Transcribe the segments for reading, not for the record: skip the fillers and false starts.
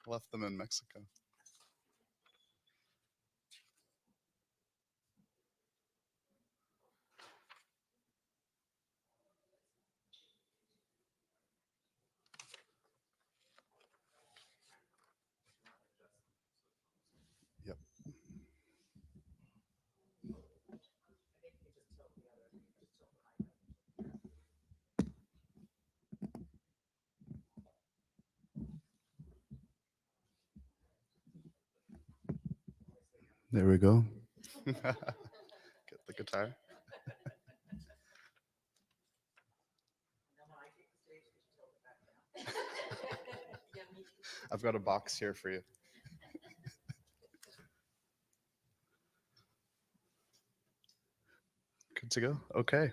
Left them in Mexico. Yep. There we go. Get the guitar. I've got a box here for you. Good to go. Okay.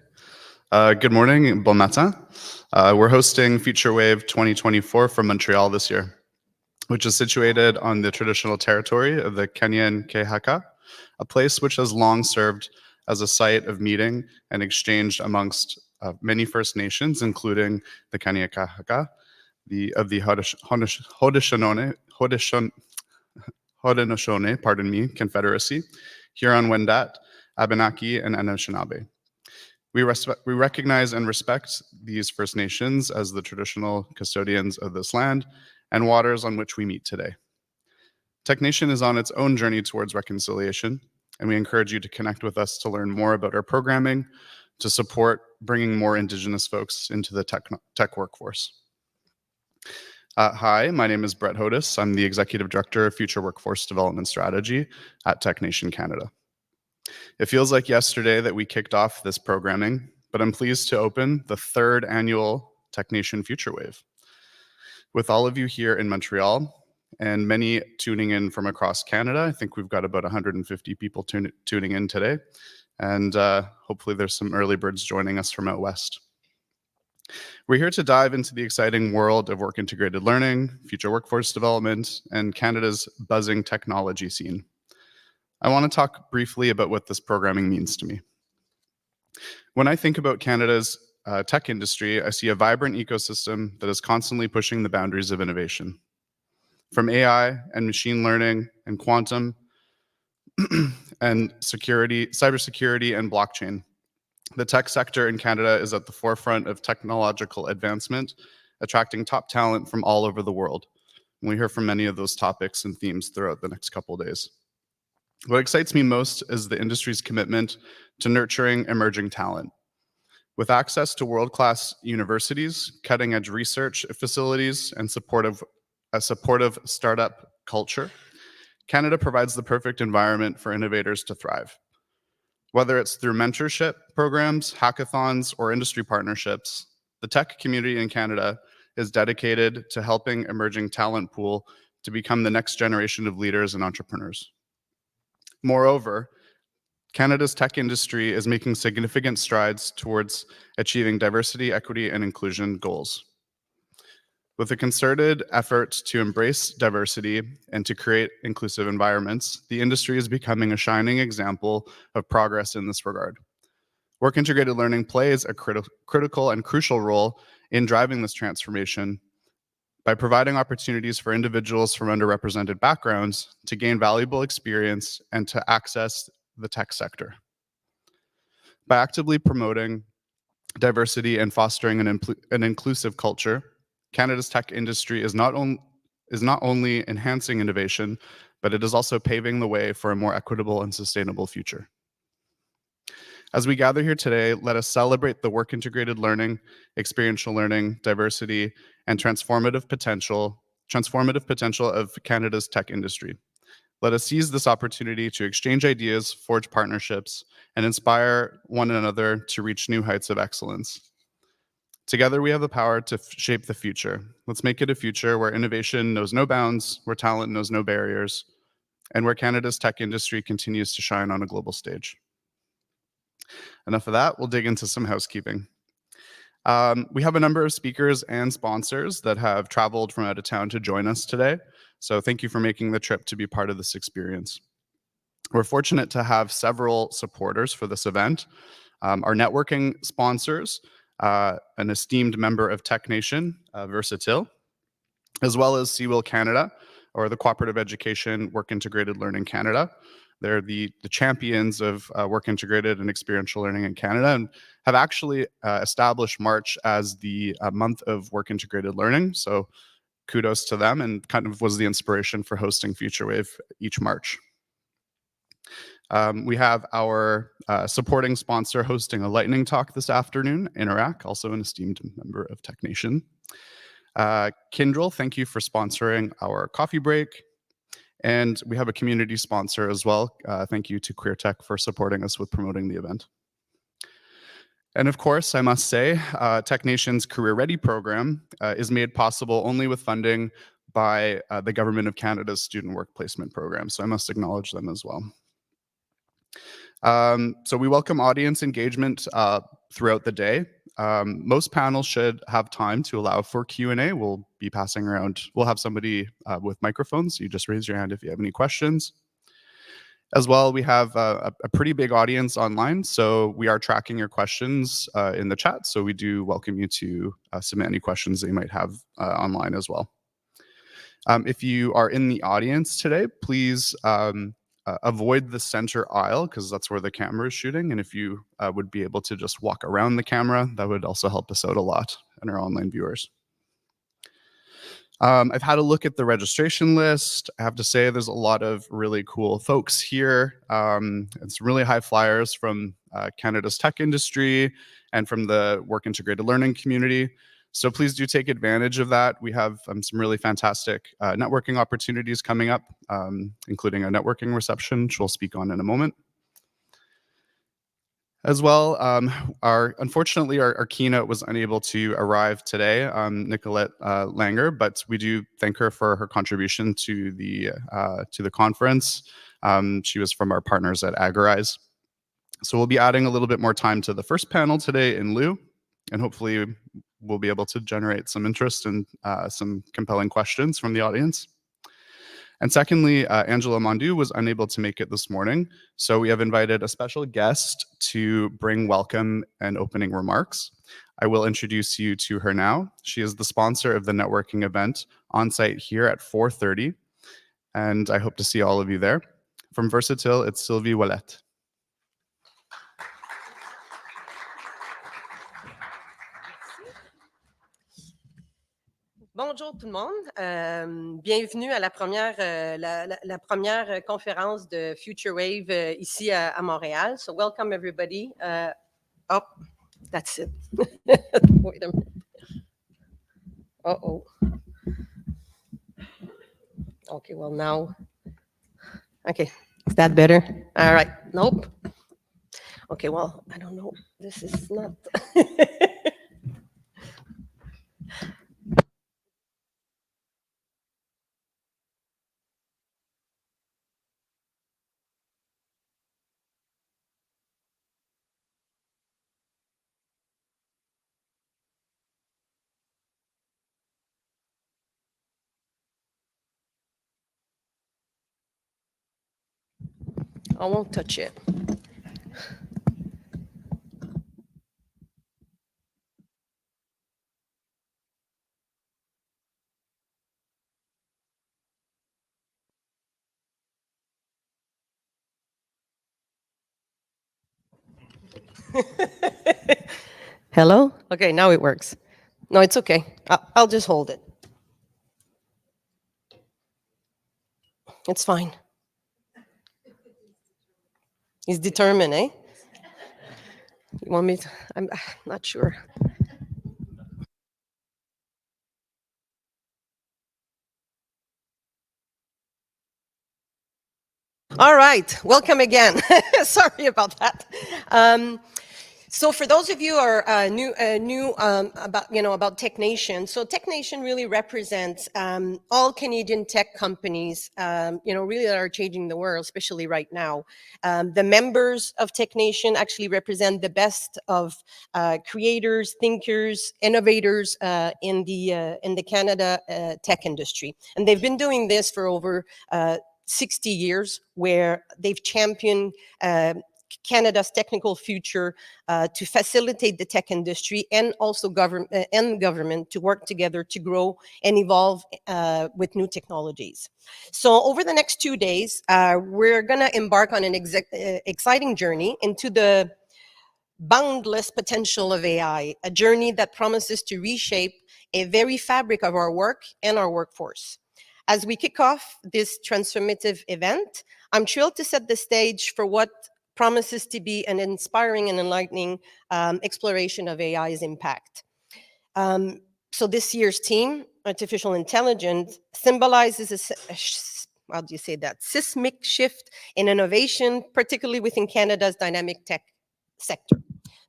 Good morning, bon matin. We're hosting FutureWave 2024 from Montreal this year, which is situated on the traditional territory of the Kenyan Kehaka, a place which has long served as a site of meeting and exchange amongst many First Nations, including the Kanien'kehá:ka, of the Haudenosaunee, Confederacy, Huron-Wendat, Abenaki, and Anishinaabe. We recognize and respect these First Nations as the traditional custodians of this land and waters on which we meet today. TECHNATION is on its own journey towards reconciliation, and we encourage you to connect with us to learn more about our programming, to support bringing more Indigenous folks into the tech workforce. Hi, my name is Brett Hodis. I'm the Executive Director of Future Workforce Development Strategy at TECHNATION Canada. It feels like yesterday that we kicked off this programming, but I'm pleased to open the third annual TECHNATION FutureWave. With all of you here in Montreal and many tuning in from across Canada, I think we've got about 150 people tuning in today, and hopefully there's some early birds joining us from out west. We're here to dive into the exciting world of work-integrated learning, future workforce development, and Canada's buzzing technology scene. I want to talk briefly about what this programming means to me. When I think about Canada's tech industry, I see a vibrant ecosystem that is constantly pushing the boundaries of innovation. From AI and machine learning and quantum and cybersecurity and blockchain, the tech sector in Canada is at the forefront of technological advancement, attracting top talent from all over the world. And we hear from many of those topics and themes throughout the next couple of days. What excites me most is the industry's commitment to nurturing emerging talent. With access to world-class universities, cutting-edge research facilities, and a supportive startup culture, Canada provides the perfect environment for innovators to thrive. Whether it's through mentorship programs, hackathons, or industry partnerships, the tech community in Canada is dedicated to helping emerging talent pool to become the next generation of leaders and entrepreneurs. Moreover, Canada's tech industry is making significant strides towards achieving diversity, equity, and inclusion goals. With a concerted effort to embrace diversity and to create inclusive environments, the industry is becoming a shining example of progress in this regard. Work-integrated learning plays a critical and crucial role in driving this transformation by providing opportunities for individuals from underrepresented backgrounds to gain valuable experience and to access the tech sector. By actively promoting diversity and fostering an inclusive culture, Canada's tech industry is not only enhancing innovation, but it is also paving the way for a more equitable and sustainable future. As we gather here today, let us celebrate the work-integrated learning, experiential learning, diversity, and transformative potential of Canada's tech industry. Let us seize this opportunity to exchange ideas, forge partnerships, and inspire one another to reach new heights of excellence. Together, we have the power to shape the future. Let's make it a future where innovation knows no bounds, where talent knows no barriers, and where Canada's tech industry continues to shine on a global stage. Enough of that, we'll dig into some housekeeping. We have a number of speakers and sponsors that have traveled from out of town to join us today. So thank you for making the trip to be part of this experience. We're fortunate to have several supporters for this event. Our networking sponsors, an esteemed member of TECHNATION, Versatile, as well as Seawill Canada, or the Cooperative Education Work Integrated Learning Canada. They're the champions of work integrated and experiential learning in Canada, and have actually established March as the month of work integrated learning. So kudos to them, and kind of was the inspiration for hosting FutureWave each March. We have our supporting sponsor hosting a lightning talk this afternoon, Interac, also an esteemed member of TECHNATION. Kyndryl, thank you for sponsoring our coffee break. And we have a community sponsor as well. Thank you to QueerTech for supporting us with promoting the event. And of course, I must say, TECHNATION's Career Ready program is made possible only with funding by the Government of Canada's Student Work Placement program. So I must acknowledge them as well. So we welcome audience engagement throughout the day. Most panels should have time to allow for Q&A. We'll be passing around, we'll have somebody with microphones. You just raise your hand if you have any questions. As well, we have a pretty big audience online, so we are tracking your questions in the chat. So we do welcome you to submit any questions that you might have online as well. If you are in the audience today, please avoid the center aisle, because that's where the camera is shooting. And if you would be able to just walk around the camera, that would also help us out a lot and our online viewers. I've had a look at the registration list. I have to say there's a lot of really cool folks here. It's really high flyers from Canada's tech industry and from the work integrated learning community. So please do take advantage of that. We have some really fantastic networking opportunities coming up, including a networking reception, which we'll speak on in a moment. As well, unfortunately, our keynote was unable to arrive today, Nicolette Langer, but we do thank her for her contribution to the conference. She was from our partners at Agorize. So we'll be adding a little bit more time to the first panel today in lieu, and hopefully we'll be able to generate some interest and some compelling questions from the audience. And secondly, Angela Mondu was unable to make it this morning, so we have invited a special guest to bring welcome and opening remarks. I will introduce you to her now. She is the sponsor of the networking event on site here at 4:30, and I hope to see all of you there. From Versatile, it's Sylvie Ouellette. Bonjour tout le monde, bienvenue à la première conférence de FutureWave ici à Montréal. So welcome everybody. Oh, that's it. Wait a minute. Uh-oh. Okay, well now, okay, is that better? All right, nope. Okay, well, I don't know, this is not... I won't touch it. Hello? Okay, now it works. No, it's okay. I'll just hold it. It's fine. He's determined, eh? You want me to? I'm not sure. All right, welcome again. Sorry about that. So for those of you who are new about TECHNATION, so TECHNATION really represents all Canadian tech companies, really that are changing the world, especially right now. The members of TECHNATION actually represent the best of creators, thinkers, innovators in the Canada tech industry, and they've been doing this for over 60 years, where they've championed Canada's technical future to facilitate the tech industry and also government to work together to grow and evolve with new technologies. So over the next 2 days, we're going to embark on an exciting journey into the boundless potential of AI, a journey that promises to reshape a very fabric of our work and our workforce. As we kick off this transformative event, I'm thrilled to set the stage for what promises to be an inspiring and enlightening exploration of AI's impact. So this year's theme, artificial intelligence, symbolizes how do you say that, seismic shift in innovation, particularly within Canada's dynamic tech sector.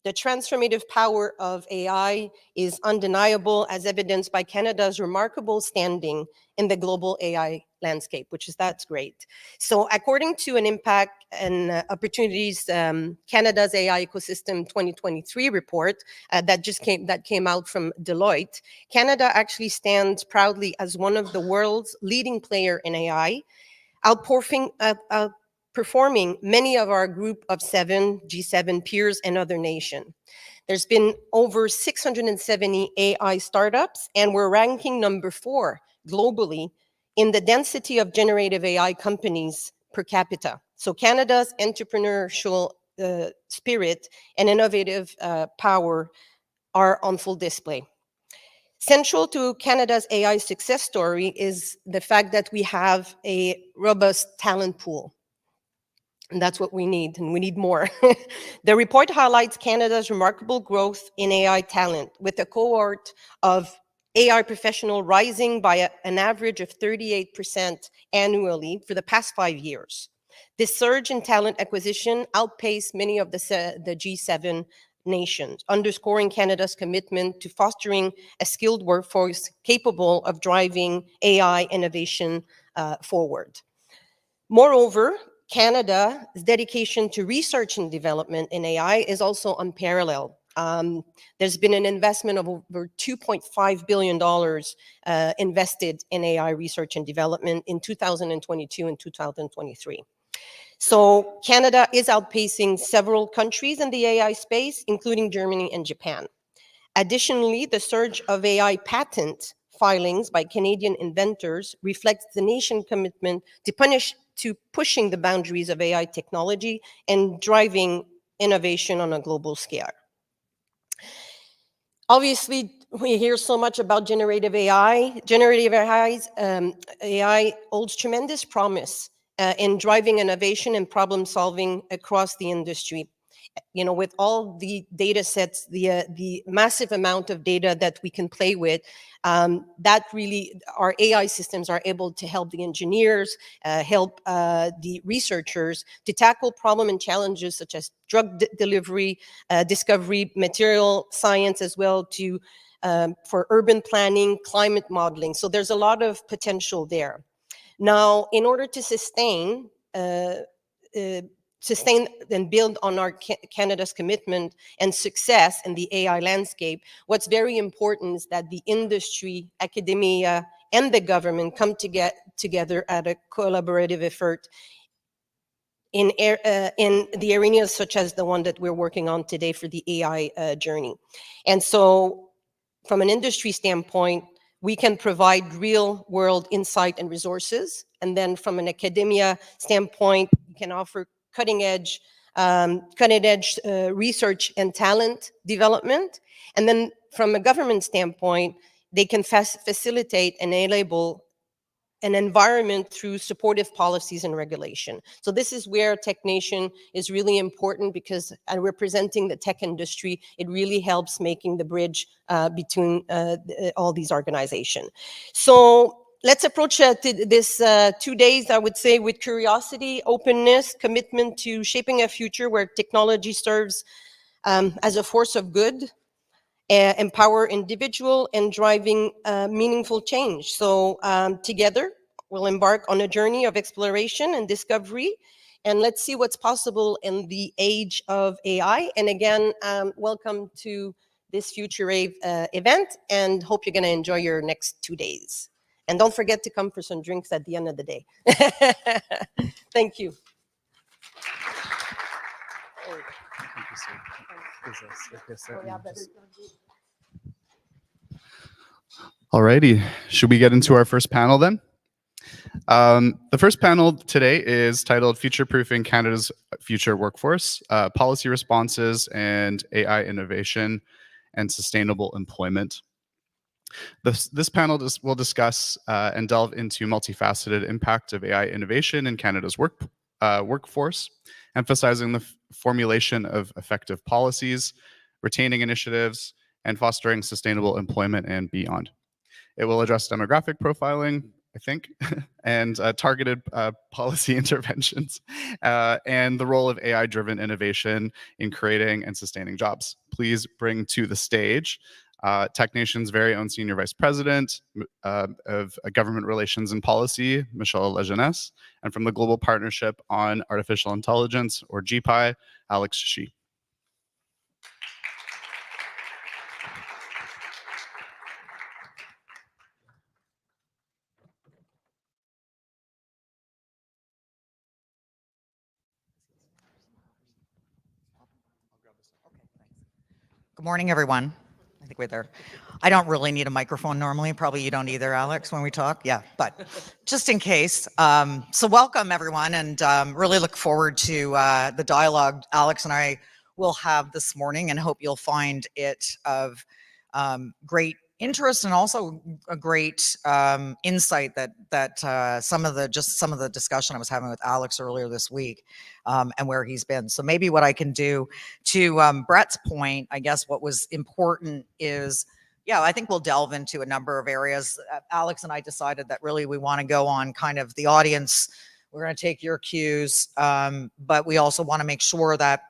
The transformative power of AI is undeniable, as evidenced by Canada's remarkable standing in the global AI landscape, that's great. So according to an Impact and Opportunities Canada's AI Ecosystem 2023 report that came out from Deloitte, Canada actually stands proudly as one of the world's leading player in AI, outperforming many of our group of G7 peers and other nations. There's been over 670 AI startups, and we're ranking number 4 globally in the density of generative AI companies per capita. So Canada's entrepreneurial spirit and innovative power are on full display. Central to Canada's AI success story is the fact that we have a robust talent pool. And that's what we need, and we need more. The report highlights Canada's remarkable growth in AI talent, with a cohort of AI professionals rising by an average of 38% annually for the past 5 years. This surge in talent acquisition outpaced many of the G7 nations, underscoring Canada's commitment to fostering a skilled workforce capable of driving AI innovation forward. Moreover, Canada's dedication to research and development in AI is also unparalleled. There's been an investment of over $2.5 billion invested in AI research and development in 2022 and 2023. So Canada is outpacing several countries in the AI space, including Germany and Japan. Additionally, the surge of AI patent filings by Canadian inventors reflects the nation's commitment to pushing the boundaries of AI technology and driving innovation on a global scale. Obviously, we hear so much about generative AI. Generative AI holds tremendous promise in driving innovation and problem solving across the industry. You know, with all the data sets, the massive amount of data that we can play with, that really, our AI systems are able to help the engineers, help the researchers to tackle problems and challenges such as drug delivery, discovery, material science, as well to for urban planning, climate modeling. So there's a lot of potential there. Now, in order to sustain and build on our Canada's commitment and success in the AI landscape, what's very important is that the industry, academia, and the government come together at a collaborative effort in the arenas such as the one that we're working on today for the AI journey. And so from an industry standpoint, we can provide real-world insight and resources. And then from an academia standpoint, we can offer cutting-edge research and talent development. And then from a government standpoint, they can facilitate and enable an environment through supportive policies and regulation. So this is where TECHNATION is really important, because representing the tech industry, it really helps making the bridge between all these organizations. So let's approach this 2 days, I would say, with curiosity, openness, commitment to shaping a future where technology serves as a force of good, empower individual, and driving meaningful change. So together, we'll embark on a journey of exploration and discovery, and let's see what's possible in the age of AI. And again, welcome to this FutureWave event, and hope you're going to enjoy your next 2 days. And don't forget to come for some drinks at the end of the day. Thank you. Alrighty, should we get into our first panel then? The first panel today is titled Future-Proofing Canada's Future Workforce, Policy Responses and AI Innovation and Sustainable Employment. This panel will discuss and delve into multifaceted impact of AI innovation in Canada's workforce, emphasizing the formulation of effective policies, retaining initiatives, and fostering sustainable employment and beyond. It will address demographic profiling, I think, and targeted policy interventions, and the role of AI-driven innovation in creating and sustaining jobs. Please bring to the stage TECHNATION's very own Senior Vice President of Government Relations and Policy, Michelle Lejeunesse, and from the Global Partnership on Artificial Intelligence, or GPI, Alex Shi. Good morning, everyone. I think we're there. I don't really need a microphone normally. Probably you don't either, Alex, when we talk. Yeah, but just in case. So welcome, everyone, and really look forward to the dialogue Alex and I will have this morning, and hope you'll find it of great interest and also a great insight that some of the discussion I was having with Alex earlier this week, and where he's been. So maybe what I can do to Brett's point, I guess what was important is, yeah, I think we'll delve into a number of areas. Alex and I decided that really we want to go on kind of the audience. We're going to take your cues, but we also want to make sure that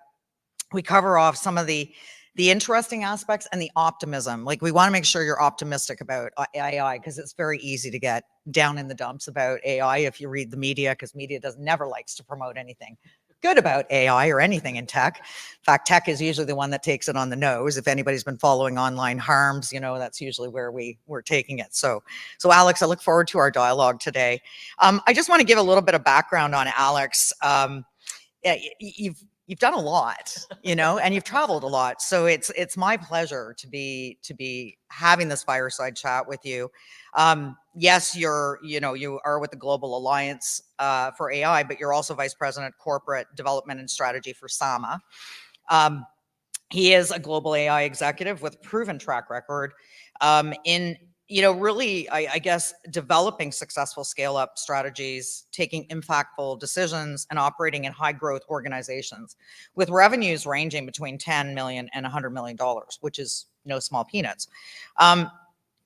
we cover off some of the interesting aspects and the optimism. Like, we want to make sure you're optimistic about AI, because it's very easy to get down in the dumps about AI if you read the media, because media never likes to promote anything good about AI or anything in tech. In fact, tech is usually the one that takes it on the nose. If anybody's been following online harms, you know, that's usually where we're taking it. So Alex, I look forward to our dialogue today. I just want to give a little bit of background on Alex. Yeah, you've done a lot, you know, and you've traveled a lot. So it's my pleasure to be having this fireside chat with you. Yes, you are with the Global Alliance for AI, but you're also Vice President, Corporate Development and Strategy for SAMA. He is a global AI executive with proven track record in, you know, really, I guess, developing successful scale-up strategies, taking impactful decisions, and operating in high-growth organizations with revenues ranging between $10 million and $100 million, which is no small peanuts.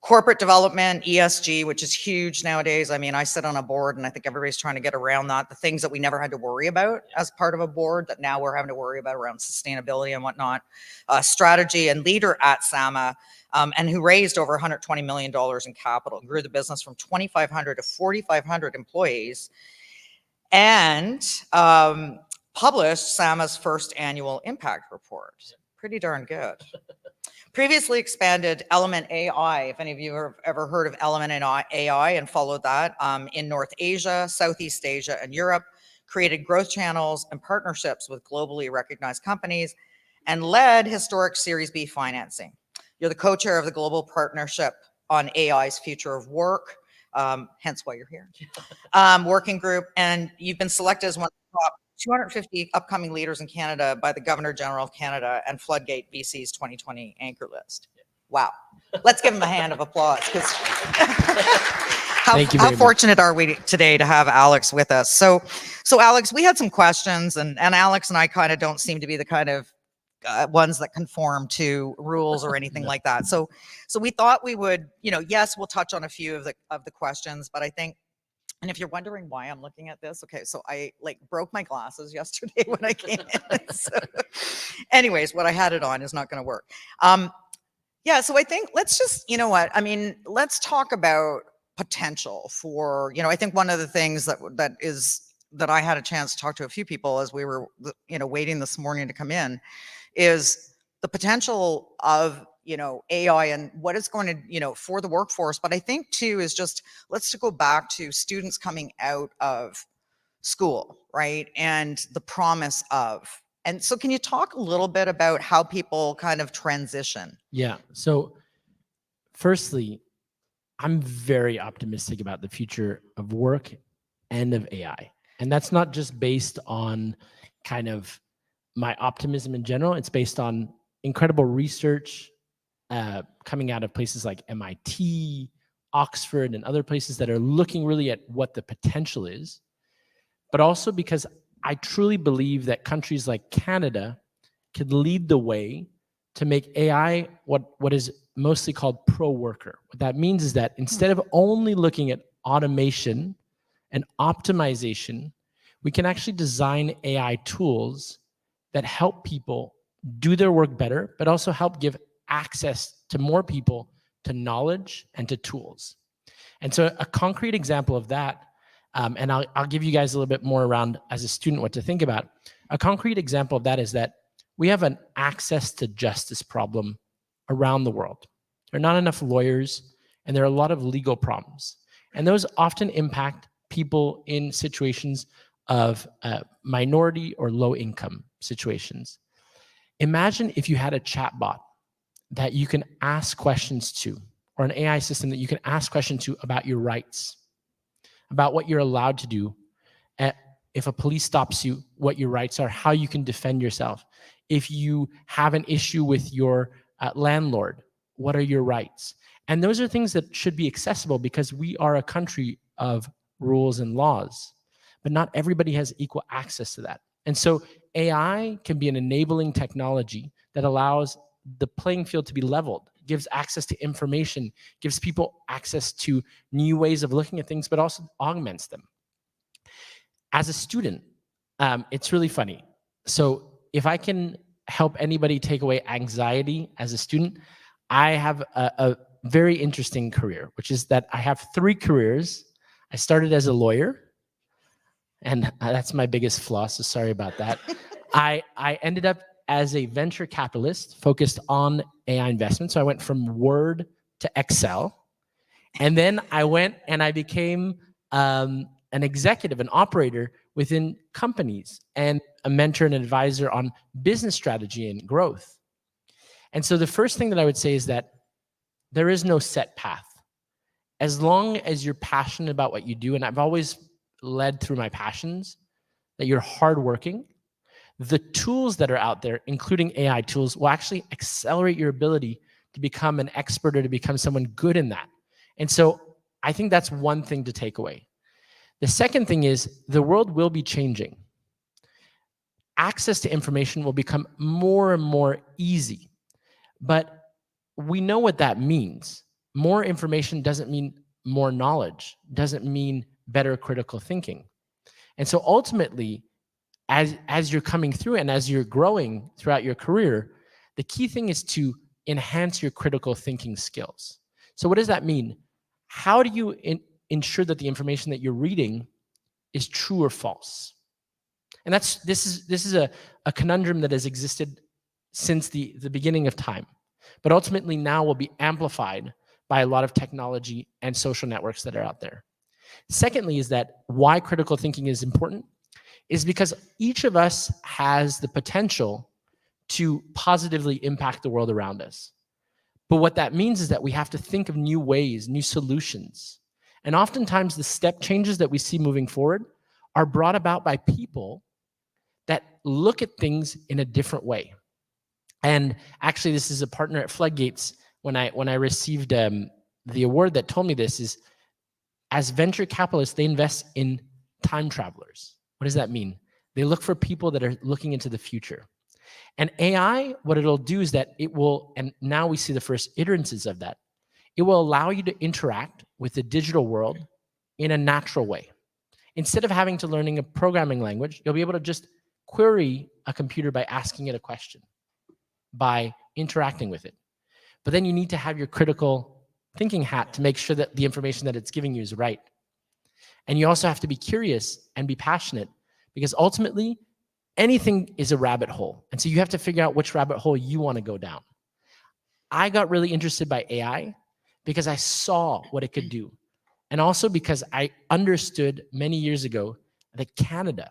Corporate development, ESG, which is huge nowadays. I mean, I sit on a board, and I think everybody's trying to get around that. The things that we never had to worry about as part of a board that now we're having to worry about around sustainability and whatnot. Strategy and leader at SAMA, and who raised over $120 million in capital, grew the business from 2,500 to 4,500 employees, and published SAMA's first annual impact report. Pretty darn good. Previously expanded Element AI, if any of you have ever heard of Element AI and followed that, in North Asia, Southeast Asia, and Europe, created growth channels and partnerships with globally recognized companies, and led historic Series B financing. You're the co-chair of the Global Partnership on AI's Future of Work, hence why you're here, working group, and you've been selected as one of the top 250 upcoming leaders in Canada by the Governor General of Canada and Floodgate BC's 2020 Anchor List. Wow. Let's give him a hand of applause, because how fortunate are we today to have Alex with us. So Alex, we had some questions, and Alex and I kind of don't seem to be the kind of ones that conform to rules or anything like that. So we thought we would, you know, yes, we'll touch on a few of the questions, but I think, and if you're wondering why I'm looking at this, okay, so I broke my glasses yesterday when I came in. So anyways, what I had it on is not going to work. Yeah, so I think let's just, you know what, I mean, let's talk about potential for, you know, I think one of the things that I had a chance to talk to a few people as we were, you know, waiting this morning to come in, is the potential of, you know, AI and what it's going to, you know, for the workforce. But I think too is just, let's go back to students coming out of school, right? And the promise of And so can you talk a little bit about how people kind of transition? Yeah. So firstly, I'm very optimistic about the future of work and of AI. And that's not just based on kind of my optimism in general. It's based on incredible research coming out of places like MIT, Oxford, and other places that are looking really at what the potential is, but also because I truly believe that countries like Canada could lead the way to make AI what is mostly called pro-worker. What that means is that instead of only looking at automation and optimization, we can actually design AI tools that help people do their work better, but also help give access to more people to knowledge and to tools. And so a concrete example of that, and I'll give you guys a little bit more around as a student what to think about. A concrete example of that is that we have an access to justice problem around the world. There are not enough lawyers, and there are a lot of legal problems. And those often impact people in situations of minority or low income situations. Imagine if you had a chatbot that you can ask questions to, or an AI system that you can ask questions to about your rights, about what you're allowed to do, if a police stops you, what your rights are, how you can defend yourself. If you have an issue with your landlord, what are your rights? And those are things that should be accessible because we are a country of rules and laws, but not everybody has equal access to that. And so AI can be an enabling technology that allows the playing field to be leveled, gives access to information, gives people access to new ways of looking at things, but also augments them. As a student, it's really funny. So if I can help anybody take away anxiety as a student, I have a very interesting career, which is that I have 3 careers. I started as a lawyer, and that's my biggest flaw, so sorry about that. I ended up as a venture capitalist focused on AI investment. So I went from Word to Excel. And then I went and I became an executive, an operator within companies, and a mentor and advisor on business strategy and growth. And so the first thing that I would say is that there is no set path. As long as you're passionate about what you do, and I've always led through my passions, that you're hardworking, the tools that are out there, including AI tools, will actually accelerate your ability to become an expert or to become someone good in that. And so I think that's one thing to take away. The second thing is the world will be changing. Access to information will become more and more easy, but we know what that means. More information doesn't mean more knowledge, doesn't mean better critical thinking. And so ultimately, as you're coming through and as you're growing throughout your career, the key thing is to enhance your critical thinking skills. So what does that mean? How do you ensure that the information that you're reading is true or false? And this is a conundrum that has existed since the beginning of time, but ultimately now will be amplified by a lot of technology and social networks that are out there. Secondly, is that why critical thinking is important is because each of us has the potential to positively impact the world around us. But what that means is that we have to think of new ways, new solutions. And oftentimes the step changes that we see moving forward are brought about by people that look at things in a different way. And actually, this is a partner at Floodgates. When I received the award that told me this is, as venture capitalists, they invest in time travelers. What does that mean? They look for people that are looking into the future. And AI, what it'll do is that it will, and now we see the first iterations of that, it will allow you to interact with the digital world in a natural way. Instead of having to learning a programming language, you'll be able to just query a computer by asking it a question, by interacting with it. But then you need to have your critical thinking hat to make sure that the information that it's giving you is right. And you also have to be curious and be passionate, because ultimately anything is a rabbit hole. And so you have to figure out which rabbit hole you want to go down. I got really interested by AI because I saw what it could do. And also because I understood many years ago that Canada,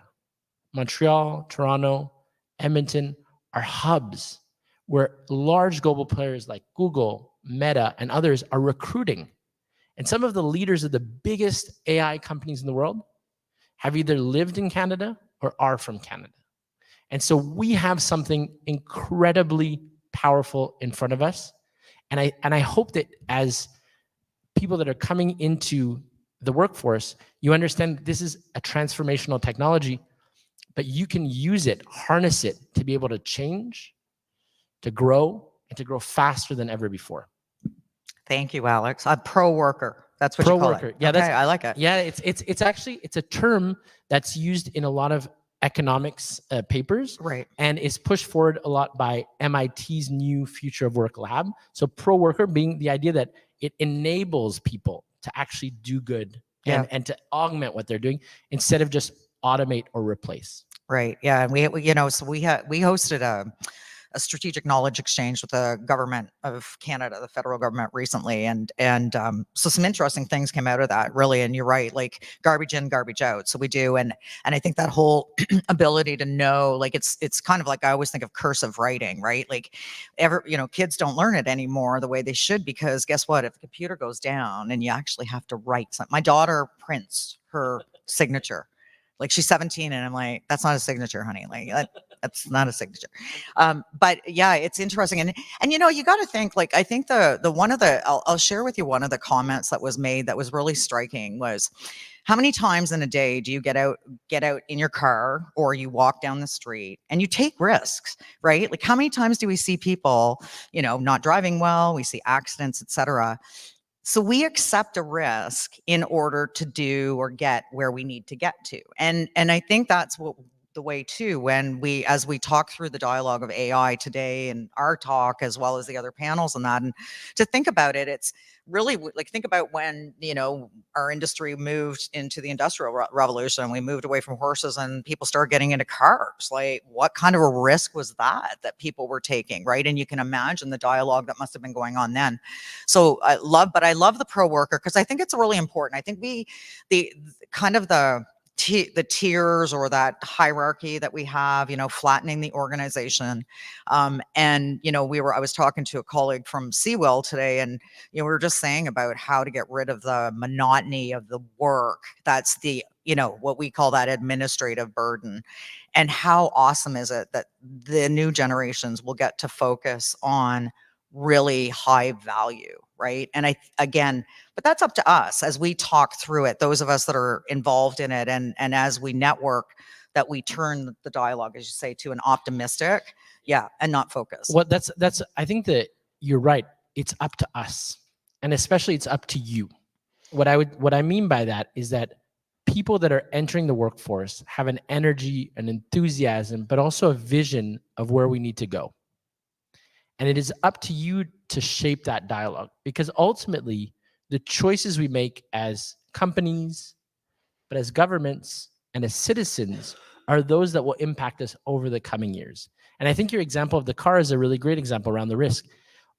Montreal, Toronto, Edmonton are hubs where large global players like Google, Meta, and others are recruiting. And some of the leaders of the biggest AI companies in the world have either lived in Canada or are from Canada. And so we have something incredibly powerful in front of us. And I hope that as people that are coming into the workforce, you understand that this is a transformational technology, but you can use it, harness it to be able to change, to grow, and to grow faster than ever before. Thank you, Alex. A pro worker. That's what you call it. Yeah, okay, I like it. Yeah, it's actually a term that's used in a lot of economics papers, Right. and is pushed forward a lot by MIT's new Future of Work lab. So pro worker being the idea that it enables people to actually do good and to augment what they're doing instead of just automate or replace. Right. Yeah. And we hosted a strategic knowledge exchange with the government of Canada, the federal government recently. And so some interesting things came out of that, really. And you're right, like garbage in, garbage out. So we do. And I think that whole ability to know, like, it's kind of like, I always think of cursive writing, right? Like kids don't learn it anymore the way they should, because guess what? If the computer goes down and you actually have to write something, my daughter prints her signature. Like, she's 17 and I'm like, that's not a signature, honey. Like, that's not a signature. But yeah, it's interesting. And you got to think, like, I think I'll share with you one of the comments that was made that was really striking was, how many times in a day do you get out in your car or you walk down the street and you take risks, right? Like, how many times do we see people, not driving well, we see accidents, etc. So we accept a risk in order to do or get where we need to get to. And I think that's what the way too, as we talk through the dialogue of AI today and our talk, as well as the other panels and that, and to think about it, it's really like, think about when, our industry moved into the industrial revolution, we moved away from horses and people started getting into cars. Like, what kind of a risk was that people were taking, right? And you can imagine the dialogue that must have been going on then. So I love the pro worker, because I think it's really important. I think the tiers or that hierarchy that we have, flattening the organization. I was talking to a colleague from Seawell today, and, we were just saying about how to get rid of the monotony of the work. That's what we call that administrative burden. And how awesome is it that the new generations will get to focus on really high value, right? And but that's up to us as we talk through it, those of us that are involved in it, and as we network, that we turn the dialogue, as you say, to an optimistic, and not focus. Well, I think that you're right. It's up to us, and especially it's up to you. What I mean by that is that people that are entering the workforce have an energy, an enthusiasm, but also a vision of where we need to go. And it is up to you to shape that dialogue, because ultimately the choices we make as companies, but as governments and as citizens, are those that will impact us over the coming years. And I think your example of the car is a really great example around the risk.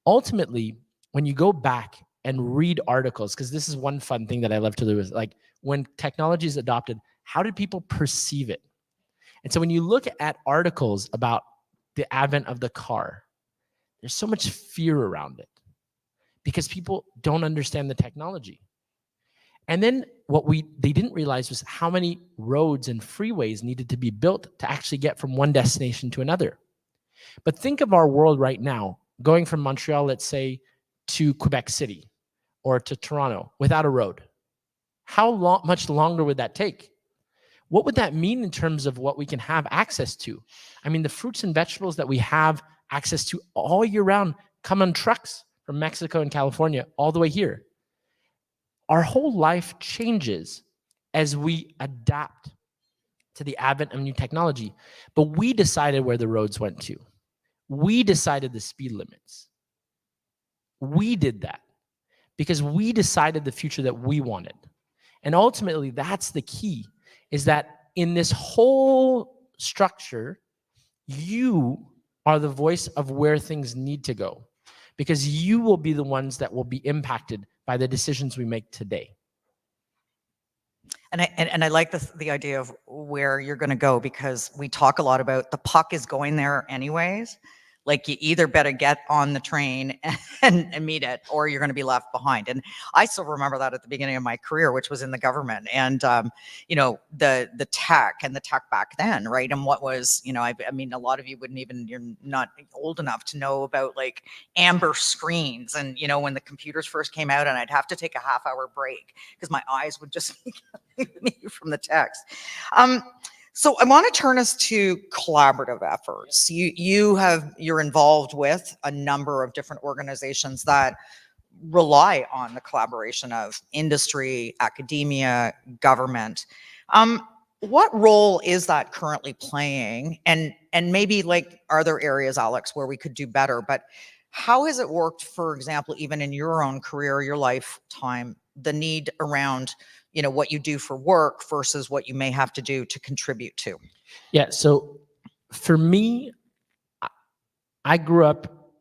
Ultimately, when you go back and read articles, because this is one fun thing that I love to do, is like, when technology is adopted, how did people perceive it? And so when you look at articles about the advent of the car, there's so much fear around it because people don't understand the technology. And then what they didn't realize was how many roads and freeways needed to be built to actually get from one destination to another. But think of our world right now, going from Montreal, let's say, to Quebec City or to Toronto without a road. How much longer would that take? What would that mean in terms of what we can have access to? I mean, the fruits and vegetables that we have access to all year round come on trucks from Mexico and California all the way here. Our whole life changes as we adapt to the advent of new technology. But we decided where the roads went to. We decided the speed limits. We did that because we decided the future that we wanted. And ultimately, that's the key, is that in this whole structure, you are the voice of where things need to go, because you will be the ones that will be impacted by the decisions we make today. And I like the idea of where you're going to go, because we talk a lot about the puck is going there anyways. Like, you either better get on the train and meet it, or you're going to be left behind. And I still remember that at the beginning of my career, which was in the government, and you know, the tech back then, right? And what was, you know, I mean, a lot of you wouldn't even, you're not old enough to know about like amber screens, and you know, when the computers first came out, and I'd have to take a half-hour break because my eyes would just leave me from the text. So I want to turn us to collaborative efforts. You're involved with a number of different organizations that rely on the collaboration of industry, academia, government. What role is that currently playing? And maybe, like, are there areas, Alex, where we could do better? But how has it worked, for example, even in your own career, your lifetime, the need around, you know, what you do for work versus what you may have to do to contribute to? Yeah. So for me, I grew up,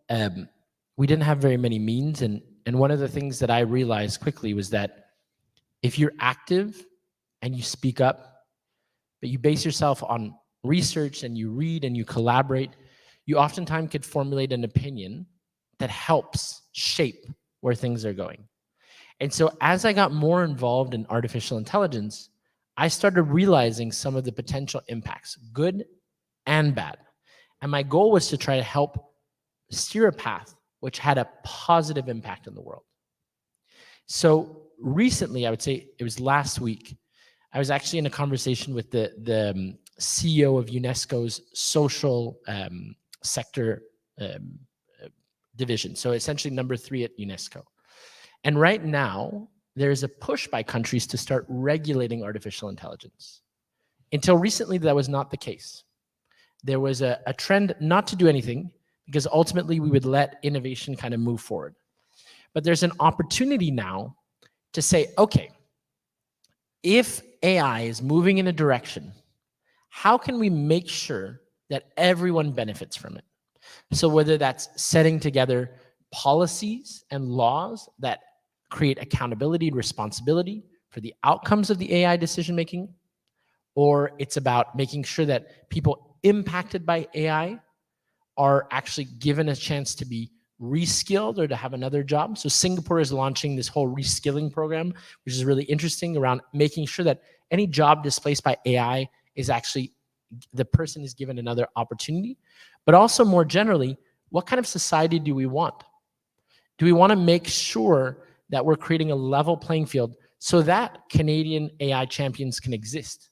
we didn't have very many means. And one of the things that I realized quickly was that if you're active and you speak up, but you base yourself on research and you read and you collaborate, you oftentimes could formulate an opinion that helps shape where things are going. And so as I got more involved in artificial intelligence, I started realizing some of the potential impacts, good and bad. And my goal was to try to help steer a path which had a positive impact in the world. So recently, I would say it was last week, I was actually in a conversation with the CEO of UNESCO's social sector division. So essentially number 3 at UNESCO. And right now, there's a push by countries to start regulating artificial intelligence. Until recently, that was not the case. There was a trend not to do anything, because ultimately we would let innovation kind of move forward. But there's an opportunity now to say, okay, if AI is moving in a direction, how can we make sure that everyone benefits from it? So whether that's setting together policies and laws that create accountability and responsibility for the outcomes of the AI decision-making, or it's about making sure that people impacted by AI are actually given a chance to be reskilled or to have another job. So Singapore is launching this whole reskilling program, which is really interesting, around making sure that any job displaced by AI is actually, the person is given another opportunity. But also more generally, what kind of society do we want? Do we want to make sure that we're creating a level playing field so that Canadian AI champions can exist?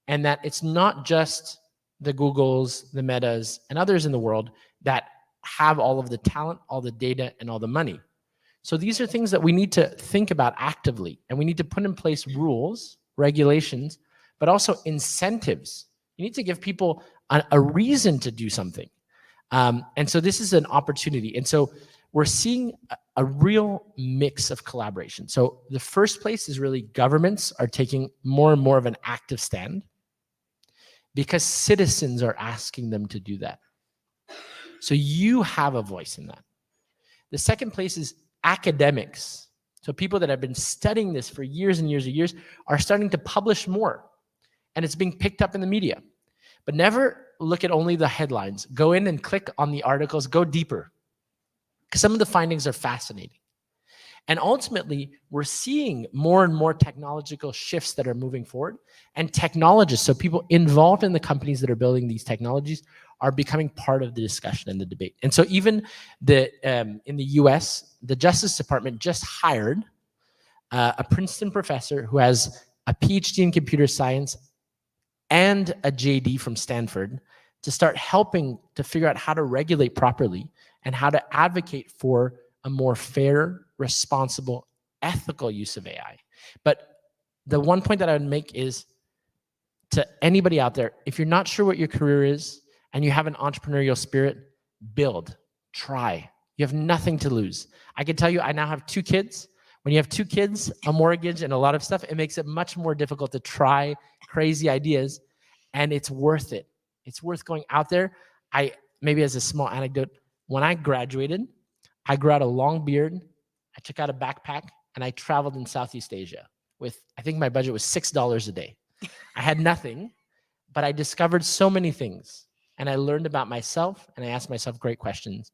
And that it's not just the Googles, the Metas, and others in the world that have all of the talent, all the data, and all the money. So these are things that we need to think about actively, and we need to put in place rules, regulations, but also incentives. You need to give people a reason to do something. And so this is an opportunity. And so we're seeing a real mix of collaboration. So the first place is really governments are taking more and more of an active stand, because citizens are asking them to do that. So you have a voice in that. The second place is academics. So people that have been studying this for years and years and years are starting to publish more, and it's being picked up in the media. But never look at only the headlines. Go in and click on the articles, go deeper, because some of the findings are fascinating. And ultimately, we're seeing more and more technological shifts that are moving forward, and technologists, so people involved in the companies that are building these technologies, are becoming part of the discussion and the debate. And so even in the US, the Justice Department just hired a Princeton professor who has a PhD in computer science and a JD from Stanford to start helping to figure out how to regulate properly and how to advocate for a more fair, responsible, ethical use of AI. But the one point that I would make is, to anybody out there, if you're not sure what your career is and you have an entrepreneurial spirit, build, try. You have nothing to lose. I can tell you, I now have 2 kids. When you have 2 kids, a mortgage, and a lot of stuff, it makes it much more difficult to try crazy ideas, and it's worth it. It's worth going out there. Maybe as a small anecdote, when I graduated, I grew out a long beard, I took out a backpack, and I traveled in Southeast Asia. with, I think my budget was $6 a day. I had nothing, but I discovered so many things, and I learned about myself, and I asked myself great questions.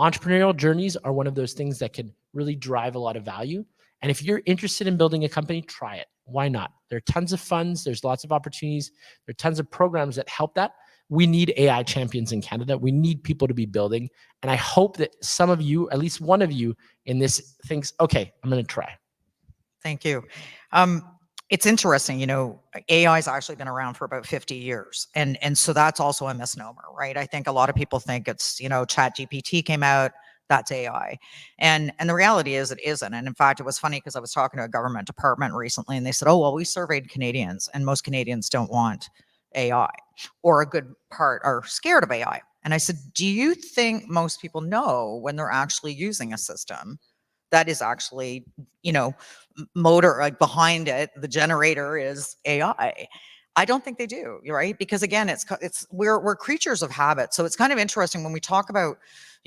Entrepreneurial journeys are one of those things that can really drive a lot of value. And if you're interested in building a company, try it. Why not? There are tons of funds. There's lots of opportunities. There are tons of programs that help that. We need AI champions in Canada. We need people to be building. And I hope that some of you, at least one of you in this, thinks, okay, I'm going to try. Thank you. It's interesting, AI has actually been around for about 50 years. And so that's also a misnomer, right? I think a lot of people think it's, ChatGPT came out, that's AI. And the reality is it isn't. And in fact, it was funny because I was talking to a government department recently and they said, oh, well, we surveyed Canadians and most Canadians don't want AI, or a good part are scared of AI. And I said, do you think most people know when they're actually using a system that is actually, motor, like behind it, the generator is AI? I don't think they do, right? Because again, we're creatures of habit. So it's kind of interesting when we talk about,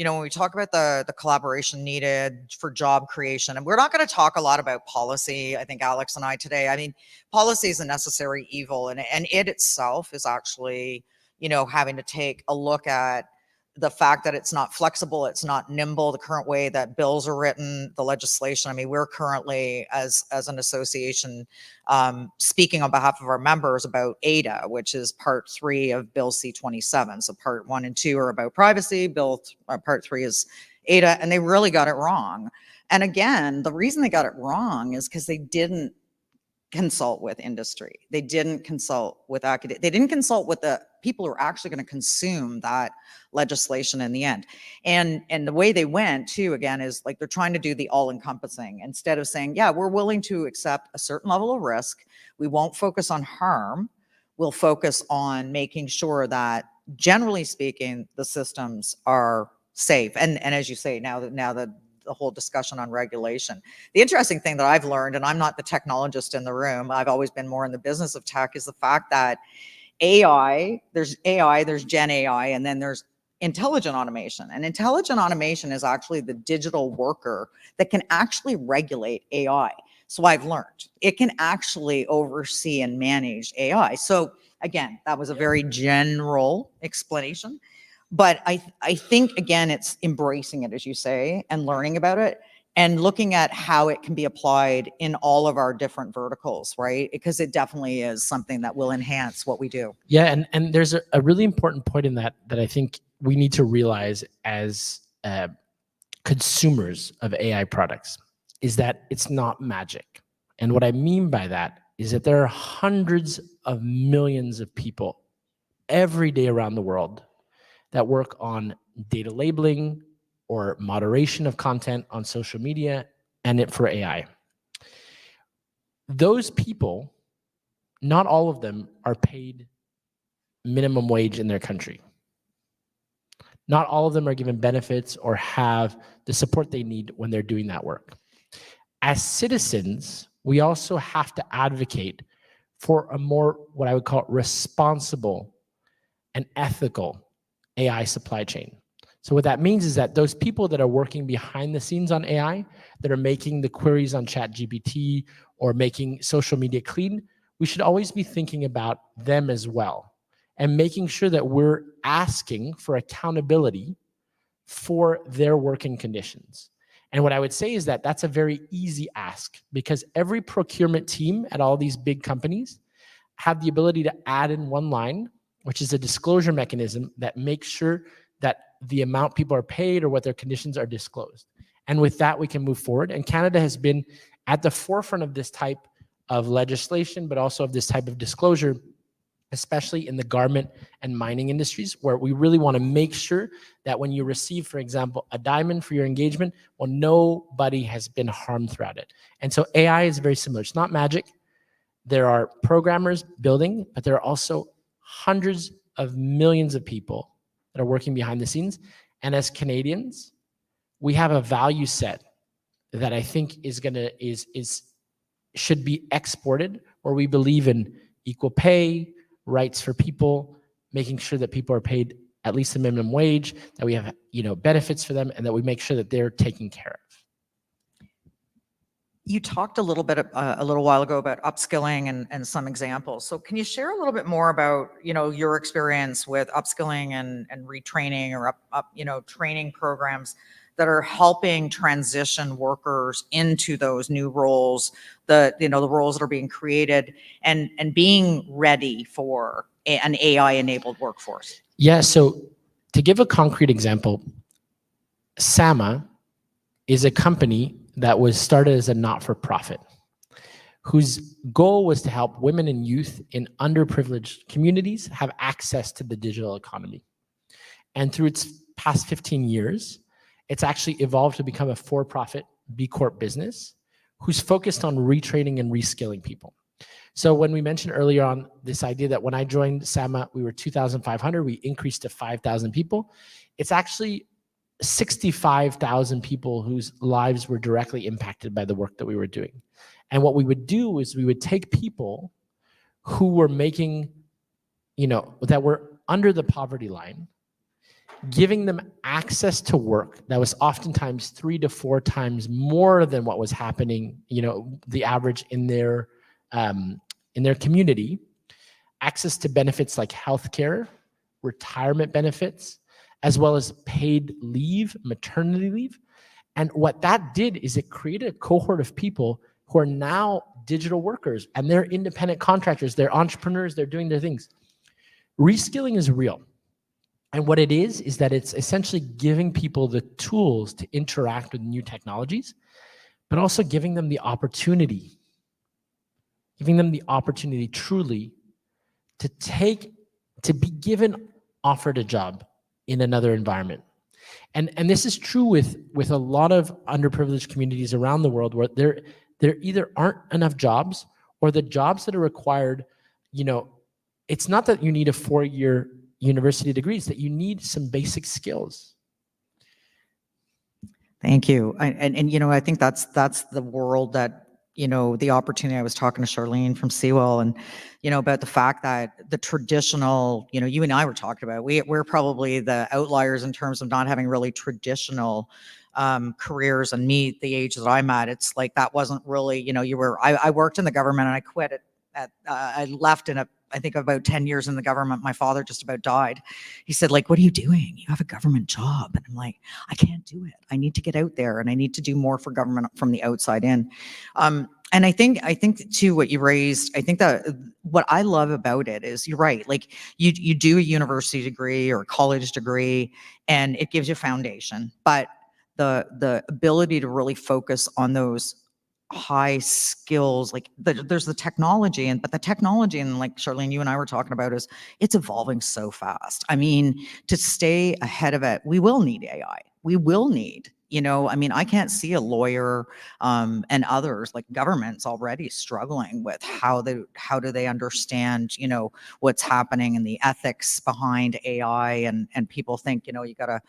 the collaboration needed for job creation, and we're not going to talk a lot about policy. I think Alex and I today, I mean, policy is a necessary evil, and it itself is actually, having to take a look at the fact that it's not flexible, it's not nimble, the current way that bills are written, the legislation. I mean, we're currently, as an association, speaking on behalf of our members about ADA, which is part 3 of Bill C-27. So part 1 and 2 are about privacy, part 3 is ADA, and they really got it wrong. And again, the reason they got it wrong is because they didn't consult with industry. They didn't consult with academics. They didn't consult with the people who are actually going to consume that legislation in the end. And the way they went too, again, is like they're trying to do the all-encompassing instead of saying, yeah, we're willing to accept a certain level of risk. We won't focus on harm. We'll focus on making sure that, generally speaking, the systems are safe. And as you say, now that the whole discussion on regulation. The interesting thing that I've learned, and I'm not the technologist in the room, I've always been more in the business of tech, is the fact that there's Gen AI, and then there's intelligent automation. And intelligent automation is actually the digital worker that can actually regulate AI. So I've learned it can actually oversee and manage AI. So again, that was a very general explanation. But I think, again, it's embracing it, as you say, and learning about it and looking at how it can be applied in all of our different verticals, right? Because it definitely is something that will enhance what we do. Yeah, and there's a really important point in that I think we need to realize as consumers of AI products is that it's not magic. And what I mean by that is that there are hundreds of millions of people every day around the world that work on data labeling or moderation of content on social media and it for AI. Those people, not all of them are paid minimum wage in their country. Not all of them are given benefits or have the support they need when they're doing that work. As citizens, we also have to advocate for a more, what I would call, responsible and ethical AI supply chain. So what that means is that those people that are working behind the scenes on AI, that are making the queries on ChatGPT or making social media clean, we should always be thinking about them as well and making sure that we're asking for accountability for their working conditions. And what I would say is that that's a very easy ask because every procurement team at all these big companies have the ability to add in one line, which is a disclosure mechanism that makes sure that the amount people are paid or what their conditions are disclosed. And with that, we can move forward. And Canada has been at the forefront of this type of legislation, but also of this type of disclosure, especially in the garment and mining industries, where we really want to make sure that when you receive, for example, a diamond for your engagement, well, nobody has been harmed throughout it. And so AI is very similar. It's not magic. There are programmers building, but there are also hundreds of millions of people that are working behind the scenes. And as Canadians, we have a value set that I think should be exported, where we believe in equal pay, rights for people, making sure that people are paid at least the minimum wage, that we have benefits for them, and that we make sure that they're taken care of. You talked a little bit, a little while ago about upskilling and some examples. So can you share a little bit more about, your experience with upskilling and retraining or training programs that are helping transition workers into those new roles, the roles that are being created and being ready for an AI-enabled workforce? Yeah, so to give a concrete example, SAMA is a company that was started as a not-for-profit, whose goal was to help women and youth in underprivileged communities have access to the digital economy. And through its past 15 years, it's actually evolved to become a for-profit B Corp business who's focused on retraining and reskilling people. So when we mentioned earlier on this idea that when I joined SAMA, we were 2,500, we increased to 5,000 people. It's actually 65,000 people whose lives were directly impacted by the work that we were doing. And what we would do is we would take people who were making, that were under the poverty line, giving them access to work that was oftentimes 3 to 4 times more than what was happening, the average in their community, access to benefits like healthcare, retirement benefits, as well as paid leave, maternity leave. And what that did is it created a cohort of people who are now digital workers, and they're independent contractors, they're entrepreneurs, they're doing their things. Reskilling is real. And what it is that it's essentially giving people the tools to interact with new technologies, but also giving them the opportunity truly to be offered a job in another environment. And this is true with a lot of underprivileged communities around the world where there either aren't enough jobs, or the jobs that are required, it's not that you need a 4-year university degree, it's that you need some basic skills. Thank you. I think that's the world that, the opportunity. I was talking to Charlene from Seawell and, about the fact that the traditional, you and I were talking about, we're probably the outliers in terms of not having really traditional careers. And me, the age that I'm at, it's like, that wasn't really, I worked in the government and I quit it I left I think about 10 years in the government. My father just about died. He said, like, what are you doing? You have a government job. And I'm like, I can't do it. I need to get out there and I need to do more for government from the outside in. And I think too, what you raised, I think that what I love about it is you're right. Like you do a university degree or a college degree and it gives you a foundation, but the ability to really focus on those high skills, like there's the technology, but the technology, and like Charlene, you and I were talking about, is it's evolving so fast. I mean, to stay ahead of it, we will need AI. We will need, I can't see a lawyer and others, like governments already struggling with how do they understand, what's happening and the ethics behind AI, and people think, you gotta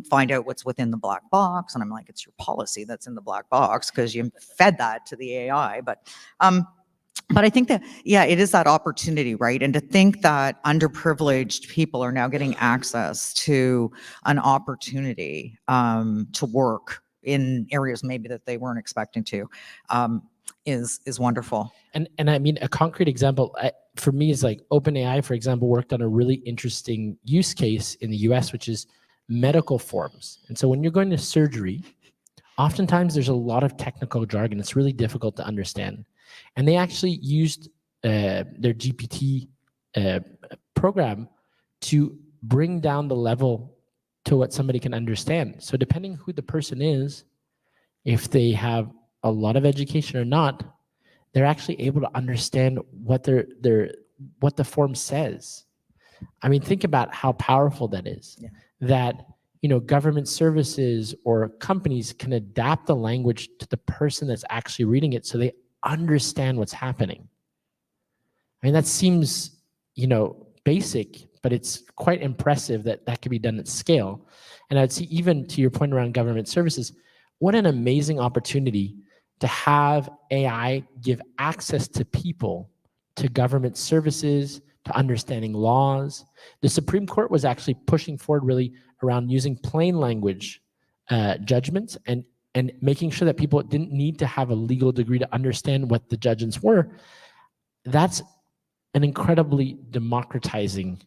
find out what's within the black box. And I'm like, it's your policy that's in the black box because you fed that to the AI. But I think that, yeah, it is that opportunity, right? And to think that underprivileged people are now getting access to an opportunity to work in areas maybe that they weren't expecting to is wonderful. And I mean, a concrete example for me is like OpenAI, for example, worked on a really interesting use case in the US, which is medical forms. And so when you're going to surgery, oftentimes there's a lot of technical jargon. It's really difficult to understand. And they actually used their GPT program to bring down the level to what somebody can understand. So depending who the person is, if they have a lot of education or not, they're actually able to understand what what the form says. I mean, think about how powerful that is. Yeah. That, government services or companies can adapt the language to the person that's actually reading it so they understand what's happening. I mean, that seems, basic, but it's quite impressive that that could be done at scale. And I'd see, even to your point around government services, what an amazing opportunity to have AI give access to people, to government services, to understanding laws. The Supreme Court was actually pushing forward really around using plain language judgments and and making sure that people didn't need to have a legal degree to understand what the judgments were, that's an incredibly democratizing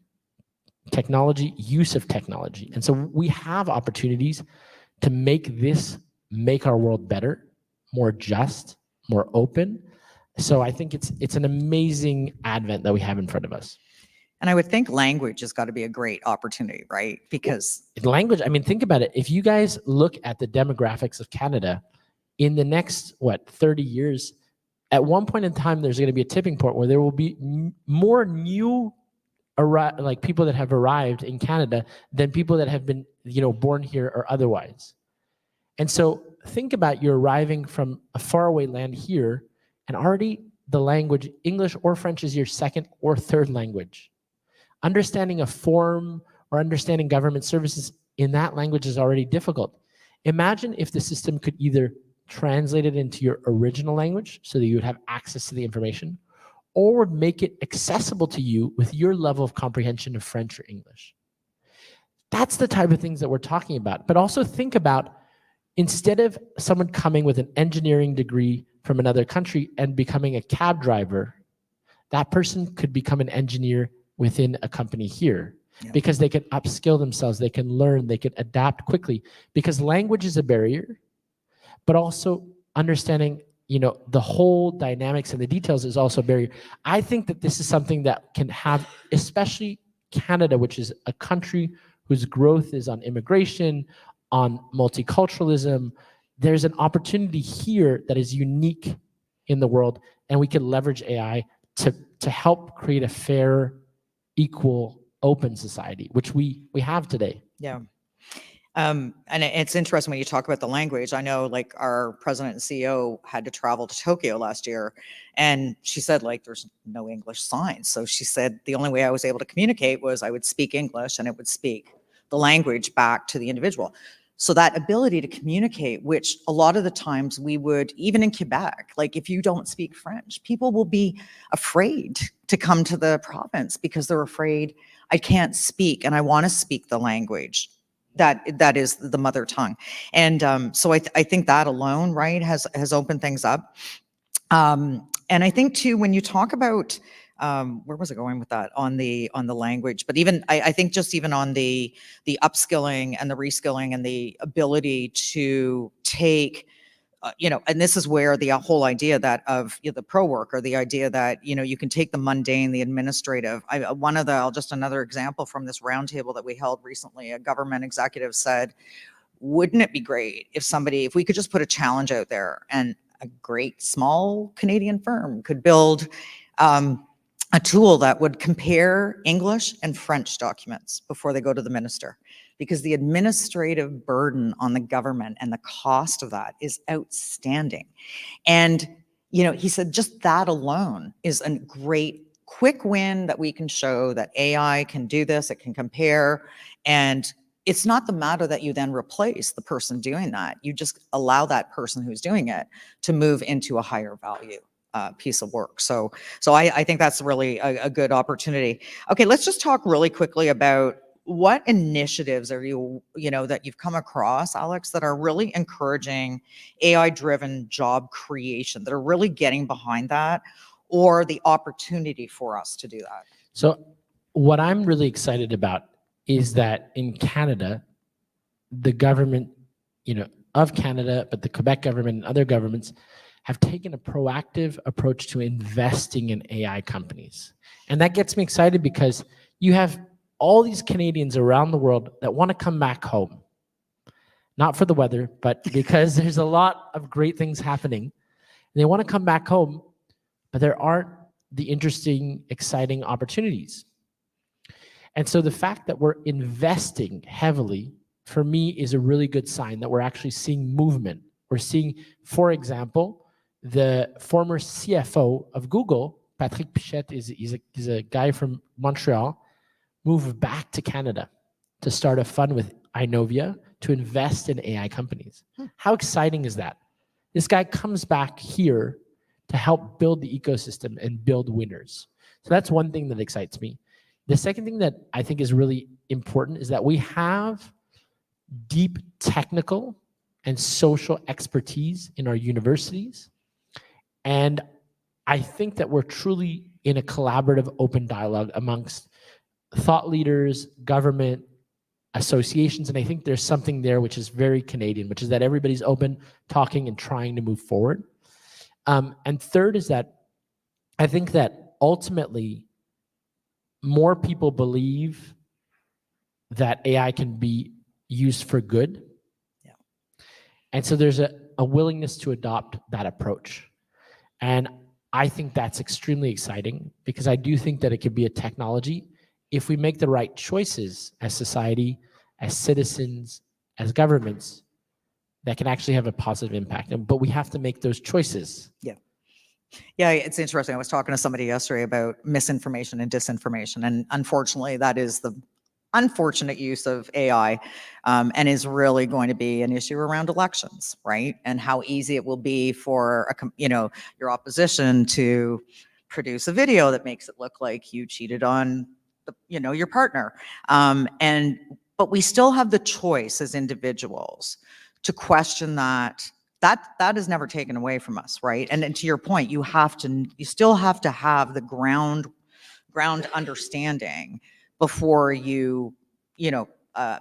use of technology. And so we have opportunities to make our world better, more just, more open. So I think it's an amazing advent that we have in front of us. And I would think language has got to be a great opportunity, right? Because language, I mean, think about it. If you guys look at the demographics of Canada, in the next, 30 years, at one point in time, there's going to be a tipping point where there will be more new people that have arrived in Canada than people that have been, born here or otherwise. And so think about you arriving from a faraway land here, and already the language, English or French, is your second or third language. Understanding a form or understanding government services in that language is already difficult. Imagine if the system could either translate it into your original language so that you would have access to the information, or would make it accessible to you with your level of comprehension of French or English. That's the type of things that we're talking about. But also think about, instead of someone coming with an engineering degree from another country and becoming a cab driver, that person could become an engineer within a company here, because they can upskill themselves, they can learn, they can adapt quickly, because language is a barrier, but also understanding, the whole dynamics and the details is also a barrier. I think that this is something that can have, especially Canada, which is a country whose growth is on immigration, on multiculturalism. There's an opportunity here that is unique in the world, and we can leverage AI to help create a fair, equal, open society, which we have today. Yeah. And it's interesting when you talk about the language. I know, like, our president and CEO had to travel to Tokyo last year, and she said, there's no English signs. So she said the only way I was able to communicate was I would speak English and it would speak the language back to the individual. So that ability to communicate, which a lot of the times we would, even in Quebec, if you don't speak French, people will be afraid to come to the province because they're afraid, I can't speak and I want to speak the language that is the mother tongue. And so I think that alone, right, has opened things up. And I think too, when you talk about, where was I going with that, on the language, but even I think just even on the upskilling and the reskilling and the ability to take, and this is where the whole idea that of the pro worker, the idea that, you can take the mundane, the administrative. Just another example from this roundtable that we held recently, a government executive said, wouldn't it be great if we could just put a challenge out there, and a great small Canadian firm could build a tool that would compare English and French documents before they go to the minister, because the administrative burden on the government and the cost of that is outstanding. And, he said just that alone is a great quick win that we can show that AI can do this, it can compare. And it's not the matter that you then replace the person doing that. You just allow that person who's doing it to move into a higher value piece of work. So I think that's really a good opportunity. Okay, let's just talk really quickly about what initiatives are that you've come across, Alex, that are really encouraging AI-driven job creation, that are really getting behind that, or the opportunity for us to do that? So what I'm really excited about is that in Canada, the government, of Canada, but the Quebec government and other governments have taken a proactive approach to investing in AI companies. And that gets me excited because you have all these Canadians around the world that want to come back home. Not for the weather, but because there's a lot of great things happening. And they want to come back home, but there aren't the interesting, exciting opportunities. And so the fact that we're investing heavily, for me, is a really good sign that we're actually seeing movement. We're seeing, for example, the former CFO of Google, Patrick Pichette, is a guy from Montreal, moved back to Canada to start a fund with Inovia to invest in AI companies. How exciting is that? This guy comes back here to help build the ecosystem and build winners. So that's one thing that excites me. The second thing that I think is really important is that we have deep technical and social expertise in our universities. And I think that we're truly in a collaborative, open dialogue amongst thought leaders, government, associations. And I think there's something there which is very Canadian, which is that everybody's open, talking, and trying to move forward. And third is that I think that ultimately more people believe that AI can be used for good. Yeah. And so there's a willingness to adopt that approach. And I think that's extremely exciting because I do think that it could be a technology if we make the right choices as society, as citizens, as governments, that can actually have a positive impact. But we have to make those choices. Yeah. Yeah, it's interesting. I was talking to somebody yesterday about misinformation and disinformation, and unfortunately, that is the unfortunate use of AI, and is really going to be an issue around elections, right? And how easy it will be for your opposition to produce a video that makes it look like you cheated on your partner, but we still have the choice as individuals to question that. That is never taken away from us, right? And to your point, you still have to have the ground understanding before I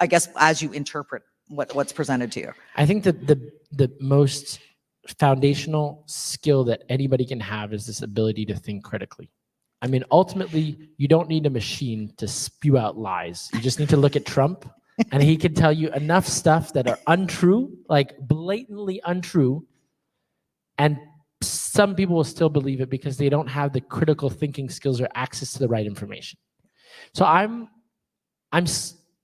guess as you interpret what's presented to you. I think that the most foundational skill that anybody can have is this ability to think critically. I mean, ultimately, you don't need a machine to spew out lies. You just need to look at Trump, and he can tell you enough stuff that are untrue, like blatantly untrue, and some people will still believe it because they don't have the critical thinking skills or access to the right information. So I'm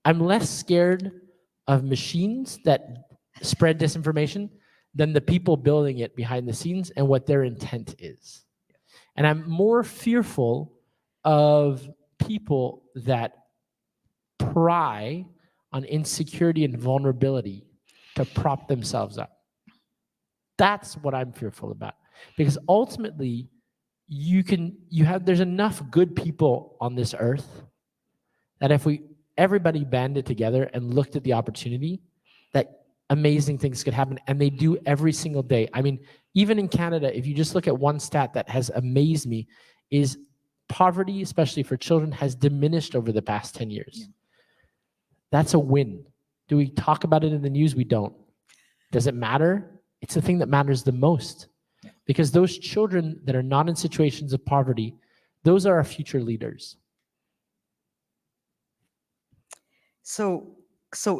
less scared of machines that spread disinformation than the people building it behind the scenes and what their intent is. And I'm more fearful of people that pry on insecurity and vulnerability to prop themselves up. That's what I'm fearful about. Because ultimately, there's enough good people on this earth that if everybody banded together and looked at the opportunity, that amazing things could happen, and they do every single day. I mean, even in Canada, if you just look at one stat that has amazed me, is poverty, especially for children, has diminished over the past 10 years. Yeah. That's a win. Do we talk about it in the news? We don't. Does it matter? It's the thing that matters the most. Yeah. Because those children that are not in situations of poverty, those are our future leaders. So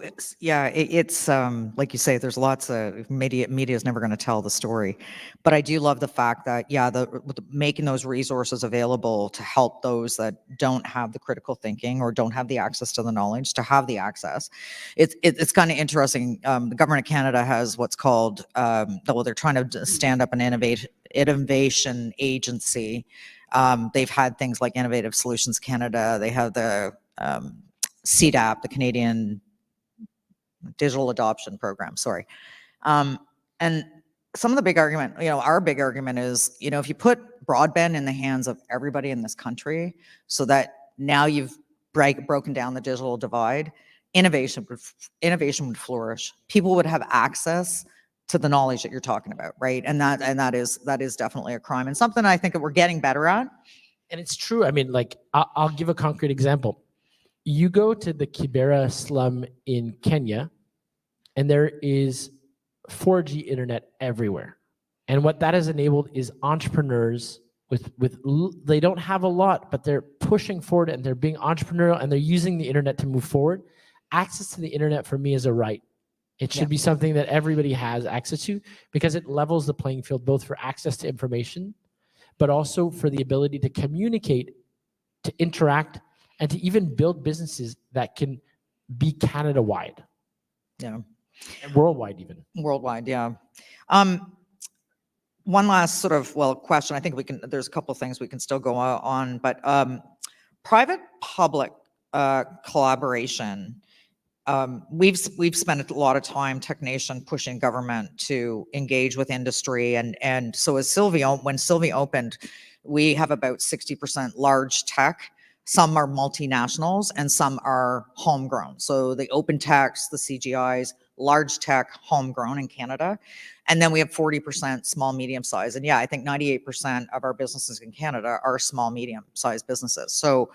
it's like you say, there's lots of media is never going to tell the story, but I do love the fact that making those resources available to help those that don't have the critical thinking or don't have the access to the knowledge to have the access. It's kind of interesting. The government of Canada has what's called they're trying to stand up an innovation agency. They've had things like Innovative Solutions Canada. They have the CDAP, the Canadian Digital Adoption Program, sorry. And some of the big argument, our big argument is, if you put broadband in the hands of everybody in this country so that now you've broken down the digital divide, innovation would flourish. People would have access to the knowledge that you're talking about, right? And that is definitely a crime and something I think that we're getting better at. And it's true. I mean, like, I'll give a concrete example. You go to the Kibera slum in Kenya, and there is 4G internet everywhere. And what that has enabled is entrepreneurs they don't have a lot, but they're pushing forward and they're being entrepreneurial and they're using the internet to move forward. Access to the internet for me is a right. It should be something that everybody has access to because it levels the playing field, both for access to information, but also for the ability to communicate, to interact, and to even build businesses that can be Canada-wide. Yeah. And worldwide even. Worldwide, yeah. One last sort of, question. I think there's a couple of things we can still go on, but private-public collaboration, we've spent a lot of time, TECHNATION, pushing government to engage with industry. And so when Sylvie opened, we have about 60% large tech. Some are multinationals and some are homegrown. So the open techs, the CGIs, large tech, homegrown in Canada. And then we have 40% small, medium size. And yeah, I think 98% of our businesses in Canada are small, medium sized businesses. So,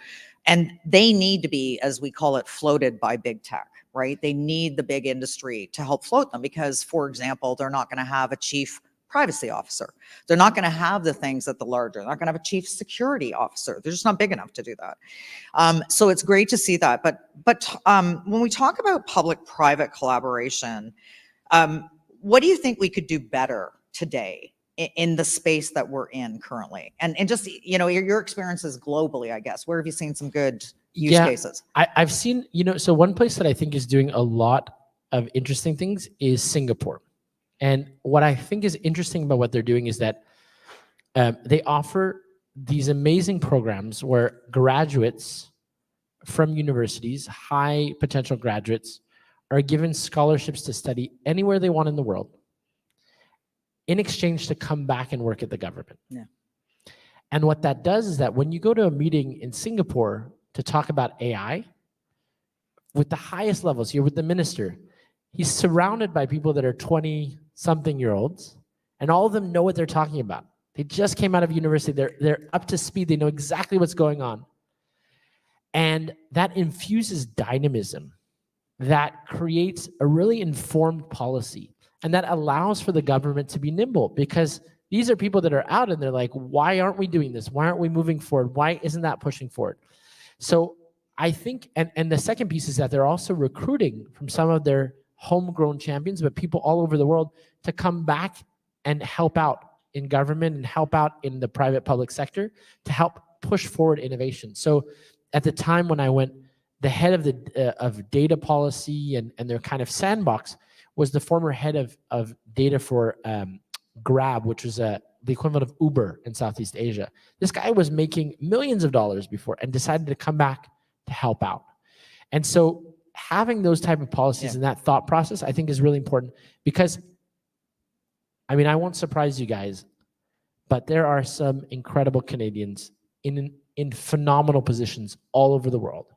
and they need to be, as we call it, floated by big tech, right? They need the big industry to help float them because, for example, they're not going to have a chief privacy officer. They're not going to have the things that the larger, they're not going to have a chief security officer. They're just not big enough to do that. So it's great to see that. But when we talk about public-private collaboration, what do you think we could do better today in the space that we're in currently? And just, you know, your experiences globally, I guess, where have you seen some good use cases? I've seen, you know, so one place that I think is doing a lot of interesting things is Singapore. And what I think is interesting about what they're doing is that they offer these amazing programs where graduates from universities, high potential graduates, are given scholarships to study anywhere they want in the world in exchange to come back and work at the government. Yeah. And what that does is that when you go to a meeting in Singapore to talk about AI, with the highest levels, you're with the minister, he's surrounded by people that are 20-something-year-olds, and all of them know what they're talking about. They just came out of university. They're up to speed. They know exactly what's going on. And that infuses dynamism that creates a really informed policy, and that allows for the government to be nimble, because these are people that are out and they're like, why aren't we doing this? Why aren't we moving forward? Why isn't that pushing forward? So I think, and the second piece is that they're also recruiting from some of their homegrown champions, but people all over the world, to come back and help out in government and help out in the private public sector to help push forward innovation. So at the time when I went, the head of the of data policy and their kind of sandbox was the former head of data for Grab, which was the equivalent of Uber in Southeast Asia. This guy was making millions of dollars before and decided to come back to help out. And so having those type of policies and that thought process, I think, is really important, because, I mean, I won't surprise you guys, but there are some incredible Canadians in phenomenal positions all over the world.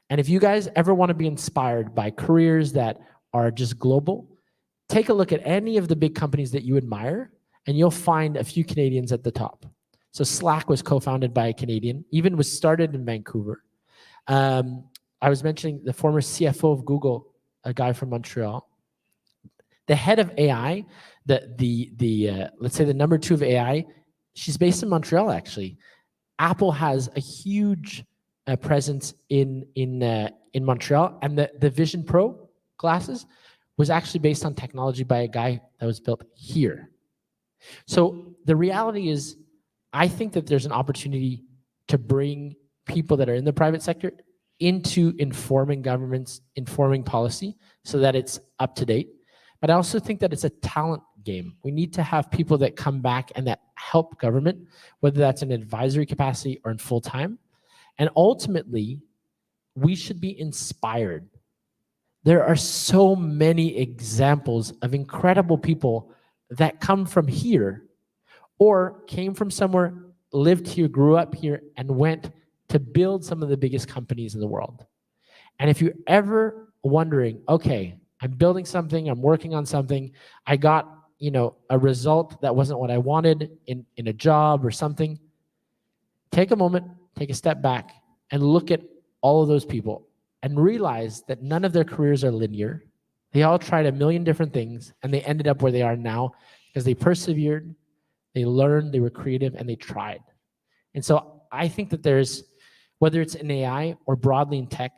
And if you guys ever want to be inspired by careers that are just global, take a look at any of the big companies that you admire, and you'll find a few Canadians at the top. So Slack was co-founded by a Canadian, even was started in Vancouver. I was mentioning the former CFO of Google, a guy from Montreal. The head of AI, let's say the number 2 of AI, she's based in Montreal, actually. Apple has a huge presence in Montreal, and the Vision Pro glasses was actually based on technology by a guy that was built here. So the reality is, I think that there's an opportunity to bring people that are in the private sector into informing governments, informing policy, so that it's up to date. But I also think that it's a talent game. We need to have people that come back and that help government, whether that's in advisory capacity or in full time. And ultimately, we should be inspired. There are so many examples of incredible people that come from here or came from somewhere, lived here, grew up here, and went to build some of the biggest companies in the world. And if you're ever wondering, okay, I'm building something, I'm working on something, I got, you know, a result that wasn't what I wanted in a job or something, take a moment, take a step back, and look at all of those people and realize that none of their careers are linear. They all tried a million different things, and they ended up where they are now because they persevered, they learned, they were creative, and they tried. And so I think that there's, whether it's in AI or broadly in tech,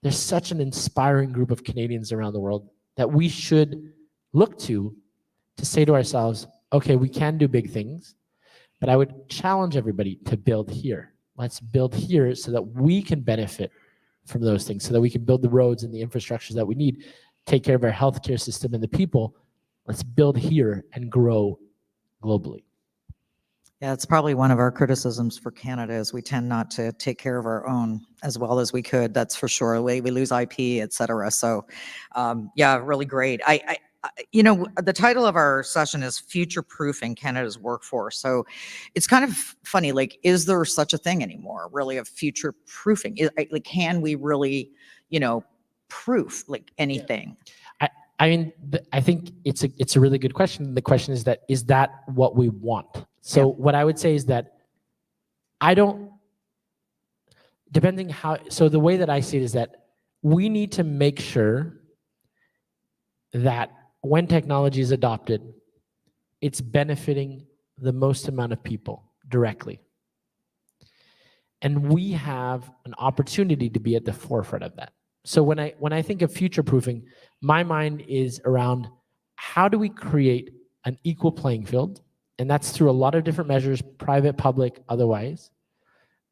there's such an inspiring group of Canadians around the world that we should look to say to ourselves, okay, we can do big things, but I would challenge everybody to build here. Let's build here so that we can benefit from those things, so that we can build the roads and the infrastructures that we need, take care of our healthcare system and the people. Let's build here and grow globally. Yeah, it's probably one of our criticisms for Canada is we tend not to take care of our own as well as we could. That's for sure. We lose IP, et cetera. So yeah, really great. You know, the title of our session is Future-Proofing Canada's Workforce. So it's kind of funny, like, is there such a thing anymore, really, of future-proofing? Like, can we really, you know, proof like anything? I mean, I think it's a really good question. The question is that what we want? So what I would say is that depending how, so the way that I see it is that we need to make sure that when technology is adopted, it's benefiting the most amount of people directly. And we have an opportunity to be at the forefront of that. So when I think of future-proofing, my mind is around how do we create an equal playing field? And that's through a lot of different measures, private, public, otherwise.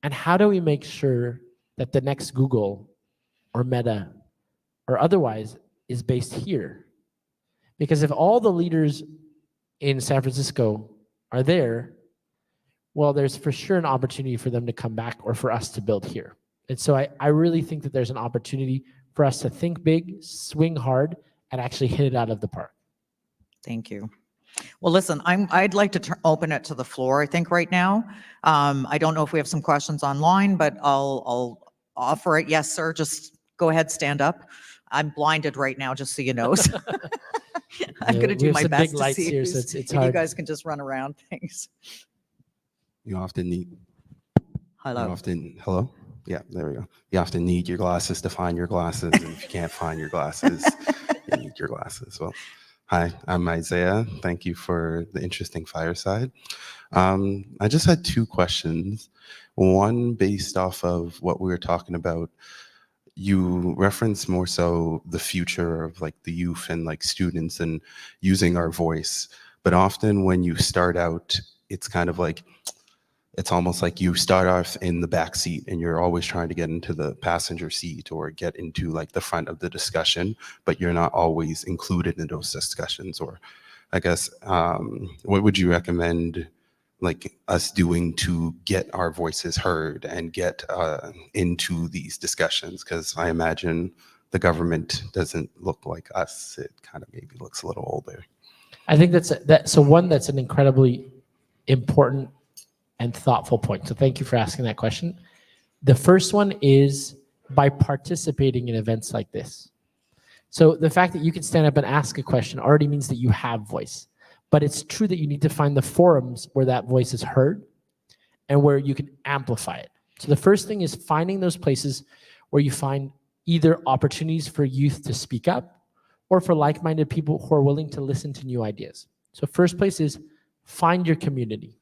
And how do we make sure that the next Google or Meta or otherwise is based here? Because if all the leaders in San Francisco are there, well, there's for sure an opportunity for them to come back or for us to build here. And so I really think that there's an opportunity for us to think big, swing hard, and actually hit it out of the park. Thank you. Well, listen, I'd like to open it to the floor, I think, right now. I don't know if we have some questions online, but I'll offer it. Yes, sir, just go ahead, stand up. I'm blinded right now, just so you know. So I'm going to do my best to see here, who's, so it's if hard. you guys can just run around. Thanks. You often need. Hello. Hello? Yeah, there we go. You often need your glasses to find your glasses. And if you can't find your glasses, you need your glasses. Well, hi, I'm Isaiah. Thank you for the interesting fireside. I just had two questions. One based off of what we were talking about. You referenced more so the future of like the youth and like students and using our voice. But often when you start out, it's kind of like, it's almost like you start off in the back seat and you're always trying to get into the passenger seat or get into like the front of the discussion, but you're not always included in those discussions. Or I guess, what would you recommend like us doing to get our voices heard and get into these discussions? Because I imagine the government doesn't look like us. It kind of maybe looks a little older. I think that's an incredibly important and thoughtful point. So thank you for asking that question. The first one is by participating in events like this. So the fact that you can stand up and ask a question already means that you have voice. But it's true that you need to find the forums where that voice is heard and where you can amplify it. So the first thing is finding those places where you find either opportunities for youth to speak up or for like-minded people who are willing to listen to new ideas. So first place is find your community.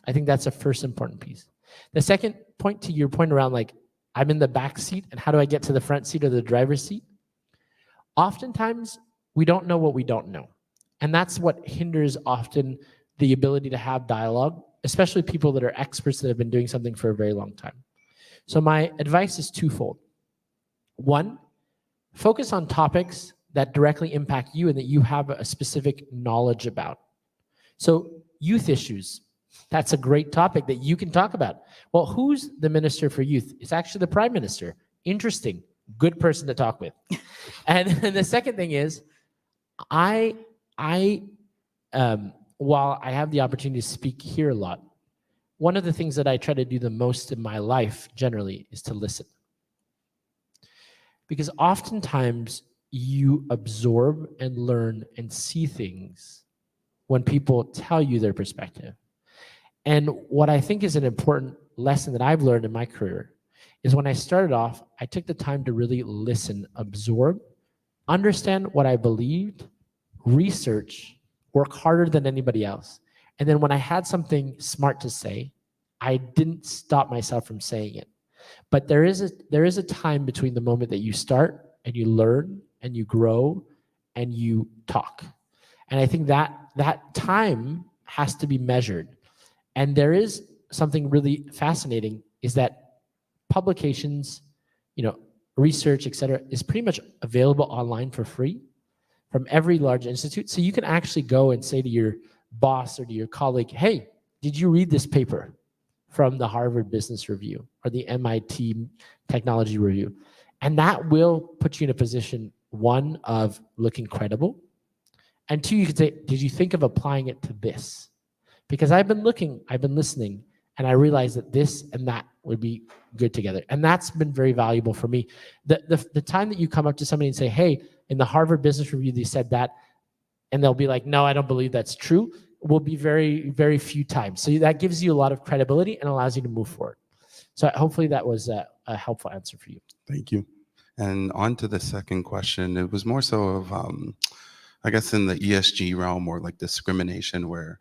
I think that's the first important piece. The second point, to your point around like, I'm in the back seat and how do I get to the front seat or the driver's seat? Oftentimes, we don't know what we don't know. And that's what hinders often the ability to have dialogue, especially people that are experts that have been doing something for a very long time. So my advice is twofold. One, focus on topics that directly impact you and that you have a specific knowledge about. So youth issues, that's a great topic that you can talk about. Well, who's the Minister for Youth? It's actually the Prime Minister. Interesting. Good person to talk with. And the second thing is, while I have the opportunity to speak here a lot, one of the things that I try to do the most in my life generally is to listen. Because oftentimes you absorb and learn and see things when people tell you their perspective. And what I think is an important lesson that I've learned in my career is when I started off, I took the time to really listen, absorb, understand what I believed, research, work harder than anybody else. And then when I had something smart to say, I didn't stop myself from saying it. But there is a time between the moment that you start and you learn and you grow and you talk. And I think that time has to be measured. And there is something really fascinating is that publications, research, et cetera, is pretty much available online for free from every large institute. So you can actually go and say to your boss or to your colleague, hey, did you read this paper from the Harvard Business Review or the MIT Technology Review? And that will put you in a position, one, of looking credible. And two, you could say, did you think of applying it to this? Because I've been listening, and I realized that this and that would be good together. And that's been very valuable for me. The time that you come up to somebody and say, hey, in the Harvard Business Review, they said that, and they'll be like, no, I don't believe that's true, will be very, very few times. So that gives you a lot of credibility and allows you to move forward. So hopefully that was a helpful answer for you. Thank you. And on to the second question, it was more so of, I guess in the ESG realm, or like discrimination, where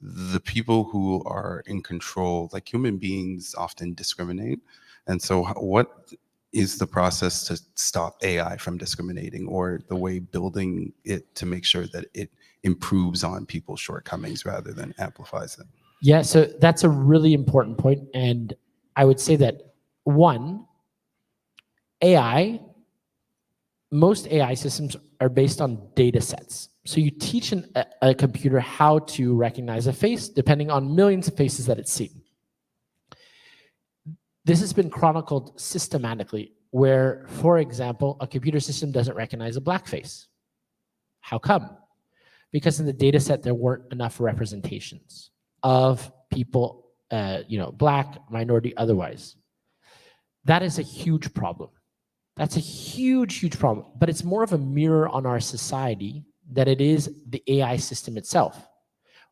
the people who are in control, like human beings, often discriminate. And so what is the process to stop AI from discriminating, or the way building it to make sure that it improves on people's shortcomings rather than amplifies them? Yeah, so that's a really important point. And I would say that, one, most AI systems are based on data sets. So you teach a computer how to recognize a face depending on millions of faces that it's seen. This has been chronicled systematically where, for example, a computer system doesn't recognize a black face. How come? Because in the data set, there weren't enough representations of people, black, minority, otherwise. That is a huge problem. That's a huge, huge problem. But it's more of a mirror on our society than it is the AI system itself.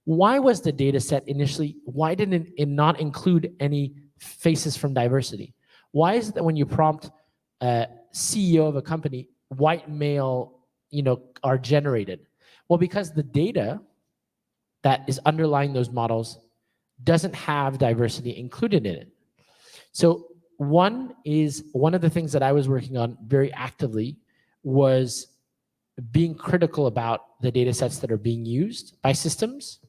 Why was the data set initially, why didn't it not include any faces from diversity? Why is it that when you prompt a CEO of a company, white male, are generated? Well, because the data that is underlying those models doesn't have diversity included in it. So one of the things that I was working on very actively was being critical about the data sets that are being used by systems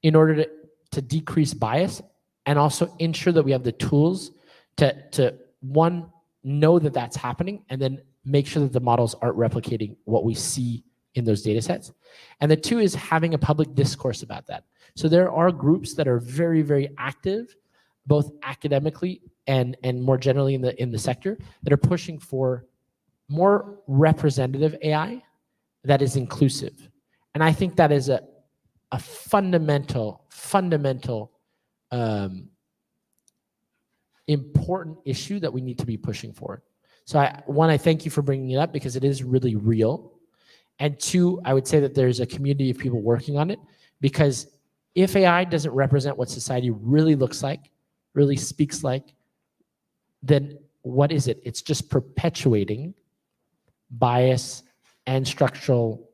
in order to decrease bias, and also ensure that we have the tools to one, know that that's happening, and then make sure that the models aren't replicating what we see in those data sets. And the two is having a public discourse about that. So there are groups that are very, very active, both academically and more generally in the sector, that are pushing for more representative AI that is inclusive. And I think that is a fundamental important issue that we need to be pushing for. So I thank you for bringing it up, because it is really real. And two, I would say that there's a community of people working on it, because if AI doesn't represent what society really looks like, really speaks like, then what is it? It's just perpetuating bias and structural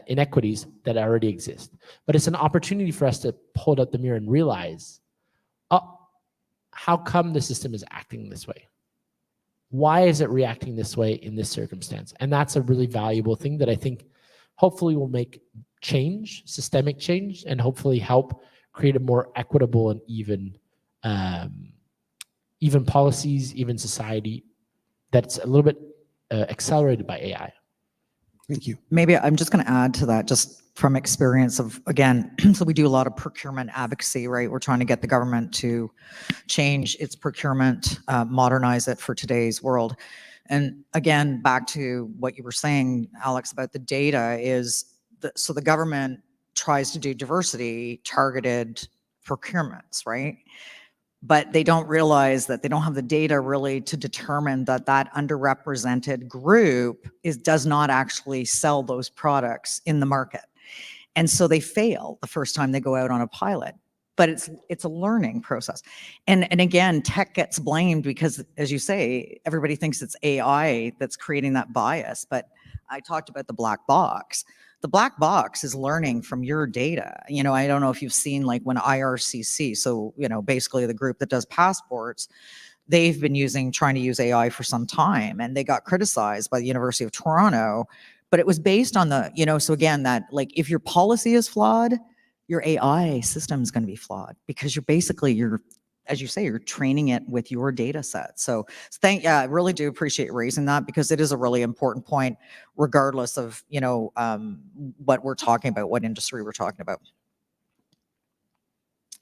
inequities that already exist. But it's an opportunity for us to hold up the mirror and realize, how come the system is acting this way? Why is it reacting this way in this circumstance? And that's a really valuable thing that I think hopefully will make change, systemic change, and hopefully help create a more equitable and even policies, even society that's a little bit accelerated by AI. Thank you. Maybe I'm just going to add to that, just from experience of, again, so we do a lot of procurement advocacy, right? We're trying to get the government to change its procurement, modernize it for today's world. And again, back to what you were saying, Alex, about the data is, so the government tries to do diversity targeted procurements, right? But they don't realize that they don't have the data really to determine that that underrepresented group does not actually sell those products in the market. And so they fail the first time they go out on a pilot. But it's a learning process. And again, tech gets blamed because, as you say, everybody thinks it's AI that's creating that bias. But I talked about the black box. The black box is learning from your data. I don't know if you've seen, like, when IRCC, so, basically the group that does passports, they've been trying to use AI for some time, and they got criticized by the University of Toronto, but it was based on so again, that, like, if your policy is flawed, your AI system is going to be flawed, because you're, as you say, you're training it with your data set. So I really do appreciate raising that, because it is a really important point, regardless of, what we're talking about, what industry we're talking about.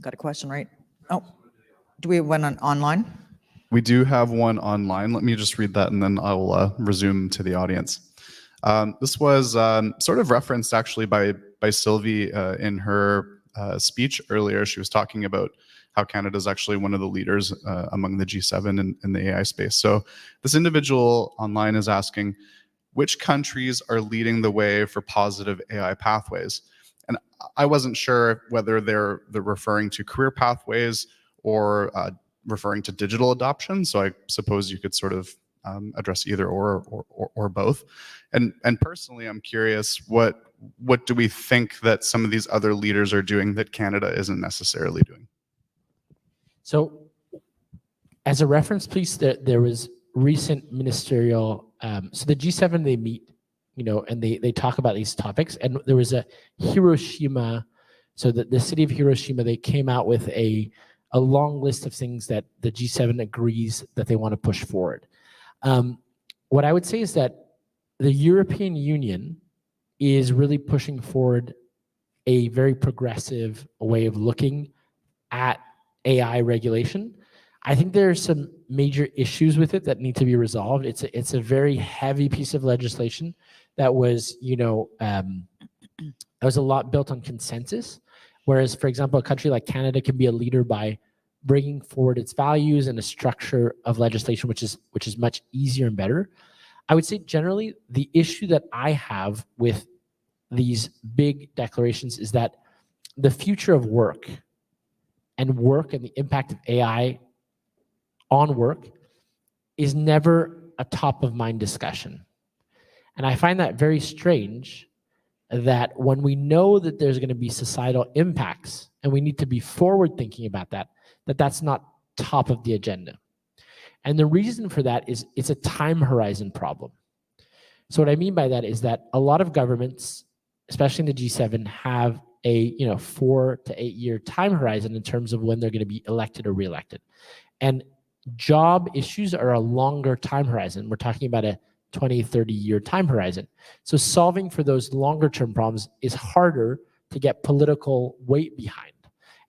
Got a question, right? Oh, do we have one online? We do have one online. Let me just read that, and then I'll resume to the audience. This was sort of referenced actually by Sylvie in her speech earlier. She was talking about how Canada is actually one of the leaders among the G7 in the AI space. So this individual online is asking, which countries are leading the way for positive AI pathways? And I wasn't sure whether they're referring to career pathways or referring to digital adoption. So I suppose you could sort of address either or both. And personally, I'm curious, what do we think that some of these other leaders are doing that Canada isn't necessarily doing? So as a reference piece, there was recent ministerial, so the G7, they meet, and they talk about these topics. And there was a Hiroshima, so the city of Hiroshima, they came out with a long list of things that the G7 agrees that they want to push forward. What I would say is that the European Union is really pushing forward a very progressive way of looking at AI regulation. I think there are some major issues with it that need to be resolved. It's a very heavy piece of legislation that was, that was a lot built on consensus. Whereas, for example, a country like Canada can be a leader by bringing forward its values and a structure of legislation, which is much easier and better. I would say generally the issue that I have with these big declarations is that the future of work and the impact of AI on work is never a top of mind discussion. And I find that very strange that when we know that there's going to be societal impacts and we need to be forward thinking about that's not top of the agenda. And the reason for that is it's a time horizon problem. So what I mean by that is that a lot of governments, especially in the G7, have a 4 to 8 year time horizon in terms of when they're going to be elected or reelected. And job issues are a longer time horizon. We're talking about a 20, 30 year time horizon. So solving for those longer term problems is harder to get political weight behind.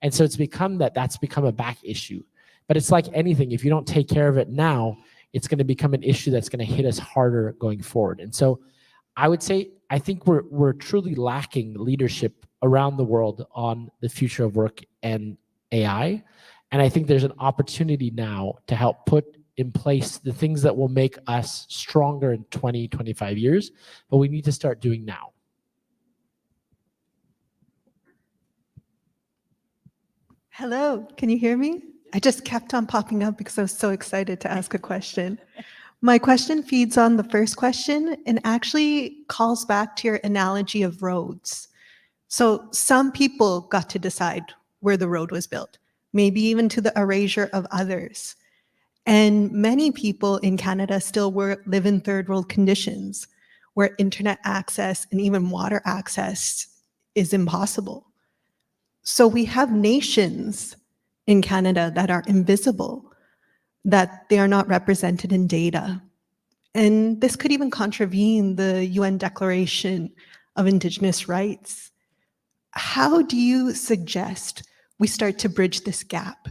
And so that's become a back issue. But it's like anything, if you don't take care of it now, it's going to become an issue that's going to hit us harder going forward. And so I would say, I think we're truly lacking leadership around the world on the future of work and AI. And I think there's an opportunity now to help put in place the things that will make us stronger in 20, 25 years, but we need to start doing now. Hello, can you hear me? I just kept on popping up because I was so excited to ask a question. My question feeds on the first question and actually calls back to your analogy of roads. So some people got to decide where the road was built, maybe even to the erasure of others. And many people in Canada still live in third world conditions where internet access and even water access is impossible. So we have nations in Canada that are invisible, that they are not represented in data. And this could even contravene the UN Declaration of Indigenous Rights. How do you suggest we start to bridge this gap?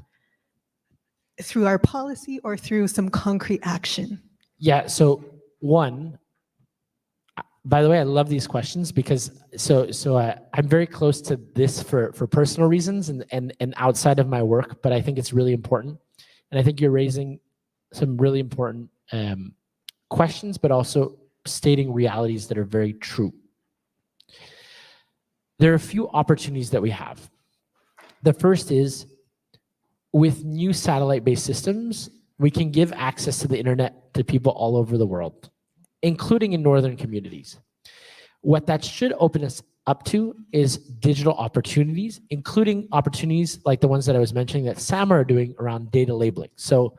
Through our policy or through some concrete action? Yeah, so one, by the way, I love these questions because I'm very close to this for personal reasons and outside of my work, but I think it's really important. And I think you're raising some really important questions, but also stating realities that are very true. There are a few opportunities that we have. The first is, with new satellite-based systems, we can give access to the internet to people all over the world, including in northern communities. What that should open us up to is digital opportunities, including opportunities like the ones that I was mentioning that SAMR are doing around data labeling. So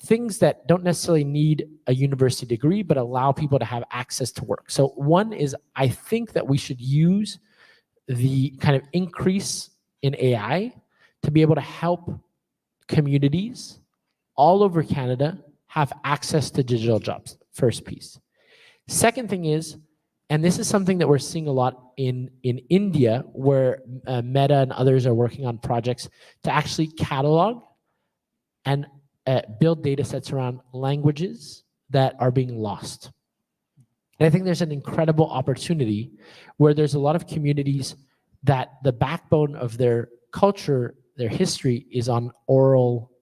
things that don't necessarily need a university degree, but allow people to have access to work. So one is, I think that we should use the kind of increase in AI to be able to help communities all over Canada have access to digital jobs, first piece. Second thing is, and this is something that we're seeing a lot in India, where Meta and others are working on projects to actually catalog and build data sets around languages that are being lost. And I think there's an incredible opportunity where there's a lot of communities that the backbone of their culture, their history is on oral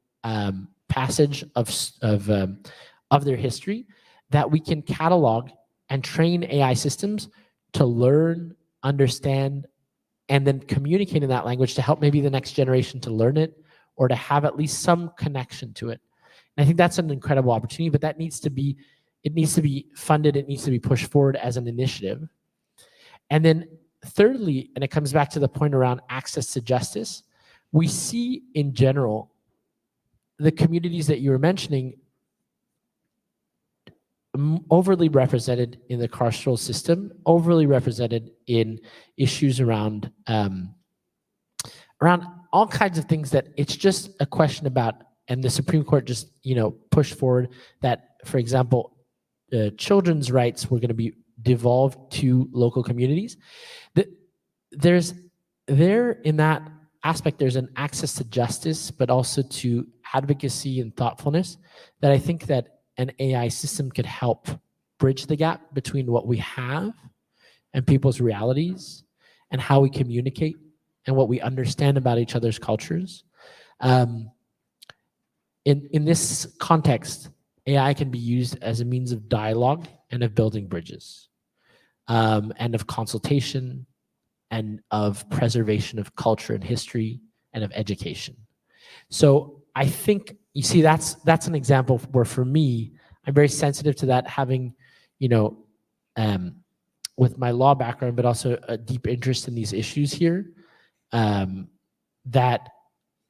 passage of their history, that we can catalog and train AI systems to learn, understand, and then communicate in that language to help maybe the next generation to learn it or to have at least some connection to it. And I think that's an incredible opportunity, but it needs to be funded, it needs to be pushed forward as an initiative. And then thirdly, and it comes back to the point around access to justice, we see in general the communities that you were mentioning overly represented in the carceral system, overly represented in issues around all kinds of things that it's just a question about, and the Supreme Court just pushed forward that, for example, children's rights were going to be devolved to local communities. In that aspect, there's an access to justice, but also to advocacy and thoughtfulness that I think that an AI system could help bridge the gap between what we have and people's realities and how we communicate and what we understand about each other's cultures. In this context, AI can be used as a means of dialogue and of building bridges, and of consultation and of preservation of culture and history and of education. So I think, you see, that's an example where for me, I'm very sensitive to that, having, with my law background, but also a deep interest in these issues here, that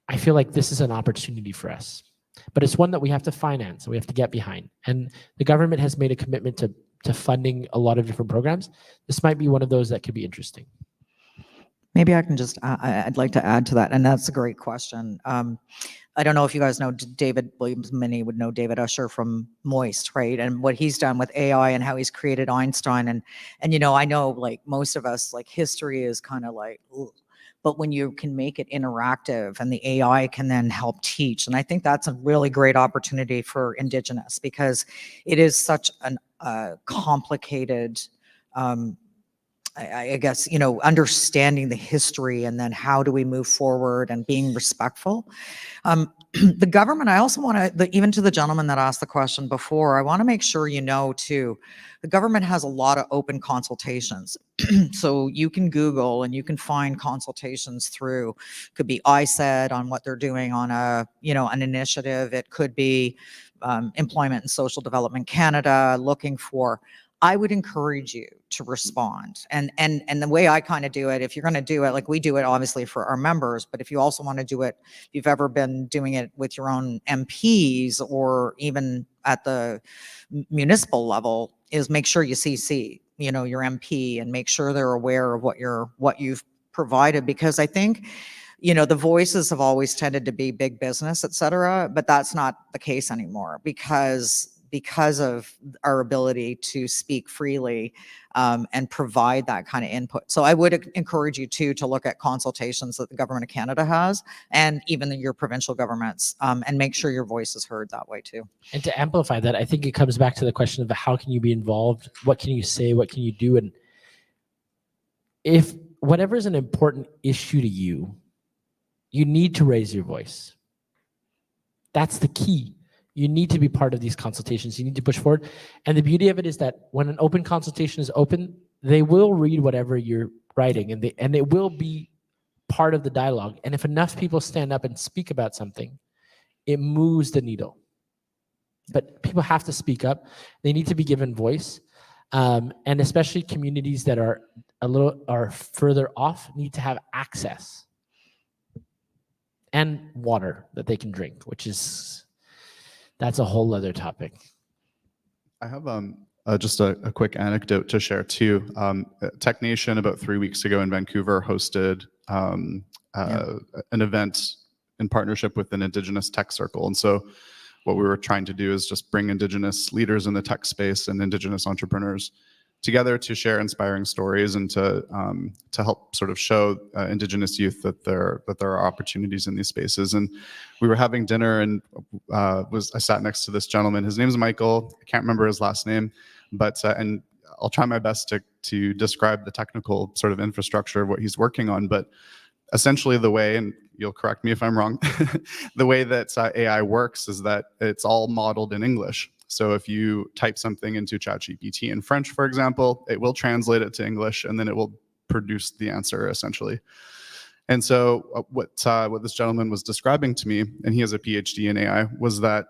I feel like this is an opportunity for us. But it's one that we have to finance and we have to get behind. And the government has made a commitment to funding a lot of different programs. This might be one of those that could be interesting. Maybe I can just, I'd like to add to that, and that's a great question. I don't know if you guys know David Williams, many would know David Usher from Moist, right? And what he's done with AI and how he's created Einstein. And I know, like most of us, like history is kind of like, ugh. But when you can make it interactive and the AI can then help teach. And I think that's a really great opportunity for Indigenous, because it is such an complicated, I guess, understanding the history and then how do we move forward and being respectful. The government, I also want to, even to the gentleman that asked the question before, I want to make sure too, the government has a lot of open consultations. So you can Google and you can find consultations through, could be ISED on what they're doing on an initiative. It could be Employment and Social Development Canada looking for. I would encourage you to respond. And the way I kind of do it, if you're going to do it, like we do it obviously for our members, but if you also want to do it, if you've ever been doing it with your own MPs or even at the municipal level, is make sure you CC, your MP, and make sure they're aware of what you've provided. Because I think, the voices have always tended to be big business, et cetera, but that's not the case anymore because of our ability to speak freely and provide that kind of input. So I would encourage you to look at consultations that the Government of Canada has and even your provincial governments, and make sure your voice is heard that way too. And to amplify that, I think it comes back to the question of how can you be involved? What can you say? What can you do? And if whatever is an important issue to you, you need to raise your voice. That's the key. You need to be part of these consultations. You need to push forward. And the beauty of it is that when an open consultation is open, they will read whatever you're writing, and it will be part of the dialogue. And if enough people stand up and speak about something, it moves the needle. But people have to speak up. They need to be given voice. And especially communities that are further off need to have access and water that they can drink, that's a whole other topic. I have just a quick anecdote to share too. TECHNATION about 3 weeks ago in Vancouver hosted an event in partnership with an Indigenous tech circle. And so what we were trying to do is just bring Indigenous leaders in the tech space and Indigenous entrepreneurs together to share inspiring stories and to help sort of show Indigenous youth that there are opportunities in these spaces. And we were having dinner, and I sat next to this gentleman. His name is Michael. I can't remember his last name, but and I'll try my best to describe the technical sort of infrastructure of what he's working on. But essentially, the way, and you'll correct me if I'm wrong, the way that AI works is that it's all modeled in English. So if you type something into ChatGPT in French, for example, it will translate it to English, and then it will produce the answer essentially. And so what this gentleman was describing to me, and he has a PhD in AI, was that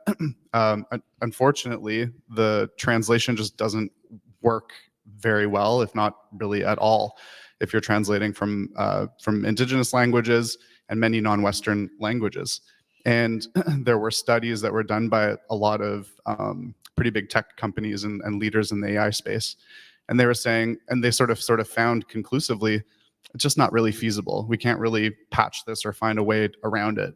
unfortunately the translation just doesn't work very well, if not really at all, if you're translating from indigenous languages and many non-Western languages. And there were studies that were done by a lot of pretty big tech companies and leaders in the AI space, and they were saying, and they sort of found conclusively, it's just not really feasible. We can't really patch this or find a way around it.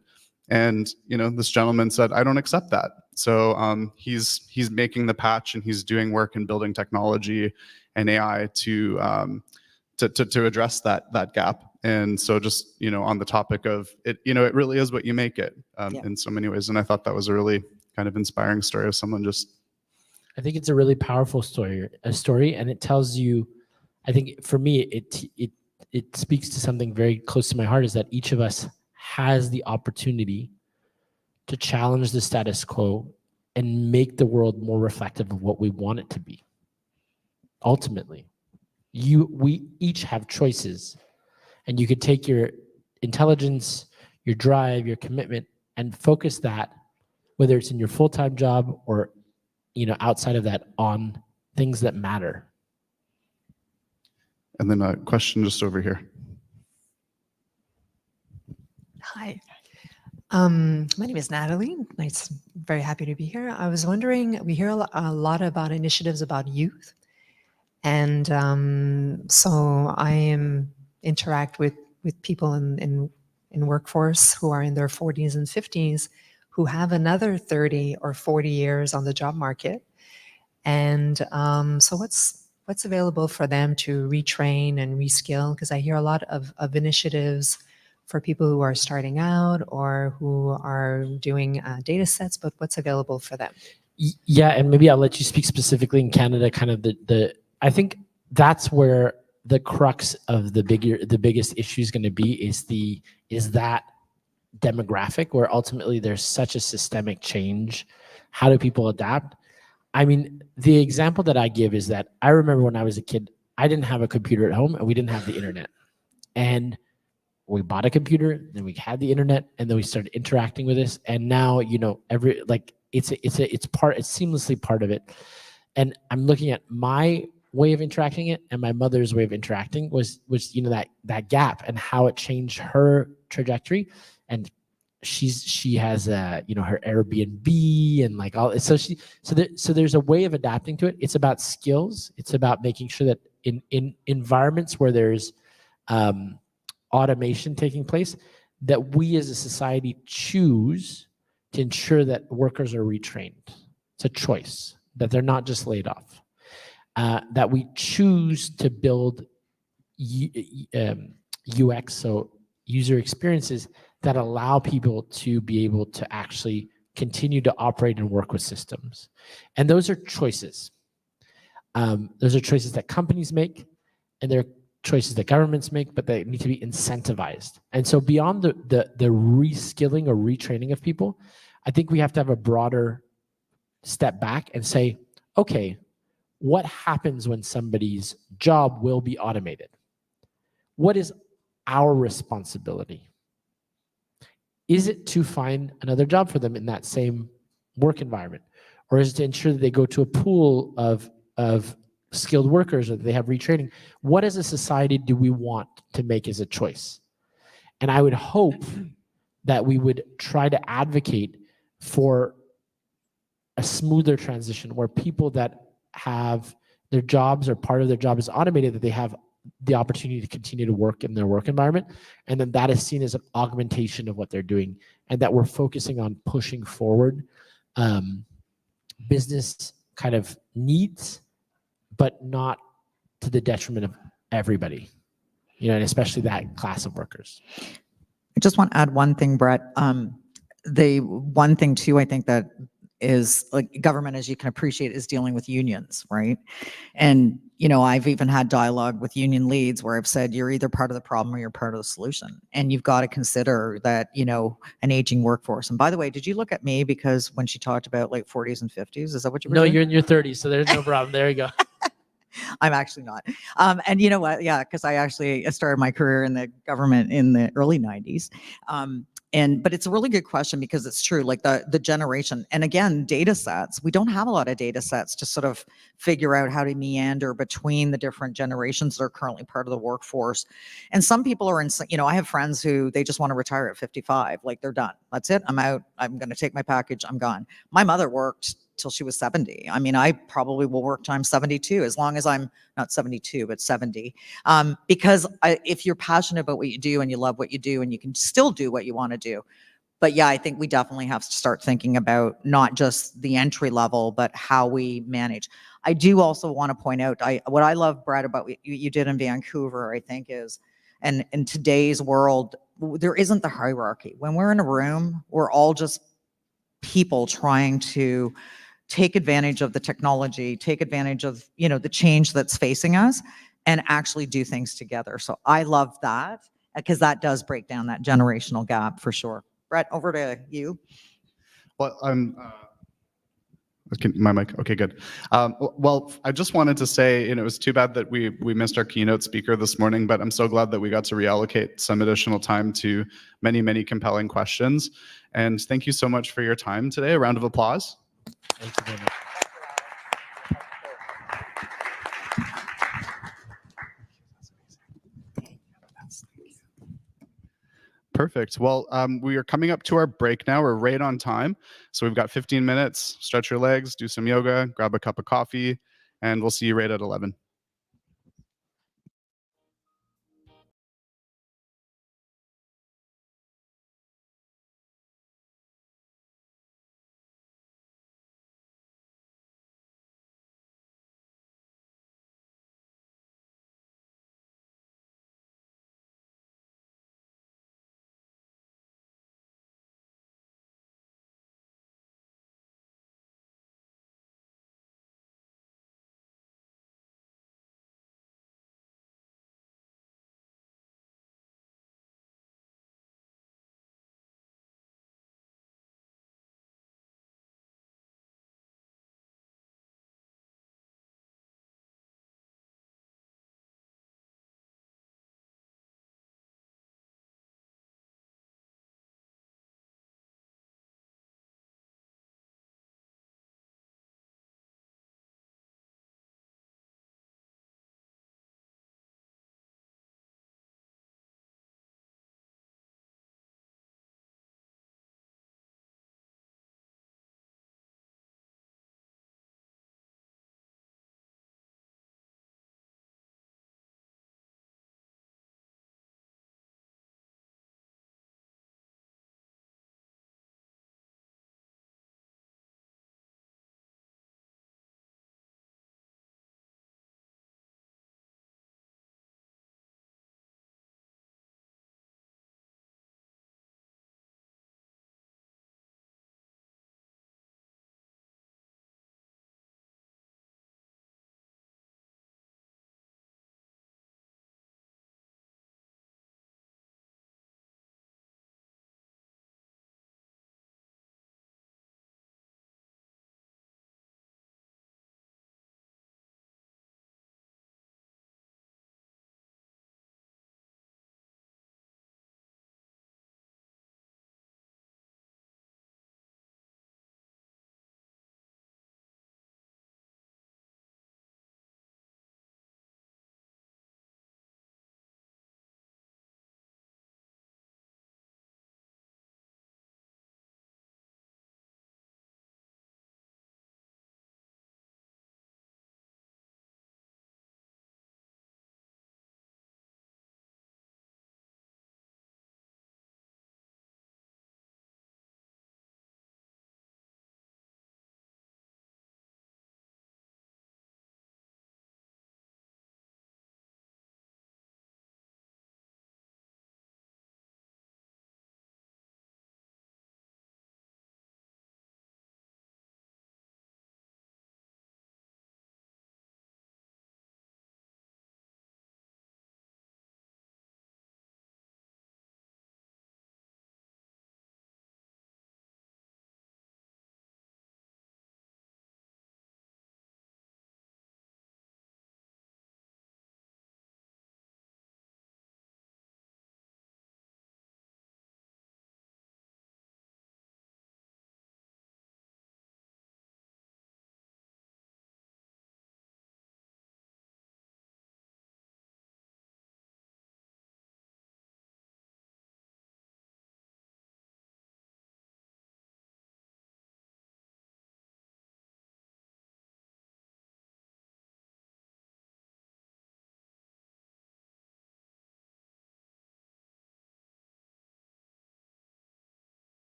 And this gentleman said, I don't accept that. So he's making the patch, and he's doing work in building technology and AI to address that gap. And so just on the topic of it, it really is what you make it in so many ways. And I thought that was a really kind of inspiring story of someone just. I think it's a really powerful story, and it tells you. I think for me, it speaks to something very close to my heart, is that each of us has the opportunity to challenge the status quo and make the world more reflective of what we want it to be. Ultimately, we each have choices, and you could take your intelligence, your drive, your commitment, and focus that, whether it's in your full-time job or outside of that, on things that matter. And then a question just over here. Hi. My name is Natalie. Very happy to be here. I was wondering, we hear a lot about initiatives about youth. And so I interact with people in workforce who are in their 40s and 50s, who have another 30 or 40 years on the job market. And so what's available for them to retrain and reskill? Because I hear a lot of initiatives for people who are starting out or who are doing data sets, but what's available for them? Yeah, and maybe I'll let you speak specifically in Canada, kind of I think that's where the crux of the biggest issue is going to be, is that demographic, where ultimately there's such a systemic change. How do people adapt? I mean, the example that I give is that I remember when I was a kid, I didn't have a computer at home, and we didn't have the internet. And we bought a computer, then we had the internet, and then we started interacting with this. And now, it's seamlessly part of it. And I'm looking at my way of interacting it and my mother's way of interacting was that gap, and how it changed her trajectory. And she has her Airbnb and like all, so there's a way of adapting to it. It's about skills. It's about making sure that in environments where there's automation taking place, that we as a society choose to ensure that workers are retrained. It's a choice, that they're not just laid off. That we choose to build UX, so user experiences, that allow people to be able to actually continue to operate and work with systems. And those are choices. Those are choices that companies make, and they're choices that governments make, but they need to be incentivized. And so beyond the reskilling or retraining of people, I think we have to have a broader step back and say, okay, what happens when somebody's job will be automated? What is our responsibility? Is it to find another job for them in that same work environment? Or is it to ensure that they go to a pool of skilled workers, or that they have retraining? What as a society do we want to make as a choice? And I would hope that we would try to advocate for a smoother transition, where people that have their jobs or part of their job is automated, that they have the opportunity to continue to work in their work environment. And then that is seen as an augmentation of what they're doing, and that we're focusing on pushing forward business kind of needs, but not to the detriment of everybody, and especially that class of workers. I just want to add one thing, Brett. The one thing too, I think that is like government, as you can appreciate, is dealing with unions, right? And, I've even had dialogue with union leads where I've said, you're either part of the problem or you're part of the solution. And you've got to consider that, an aging workforce. And by the way, did you look at me because when she talked about like 40s and 50s, is that what you were No, doing? you're in your 30s, so there's no problem. There you go. I'm actually not. And you know what? Yeah, because I actually started my career in the government in the early 90s. But it's a really good question because it's true, like the generation. And again, data sets, we don't have a lot of data sets to sort of figure out how to meander between the different generations that are currently part of the workforce. And some people are I have friends who they just want to retire at 55, like they're done. That's it. I'm out. I'm going to take my package. I'm gone. My mother worked till she was 70. I mean, I probably will work till I'm 72, as long as I'm not 72, but 70. Because if you're passionate about what you do and you love what you do and you can still do what you want to do. But yeah, I think we definitely have to start thinking about not just the entry level, but how we manage. I do also want to point out, what I love, Brett, about what you did in Vancouver, I think is, and in today's world, there isn't the hierarchy. When we're in a room, we're all just people trying to take advantage of the technology, take advantage of, the change that's facing us and actually do things together. So I love that because that does break down that generational gap for sure. Brett, over to you. Well, my mic. Okay, good. Well, I just wanted to say, it was too bad that we missed our keynote speaker this morning, but I'm so glad that we got to reallocate some additional time to many, many compelling questions. And thank you so much for your time today. A round of applause. Thank you very much. Perfect. Well, we are coming up to our break now. We're right on time. So we've got 15 minutes. Stretch your legs, do some yoga, grab a cup of coffee, and we'll see you right at 11.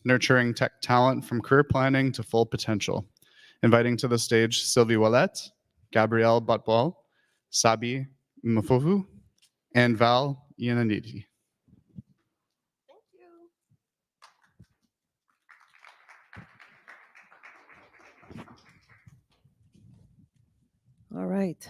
nurturing tech talent from career planning to full potential. Inviting to the stage Sylvie Ouellette, Gabrielle Botboil, Sabi Mfofu, and Val Yananidi. Thank you. All right.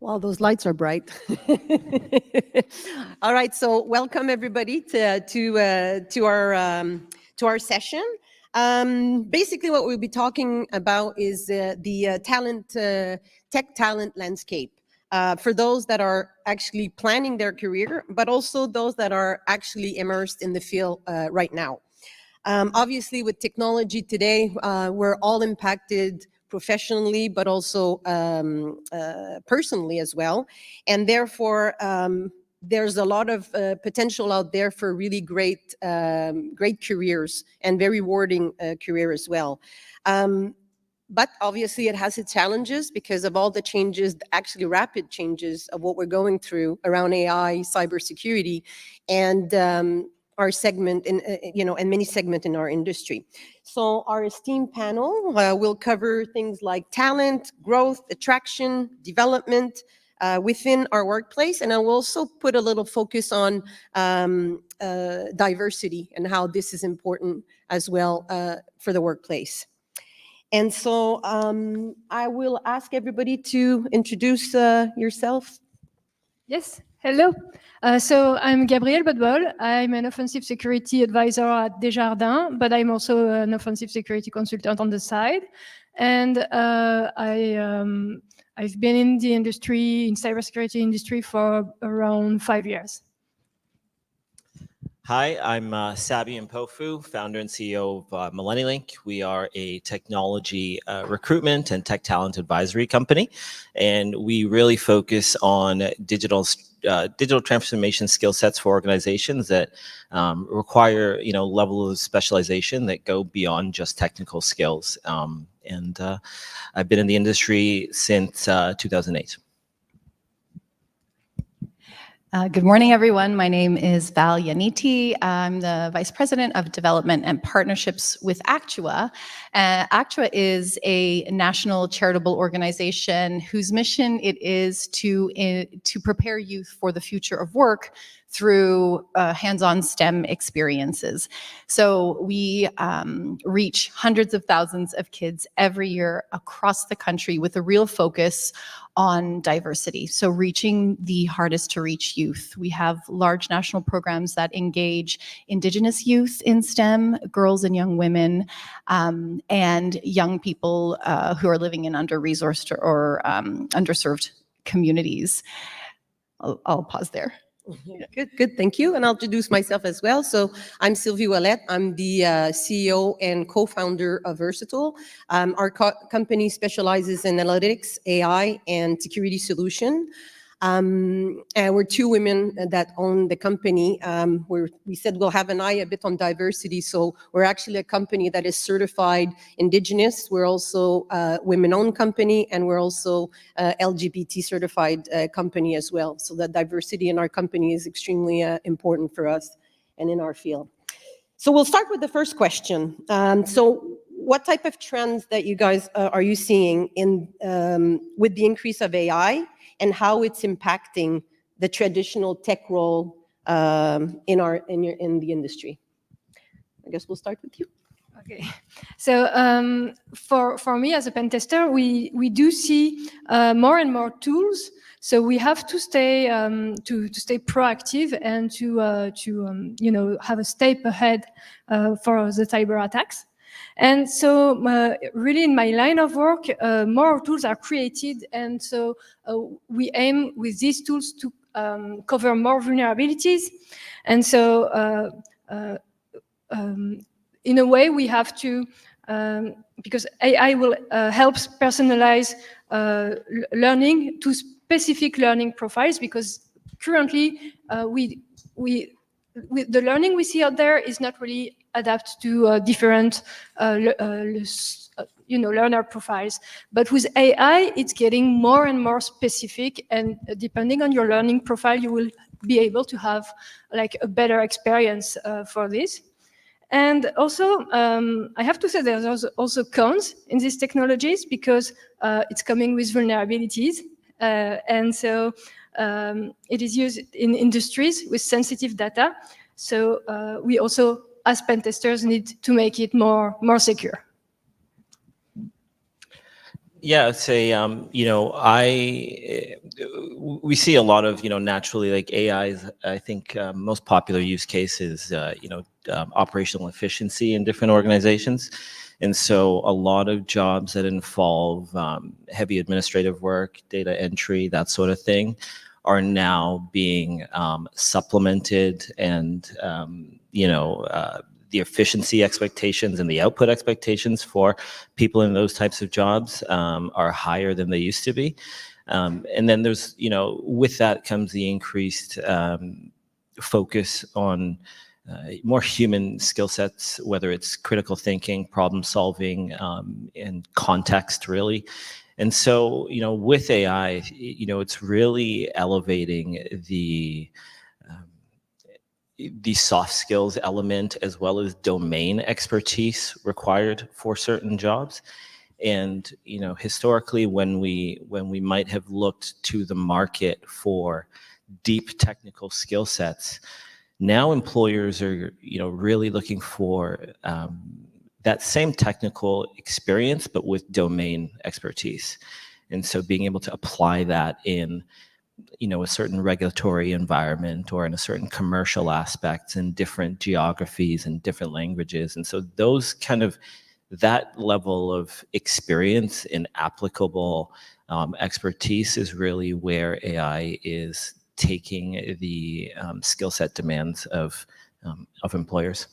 Well, those lights are bright. All right, so welcome everybody to our session. Basically, what we'll be talking about is the tech talent landscape for those that are actually planning their career, but also those that are actually immersed in the field right now. Obviously, with technology today, we're all impacted professionally, but also personally as well. And therefore, there's a lot of potential out there for really great careers and very rewarding career as well. But obviously, it has its challenges because of all the changes, actually rapid changes of what we're going through around AI, cybersecurity, and our segment and many segments in our industry. So our esteemed panel will cover things like talent, growth, attraction, development within our workplace. And I will also put a little focus on diversity and how this is important as well for the workplace. And so I will ask everybody to introduce yourself. Yes, hello. So I'm Gabrielle Bodbol. I'm an offensive security advisor at Desjardins, but I'm also an offensive security consultant on the side. And I've been in the industry, in cybersecurity industry, for around 5 years. Hi, I'm Sabi Mpofu, founder and CEO of MillenniaLink. We are a technology recruitment and tech talent advisory company, and we really focus on digital transformation skill sets for organizations that require level of specialization that go beyond just technical skills. And I've been in the industry since 2008. Good morning, everyone. My name is Val Yaniti. I'm the Vice President of Development and Partnerships with Actua. Actua is a national charitable organization whose mission it is to prepare youth for the future of work through hands-on STEM experiences. So we reach hundreds of thousands of kids every year across the country with a real focus on diversity, so reaching the hardest to reach youth. We have large national programs that engage Indigenous youth in STEM, girls and young women, and young people who are living in under-resourced or underserved communities. I'll pause there. Good, thank you. And I'll introduce myself as well. So I'm Sylvie Ouellette. I'm the CEO and co-founder of Versatile. Our company specializes in analytics, AI, and security solution. And we're two women that own the company. We said we'll have an eye a bit on diversity. So we're actually a company that is certified Indigenous. We're also a women-owned company, and we're also LGBT certified company as well. So the diversity in our company is extremely important for us and in our field. So we'll start with the first question. So what type of trends that you guys are you seeing in with the increase of AI? And how it's impacting the traditional tech role in the industry. I guess we'll start with you. Okay, so for me as a pen tester, we do see more and more tools. So we have to stay proactive and to have a step ahead for the cyber attacks. And so really in my line of work, more tools are created. And so we aim with these tools to cover more vulnerabilities. And so in a way, we have to, because AI will help personalize learning to specific learning profiles, because currently the learning we see out there is not really adapt to different learner profiles. But with AI, it's getting more and more specific, and depending on your learning profile, you will be able to have like a better experience for this. And also, I have to say there's also cons in these technologies, because it's coming with vulnerabilities. And so it is used in industries with sensitive data. So we also, as pen testers, need to make it more secure. Yeah, I'd say, we see a lot of, naturally, like AI's, I think most popular use case is, operational efficiency in different organizations. And so a lot of jobs that involve heavy administrative work, data entry, that sort of thing, are now being supplemented, and, the efficiency expectations and the output expectations for people in those types of jobs are higher than they used to be. And then there's, with that comes the increased focus on more human skill sets, whether it's critical thinking, problem solving, and context, really. And so, with AI, it's really elevating the soft skills element as well as domain expertise required for certain jobs. And historically, when we might have looked to the market for deep technical skill sets, now employers are really looking for that same technical experience but with domain expertise. And so being able to apply that in a certain regulatory environment or in a certain commercial aspects in different geographies and different languages. And so those that level of experience in applicable expertise is really where AI is taking the skill set demands of employers.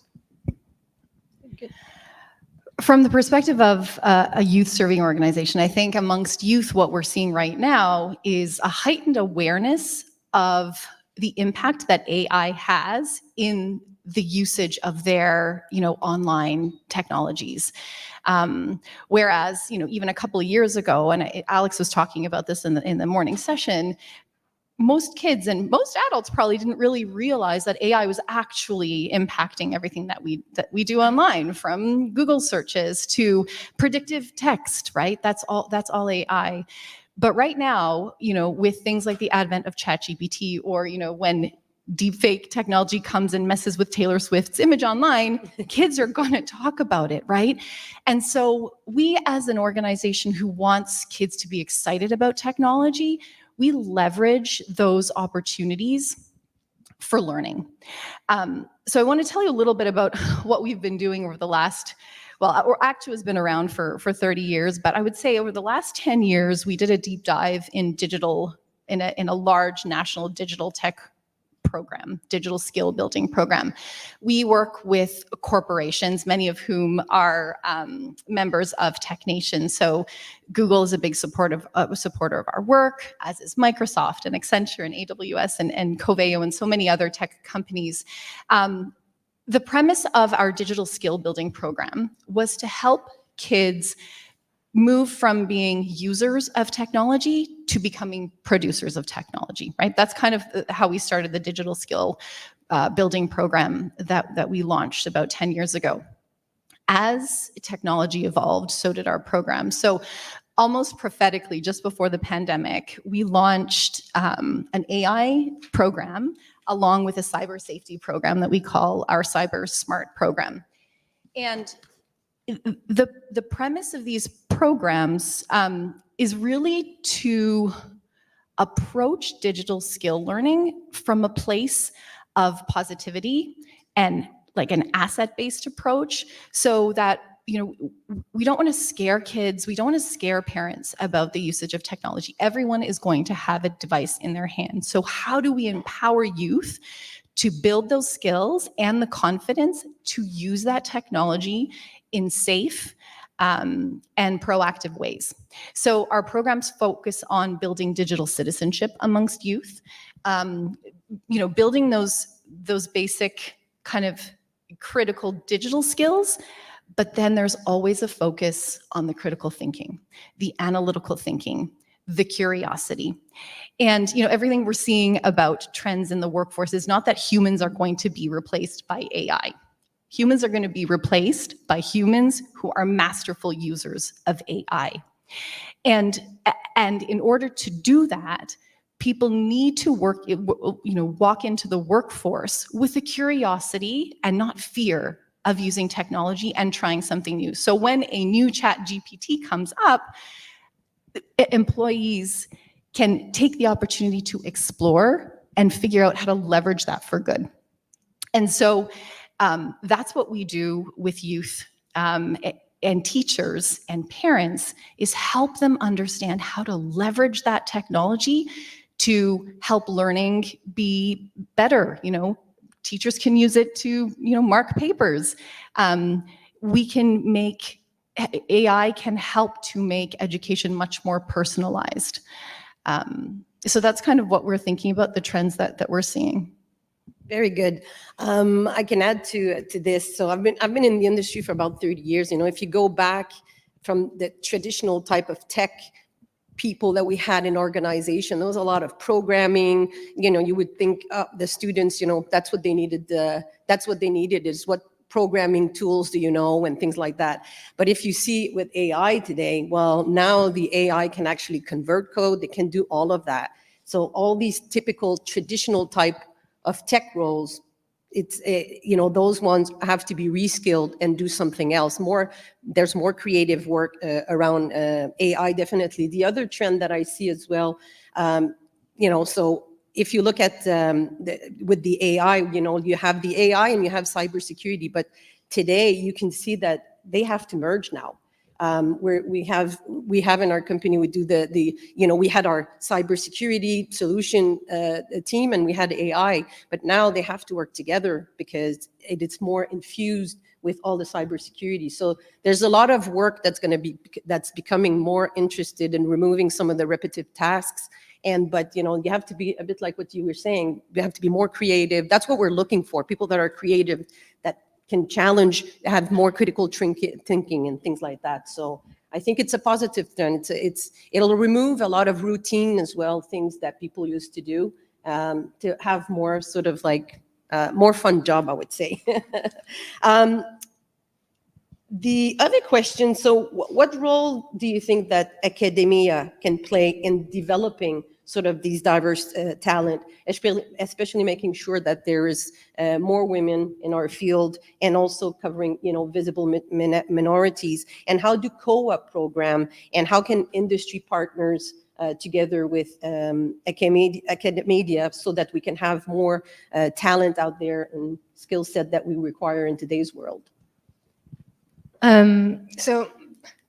From the perspective of a youth serving organization, I think amongst youth, what we're seeing right now is a heightened awareness of the impact that AI has in the usage of their, online technologies. Whereas, even a couple of years ago, and Alex was talking about this in the morning session, most kids and most adults probably didn't really realize that AI was actually impacting everything that we do online, from Google searches to predictive text, right? That's all AI. But right now, with things like the advent of ChatGPT, or when deepfake technology comes and messes with Taylor Swift's image online, kids are going to talk about it, right? And so we, as an organization who wants kids to be excited about technology, we leverage those opportunities for learning. So I want to tell you a little bit about what we've been doing over the last, Actua has been around for 30 years, but I would say over the last 10 years, we did a deep dive in digital, in a large national digital tech program, digital skill building program. We work with corporations, many of whom are members of TECHNATION. So Google is a big supporter of our work, as is Microsoft and Accenture and AWS and Coveo and so many other tech companies. The premise of our digital skill building program was to help kids move from being users of technology to becoming producers of technology, right? That's kind of how we started the digital skill building program that we launched about 10 years ago. As technology evolved, so did our program. So almost prophetically, just before the pandemic, we launched an AI program along with a cyber safety program that we call our Cyber Smart program. And the premise of these programs is really to approach digital skill learning from a place of positivity and like an asset-based approach, so that we don't want to scare kids, we don't want to scare parents about the usage of technology. Everyone is going to have a device in their hand. So how do we empower youth to build those skills and the confidence to use that technology in safe and proactive ways? So our programs focus on building digital citizenship amongst youth, building those basic kind of critical digital skills, But then there's always a focus on the critical thinking, the analytical thinking, the curiosity. And everything we're seeing about trends in the workforce is not that humans are going to be replaced by AI. Humans are going to be replaced by humans who are masterful users of AI. And in order to do that, people need to walk into the workforce with a curiosity and not fear of using technology and trying something new. So when a new chat GPT comes up, employees can take the opportunity to explore and figure out how to leverage that for good. And so that's what we do with youth and teachers and parents, is help them understand how to leverage that technology to help learning be better. Teachers can use it to, mark papers. We can make, AI can help to make education much more personalized. So that's kind of what we're thinking about, the trends that we're seeing. Very good. I can add to this. So I've been in the industry for about 30 years. If you go back from the traditional type of tech people that we had in organization, there was a lot of programming. You would think the students, that's what they needed. That's what they needed, is what programming tools do you know, and things like that. But if you see with AI today, well, now the AI can actually convert code. They can do all of that. So all these typical traditional type of tech roles, it's those ones have to be reskilled and do something else. There's more creative work around AI, definitely. The other trend that I see as well, so if you look at with the AI, you have the AI and you have cybersecurity, but today you can see that they have to merge now. We have in our company, we do we had our cybersecurity solution team, and we had AI, but now they have to work together because it's more infused with all the cybersecurity. So there's a lot of work that's becoming more interested in removing some of the repetitive tasks. But you have to be a bit like what you were saying. You have to be more creative. That's what we're looking for. People that are creative, that can challenge, have more critical thinking and things like that. So I think it's a positive trend. It'll remove a lot of routine as well, things that people used to do, to have more sort of like more fun job, I would say. The other question, so what role do you think that academia can play in developing sort of these diverse talent, especially making sure that there is more women in our field, and also covering, visible minorities? And how do co-op program, and how can industry partners together with academia, so that we can have more talent out there and skill set that we require in today's world? So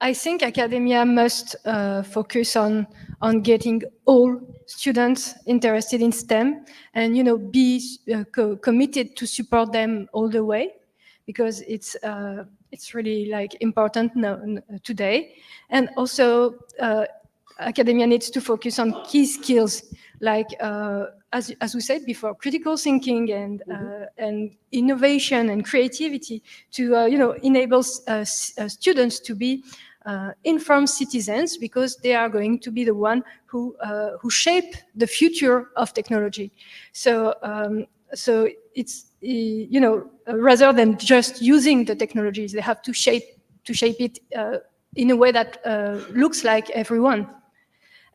I think academia must focus on getting all students interested in STEM, and be committed to support them all the way, because it's really like important now, today. And also academia needs to focus on key skills like as we said before, critical thinking and innovation and creativity to enable students to be informed citizens, because they are going to be the one who shape the future of technology. So it's rather than just using the technologies, they have to shape it in a way that looks like everyone.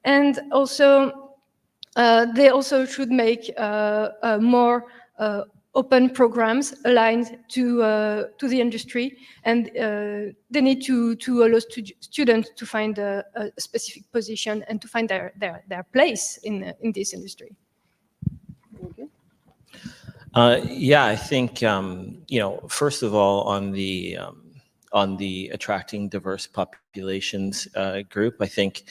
And also they also should make more open programs aligned to the industry, and they need to allow students to find a specific position and to find their place in this industry. Yeah, I think first of all, on the attracting diverse populations group, I think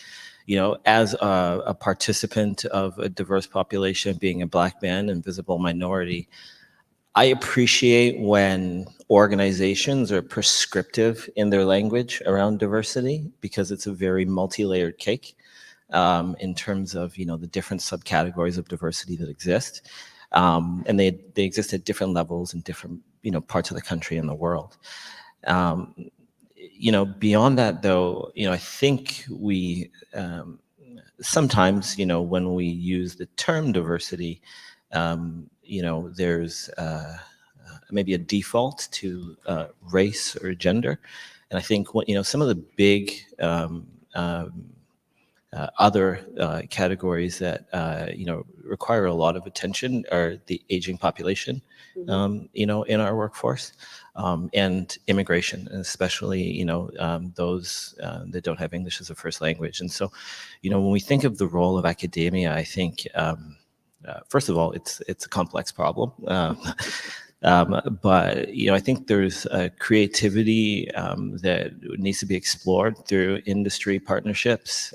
as a participant of a diverse population, being a Black man and visible minority, I appreciate when organizations are prescriptive in their language around diversity, because it's a very multi-layered cake in terms of the different subcategories of diversity that exist, and they exist at different levels in different parts of the country and the world. Beyond that, though, I think we sometimes, when we use the term diversity, there's maybe a default to race or gender. And I think some of the big other categories that require a lot of attention are the aging population, in our workforce, and immigration, especially those that don't have English as a first language. And so, when we think of the role of academia, I think first of all, it's a complex problem. But I think there's a creativity that needs to be explored through industry partnerships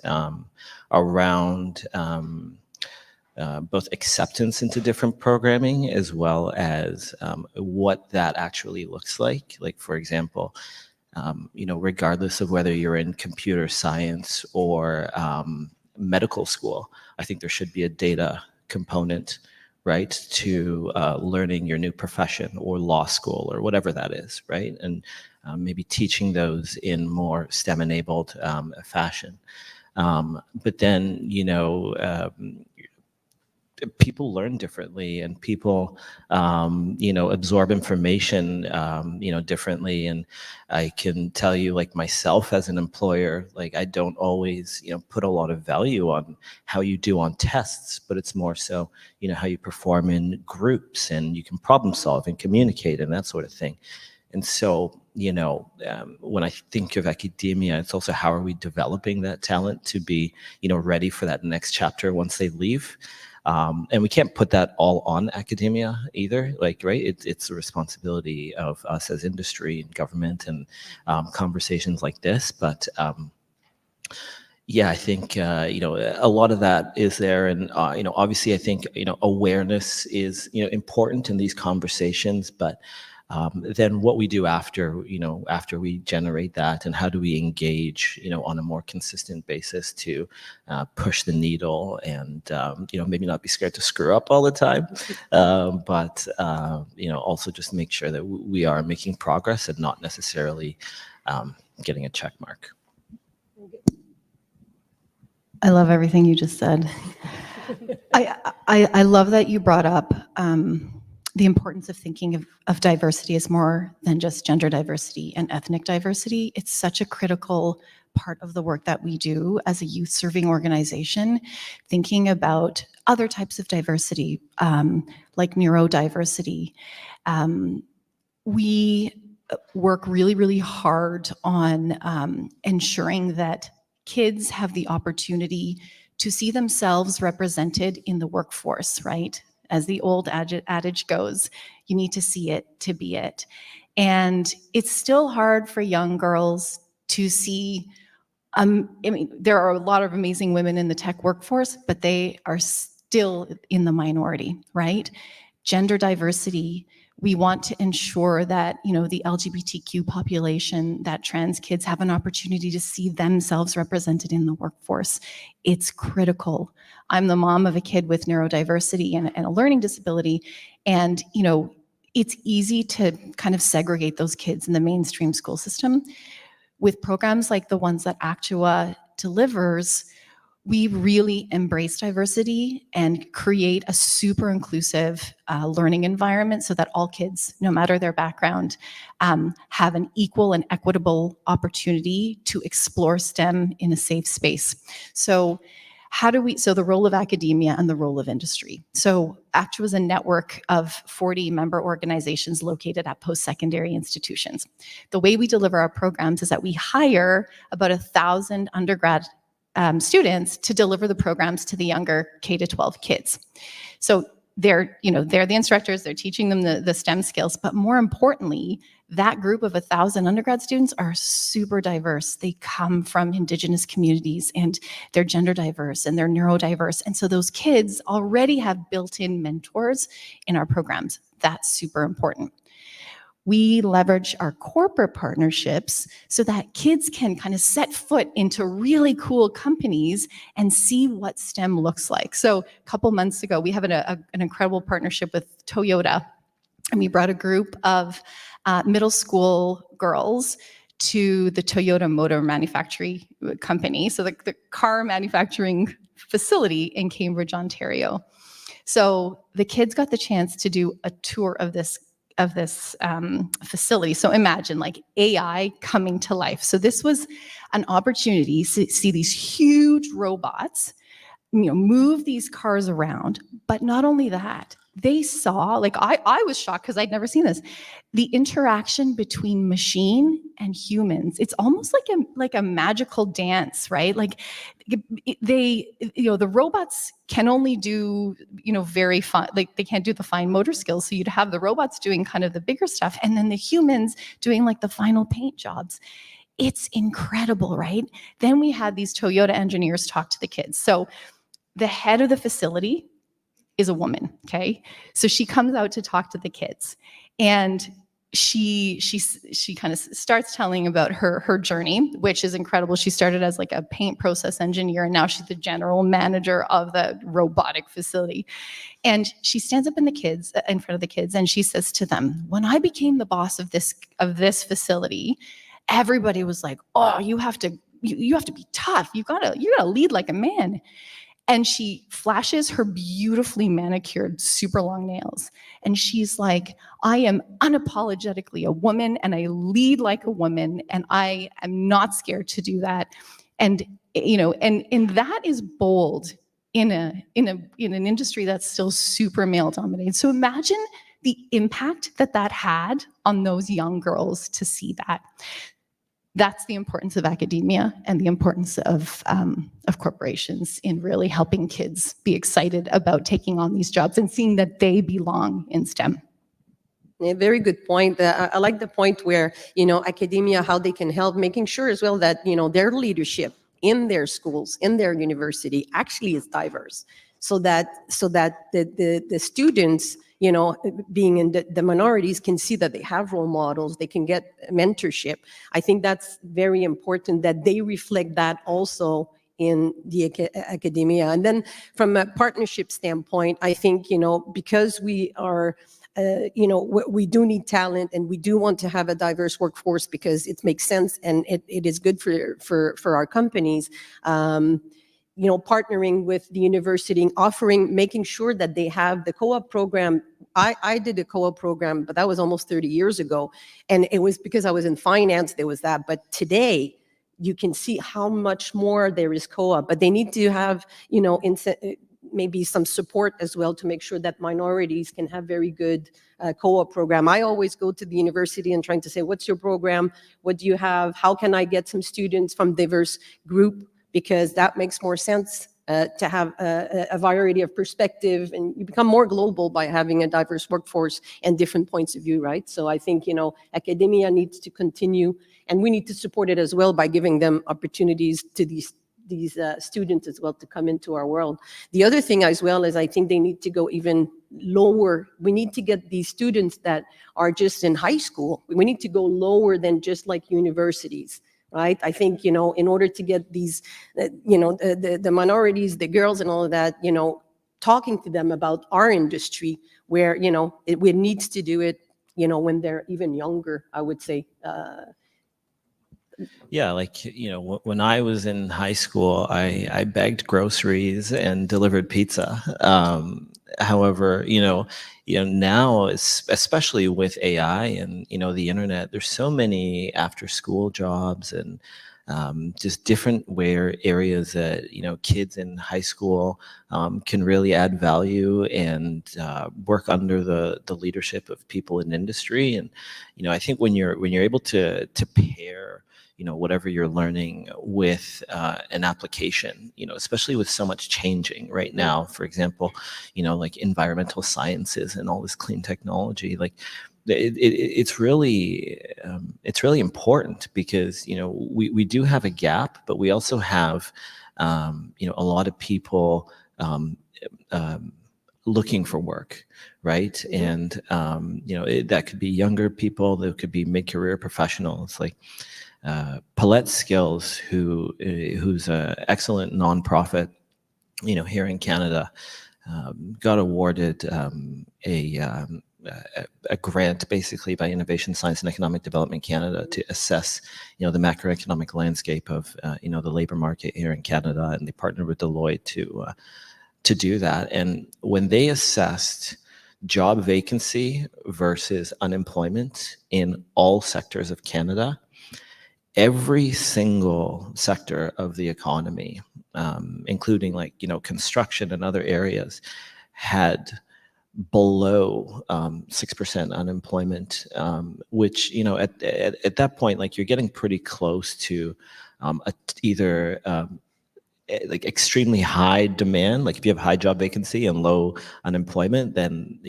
around both acceptance into different programming as well as what that actually looks like. Like, for example, regardless of whether you're in computer science or medical school, I think there should be a data component, right, to learning your new profession, or law school, or whatever that is, right? And maybe teaching those in more STEM-enabled fashion. But then, people learn differently, and people, absorb information, differently. And I can tell you, like, myself as an employer, like, I don't always, put a lot of value on how you do on tests, but it's more so, how you perform in groups, and you can problem solve and communicate and that sort of thing. And so, when I think of academia, it's also how are we developing that talent to be, ready for that next chapter once they leave. And we can't put that all on academia either, like, right? It's a responsibility of us as industry and government and conversations like this. But yeah, I think, a lot of that is there. And, obviously I think, awareness is, important in these conversations, but then what we do after, after we generate that, and how do we engage, on a more consistent basis to push the needle and, maybe not be scared to screw up all the time, but, also just make sure that we are making progress and not necessarily getting a check mark. I love everything you just said. I love that you brought up the importance of thinking of diversity as more than just gender diversity and ethnic diversity. It's such a critical part of the work that we do as a youth serving organization, thinking about other types of diversity, like neurodiversity. We work really, really hard on ensuring that kids have the opportunity to see themselves represented in the workforce, right? As the old adage goes, you need to see it to be it. And it's still hard for young girls to see, there are a lot of amazing women in the tech workforce, but they are still in the minority, right? Gender diversity, we want to ensure that, the LGBTQ population, that trans kids have an opportunity to see themselves represented in the workforce. It's critical. I'm the mom of a kid with neurodiversity and a learning disability. And, it's easy to kind of segregate those kids in the mainstream school system. With programs like the ones that Actua delivers, we really embrace diversity and create a super inclusive learning environment so that all kids, no matter their background, have an equal and equitable opportunity to explore STEM in a safe space. So the role of academia and the role of industry. So Actua is a network of 40 member organizations located at post-secondary institutions. The way we deliver our programs is that we hire about 1,000 undergrad students to deliver the programs to the younger K-12 kids. So they're the instructors, they're teaching them the STEM skills, but more importantly, that group of 1,000 undergrad students are super diverse. They come from Indigenous communities, and they're gender diverse and they're neurodiverse. And so those kids already have built-in mentors in our programs. That's super important. We leverage our corporate partnerships so that kids can kind of set foot into really cool companies and see what STEM looks like. So a couple months ago, we have an incredible partnership with Toyota, and we brought a group of middle school girls to the Toyota Motor Manufacturing Company, so the car manufacturing facility in Cambridge, Ontario. So the kids got the chance to do a tour of this facility. So imagine like AI coming to life. So this was an opportunity to see these huge robots, move these cars around. But not only that, they saw, like I was shocked because I'd never seen this, the interaction between machine and humans. It's almost like a magical dance, right? Like the robots can only do, very fine, like they can't do the fine motor skills. So you'd have the robots doing kind of the bigger stuff and then the humans doing like the final paint jobs. It's incredible, right? Then we had these Toyota engineers talk to the kids. So the head of the facility is a woman, okay? So she comes out to talk to the kids, and she kind of starts telling about her journey, which is incredible. She started as like a paint process engineer, and now she's the general manager of the robotic facility. And she stands up in front of the kids, and she says to them, "When I became the boss of this facility, everybody was like, oh, you have to be tough. You gotta lead like a man." And she flashes her beautifully manicured, super long nails. And she's like, "I am unapologetically a woman, and I lead like a woman, and I am not scared to do that." And, and that is bold in an industry that's still super male dominated. So imagine the impact that had on those young girls to see that. That's the importance of academia and the importance of corporations in really helping kids be excited about taking on these jobs and seeing that they belong in STEM. Yeah, very good point. I like the point where, academia, how they can help, making sure as well that, their leadership in their schools, in their university actually is diverse, so that the students, being in the minorities, can see that they have role models, they can get mentorship. I think that's very important that they reflect that also in the academia. And then from a partnership standpoint, I think, because we are, we do need talent, and we do want to have a diverse workforce because it makes sense and it is good for our companies. Partnering with the university, making sure that they have the co-op program. I did a co-op program, but that was almost 30 years ago. And it was because I was in finance, there was that. But today, you can see how much more there is co-op. But they need to have, maybe some support as well to make sure that minorities can have very good co-op program. I always go to the university and trying to say, what's your program? What do you have? How can I get some students from diverse group? Because that makes more sense to have a variety of perspective, and you become more global by having a diverse workforce and different points of view, right? So I think, academia needs to continue, and we need to support it as well by giving them opportunities to these students as well to come into our world. The other thing as well is I think they need to go even lower. We need to get these students that are just in high school. We need to go lower than just like universities. Right. I think, in order to get these, the minorities, the girls and all of that, talking to them about our industry where, we need to do it, when they're even younger, I would say. Yeah, like, when I was in high school, I bagged groceries and delivered pizza. However, now, especially with AI and, the internet, there's so many after school jobs and just different areas that, kids in high school can really add value and work under the leadership of people in industry. And, I think when you're able to pair whatever you're learning with an application, especially with so much changing right now, for example, like environmental sciences and all this clean technology, like it's really important because, we do have a gap, but we also have, a lot of people looking for work, right? And, that could be younger people, that could be mid-career professionals, like Palette Skills, who's an excellent nonprofit, here in Canada, got awarded a a grant basically by Innovation, Science and Economic Development Canada to assess, the macroeconomic landscape of, the labor market here in Canada, and they partnered with Deloitte to do that. And when they assessed job vacancy versus unemployment in all sectors of Canada, every single sector of the economy, including construction and other areas, had below 6% unemployment, which, at that point, you're getting pretty close to either extremely high demand, like if you have high job vacancy and low unemployment, then,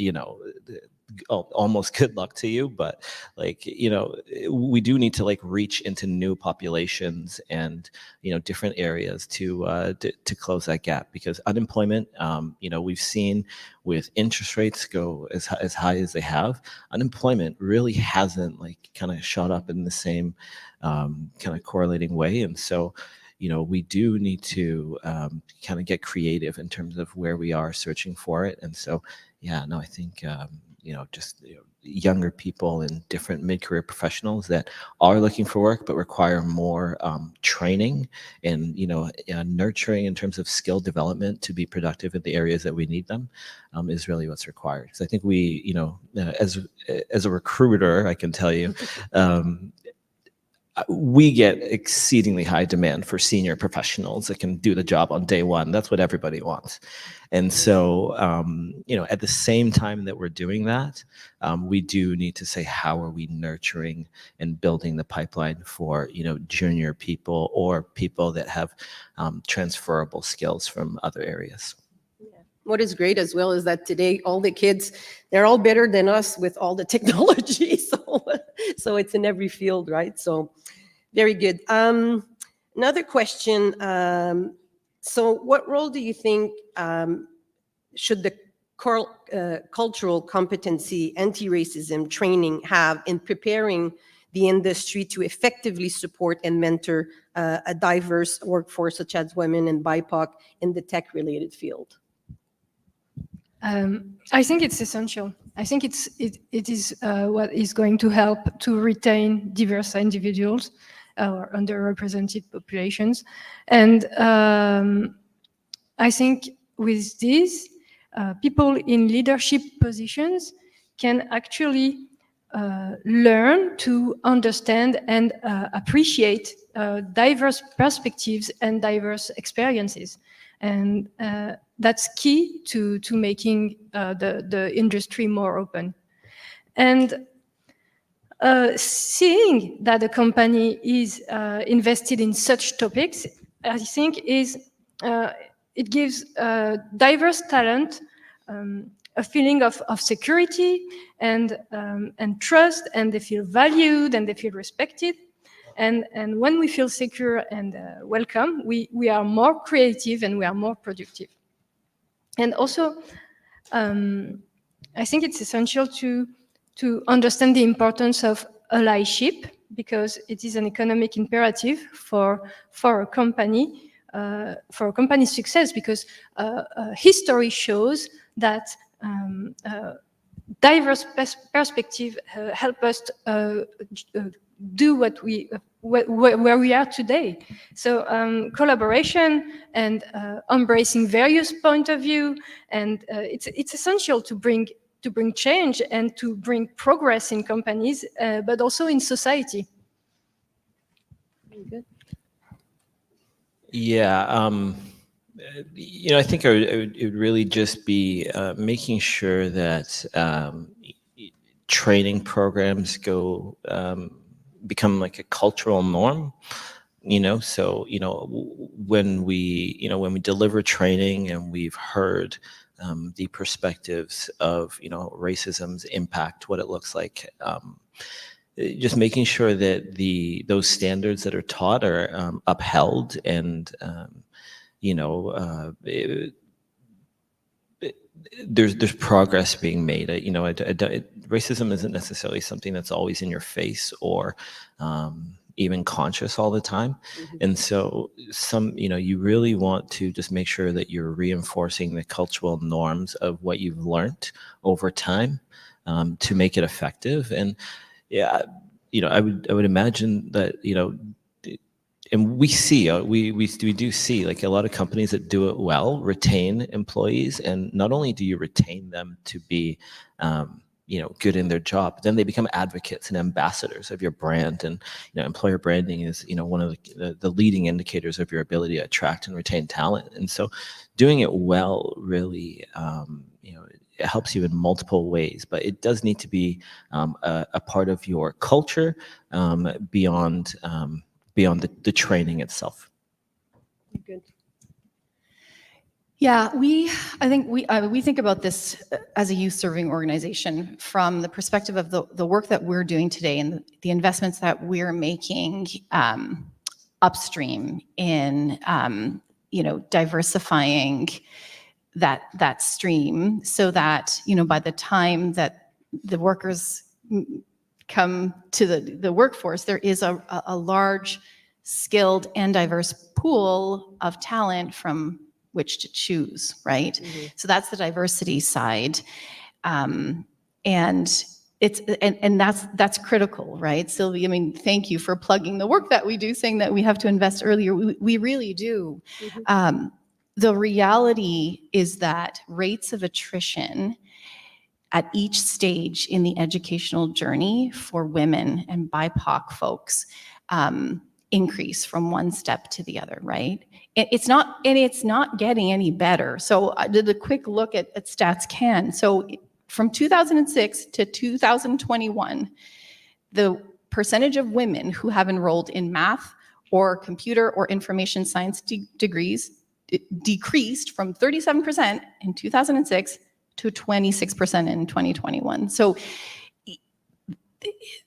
almost good luck to you. But we do need to reach into new populations and different areas to close that gap, because unemployment, we've seen with interest rates go as high as they have, unemployment really hasn't kind of shot up in the same kind of correlating way. And so we do need to kind of get creative in terms of where we are searching for it. And so I think younger people and different mid-career professionals that are looking for work but require more training and nurturing in terms of skill development to be productive in the areas that we need them is really what's required. So I think we, as a recruiter, I can tell you, we get exceedingly high demand for senior professionals that can do the job on day one. That's what everybody wants. And so, at the same time that we're doing that, we do need to say, how are we nurturing and building the pipeline for, junior people or people that have transferable skills from other areas. What is great as well is that today all the kids, they're all better than us with all the technology. So it's in every field, right? So very good. Another question. So what role do you think should the cultural competency anti-racism training have in preparing the industry to effectively support and mentor a diverse workforce such as women and BIPOC in the tech-related field? I think it's essential. I think it is what is going to help to retain diverse individuals or underrepresented populations. And I think with this, people in leadership positions can actually learn to understand and appreciate diverse perspectives and diverse experiences. And that's key to making the industry more open. And seeing that a company is invested in such topics, I think it gives diverse talent a feeling of security and trust, and they feel valued and they feel respected. And when we feel secure and welcome, we are more creative and we are more productive. And also, I think it's essential to understand the importance of allyship, because it is an economic imperative for a company, for a company's success, because history shows that diverse perspective help us do where we are today. So collaboration and embracing various point of view, and it's essential to bring change and to bring progress in companies, but also in society. Good. Yeah, I think it would really just be making sure that training programs become like a cultural norm. So when we deliver training and we've heard the perspectives of racism's impact, what it looks like, just making sure that those standards that are taught are upheld, and there's progress being made. Racism isn't necessarily something that's always in your face or even conscious all the time. Mm-hmm. And so you really want to just make sure that you're reinforcing the cultural norms of what you've learned over time. to make it effective. And yeah, I would imagine that, and we see, we do see like a lot of companies that do it well retain employees, and not only do you retain them to be, good in their job, but then they become advocates and ambassadors of your brand. And employer branding is one of the leading indicators of your ability to attract and retain talent. And so, doing it well really, it helps you in multiple ways. But it does need to be a part of your culture beyond the training itself. Good. Yeah, I think we think about this as a youth serving organization from the perspective of the work that we're doing today and the investments that we're making upstream in diversifying that stream, so that by the time that the workers come to the workforce, there is a large, skilled and diverse pool of talent from which to choose, right? Mm-hmm. So that's the diversity side, and that's critical, right? Sylvie, I mean, thank you for plugging the work that we do, saying that we have to invest earlier. We really do. Mm-hmm. The reality is that rates of attrition at each stage in the educational journey for women and BIPOC folks increase from one step to the other, right? It's not getting any better. So I did a quick look at Stats Can. So from 2006 to 2021, the percentage of women who have enrolled in math or computer or information science degrees decreased from 37% in 2006 to 26% in 2021. So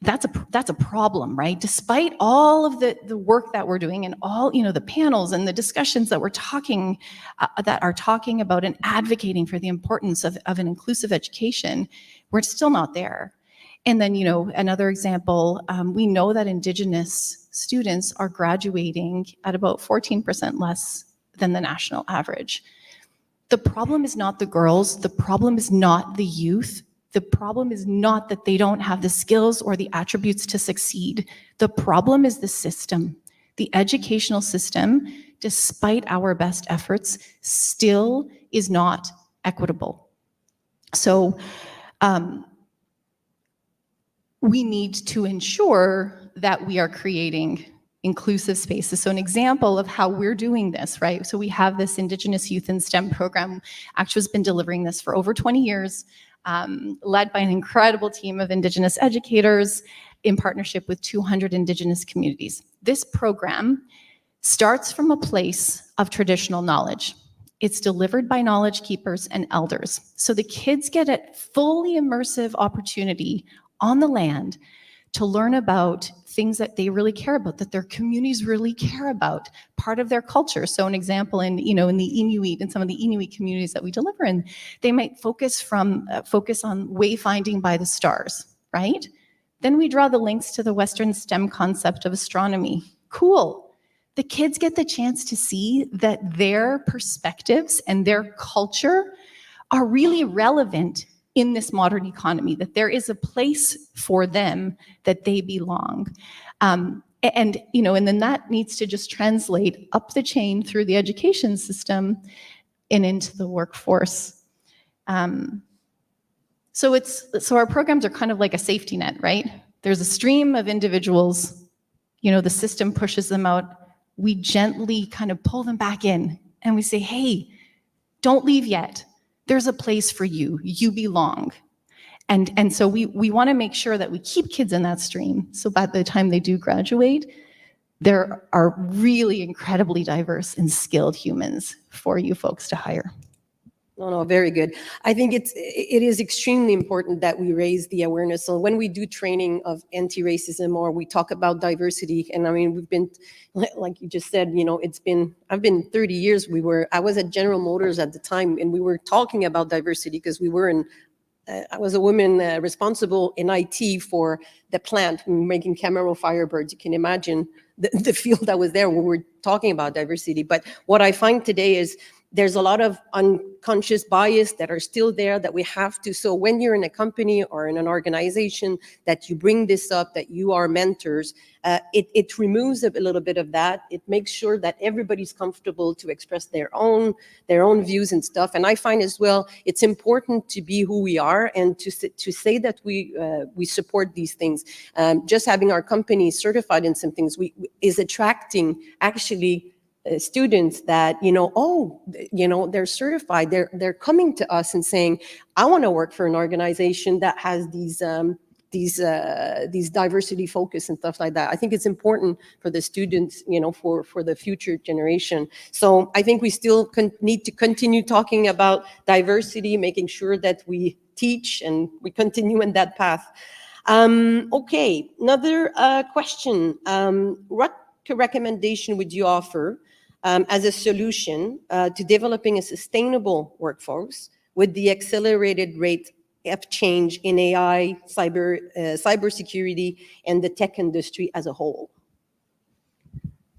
that's a problem, right? Despite all of the work that we're doing and all the panels and the discussions that we're talking about and advocating for the importance of an inclusive education, we're still not there. And then another example, we know that Indigenous students are graduating at about 14% less than the national average. The problem is not the girls, the problem is not the youth, the problem is not that they don't have the skills or the attributes to succeed. The problem is the system. The educational system, despite our best efforts, still is not equitable. So we need to ensure that we are creating inclusive spaces. So an example of how we're doing this, right? So we have this Indigenous Youth in STEM program. Actua's been delivering this for over 20 years, led by an incredible team of Indigenous educators in partnership with 200 Indigenous communities. This program starts from a place of traditional knowledge. It's delivered by knowledge keepers and elders. So the kids get a fully immersive opportunity on the land to learn about things that they really care about, that their communities really care about, part of their culture. So an example in the Inuit, in some of the Inuit communities that we deliver in, they might focus on wayfinding by the stars, right? Then we draw the links to the Western STEM concept of astronomy. Cool. The kids get the chance to see that their perspectives and their culture are really relevant in this modern economy, that there is a place for them, that they belong. And then that needs to just translate up the chain through the education system and into the workforce. So our programs are kind of like a safety net, right? There's a stream of individuals, the system pushes them out. We gently kind of pull them back in and we say, hey, don't leave yet. There's a place for you. You belong. And so we want to make sure that we keep kids in that stream. So by the time they do graduate, there are really incredibly diverse and skilled humans for you folks to hire. No, very good. I think it is extremely important that we raise the awareness. So when we do training of anti-racism or we talk about diversity, and I mean, we've been, like you just said, I've been 30 years, I was at General Motors at the time, and we were talking about diversity because I was a woman responsible in IT for the plant, making Camaro Firebirds. You can imagine the field that was there when we were talking about diversity. But what I find today is there's a lot of unconscious bias that are still there that we have to. So when you're in a company or in an organization that you bring this up, that you are mentors, it removes a little bit of that. It makes sure that everybody's comfortable to express their own views and stuff. And I find as well, it's important to be who we are and to say that we support these things. Just having our company certified in some things is attracting actually students that, they're certified, they're coming to us and saying, I want to work for an organization that has these diversity focus and stuff like that. I think it's important for the students, for the future generation. So I think we still need to continue talking about diversity, making sure that we teach and we continue in that path. Okay, another question. What recommendation would you offer as a solution to developing a sustainable workforce with the accelerated rate of change in AI, cybersecurity, and the tech industry as a whole?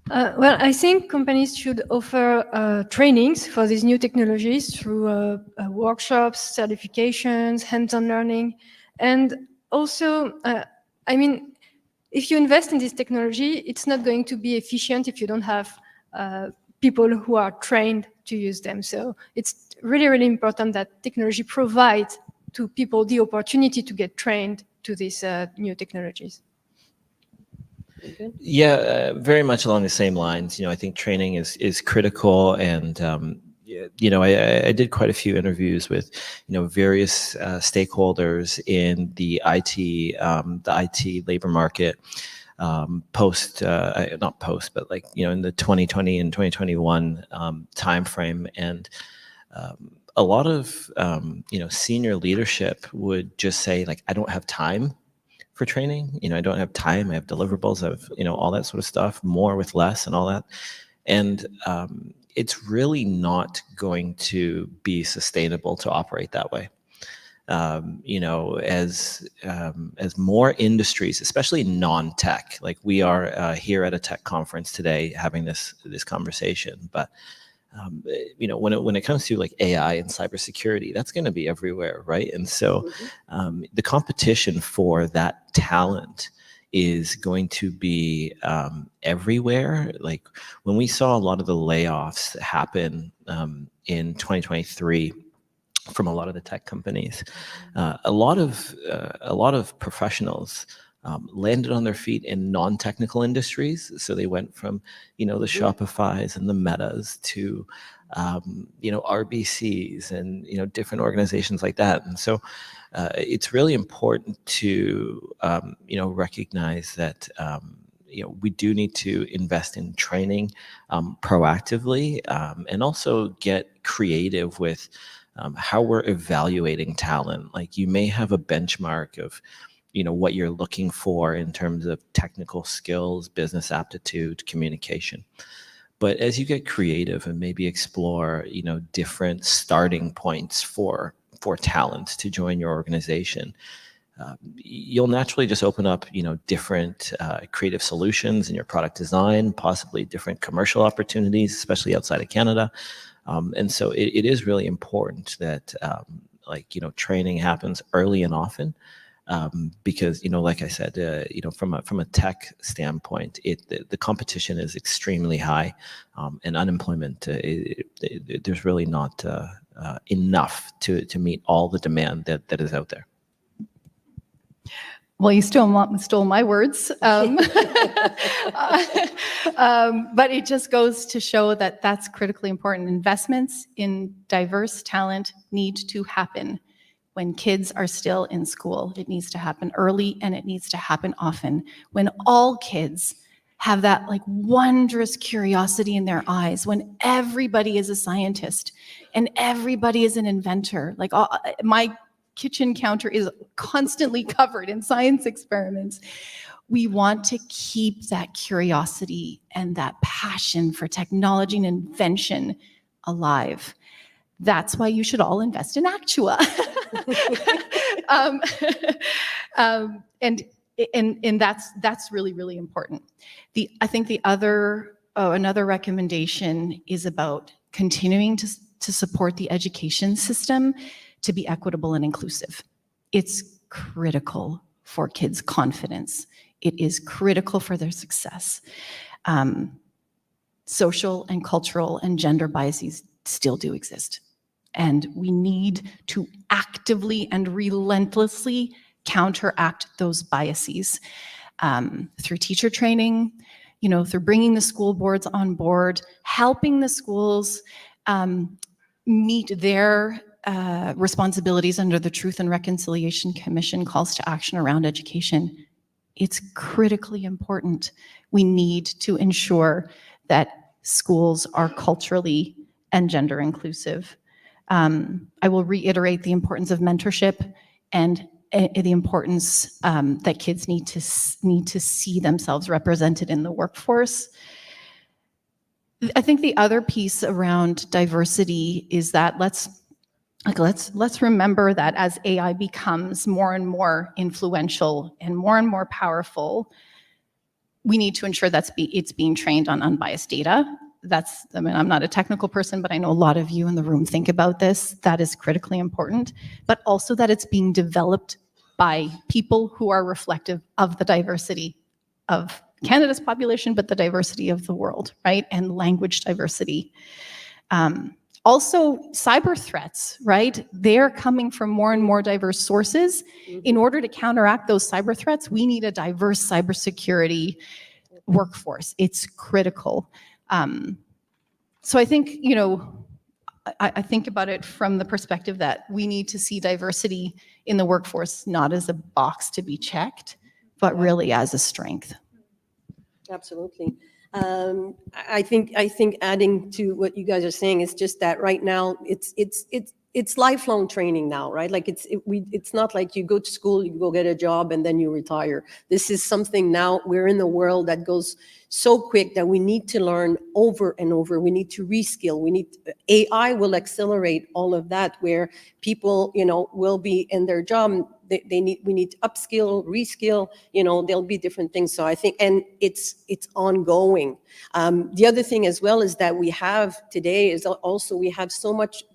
Well, I think companies should offer trainings for these new technologies through workshops, certifications, hands-on learning. And also, if you invest in this technology, it's not going to be efficient if you don't have people who are trained to use them. So it's really, really important that technology provides to people the opportunity to get trained to these new technologies. Yeah, very much along the same lines. I think training is critical, and I did quite a few interviews with various stakeholders in the IT labor market not post, but in the 2020 and 2021 timeframe, and a lot of senior leadership would just say, I don't have time for training. I don't have time. I have deliverables. I have all that sort of stuff. More with less and all that, and it's really not going to be sustainable to operate that way. As more industries, especially non-tech, like we are here at a tech conference today having this conversation, but when it comes to AI and cybersecurity, that's going to be everywhere, right? And so the competition for that talent is going to be everywhere. When we saw a lot of the layoffs happen in 2023 from a lot of the tech companies, a lot of professionals landed on their feet in non-technical industries. So they went from the Shopifys and the Metas to RBCs and different organizations like that. And so it's really important to recognize that we do need to invest in training proactively, and also get creative with how we're evaluating talent. You may have a benchmark of what you're looking for in terms of technical skills, business aptitude, communication. But as you get creative and maybe explore, different starting points for talent to join your organization, you'll naturally just open up, different creative solutions in your product design, possibly different commercial opportunities, especially outside of Canada. And so it is really important that, training happens early and often. Because like I said, from a tech standpoint, the competition is extremely high, and unemployment there's really not enough to meet all the demand that is out there. Well, you stole my words, but it just goes to show that that's critically important. Investments in diverse talent need to happen when kids are still in school. It needs to happen early, and it needs to happen often. When all kids have that wondrous curiosity in their eyes, when everybody is a scientist and everybody is an inventor. My kitchen counter is constantly covered in science experiments. We want to keep that curiosity and that passion for technology and invention alive. That's why you should all invest in Actua. And that's really, really important. I think another recommendation is about continuing to support the education system to be equitable and inclusive. It's critical for kids' confidence. It is critical for their success. Social and cultural and gender biases still do exist. And we need to actively and relentlessly counteract those biases through teacher training, through bringing the school boards on board, helping the schools meet their responsibilities under the Truth and Reconciliation Commission calls to action around education. It's critically important. We need to ensure that schools are culturally and gender inclusive. I will reiterate the importance of mentorship and the importance that kids need to see themselves represented in the workforce. I think the other piece around diversity is that let's remember that as AI becomes more and more influential and more powerful, we need to ensure that it's being trained on unbiased data. I'm not a technical person, but I know a lot of you in the room think about this. That is critically important, but also that it's being developed by people who are reflective of the diversity of Canada's population, but the diversity of the world, right? And language diversity. Also, cyber threats, right? They're coming from more and more diverse sources. In order to counteract those cyber threats, we need a diverse cybersecurity workforce. It's critical. So I think, I think about it from the perspective that we need to see diversity in the workforce not as a box to be checked, but really as a strength. Absolutely. I think adding to what you guys are saying is just that right now it's lifelong training now, right? Like it's not like you go to school, you go get a job, and then you retire. This is something now we're in a world that goes so quick that we need to learn over and over. We need to reskill. AI will accelerate all of that, where people, will be in their job. We need to upskill, reskill, there'll be different things. So I think, and it's ongoing. The other thing as well is that we have today is also, we have so much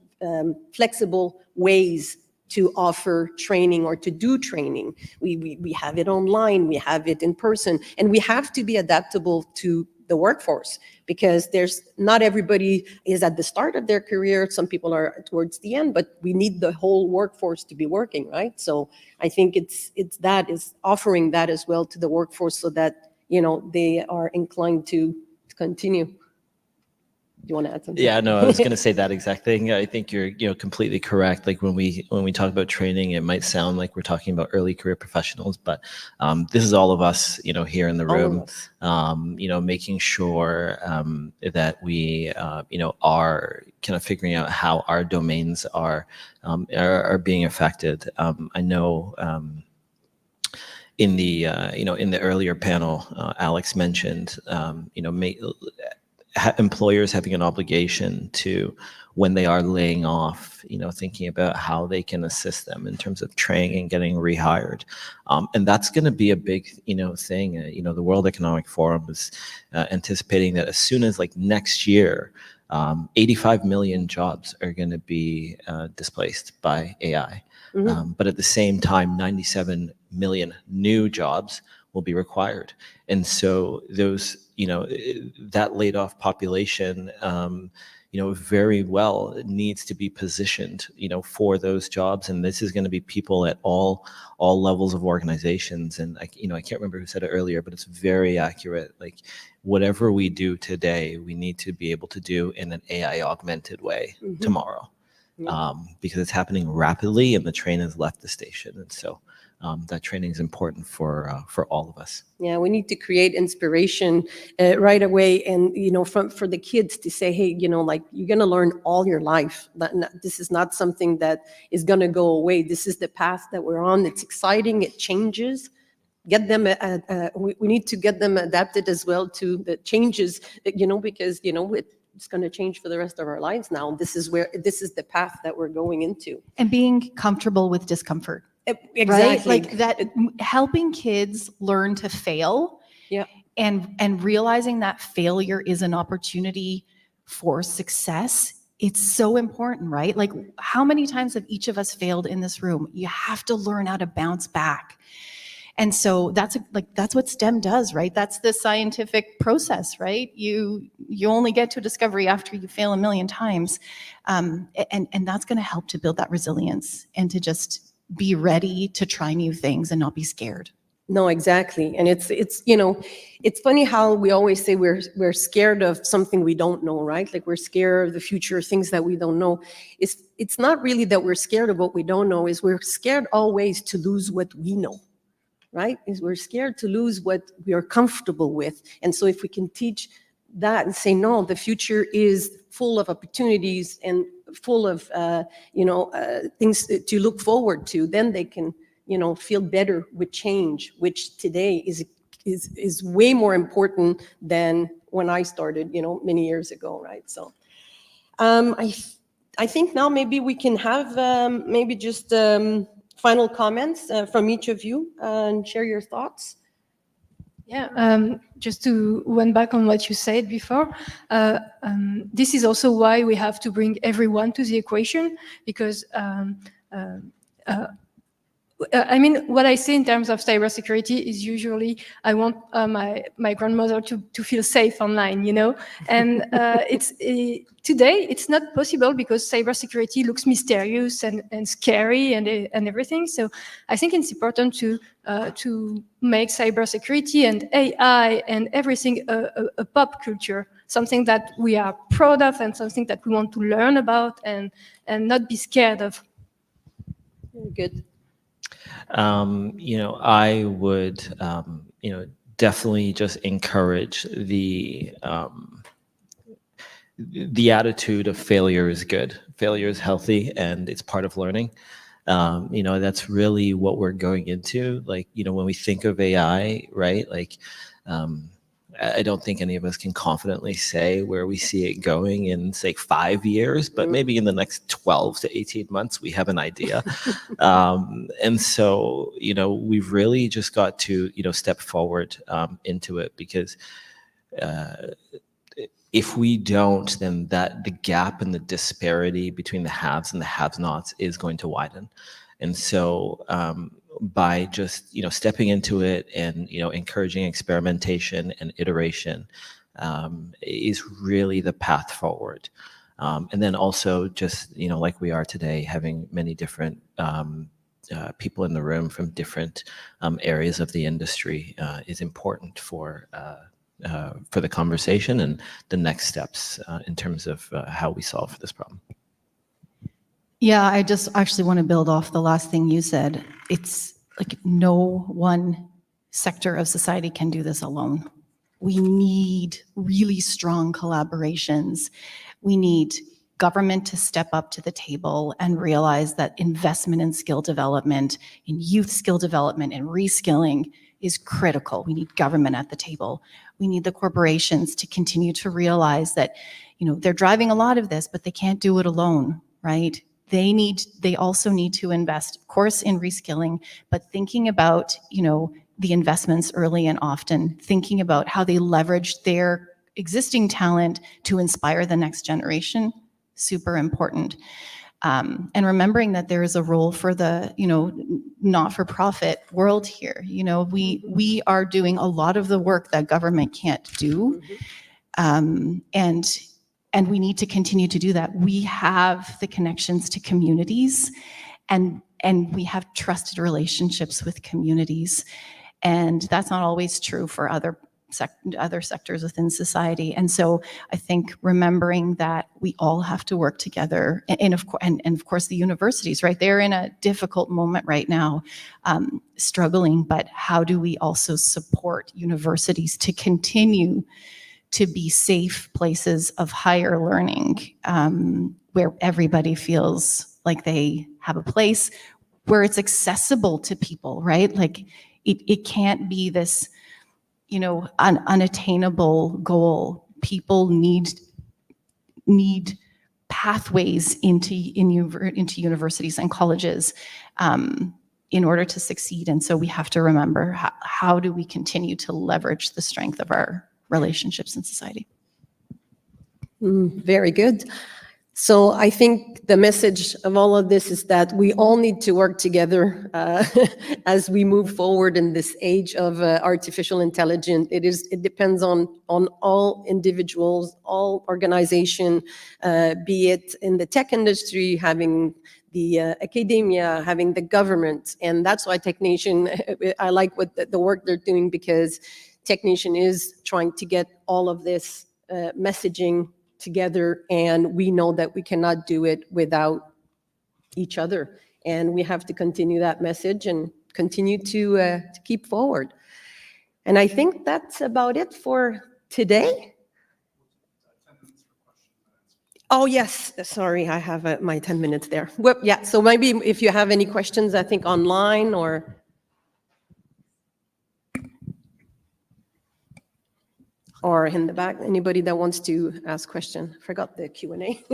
flexible ways to offer training or to do training. We have it online, we have it in person, and we have to be adaptable to the workforce, because not everybody is at the start of their career. Some people are towards the end, but we need the whole workforce to be working, right? So I think it's offering that as well to the workforce so that, they are inclined to continue. Do you want to add something? Yeah, no, I was going to say that exact thing. I think you're, completely correct. Like when we talk about training, it might sound like we're talking about early career professionals, but this is all of us, here in the room, making sure that we, are kind of figuring out how our domains are being affected. I know. In the in the earlier panel, Alex mentioned, employers having an obligation to, when they are laying off, thinking about how they can assist them in terms of training and getting rehired. And that's going to be a big, thing. The World Economic Forum is anticipating that as soon as like next year, 85 million jobs are going to be displaced by AI. But at the same time, 97 million new jobs will be required. And so those, that laid off population, very well needs to be positioned, for those jobs. And this is going to be people at all levels of organizations. And I can't remember who said it earlier, but it's very accurate. Like whatever we do today, we need to be able to do in an AI augmented way tomorrow, because it's happening rapidly and the train has left the station. And so that training is important for all of us. Yeah, we need to create inspiration right away, and for the kids to say, hey, like you're gonna learn all your life. This is not something that is gonna go away. This is the path that we're on. It's exciting. It changes. Get them. We need to get them adapted as well to the changes. Because it's going to change for the rest of our lives now. This is the path that we're going into. And being comfortable with discomfort. Exactly. Right? Like that, helping kids learn to fail, and realizing that failure is an opportunity for success It's so important, right? Like, how many times have each of us failed in this room? You have to learn how to bounce back. And so that's what STEM does, right? That's the scientific process, right? You only get to a discovery after you fail a million times. And that's going to help to build that resilience and to just be ready to try new things and not be scared. No, exactly. And it's it's funny how we always say we're scared of something we don't know, right? Like we're scared of the future, things that we don't know. It's not really that we're scared of what we don't know, is we're scared always to lose what we know, right? Is we're scared to lose what we are comfortable with. And so if we can teach that and say, no, the future is full of opportunities and full of things to look forward to, then they can feel better with change, which today is way more important than when I started, many years ago, right? So I think now maybe we can have maybe just final comments from each of you and share your thoughts. Yeah, just to went back on what you said before, this is also why we have to bring everyone to the equation, because I mean, what I say in terms of cybersecurity is usually I want my grandmother to feel safe online, and today it's not possible because cybersecurity looks mysterious and scary and everything. So I think it's important to make cybersecurity and AI and everything a pop culture, something that we are proud of and something that we want to learn about and not be scared of. Very good. I would, definitely just encourage the attitude of failure is good. Failure is healthy and it's part of learning. That's really what we're going into. Like, when we think of AI, right? Like, I don't think any of us can confidently say where we see it going in, say, 5 years, but maybe in the next 12 to 18 months, we have an idea. And so, we've really just got to, step forward into it, because if we don't, then the gap and the disparity between the haves and the have-nots is going to widen. And so by just, stepping into it and, encouraging experimentation and iteration is really the path forward. And then also just, like we are today, having many different people in the room from different areas of the industry is important for the conversation and the next steps in terms of how we solve this problem. Yeah, I just actually want to build off the last thing you said. It's like no one sector of society can do this alone. We need really strong collaborations. We need government to step up to the table and realize that investment in skill development, in youth skill development and reskilling is critical. We need government at the table. We need the corporations to continue to realize that, they're driving a lot of this, but they can't do it alone, right? They also need to invest, of course, in reskilling, but thinking about, the investments early and often, thinking about how they leverage their existing talent to inspire the next generation, super important. And remembering that there is a role for the, not-for-profit world here. We are doing a lot of the work that government can't do. And we need to continue to do that. We have the connections to communities and we have trusted relationships with communities. And that's not always true for other sectors within society. And so I think remembering that we all have to work together, and of course the universities, right? They're in a difficult moment right now, struggling, but how do we also support universities to continue to be safe places of higher learning, where everybody feels like they have a place, where it's accessible to people, right? Like it can't be this, unattainable goal. People need pathways into universities and colleges in order to succeed. And so we have to remember how do we continue to leverage the strength of our relationships in society. Very good. So I think the message of all of this is that we all need to work together as we move forward in this age of artificial intelligence. It depends on all individuals, all organization, be it in the tech industry, having the academia, having the government, and that's why TECHNATION, I like what the work they're doing, because TECHNATION is trying to get all of this messaging together, and we know that we cannot do it without each other, and we have to continue that message and continue to keep forward. And I think that's about it for today. Oh yes, sorry, I have my 10 minutes there. Well, yeah, so maybe if you have any questions, I think online or in the back, anybody that wants to ask question. Forgot the Q&A.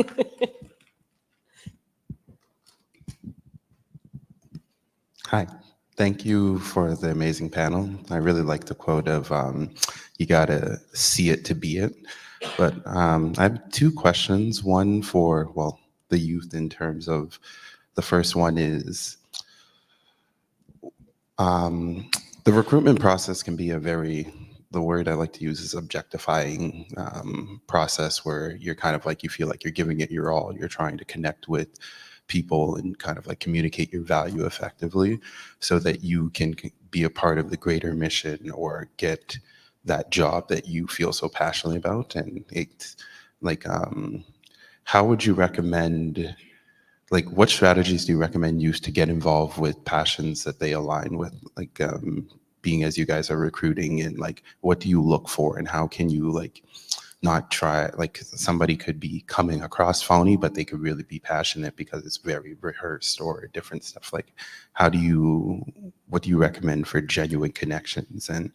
Hi, thank you for the amazing panel. I really like the quote of, you gotta see it to be it. But I have two questions, one for, well, the youth in terms of, the first one is, the recruitment process can be a very, the word I like to use is objectifying process, where you're kind of like, you feel like you're giving it your all, you're trying to connect with people and kind of like communicate your value effectively so that you can be a part of the greater mission or get that job that you feel so passionately about. And it's like, how would you recommend, like what strategies do you recommend use to get involved with passions that they align with, like being as you guys are recruiting, and like what do you look for, and how can you like not try, like somebody could be coming across phony, but they could really be passionate because it's very rehearsed or different stuff. Like what do you recommend for genuine connections and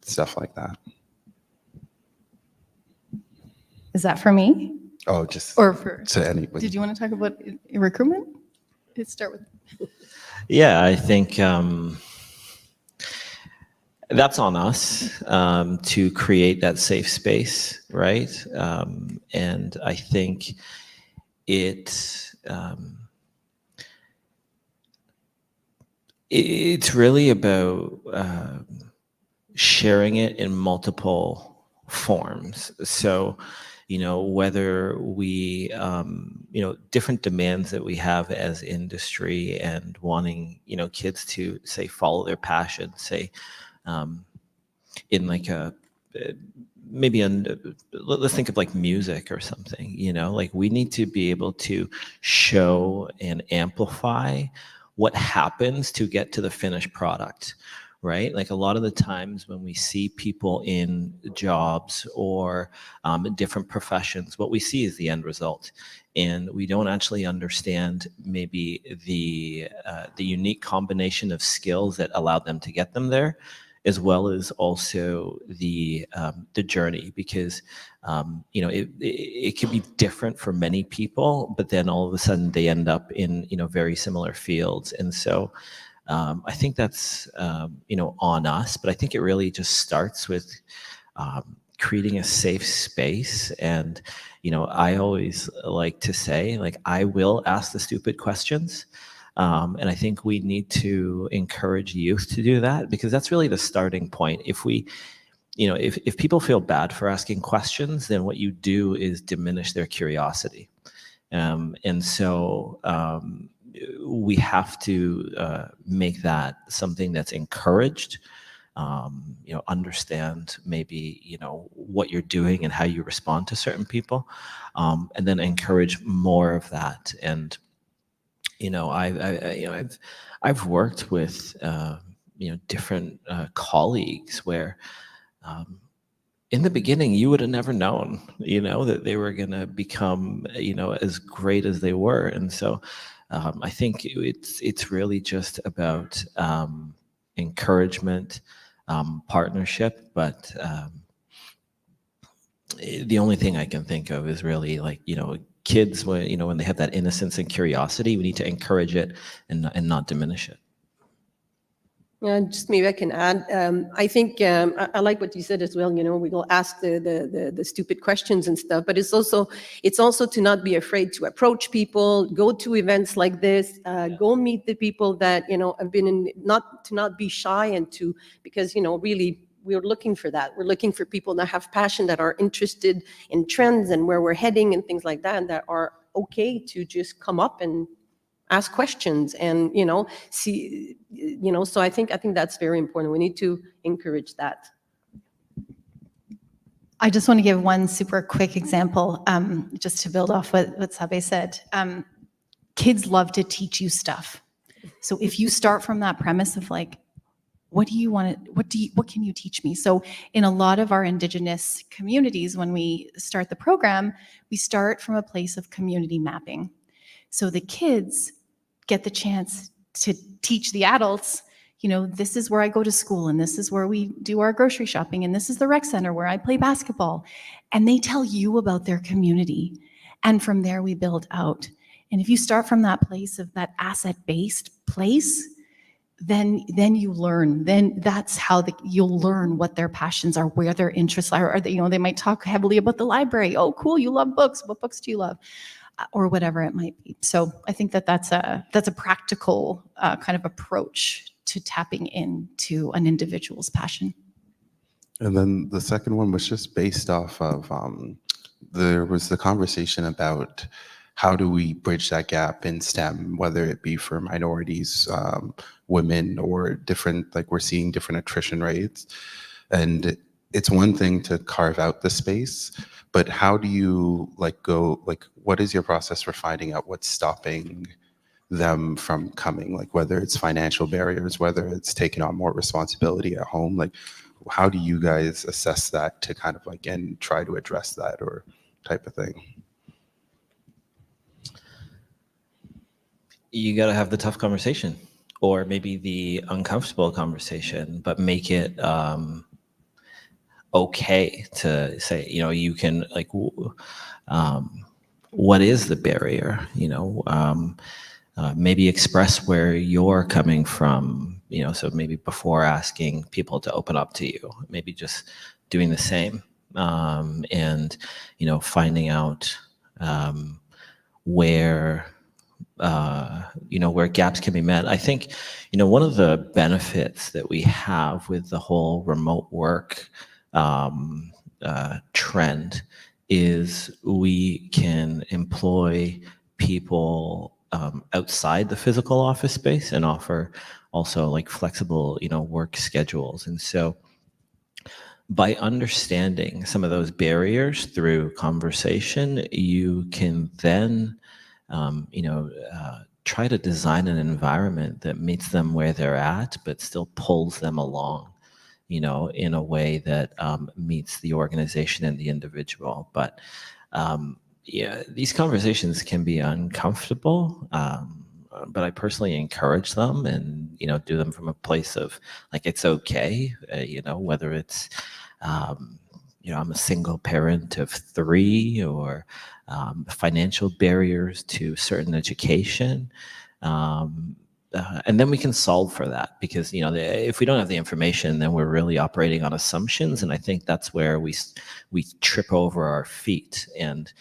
stuff like that? Is that for me? Oh, just Or for to anybody. Did you want to talk about recruitment? Let's start with. Yeah, I think that's on us to create that safe space, right? And I think it's really about sharing it in multiple forms. So, whether we, different demands that we have as industry and wanting, kids to say, follow their passion, say, in like let's think of like music or something, like we need to be able to show and amplify what happens to get to the finished product, right? Like a lot of the times when we see people in jobs or different professions, what we see is the end result. And we don't actually understand maybe the unique combination of skills that allowed them to get them there, as well as also the journey, because it can be different for many people, but then all of a sudden they end up in very similar fields. And so I think that's on us, but I think it really just starts with creating a safe space. And I always like to say, like, I will ask the stupid questions. And I think we need to encourage youth to do that, because that's really the starting point. If we, if people feel bad for asking questions, then what you do is diminish their curiosity. And so we have to make that something that's encouraged, understand maybe, what you're doing and how you respond to certain people, and then encourage more of that. And I've worked with different colleagues where in the beginning you would have never known that they were going to become as great as they were. And so I think it's really just about encouragement, partnership, but the only thing I can think of is really like kids, when they have that innocence and curiosity, we need to encourage it and not diminish it. Yeah, just maybe I can add. I think I like what you said as well. You know, we will ask the stupid questions and stuff, but it's also to not be afraid to approach people, go to events like this, go meet the people that have been in. Not be shy and to because really we're looking for that. We're looking for people that have passion, that are interested in trends and where we're heading and things like that, and that are okay to just come up and ask questions and see so I think that's very important. We need to encourage that. I just want to give one super quick example, just to build off what Sabe said. Kids love to teach you stuff. So if you start from that premise of like, what can you teach me? So in a lot of our Indigenous communities, when we start the program, we start from a place of community mapping. So the kids get the chance to teach the adults, this is where I go to school, and this is where we do our grocery shopping, and this is the rec center where I play basketball. And they tell you about their community. And from there we build out. And if you start from that place of that asset-based place, then you learn. Then that's how you'll learn what their passions are, where their interests are. Or they might talk heavily about the library. Oh, cool, you love books. What books do you love? Or whatever it might be. So I think that's a practical kind of approach to tapping into an individual's passion. And then the second one was just based off of, there was the conversation about how do we bridge that gap in STEM, whether it be for minorities, women, or different, like we're seeing different attrition rates. And it's one thing to carve out the space, but how do you what is your process for finding out what's stopping them from coming? Like whether it's financial barriers, whether it's taking on more responsibility at home, like how do you guys assess that to kind of and try to address that or type of thing? You got to have the tough conversation, or maybe the uncomfortable conversation, but make it okay to say, you can what is the barrier? Maybe express where you're coming from. So maybe before asking people to open up to you, maybe just doing the same, and finding out where gaps can be met. I think, one of the benefits that we have with the whole remote work trend is we can employ people outside the physical office space and offer also flexible, work schedules. And so by understanding some of those barriers through conversation, you can then try to design an environment that meets them where they're at, but still pulls them along, in a way that meets the organization and the individual. But these conversations can be uncomfortable, but I personally encourage them and, do them from a place of it's okay, whether it's, I'm a single parent of 3, or financial barriers to certain education. And then we can solve for that, because, if we don't have the information, then we're really operating on assumptions. And I think that's where we trip over our feet. And,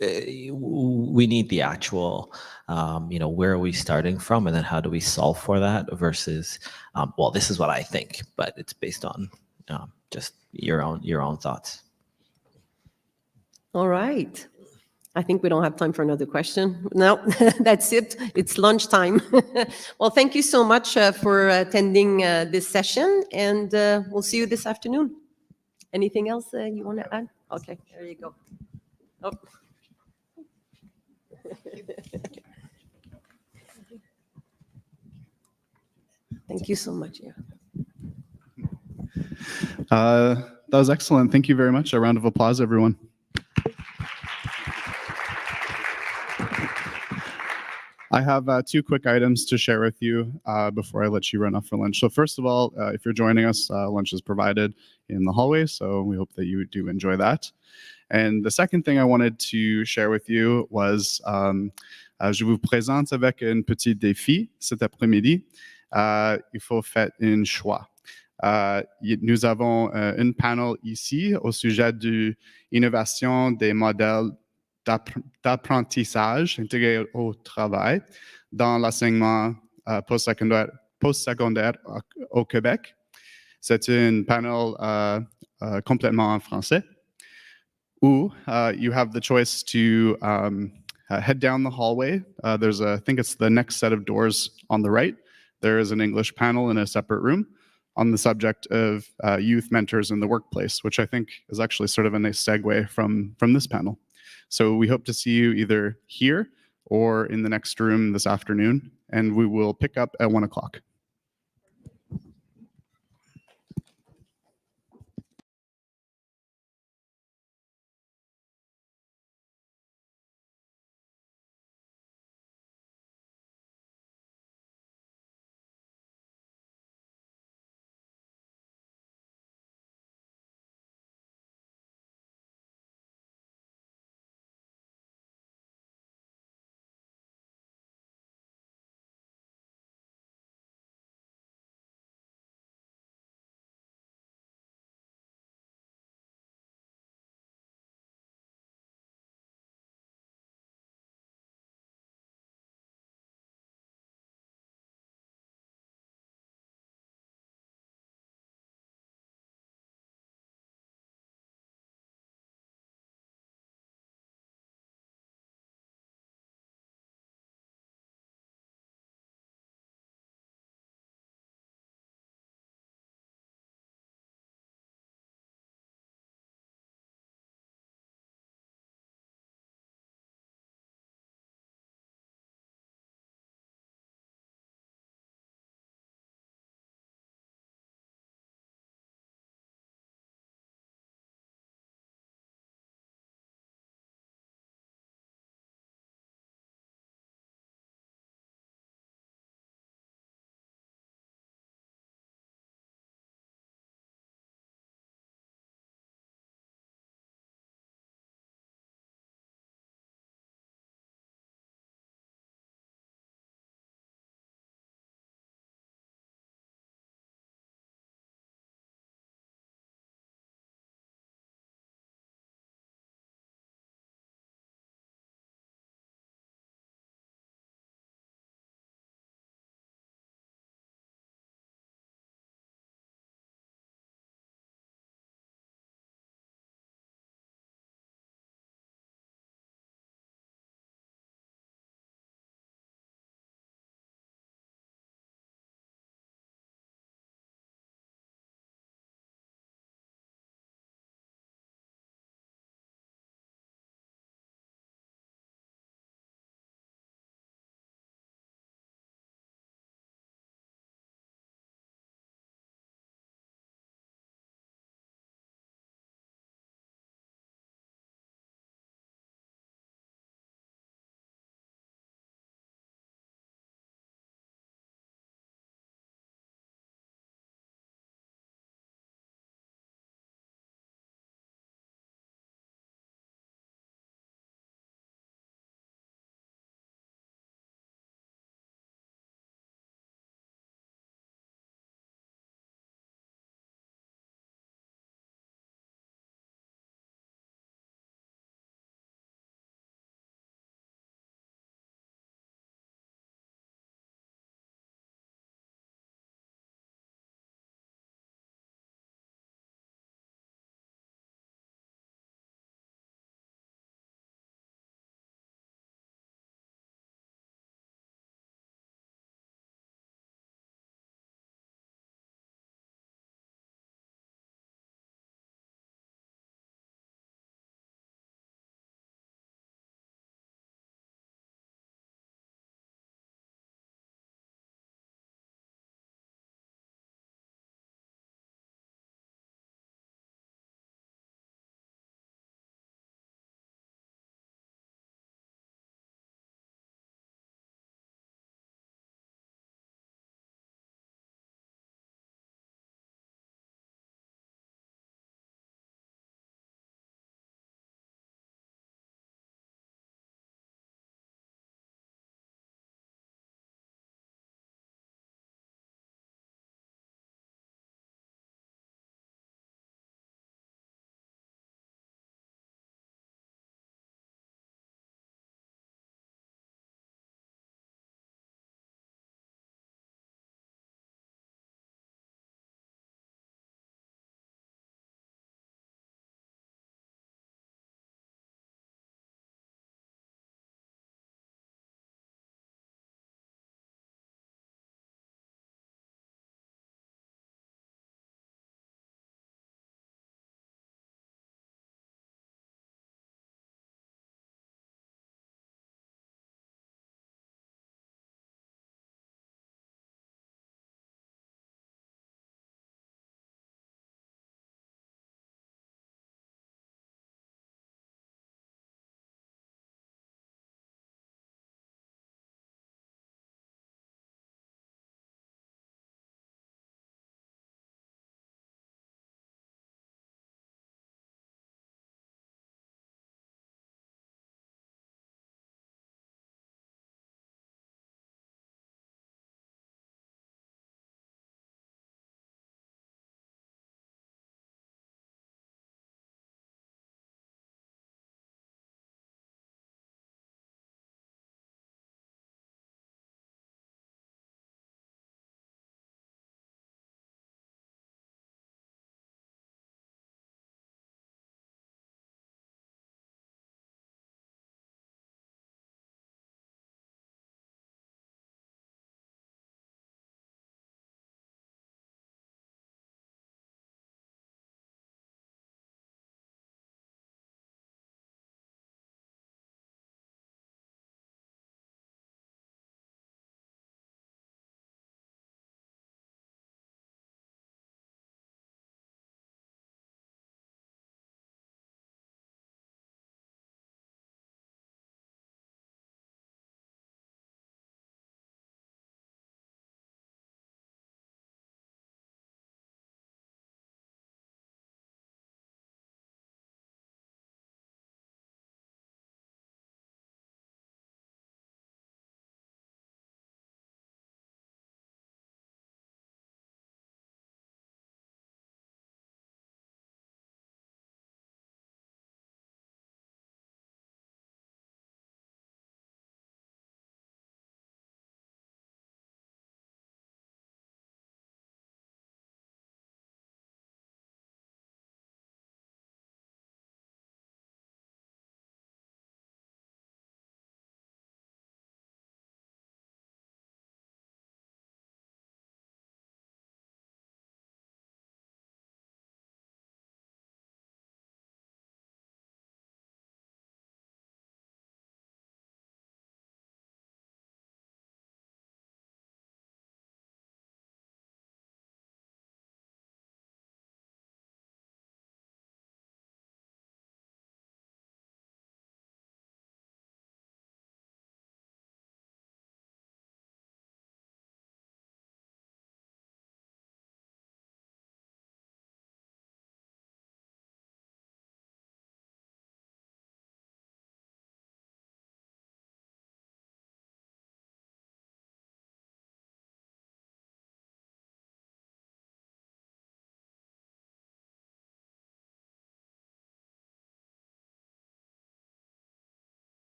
we need the actual, where are we starting from, and then how do we solve for that versus, well, this is what I think, but it's based on just your own thoughts. All right. I think we don't have time for another question. No, that's it. It's lunchtime. Well, thank you so much for attending this session, and we'll see you this afternoon. Anything else you want to add? Okay, there you go. Oh. Thank you so much. Yeah. That was excellent. Thank you very much. A round of applause, everyone. I have 2 quick items to share with you before I let you run off for lunch. So first of all, if you're joining us, lunch is provided in the hallway, so we hope that you do enjoy that. And the second thing I wanted to share with you was Je vous présente avec un petit défi cet après-midi. Il faut faire un choix. Nous avons un panel ici au sujet de l'innovation des modèles d'apprentissage intégrés au travail dans l'enseignement postsecondaire au Québec. C'est un panel complètement en français. Ou you have the choice to head down the hallway. I think it's the next set of doors on the right. There is an English panel in a separate room on the subject of youth mentors in the workplace, which I think is actually sort of a nice segue from this panel. So we hope to see you either here or in the next room this afternoon, and we will pick up at 1 o'clock.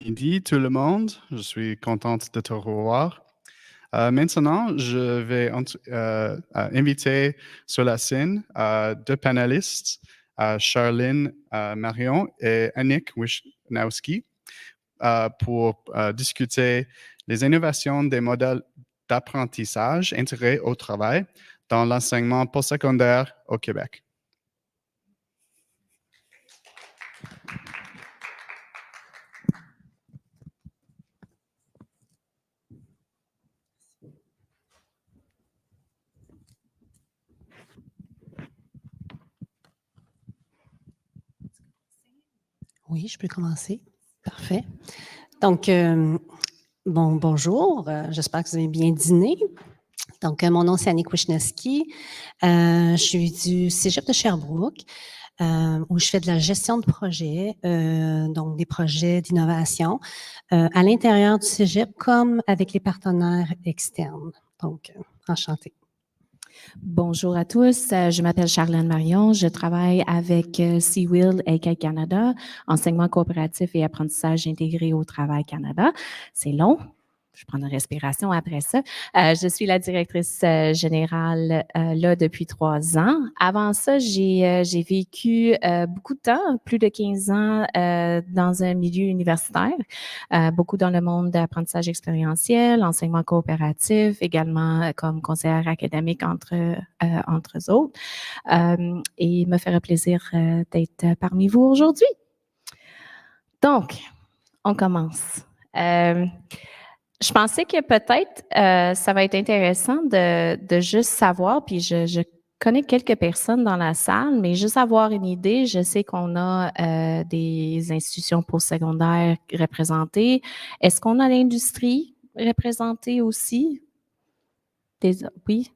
Midi tout le monde, je suis contente de te revoir. Maintenant, je vais inviter sur la scène deux panélistes, Charlene Marion et Annick Wisnowski, pour discuter les innovations des modèles d'apprentissage intégrés au travail dans l'enseignement postsecondaire au Québec. Oui, je peux commencer. Parfait. Donc, bonjour. J'espère que vous avez bien dîné. Donc, mon nom, c'est Annick Wisnowski. Je suis du Cégep de Sherbrooke, où je fais de la gestion de projets, donc des projets d'innovation, à l'intérieur du Cégep comme avec les partenaires externes. Donc, enchantée. Bonjour à tous, je m'appelle Charlene Marion, je travaille avec Seawheel et Canada, enseignement coopératif et apprentissage intégré au travail Canada. C'est long. Je prends une respiration après ça. Je suis la directrice générale là depuis 3 ans. Avant ça, j'ai vécu beaucoup de temps, plus de 15 ans dans un milieu universitaire, beaucoup dans le monde d'apprentissage expérientiel, enseignement coopératif, également comme conseillère académique entre autres. Et il me ferait plaisir d'être parmi vous aujourd'hui. Donc, on commence. Je pensais que peut-être ça va être intéressant de juste savoir, puis je connais quelques personnes dans la salle, mais juste avoir une idée, je sais qu'on a des institutions postsecondaires représentées. Est-ce qu'on a l'industrie représentée aussi? Oui?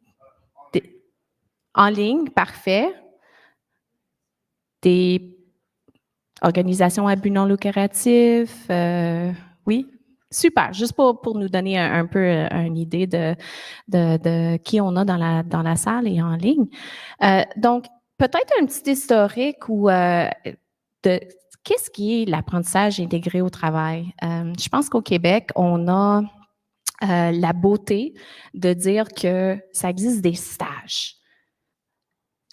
En ligne, parfait. Des organisations à but non lucratif, oui? Super, juste pour nous donner un peu une idée de qui on a dans la salle et en ligne. Donc, peut-être un petit historique ou de qu'est-ce qui est l'apprentissage intégré au travail. Je pense qu'au Québec, on a la beauté de dire que ça existe des stages.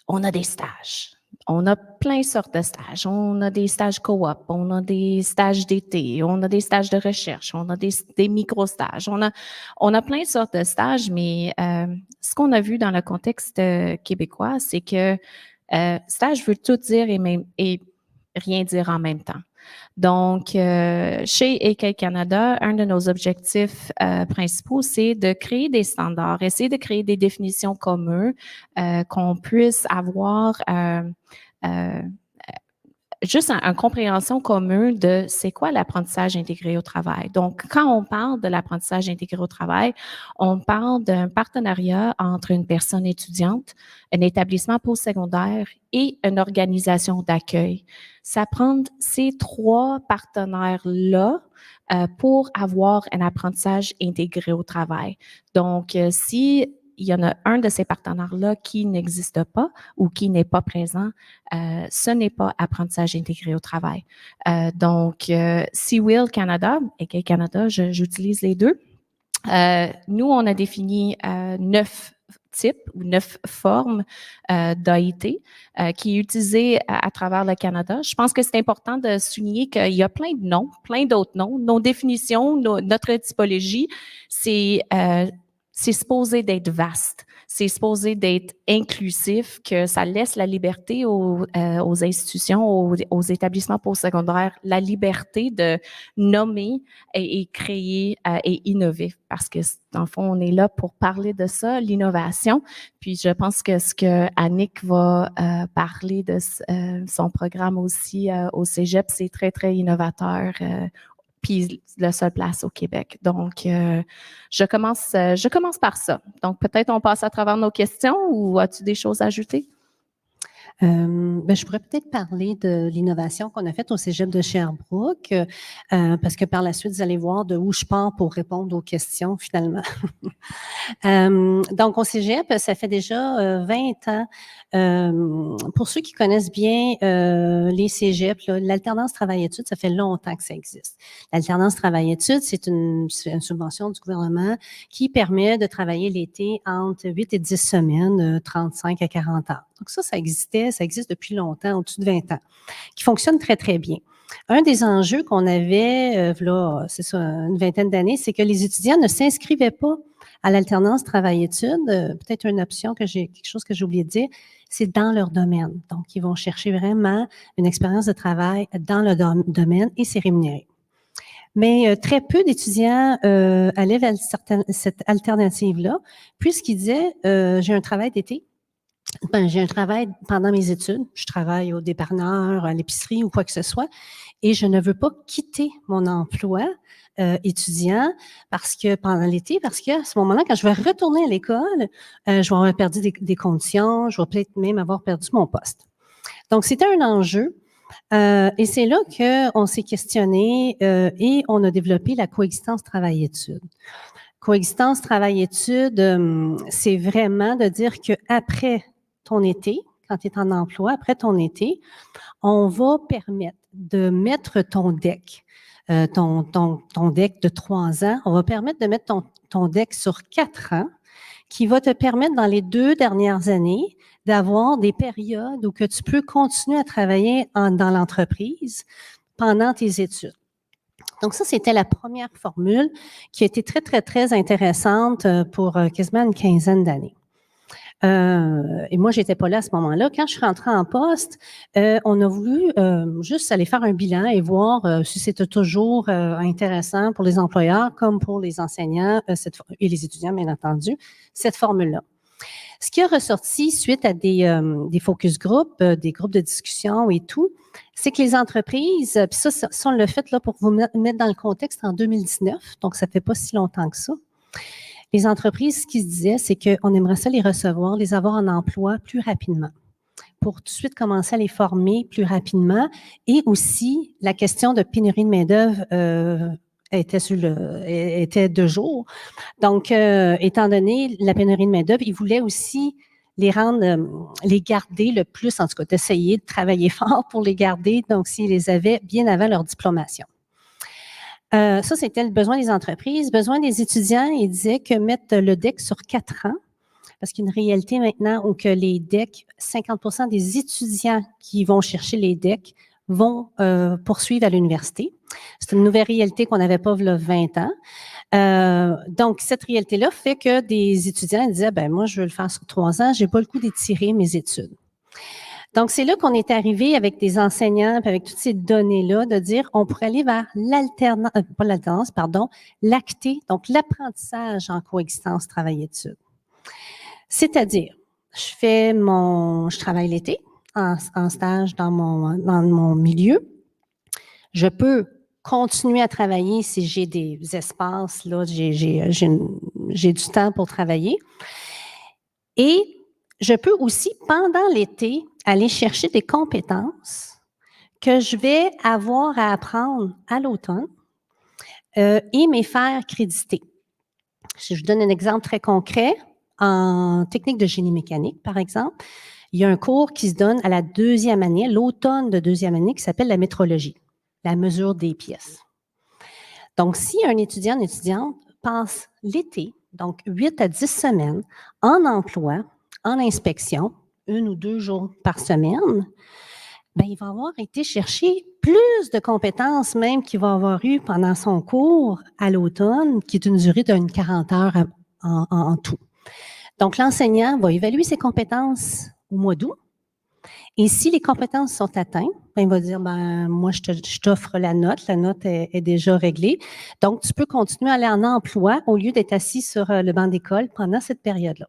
On a des stages. On a plein de sortes de stages. On a des stages coop, on a des stages d'été, on a des stages de recherche, on a des micro-stages. On a plein de sortes de stages, mais ce qu'on a vu dans le contexte québécois, c'est que stage veut tout dire et rien dire en même temps. Donc, chez EK Canada, un de nos objectifs principaux, c'est de créer des standards, essayer de créer des définitions communes, qu'on puisse avoir juste une compréhension commune de c'est quoi l'apprentissage intégré au travail. Donc, quand on parle de l'apprentissage intégré au travail, on parle d'un partenariat entre une personne étudiante, un établissement postsecondaire et une organisation d'accueil. Ça prend ces 3 partenaires-là pour avoir un apprentissage intégré au travail. Donc, si il y en a un de ces partenaires-là qui n'existe pas ou qui n'est pas présent, ce n'est pas apprentissage intégré au travail. Donc, Seawheel Canada et Canada, j'utilise les deux. Nous, on a défini 9 types ou 9 formes d'AIT qui est utilisée à travers le Canada. Je pense que c'est important de souligner qu'il y a plein de noms, plein d'autres noms. Nos définitions, notre typologie, c'est supposé d'être vaste, c'est supposé d'être inclusif, que ça laisse la liberté aux institutions, aux établissements postsecondaires, la liberté de nommer et créer et innover. Parce que, dans le fond, on est là pour parler de ça, l'innovation. Puis, je pense que ce que Annick va parler de son programme aussi au Cégep, c'est très, très innovateur. Puis la seule place au Québec. Donc, je commence par ça. Donc, peut-être on passe à travers nos questions ou as-tu des choses à ajouter? Je pourrais peut-être parler de l'innovation qu'on a faite au Cégep de Sherbrooke, parce que par la suite, vous allez voir de où je pars pour répondre aux questions, finalement. Donc, au Cégep, ça fait déjà 20 ans. Pour ceux qui connaissent bien les Cégeps, l'alternance travail-études, ça fait longtemps que ça existe. L'alternance travail-études, c'est une subvention du gouvernement qui permet de travailler l'été entre 8 et 10 semaines, 35 à 40 heures. Donc ça existe depuis longtemps, au-dessus de 20 ans, qui fonctionne très, très bien. Un des enjeux qu'on avait, là, c'est ça, une vingtaine d'années, c'est que les étudiants ne s'inscrivaient pas à l'alternance travail-études. Peut-être quelque chose que j'ai oublié de dire, c'est dans leur domaine. Donc, ils vont chercher vraiment une expérience de travail dans le domaine et c'est rémunéré. Mais très peu d'étudiants allaient vers cette alternative-là, puisqu'ils disaient, j'ai un travail d'été. J'ai un travail pendant mes études. Je travaille au dépanneur, à l'épicerie ou quoi que ce soit. Et je ne veux pas quitter mon emploi étudiant pendant l'été, parce qu'à ce moment-là, quand je vais retourner à l'école, je vais avoir perdu des conditions, je vais peut-être même avoir perdu mon poste. Donc, c'était un enjeu. Et c'est là qu'on s'est questionné et on a développé la coexistence travail-études. Coexistence travail-études, c'est vraiment de dire qu'après ton été, quand tu es en emploi, après ton été, on va permettre de mettre ton DEC, ton DEC de 3 ans, on va permettre de mettre ton DEC sur 4 ans, qui va te permettre dans les 2 dernières années d'avoir des périodes où que tu peux continuer à travailler dans l'entreprise pendant tes études. Donc ça, c'était la première formule qui a été très, très, très intéressante pour quasiment une quinzaine d'années. Et moi, j'étais pas là à ce moment-là. Quand je suis rentrée en poste, on a voulu juste aller faire un bilan et voir si c'était toujours intéressant pour les employeurs comme pour les enseignants et les étudiants, bien entendu, cette formule-là. Ce qui a ressorti suite à des focus group, des groupes de discussion et tout, c'est que les entreprises, puis ça on l'a fait là pour vous mettre dans le contexte en 2019, donc ça fait pas si longtemps que ça. Les entreprises, ce qu'ils se disaient, c'est qu'on aimerait ça les recevoir, les avoir en emploi plus rapidement, pour tout de suite commencer à les former plus rapidement. Et aussi, la question de pénurie de main-d'œuvre était de jour. Donc, étant donné la pénurie de main-d'œuvre, ils voulaient aussi les garder le plus, en tout cas, d'essayer de travailler fort pour les garder, donc s'ils les avaient bien avant leur diplomation. Ça, c'était le besoin des entreprises. Besoin des étudiants, ils disaient que mettre le DEC sur 4 ans, parce qu'il y a une réalité maintenant où que les DEC, 50% des étudiants qui vont chercher les DEC vont poursuivre à l'université. C'est une nouvelle réalité qu'on n'avait pas il y a 20 ans. Donc, cette réalité-là fait que des étudiants disaient, moi, je veux le faire sur 3 ans, j'ai pas le coup d'étirer mes études. Donc, c'est là qu'on est arrivé avec des enseignants, puis avec toutes ces données-là, de dire, on pourrait aller vers l'ACT, donc l'apprentissage en coexistence travail-études. C'est-à-dire, je travaille l'été en stage dans mon milieu. Je peux continuer à travailler si j'ai des espaces, là, j'ai du temps pour travailler. Et je peux aussi, pendant l'été, aller chercher des compétences que je vais avoir à apprendre à l'automne et me faire créditer. Si je donne un exemple très concret, en technique de génie mécanique, par exemple, il y a un cours qui se donne à la 2e année, l'automne de 2e année, qui s'appelle la métrologie, la mesure des pièces. Donc, si un étudiant, une étudiante passe l'été, donc 8 à 10 semaines, en emploi, en inspection, 1 ou 2 jours par semaine, il va avoir été chercher plus de compétences même qu'il va avoir eu pendant son cours à l'automne, qui est une durée d'une 40 heures en tout. Donc, l'enseignant va évaluer ses compétences au mois d'août. Et si les compétences sont atteintes, il va dire, moi, je t'offre la note est déjà réglée. Donc, tu peux continuer à aller en emploi au lieu d'être assis sur le banc d'école pendant cette période-là.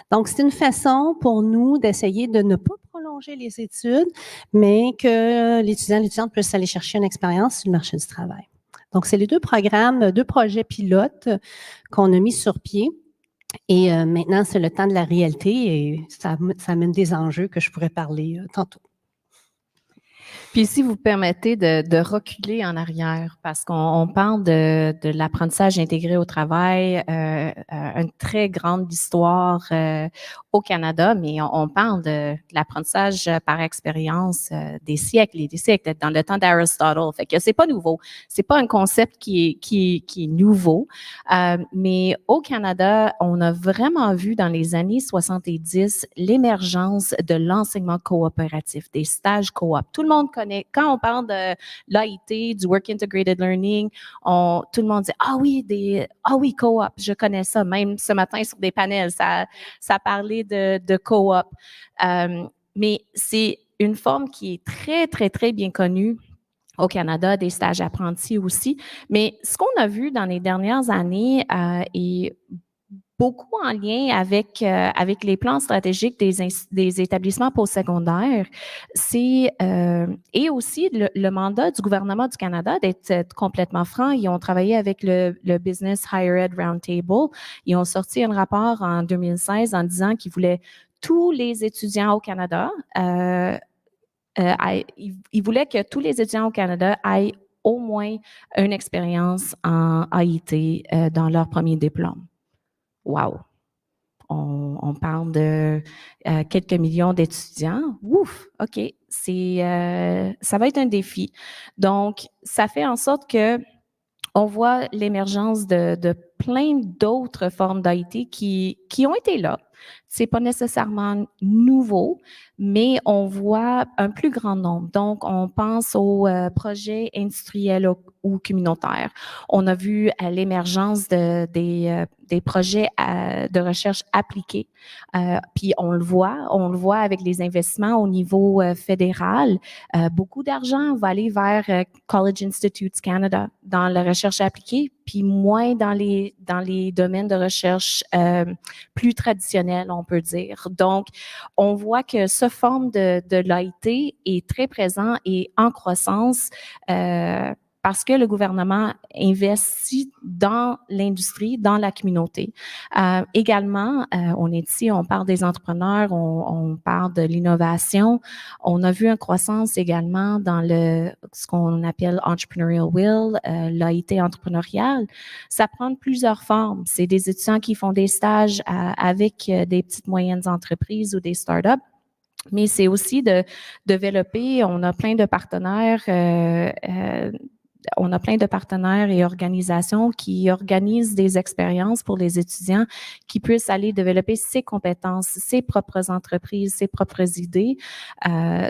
Donc, c'est une façon pour nous d'essayer de ne pas prolonger les études, mais que l'étudiant, l'étudiante puisse aller chercher une expérience sur le marché du travail. Donc, c'est les 2 programmes, 2 projets pilotes qu'on a mis sur pied Et maintenant, c'est le temps de la réalité et ça amène des enjeux que je pourrais parler tantôt. Puis si vous permettez de reculer en arrière, parce qu'on parle de l'apprentissage intégré au travail, une très grande histoire au Canada, mais on parle de l'apprentissage par expérience des siècles et des siècles, dans le temps d'Aristotle. Fait que c'est pas nouveau. C'est pas un concept qui est nouveau. Mais au Canada, on a vraiment vu dans les années 70 l'émergence de l'enseignement coopératif, des stages coop. Tout le monde connaît, quand on parle de l'AIT, du Work Integrated Learning, tout le monde dit « Ah oui, coop, je connais ça ». Même ce matin sur des panels, ça parlait de coop. Mais c'est une forme qui est très, très, très bien connue au Canada, des stages apprentis aussi. Mais ce qu'on a vu dans les dernières années est beaucoup en lien avec les plans stratégiques des établissements postsecondaires, et aussi le mandat du gouvernement du Canada, d'être complètement franc. Ils ont travaillé avec le Business Higher Ed Roundtable. Ils ont sorti un rapport en 2016 en disant qu'ils voulaient tous les étudiants au Canada, ils voulaient que tous les étudiants au Canada aient au moins une expérience en AIT dans leur premier diplôme. Wow! On parle de quelques millions d'étudiants. Ouf! OK. Ça va être un défi. Donc, ça fait en sorte que on voit l'émergence de plein d'autres formes d'AIT qui ont été là. C'est pas nécessairement nouveau, mais on voit un plus grand nombre. Donc, on pense aux projets industriels ou communautaires. On a vu l'émergence des projets de recherche appliquée. Puis on le voit avec les investissements au niveau fédéral. Beaucoup d'argent va aller vers College Institutes Canada dans la recherche appliquée, puis moins dans les domaines de recherche plus traditionnels, on peut dire. Donc, on voit que ce forme de l'AIT est très présent et en croissance parce que le gouvernement investit dans l'industrie, dans la communauté. Également, on est ici, on parle des entrepreneurs, on parle de l'innovation. On a vu une croissance également dans ce qu'on appelle Entrepreneurial Will, l'AIT entrepreneuriale. Ça prend plusieurs formes. C'est des étudiants qui font des stages avec des petites moyennes entreprises ou des startups. Mais c'est aussi de développer, on a plein de partenaires et organisations qui organisent des expériences pour les étudiants qui puissent aller développer ses compétences, ses propres entreprises, ses propres idées.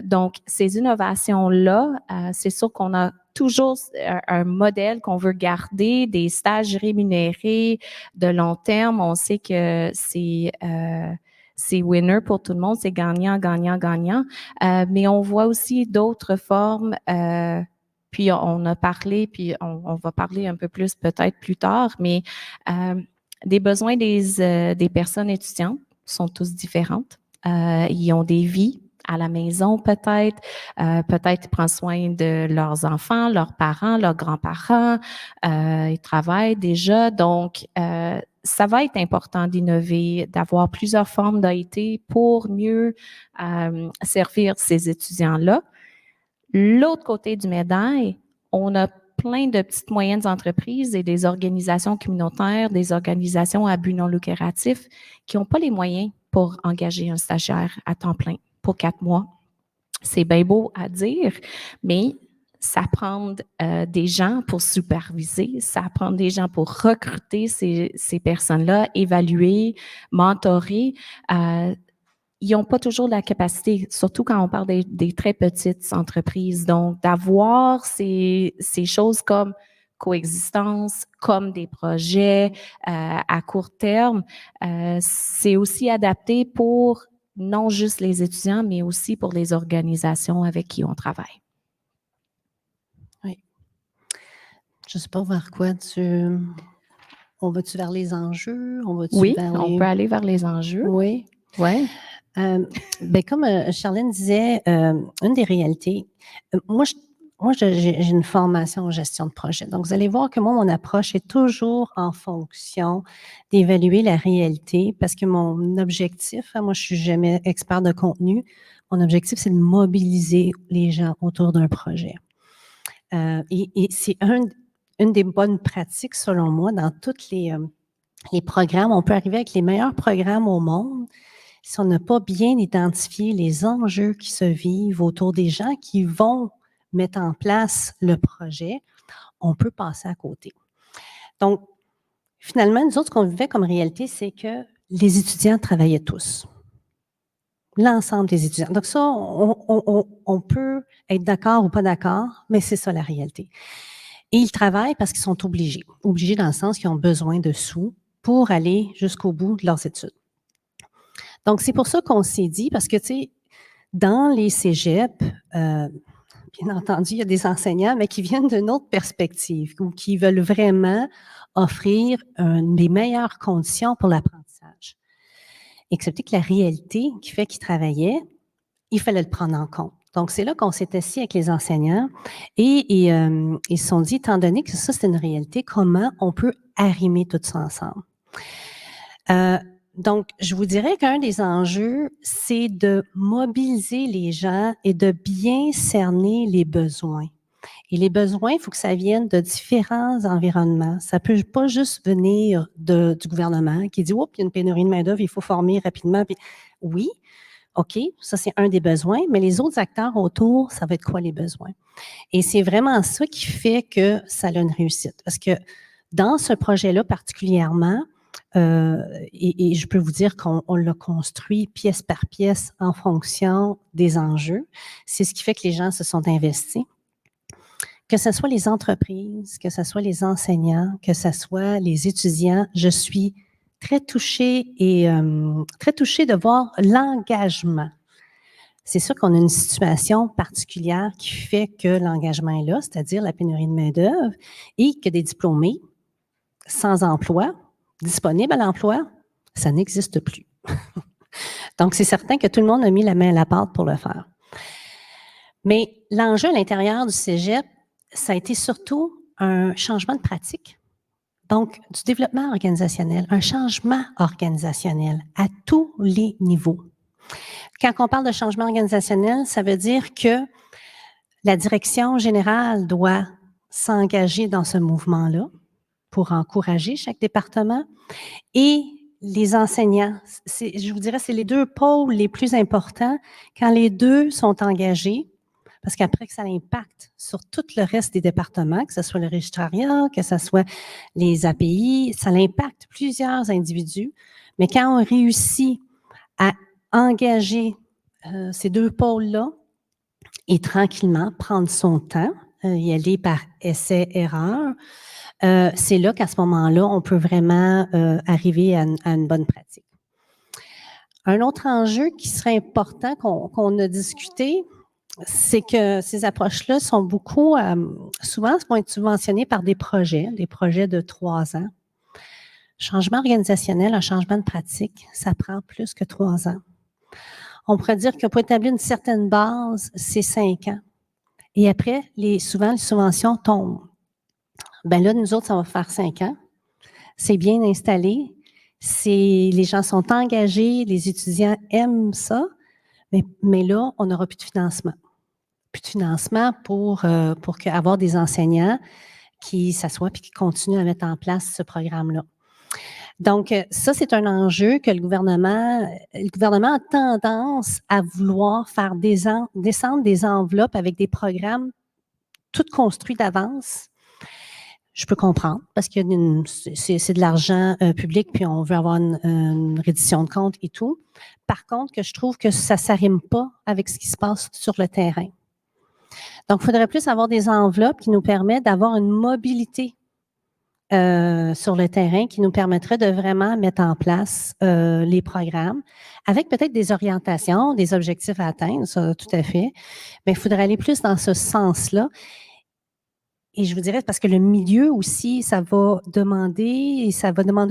Donc, ces innovations-là, c'est sûr qu'on a toujours un modèle qu'on veut garder, des stages rémunérés de long terme. On sait que c'est winner pour tout le monde, c'est gagnant, gagnant, gagnant. Mais on voit aussi d'autres formes. Puis on a parlé, puis on va parler un peu plus peut-être plus tard, mais des besoins des personnes étudiantes sont tous différentes. Ils ont des vies à la maison peut-être ils prennent soin de leurs enfants, leurs parents, leurs grands-parents, ils travaillent déjà, donc ça va être important d'innover, d'avoir plusieurs formes d'AIT pour mieux servir ces étudiants-là. L'autre côté du médaille, on a plein de petites moyennes entreprises et des organisations communautaires, des organisations à but non lucratif qui n'ont pas les moyens pour engager un stagiaire à temps plein pour 4 mois. C'est bien beau à dire, mais ça prend des gens pour superviser, ça prend des gens pour recruter ces personnes-là, évaluer, mentorer. Ils n'ont pas toujours la capacité, surtout quand on parle des très petites entreprises. Donc, d'avoir ces choses comme coexistence, comme des projets à court terme, c'est aussi adapté pour non juste les étudiants, mais aussi pour les organisations avec qui on travaille. Oui. Je ne sais pas vers quoi on va-tu vers les enjeux? Oui, on peut aller vers les enjeux. Oui. Ouais. Ben comme Charlène disait, une des réalités, moi, moi, j'ai une formation en gestion de projet. Donc, vous allez voir que moi, mon approche est toujours en fonction d'évaluer la réalité parce que mon objectif, moi, je suis jamais expert de contenu. Mon objectif, c'est de mobiliser les gens autour d'un projet. Et c'est une des bonnes pratiques, selon moi, dans tous les programmes. On peut arriver avec les meilleurs programmes au monde. Si on n'a pas bien identifié les enjeux qui se vivent autour des gens qui vont mettre en place le projet, on peut passer à côté. Donc, finalement, nous autres, ce qu'on vivait comme réalité, c'est que les étudiants travaillaient tous. L'ensemble des étudiants. Donc ça, on peut être d'accord ou pas d'accord, mais c'est ça la réalité. Et ils travaillent parce qu'ils sont obligés. Obligés dans le sens qu'ils ont besoin de sous pour aller jusqu'au bout de leurs études. Donc, c'est pour ça qu'on s'est dit, parce que, tu sais, dans les cégeps, bien entendu, il y a des enseignants, mais qui viennent d'une autre perspective ou qui veulent vraiment offrir des meilleures conditions pour l'apprentissage. Excepté que la réalité qui fait qu'ils travaillaient, il fallait le prendre en compte. Donc, c'est là qu'on s'est assis avec les enseignants et ils se sont dit, étant donné que ça, c'est une réalité, comment on peut arrimer tout ça ensemble? Donc, je vous dirais qu'un des enjeux, c'est de mobiliser les gens et de bien cerner les besoins. Et les besoins, il faut que ça vienne de différents environnements. Ça ne peut pas juste venir du gouvernement qui dit « Oups, il y a une pénurie de main-d'œuvre, il faut former rapidement. » Puis, oui, OK, ça c'est un des besoins, mais les autres acteurs autour, ça va être quoi les besoins? Et c'est vraiment ça qui fait que ça a une réussite. Parce que dans ce projet-là particulièrement, et je peux vous dire qu'on l'a construit pièce par pièce en fonction des enjeux. C'est ce qui fait que les gens se sont investis. Que ce soit les entreprises, que ce soit les enseignants, que ce soit les étudiants, je suis très touchée très touchée de voir l'engagement. C'est sûr qu'on a une situation particulière qui fait que l'engagement est là, c'est-à-dire la pénurie de main-d'œuvre et que des diplômés sans emploi, disponibles à l'emploi, ça n'existe plus. Donc, c'est certain que tout le monde a mis la main à la pâte pour le faire. Mais l'enjeu à l'intérieur du cégep, ça a été surtout un changement de pratique. Donc, du développement organisationnel, un changement organisationnel à tous les niveaux. Quand on parle de changement organisationnel, ça veut dire que la direction générale doit s'engager dans ce mouvement-là pour encourager chaque département et les enseignants. Je vous dirais, c'est les deux pôles les plus importants quand les deux sont engagés, parce qu'après que ça impacte sur tout le reste des départements, que ce soit le registrariat, que ce soit les API, ça impacte plusieurs individus. Mais quand on réussit à engager ces deux pôles-là et tranquillement prendre son temps, y aller par essai-erreur, c'est là qu'à ce moment-là, on peut vraiment arriver à une bonne pratique. Un autre enjeu qui serait important qu'on a discuté, c'est que ces approches-là sont beaucoup, souvent, vont être subventionnées par des projets de 3 ans. Changement organisationnel, un changement de pratique, ça prend plus que 3 ans. On pourrait dire que pour établir une certaine base, c'est 5 ans. Et après, souvent, les subventions tombent. Ben là, nous autres, ça va faire 5 ans. C'est bien installé. Les gens sont engagés, les étudiants aiment ça, mais là, on n'aura plus de financement. Plus de financement pour avoir des enseignants qui s'assoient et qui continuent à mettre en place ce programme-là. Donc, ça, c'est un enjeu que le gouvernement a tendance à vouloir faire descendre des enveloppes avec des programmes tout construits d'avance. Je peux comprendre, parce que c'est de l'argent public, puis on veut avoir une reddition de compte et tout. Par contre, que je trouve que ça ne s'arrime pas avec ce qui se passe sur le terrain. Donc, il faudrait plus avoir des enveloppes qui nous permettent d'avoir une mobilité sur le terrain qui nous permettrait de vraiment mettre en place les programmes avec peut-être des orientations, des objectifs à atteindre, ça tout à fait, mais il faudrait aller plus dans ce sens-là. Et je vous dirais, parce que le milieu aussi, ça va demander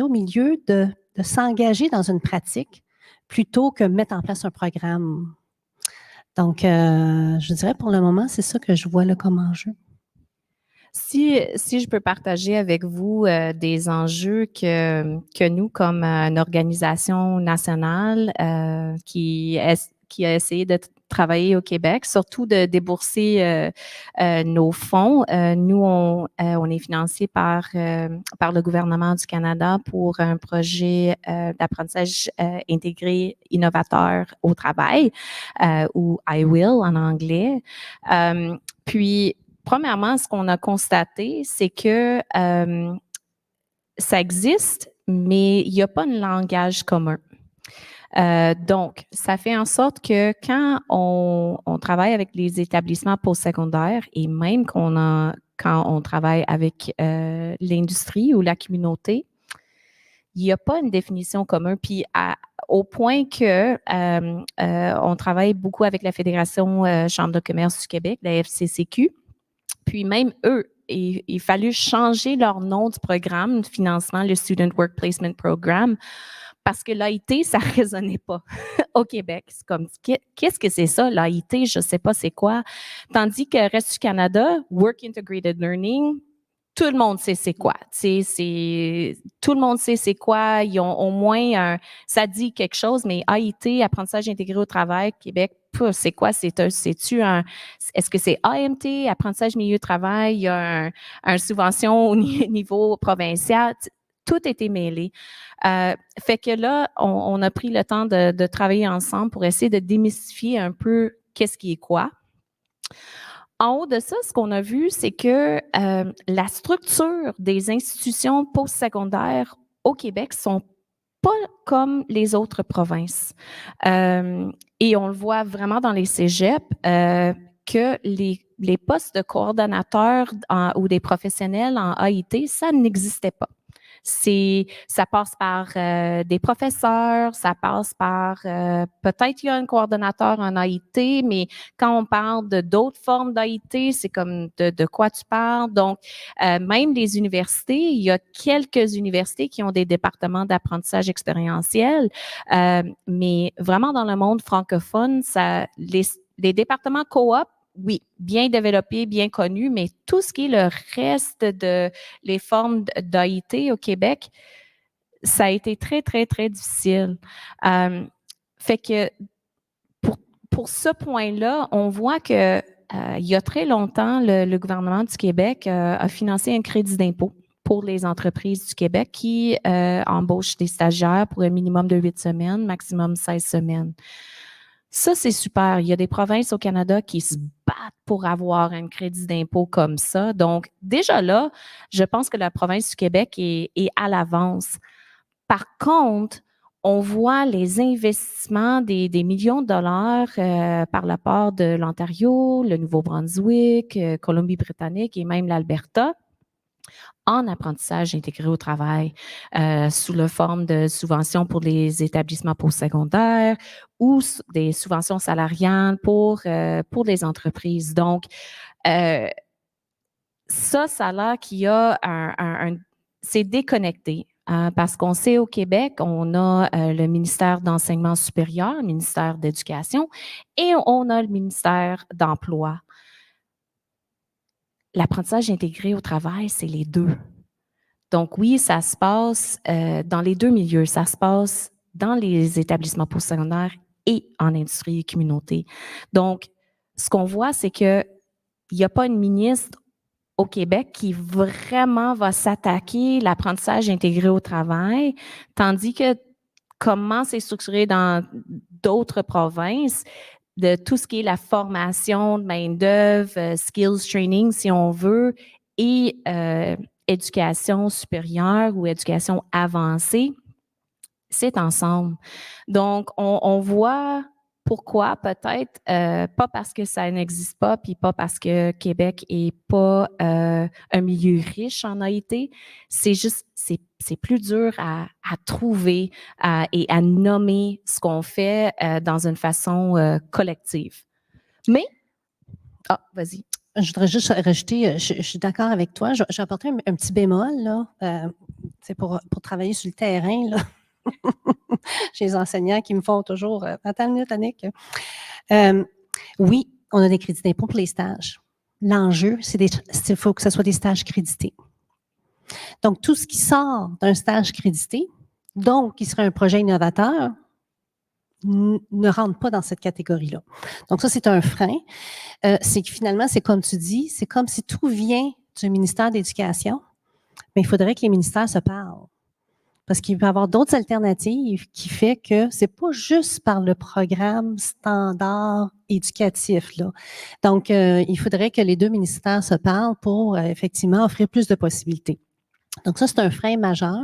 au milieu de s'engager dans une pratique plutôt que mettre en place un programme. Donc, je dirais pour le moment, c'est ça que je vois là comme enjeu. Si je peux partager avec vous des enjeux que nous, comme une organisation nationale qui a essayé de travailler au Québec, surtout de débourser nos fonds. Nous, on est financé par le gouvernement du Canada pour un projet d'apprentissage intégré innovateur au travail, ou I Will en anglais. Puis, premièrement, ce qu'on a constaté, c'est que ça existe, mais il n'y a pas un langage commun. Donc, ça fait en sorte que quand on travaille avec les établissements postsecondaires et même quand on travaille avec l'industrie ou la communauté, il n'y a pas une définition commune. Puis au point que on travaille beaucoup avec la Fédération Chambre de commerce du Québec, la FCCQ, puis même eux, il fallu changer leur nom du programme de financement, le Student Work Placement Program, parce que l'AIT, ça ne résonnait pas au Québec. C'est comme, qu'est-ce que c'est ça, l'AIT? Je ne sais pas c'est quoi. Tandis que le reste du Canada, Work Integrated Learning, tout le monde sait c'est quoi. Tout le monde sait c'est quoi. Ils ont au moins ça dit quelque chose, mais AIT, apprentissage intégré au travail, Québec, c'est quoi? Est-ce que c'est AMT, apprentissage milieu de travail? Il y a un subvention au niveau provincial. Tout était mêlé. Fait que là, on a pris le temps de travailler ensemble pour essayer de démystifier un peu qu'est-ce qui est quoi. En haut de ça, ce qu'on a vu, c'est que la structure des institutions postsecondaires au Québec sont pas comme les autres provinces. Et on le voit vraiment dans les cégeps que les postes de coordonnateurs ou des professionnels en AIT, ça n'existait pas. Ça passe par des professeurs, ça passe par peut-être il y a un coordonnateur en AIT, mais quand on parle d'autres formes d'AIT, c'est comme de quoi tu parles. Donc, même les universités, il y a quelques universités qui ont des départements d'apprentissage expérientiel, mais vraiment dans le monde francophone, les départements coop, oui, bien développé, bien connu, mais tout ce qui est le reste de les formes d'AIT au Québec, ça a été très, très, très difficile. Fait que pour ce point-là, on voit que il y a très longtemps, le gouvernement du Québec a financé un crédit d'impôt pour les entreprises du Québec qui embauchent des stagiaires pour un minimum de 8 semaines, maximum 16 semaines. Ça, c'est super. Il y a des provinces au Canada qui se battent pour avoir un crédit d'impôt comme ça. Donc, déjà là, je pense que la province du Québec est à l'avance. Par contre, on voit les investissements des millions de dollars par la part de l'Ontario, le Nouveau-Brunswick, Colombie-Britannique et même l'Alberta en apprentissage intégré au travail sous la forme de subventions pour les établissements postsecondaires ou des subventions salariales pour les entreprises. Donc, ça a l'air qu'il y a c'est déconnecté. Parce qu'on sait au Québec, on a le ministère d'Enseignement supérieur, le ministère d'Éducation et on a le ministère d'Emploi. L'apprentissage intégré au travail, c'est les deux. Donc oui, ça se passe dans les deux milieux. Ça se passe dans les établissements postsecondaires et en industrie et communauté. Donc, ce qu'on voit, c'est qu'il n'y a pas une ministre au Québec qui vraiment va s'attaquer à l'apprentissage intégré au travail, tandis que comment c'est structuré dans d'autres provinces, de tout ce qui est la formation de main-d'œuvre, skills training, si on veut, et éducation supérieure ou éducation avancée, c'est ensemble. Donc, on voit pourquoi peut-être, pas parce que ça n'existe pas, puis pas parce que Québec est pas un milieu riche en AIT, c'est juste, c'est plus dur à trouver et à nommer ce qu'on fait dans une façon collective. Mais, vas-y. Je voudrais juste rajouter, je suis d'accord avec toi. J'ai apporté un petit bémol, là, c'est pour travailler sur le terrain, là. J'ai les enseignants qui me font toujours « Attends une minute, Annick ». Oui, on a des crédits d'impôt pour les stages. L'enjeu, c'est faut que ce soit des stages crédités. Donc, tout ce qui sort d'un stage crédité, donc qui serait un projet innovateur, ne rentre pas dans cette catégorie-là. Donc, ça, c'est un frein. C'est que finalement, c'est comme tu dis, c'est comme si tout vient du ministère de l'Éducation, mais il faudrait que les ministères se parlent. Parce qu'il peut y avoir d'autres alternatives qui fait que c'est pas juste par le programme standard éducatif, là. Donc, il faudrait que les deux ministères se parlent pour effectivement offrir plus de possibilités. Donc, ça, c'est un frein majeur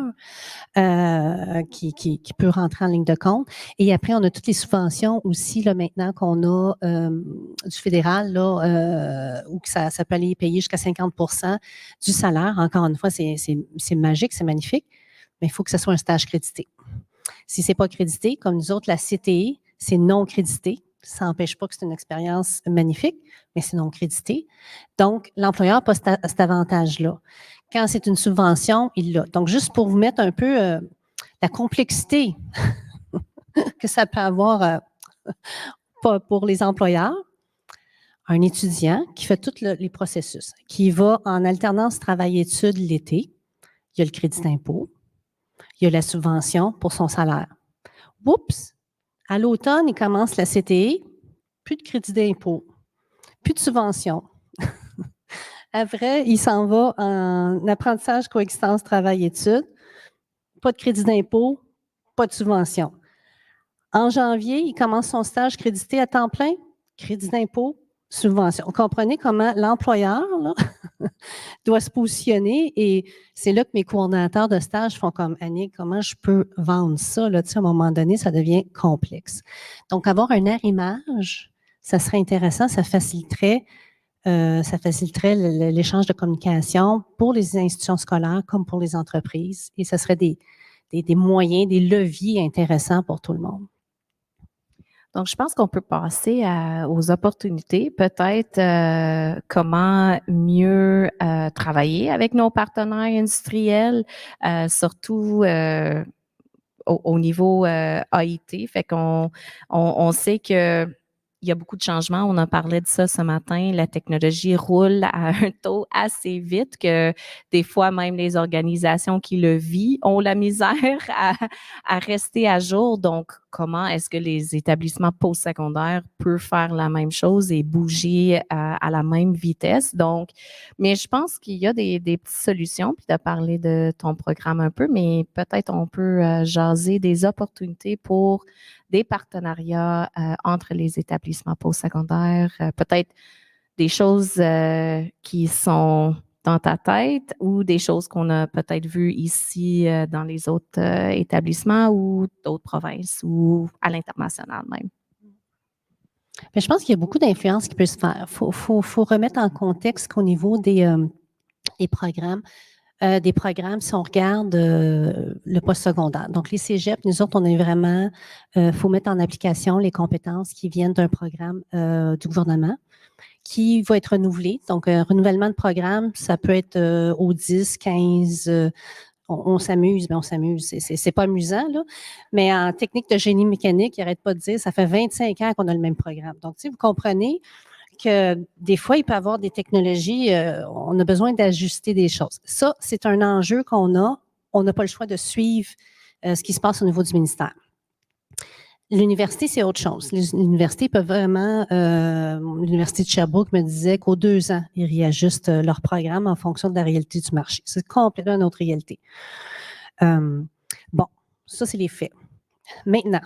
qui peut rentrer en ligne de compte. Et après, on a toutes les subventions aussi, là, maintenant qu'on a du fédéral, là, où ça peut aller payer jusqu'à 50% du salaire. Encore une fois, c'est magique, c'est magnifique, mais il faut que ce soit un stage crédité. Si ce n'est pas crédité, comme nous autres, la CTE, c'est non crédité. Ça n'empêche pas que c'est une expérience magnifique, mais c'est non crédité. Donc, l'employeur n'a pas cet avantage-là. Quand c'est une subvention, il l'a. Donc, juste pour vous mettre un peu la complexité que ça peut avoir pour les employeurs, un étudiant qui fait tous les processus, qui va en alternance travail-études l'été, il y a le crédit d'impôt, il y a la subvention pour son salaire. Oups! À l'automne, il commence la CTE, plus de crédit d'impôt, plus de subvention. Après, il s'en va en apprentissage, coexistence, travail-études. Pas de crédit d'impôt, pas de subvention. En janvier, il commence son stage crédité à temps plein, crédit d'impôt, subvention. Vous comprenez comment l'employeur là, doit se positionner et c'est là que mes coordonnateurs de stage font comme Annick, comment je peux vendre ça? Là, tu sais, à un moment donné, ça devient complexe. Donc, avoir un arrimage, ça serait intéressant, ça faciliterait l'échange de communication pour les institutions scolaires comme pour les entreprises. Et ce serait des moyens, des leviers intéressants pour tout le monde. Donc, je pense qu'on peut passer aux opportunités, peut-être comment mieux travailler avec nos partenaires industriels, surtout au niveau AIT. Fait qu'on on sait que il y a beaucoup de changements. On en parlait de ça ce matin. La technologie roule à un taux assez vite que des fois, même les organisations qui le vivent ont la misère à rester à jour. Donc, comment est-ce que les établissements postsecondaires peuvent faire la même chose et bouger à la même vitesse? Donc, mais je pense qu'il y a des petites solutions. Puis tu as parlé de ton programme un peu, mais peut-être on peut jaser des opportunités pour des partenariats entre les établissements postsecondaires, peut-être des choses qui sont dans ta tête ou des choses qu'on a peut-être vues ici dans les autres établissements ou d'autres provinces ou à l'international même. Mais je pense qu'il y a beaucoup d'influences qui peuvent se faire. Il faut remettre en contexte qu'au niveau des programmes, si on regarde le postsecondaire. Donc, les cégeps, nous autres, on est vraiment, faut mettre en application les compétences qui viennent d'un programme du gouvernement qui va être renouvelé. Donc, renouvellement de programme, ça peut être au 10, 15, on s'amuse, mais on s'amuse. C'est pas amusant, là. Mais en technique de génie mécanique, il n'arrête pas de dire, ça fait 25 ans qu'on a le même programme. Donc, tu sais, vous comprenez que des fois, il peut y avoir des technologies, on a besoin d'ajuster des choses. Ça, c'est un enjeu qu'on a. On n'a pas le choix de suivre ce qui se passe au niveau du ministère. L'université, c'est autre chose. Les universités peuvent vraiment, l'université de Sherbrooke me disait qu'aux 2 ans, ils réajustent leur programme en fonction de la réalité du marché. C'est complètement une autre réalité. Bon, ça, c'est les faits. Maintenant,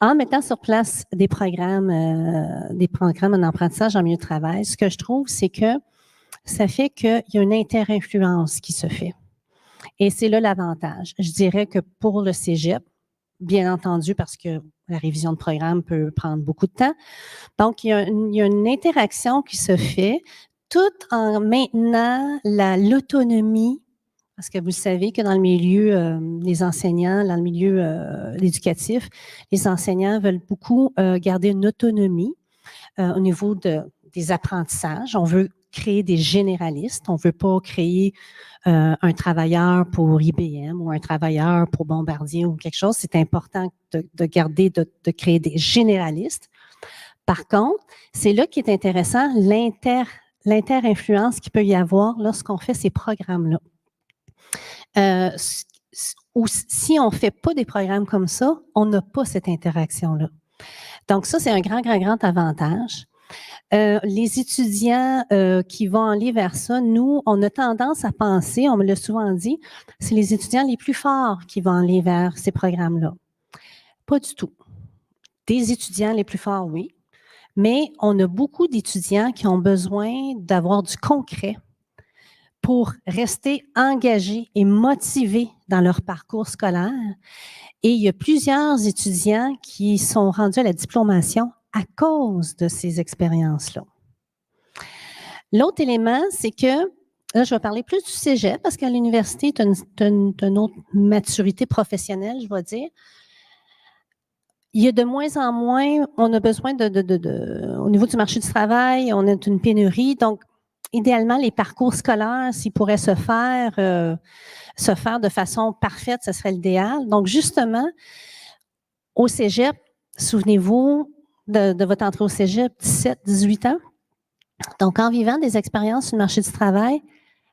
en mettant sur place des programmes en apprentissage en milieu de travail, ce que je trouve, c'est que ça fait qu'il y a une inter-influence qui se fait. Et c'est là l'avantage. Je dirais que pour le cégep, bien entendu, parce que la révision de programme peut prendre beaucoup de temps. Donc, il y a une interaction qui se fait tout en maintenant l'autonomie. Parce que vous savez que dans le milieu des enseignants, dans le milieu éducatif, les enseignants veulent beaucoup garder une autonomie au niveau des apprentissages. On veut créer des généralistes. On ne veut pas créer un travailleur pour IBM ou un travailleur pour Bombardier ou quelque chose. C'est important de garder, de créer des généralistes. Par contre, c'est là qui est intéressant, l'inter-influence qu'il peut y avoir lorsqu'on fait ces programmes-là. Ou si on ne fait pas des programmes comme ça, on n'a pas cette interaction-là. Donc ça, c'est un grand, grand, grand avantage. Les étudiants qui vont aller vers ça, nous, on a tendance à penser, on me l'a souvent dit, c'est les étudiants les plus forts qui vont aller vers ces programmes-là. Pas du tout. Des étudiants les plus forts, oui, mais on a beaucoup d'étudiants qui ont besoin d'avoir du concret pour rester engagés et motivés dans leur parcours scolaire. Et il y a plusieurs étudiants qui sont rendus à la diplomation à cause de ces expériences-là. L'autre élément, c'est que, là, je vais parler plus du cégep, parce qu'à l'université, tu as une autre maturité professionnelle, je vais dire. Il y a de moins en moins, on a besoin au niveau du marché du travail, on a une pénurie. Donc, idéalement, les parcours scolaires, s'ils pourraient se faire de façon parfaite, ce serait l'idéal. Donc, justement, au cégep, souvenez-vous de votre entrée au cégep, 17, 18 ans. Donc, en vivant des expériences sur le marché du travail,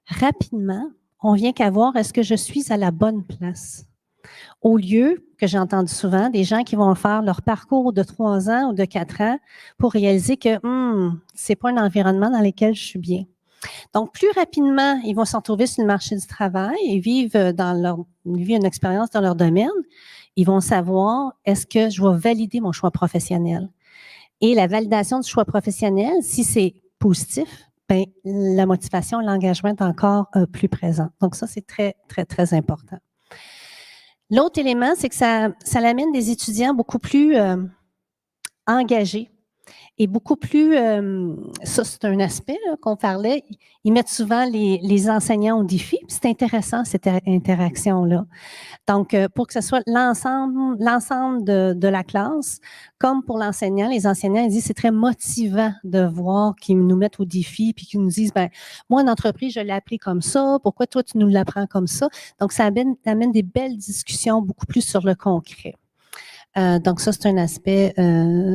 rapidement, on vient qu'à voir est-ce que je suis à la bonne place. Au lieu, que j'ai entendu souvent, des gens qui vont faire leur parcours de 3 ans ou de 4 ans pour réaliser que c'est pas un environnement dans lequel je suis bien. Donc, plus rapidement, ils vont se retrouver sur le marché du travail et vivent une expérience dans leur domaine. Ils vont savoir, est-ce que je vais valider mon choix professionnel? Et la validation du choix professionnel, si c'est positif, bien, la motivation, l'engagement est encore plus présent. Donc, ça, c'est très, très, très important. L'autre élément, c'est que ça amène des étudiants beaucoup plus engagés et beaucoup plus, ça c'est un aspect qu'on parlait, ils mettent souvent les enseignants au défi, puis c'est intéressant cette interaction-là. Donc, pour que ce soit l'ensemble de la classe, comme pour l'enseignant, les enseignants, ils disent c'est très motivant de voir qu'ils nous mettent au défi, puis qu'ils nous disent, ben moi, en entreprise, je l'ai appris comme ça, pourquoi toi, tu nous l'apprends comme ça? Donc, ça amène des belles discussions beaucoup plus sur le concret. Donc, ça, c'est un aspect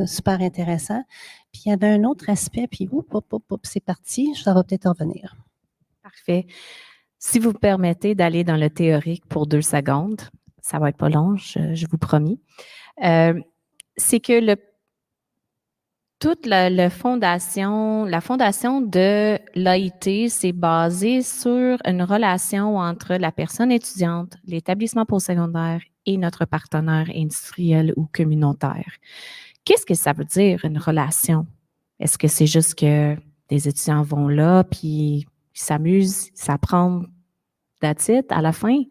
super intéressant. Puis, il y avait un autre aspect, puis c'est parti, ça va peut-être en venir. Parfait. Si vous me permettez d'aller dans le théorique pour 2 secondes, ça va être pas long, je vous promis. C'est que toute la fondation de l'AIT, c'est basé sur une relation entre la personne étudiante, l'établissement postsecondaire et notre partenaire industriel ou communautaire. Qu'est-ce que ça veut dire, une relation? Est-ce que c'est juste que des étudiants vont là, puis ils s'amusent, ils s'apprennent that's it, à la fin?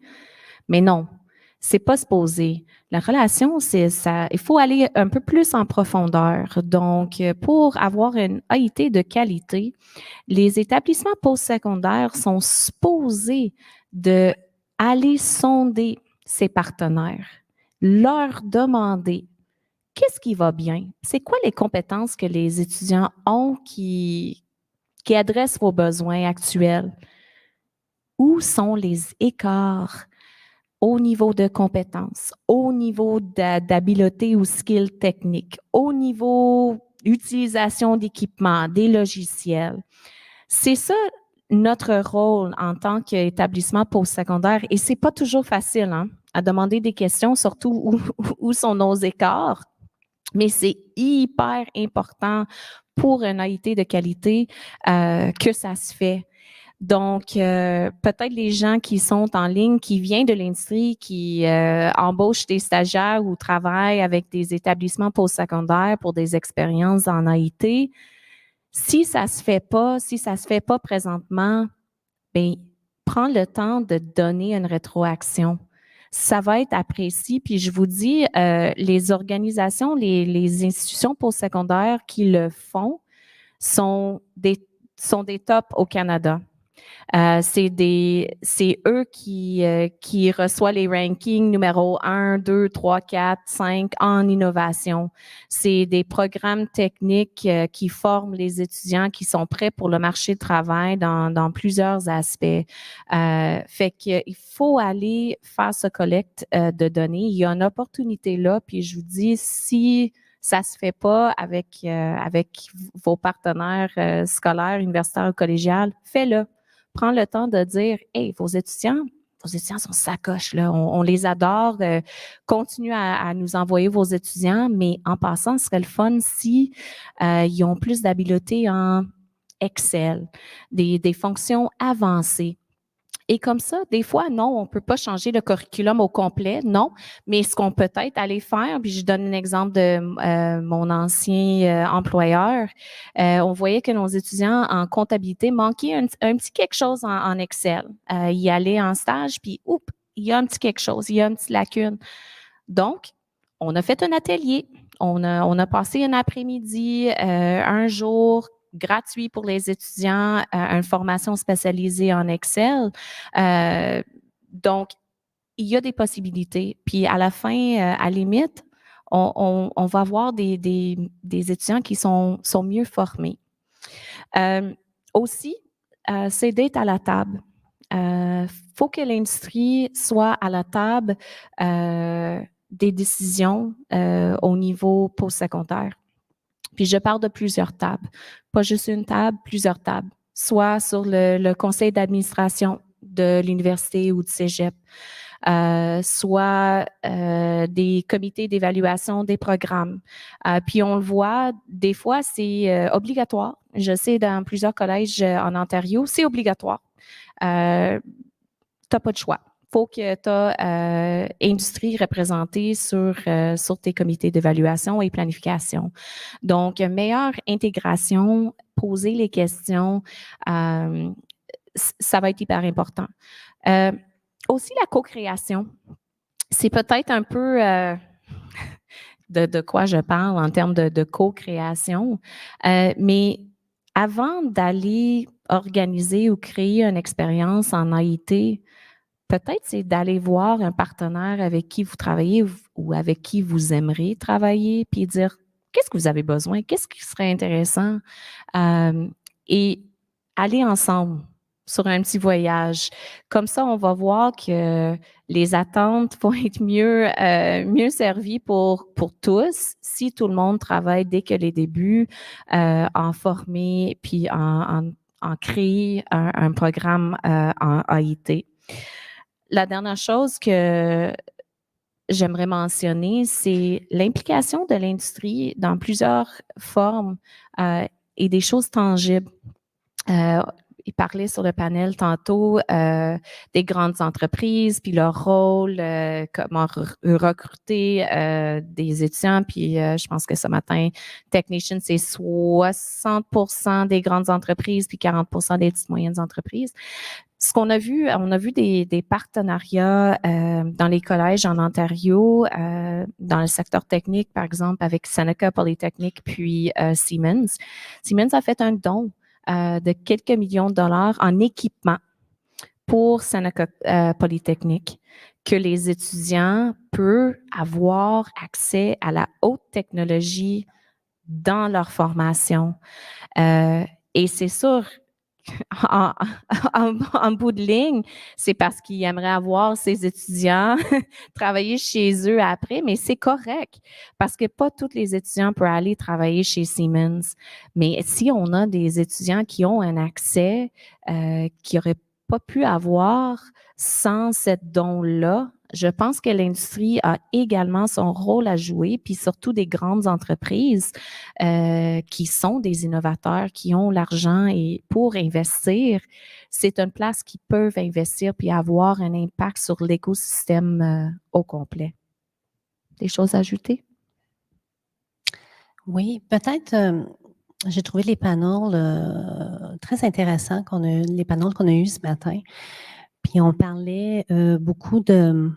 Mais non, c'est pas supposé. La relation, c'est ça. Il faut aller un peu plus en profondeur. Donc, pour avoir une AIT de qualité, les établissements postsecondaires sont supposés d'aller sonder ses partenaires, leur demander qu'est-ce qui va bien, c'est quoi les compétences que les étudiants ont qui adressent vos besoins actuels, où sont les écarts au niveau de compétences, au niveau d'habileté ou skills techniques, au niveau utilisation d'équipements, des logiciels. C'est ça notre rôle en tant qu'établissement postsecondaire et c'est pas toujours facile à demander des questions, surtout où sont nos écarts, mais c'est hyper important pour une AIT de qualité que ça se fait. Donc, peut-être les gens qui sont en ligne, qui viennent de l'industrie, qui embauchent des stagiaires ou travaillent avec des établissements postsecondaires pour des expériences en AIT, si ça se fait pas présentement, bien, prends le temps de donner une rétroaction. Ça va être apprécié. Puis je vous dis, les organisations, les institutions postsecondaires qui le font sont des tops au Canada. C'est eux qui reçoivent les rankings numéro 1, 2, 3, 4, 5 en innovation. C'est des programmes techniques qui forment les étudiants qui sont prêts pour le marché du travail dans plusieurs aspects. Fait qu'il faut aller faire ce collecte de données. Il y a une opportunité là, puis je vous dis, si Ça se fait pas avec vos partenaires scolaires, universitaires ou collégiales. Fais-le. Prends le temps de dire, hey, vos étudiants sont sacoches, là. On les adore. Continuez à nous envoyer vos étudiants, mais en passant, ce serait le fun si ils ont plus d'habileté en Excel, des fonctions avancées. Et comme ça, des fois, non, on ne peut pas changer le curriculum au complet, non, mais ce qu'on peut peut-être aller faire, puis je donne un exemple de mon ancien employeur, on voyait que nos étudiants en comptabilité manquaient un petit quelque chose en Excel. Ils allaient en stage, puis oups, il y a un petit quelque chose, il y a une petite lacune. Donc, on a fait un atelier, on a passé un après-midi, un jour, gratuit pour les étudiants, une formation spécialisée en Excel. Donc, il y a des possibilités. Puis à la fin, à la limite, on va avoir des étudiants qui sont mieux formés. Aussi, c'est d'être à la table. Faut que l'industrie soit à la table des décisions au niveau postsecondaire. Puis je parle de plusieurs tables, pas juste une table, plusieurs tables, soit sur le conseil d'administration de l'université ou du cégep, soit des comités d'évaluation des programmes. Puis on le voit, des fois, c'est obligatoire. Je sais, dans plusieurs collèges en Ontario, c'est obligatoire. Tu n'as pas de choix. Faut que tu aies industrie représentée sur tes comités d'évaluation et planification. Donc, meilleure intégration, poser les questions, ça va être hyper important. Aussi, la co-création. C'est peut-être un peu de quoi je parle en termes de co-création, mais avant d'aller organiser ou créer une expérience en AIT, peut-être c'est d'aller voir un partenaire avec qui vous travaillez ou avec qui vous aimeriez travailler, puis dire qu'est-ce que vous avez besoin, qu'est-ce qui serait intéressant, et aller ensemble sur un petit voyage. Comme ça, on va voir que les attentes vont être mieux servies pour tous si tout le monde travaille dès que les débuts, en former puis en créer un programme en AIT. La dernière chose que j'aimerais mentionner, c'est l'implication de l'industrie dans plusieurs formes et des choses tangibles. Il parlait sur le panel tantôt des grandes entreprises, puis leur rôle, comment recruter des étudiants. Puis je pense que ce matin, TECHNATION, c'est 60% des grandes entreprises, puis 40% des petites moyennes entreprises. Ce qu'on a vu, on a vu des partenariats dans les collèges en Ontario, dans le secteur technique, par exemple, avec Seneca Polytechnic, puis Siemens. Siemens a fait un don de quelques millions de dollars en équipement pour Seneca Polytechnic, que les étudiants peuvent avoir accès à la haute technologie dans leur formation. Et c'est sûr, en bout de ligne, c'est parce qu'ils aimeraient avoir ces étudiants travailler chez eux après, mais c'est correct parce que pas tous les étudiants peuvent aller travailler chez Siemens. Mais si on a des étudiants qui ont un accès qui n'auraient pas pu avoir sans cette don-là, je pense que l'industrie a également son rôle à jouer, puis surtout des grandes entreprises qui sont des innovateurs, qui ont l'argent et pour investir, c'est une place qu'ils peuvent investir puis avoir un impact sur l'écosystème au complet. Des choses à ajouter? Oui, peut-être, j'ai trouvé les panels très intéressants, les panels qu'on a eus ce matin. Puis on parlait beaucoup de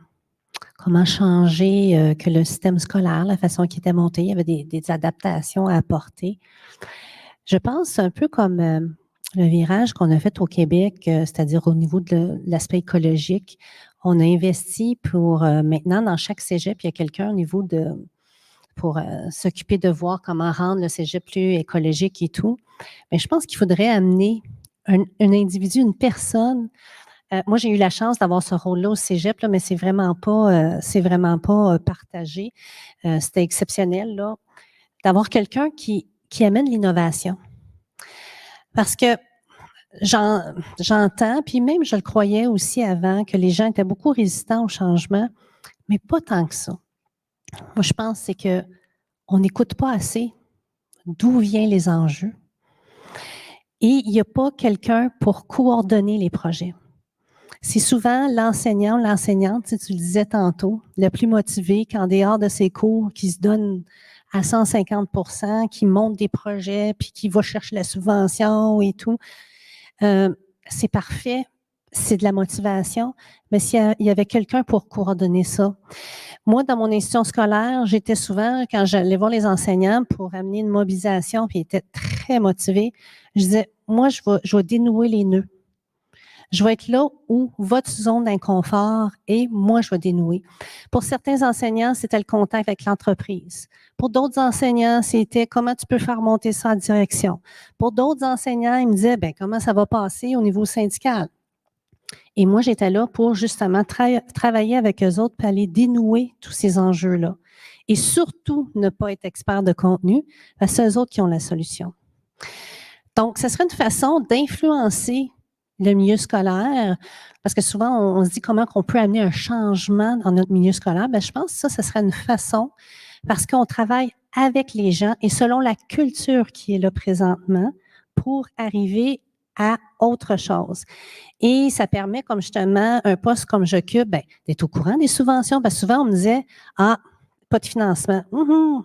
comment changer que le système scolaire, la façon qu'il était monté, il y avait des adaptations à apporter. Je pense un peu comme le virage qu'on a fait au Québec, c'est-à-dire au niveau de l'aspect écologique. On a investi pour maintenant, dans chaque cégep, il y a quelqu'un au niveau pour s'occuper de voir comment rendre le cégep plus écologique et tout. Mais je pense qu'il faudrait amener un individu, une personne. Moi, j'ai eu la chance d'avoir ce rôle-là au cégep, là, mais c'est vraiment pas partagé. C'était exceptionnel, là. d'avoir quelqu'un qui amène l'innovation. Parce que j'entends, puis même je le croyais aussi avant, que les gens étaient beaucoup résistants au changement, mais pas tant que ça. Moi, je pense que c'est qu'on n'écoute pas assez d'où viennent les enjeux. Et il n'y a pas quelqu'un pour coordonner les projets. C'est souvent l'enseignant ou l'enseignante, si tu le disais tantôt, le plus motivé, qu'en dehors de ses cours, qui se donne à 150 %, qui monte des projets, puis qui va chercher la subvention et tout. C'est parfait, c'est de la motivation, mais s'il y avait quelqu'un pour coordonner ça. Moi, dans mon institution scolaire, j'étais souvent, quand j'allais voir les enseignants pour amener une mobilisation, puis ils étaient très motivés, je disais, moi, je vais dénouer les nœuds. Je vais être là où votre zone d'inconfort et moi, je vais dénouer. Pour certains enseignants, c'était le contact avec l'entreprise. Pour d'autres enseignants, c'était comment tu peux faire monter ça en direction. Pour d'autres enseignants, ils me disaient, ben comment ça va passer au niveau syndical. Et moi, j'étais là pour justement travailler avec eux autres pour aller dénouer tous ces enjeux-là. Et surtout, ne pas être expert de contenu, parce que c'est eux autres qui ont la solution. Donc, ce serait une façon d'influencer le milieu scolaire, parce que souvent, on se dit comment on peut amener un changement dans notre milieu scolaire. Bien, je pense que ça serait une façon, parce qu'on travaille avec les gens et selon la culture qui est là présentement pour arriver à autre chose. Et ça permet, comme justement, un poste comme j'occupe, bien, d'être au courant des subventions, parce que souvent, on me disait, ah, pas de financement. Non,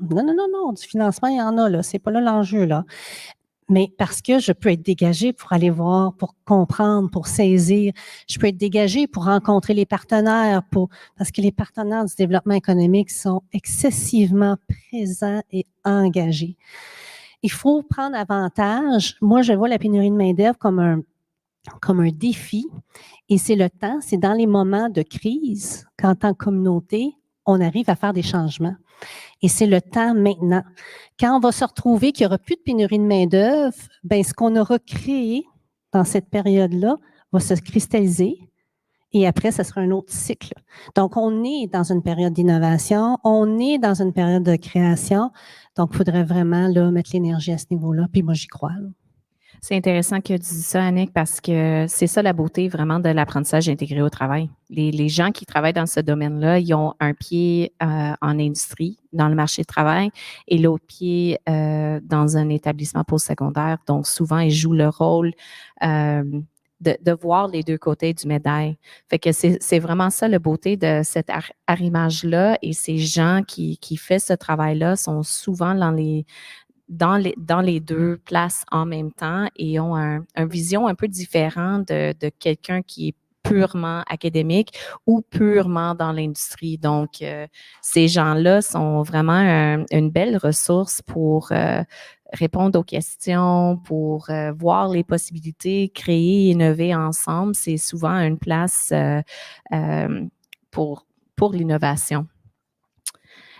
du financement, il y en a, là. C'est pas là l'enjeu, là. Mais parce que je peux être dégagée pour aller voir, pour comprendre, pour saisir. Je peux être dégagée pour rencontrer les partenaires, parce que les partenaires du développement économique sont excessivement présents et engagés. Il faut prendre avantage. Moi, je vois la pénurie de main-d'œuvre comme un défi. Et c'est le temps, c'est dans les moments de crise qu'en tant que communauté, on arrive à faire des changements. Et c'est le temps maintenant. Quand on va se retrouver qu'il n'y aura plus de pénurie de main-d'œuvre, bien, ce qu'on aura créé dans cette période-là va se cristalliser et après, ce sera un autre cycle. Donc, on est dans une période d'innovation, on est dans une période de création. Donc, il faudrait vraiment là, mettre l'énergie à ce niveau-là. Puis moi, j'y crois. Là. C'est intéressant que tu dises ça, Annick, parce que c'est ça la beauté vraiment de l'apprentissage intégré au travail. Les gens qui travaillent dans ce domaine-là, ils ont un pied en industrie, dans le marché du travail, et l'autre pied dans un établissement postsecondaire. Donc, souvent, ils jouent le rôle de voir les deux côtés du médaille. Fait que c'est vraiment ça la beauté de cet arrimage-là. Et ces gens qui font ce travail-là sont souvent dans les deux places en même temps et ont une vision un peu différente de quelqu'un qui est purement académique ou purement dans l'industrie. Donc, ces gens-là sont vraiment une belle ressource pour répondre aux questions, pour voir les possibilités, créer, innover ensemble. C'est souvent une place pour l'innovation.